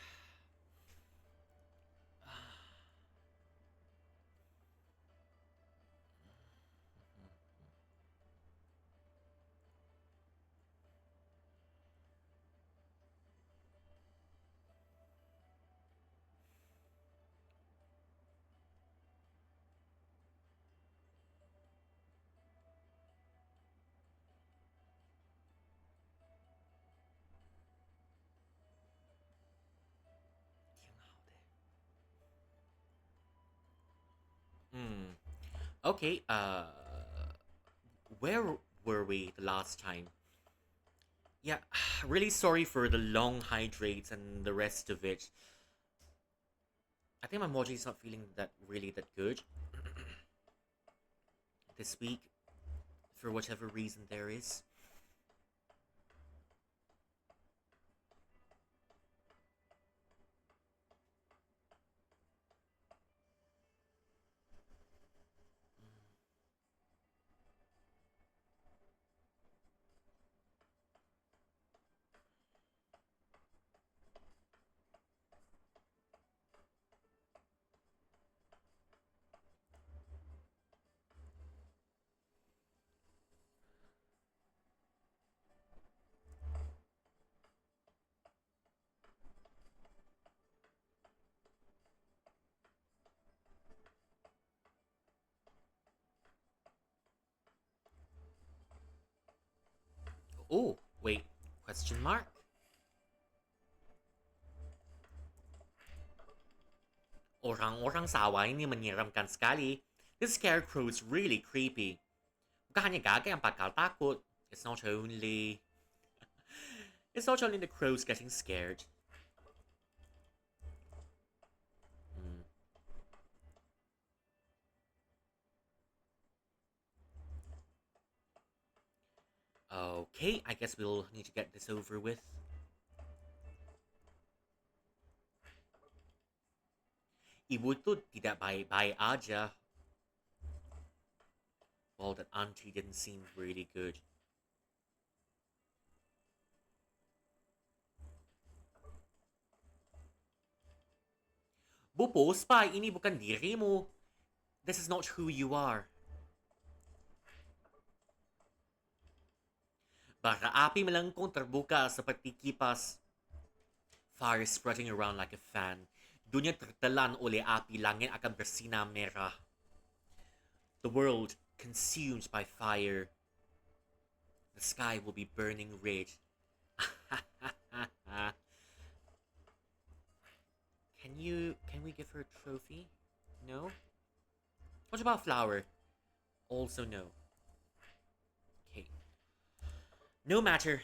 Hmm. Okay, where were we the last time? Yeah, really sorry for the long hydrates and the rest of it. I think my emoji is not feeling that really that good this week, for whatever reason there is. Oh, wait, question mark? Orang-orang sa away ni menyiramkan sekali. This scarecrow is really creepy. Bukan hanya gagay ang pagkatakot. It's not only... It's not only the crows getting scared. Hmm. Okay, I guess we'll need to get this over with. Ibu tuh tidak baik-baik aja. Well, that auntie didn't seem really good. Bobo, spy, ini bukan dirimu. This is not who you are. Bara api melengkung terbuka seperti kipas. Fire spreading around like a fan. Dunia tertelan oleh api, langit akan bersinar merah. The world consumed by fire. The sky will be burning red. Can we give her a trophy? No? What about flower? Also no. Okay. No matter.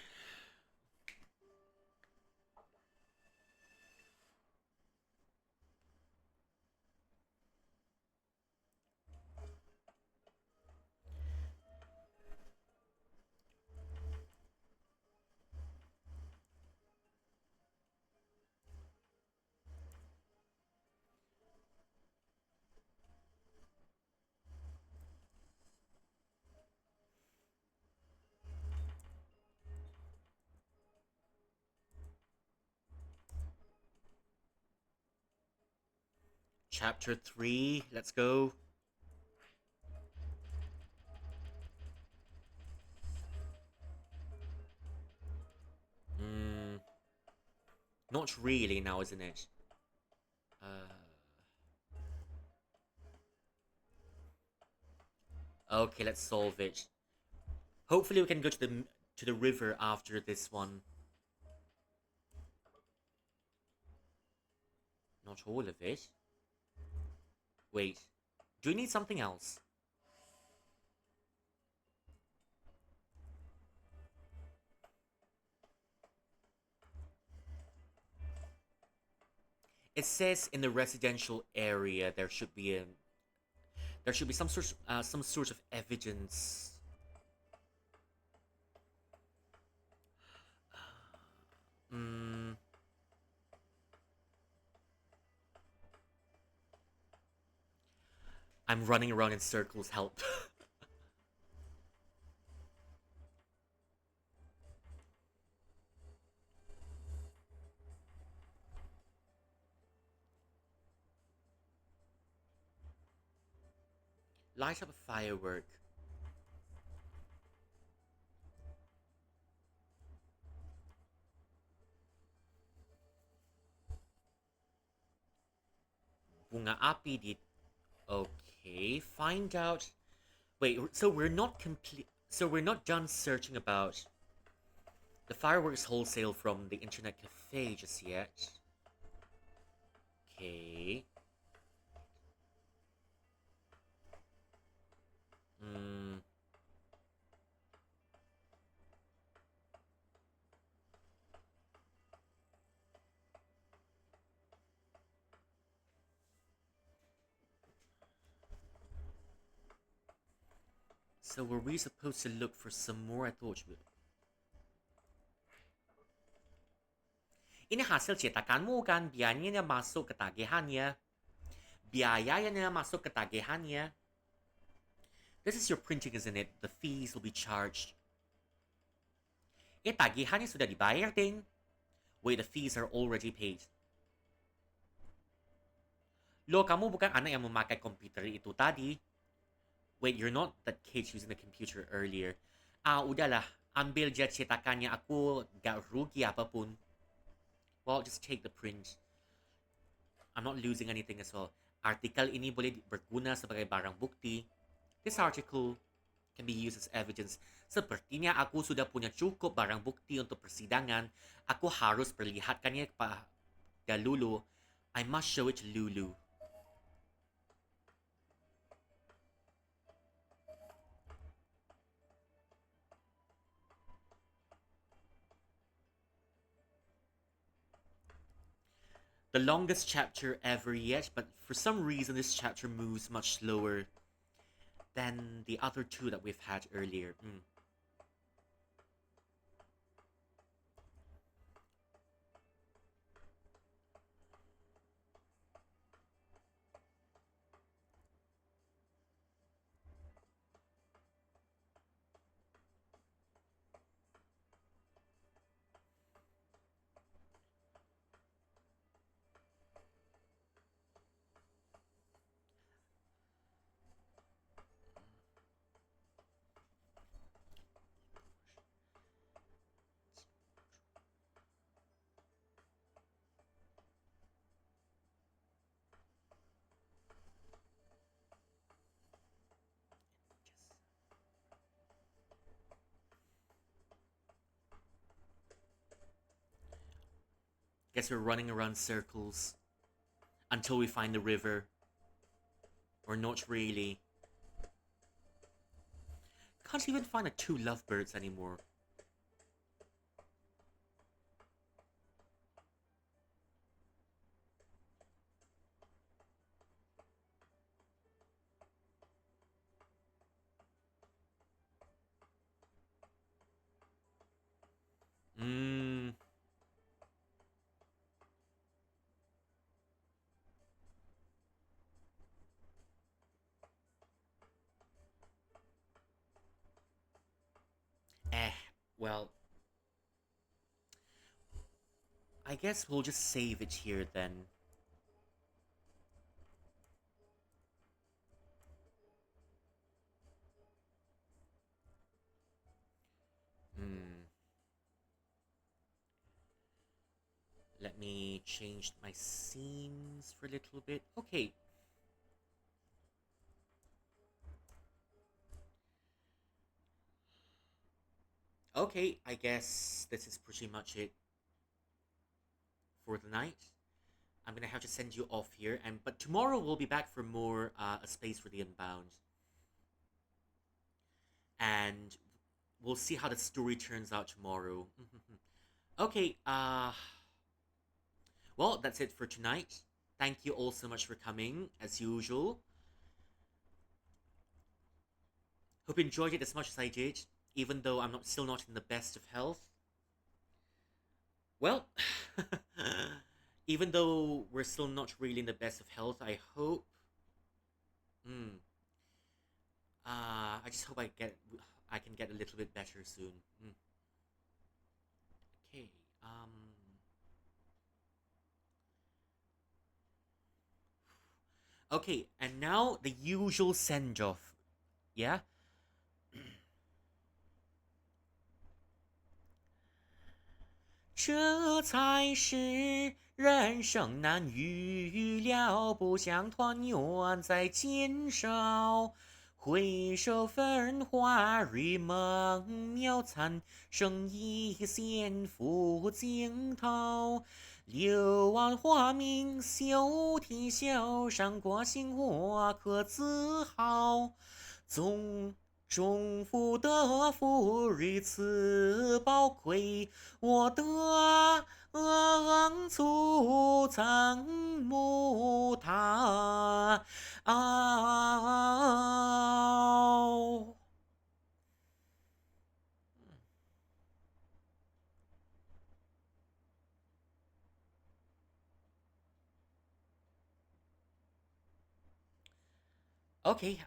Chapter 3, let's go. Not really now, isn't it? Okay, let's solve it. Hopefully we can go to the river after this one. Not all of it. Wait, do we need something else? It says in the residential area there should be some sort of evidence. I'm running around in circles. Help. Light up a firework. Bunga api dit. Okay, find out. Wait, so we're not complete. So we're not done searching about the fireworks wholesale from the internet cafe just yet. Okay. Hmm. So were we supposed to look for some more? I thought we... Ini hasil cetakanmu kan? Biayanya masuk ke tagihannya. Biayanya masuk ke tagihannya. This is your printing, isn't it? The fees will be charged. Tagihannya sudah dibayar, ding. Wait, the fees are already paid. Lo, kamu bukan anak yang memakai komputer itu tadi. Wait, you're not that kid using the computer earlier. Udahlah. Ambil je cetakannya, aku gak rugi apapun. Well, just take the print. I'm not losing anything as well. Artikel ini boleh berguna sebagai barang bukti. This article can be used as evidence. Sepertinya aku sudah punya cukup barang bukti untuk persidangan. Aku harus perlihatkannya kepada Lulu. I must show it to Lulu. The longest chapter ever yet, but for some reason this chapter moves much slower than the other two that we've had earlier. Guess we're running around circles until we find the river. Or not really. Can't even find the two lovebirds anymore. Well, I guess we'll just save it here then. Let me change my scenes for a little bit. Okay. Okay, I guess this is pretty much it for the night. I'm gonna have to send you off here, but tomorrow we'll be back for more A Space for the Unbound. And we'll see how the story turns out tomorrow. Okay, well, that's it for tonight. Thank you all so much for coming, as usual. Hope you enjoyed it as much as I did, even though I'm still not in the best of health. Well, even though we're still not really in the best of health, I hope... I just hope I can get a little bit better soon. Okay, Okay, and now the usual send-off. Yeah. 这才是人生难预料，不想团圆在今宵。回首繁华如梦渺，残剩一线付惊涛。柳暗花明休啼笑，伤过心我可自豪。纵中得福如此宝贵，我的祖曾母他。Okay,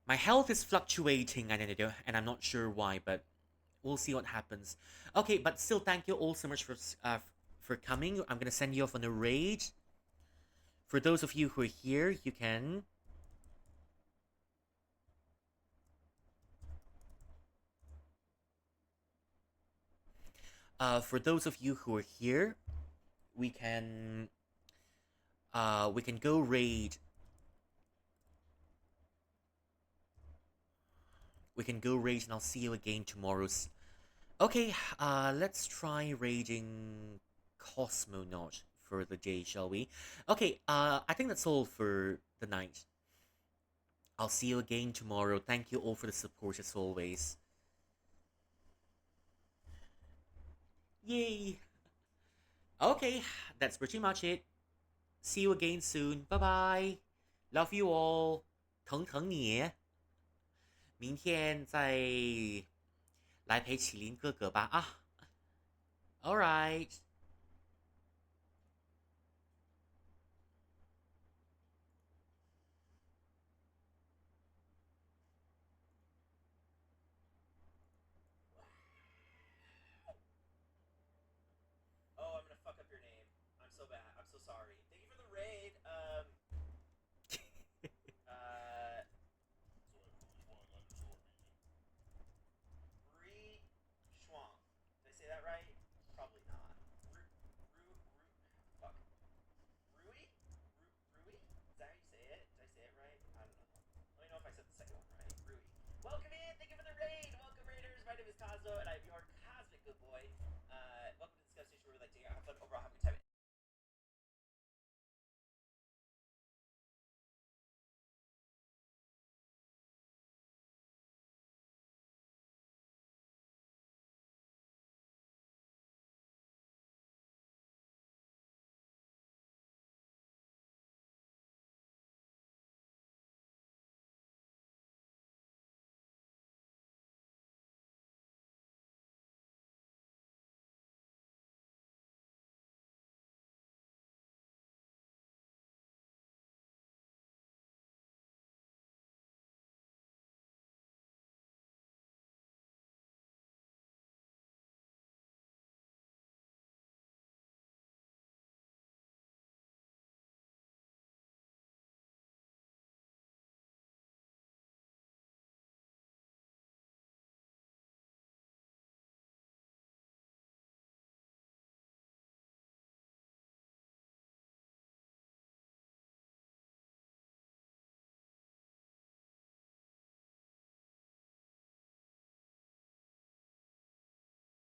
my health is fluctuating, and I'm not sure why, but we'll see what happens. Okay, but still, thank you all so much for coming. I'm gonna send you off on a raid. For those of you who are here, you can. For those of you who are here, we can. We can go raid. We can go raid, and I'll see you again tomorrow. Okay, let's try raiding Cosmonaut for the day, shall we? Okay, I think that's all for the night. I'll see you again tomorrow. Thank you all for the support as always. Yay! Okay, that's pretty much it. See you again soon. Bye bye. Love you all. 疼疼你。明天再来陪麒麟哥哥吧啊。All right. Oh, I'm gonna fuck up your name. I'm so bad. I'm so sorry. Thank you for the raid. Rui Schwang. Did I say that right? Probably not. Fuck. Rui? Rui? Is that how you say it? Did I say it right? I don't know. Let me know if I said the second one right. Rui. Welcome in. Thank you for the raid. Welcome, raiders. My name is Tazo, and I'm your cosmic good boy. Welcome to the discussion where we like to have fun over a hobby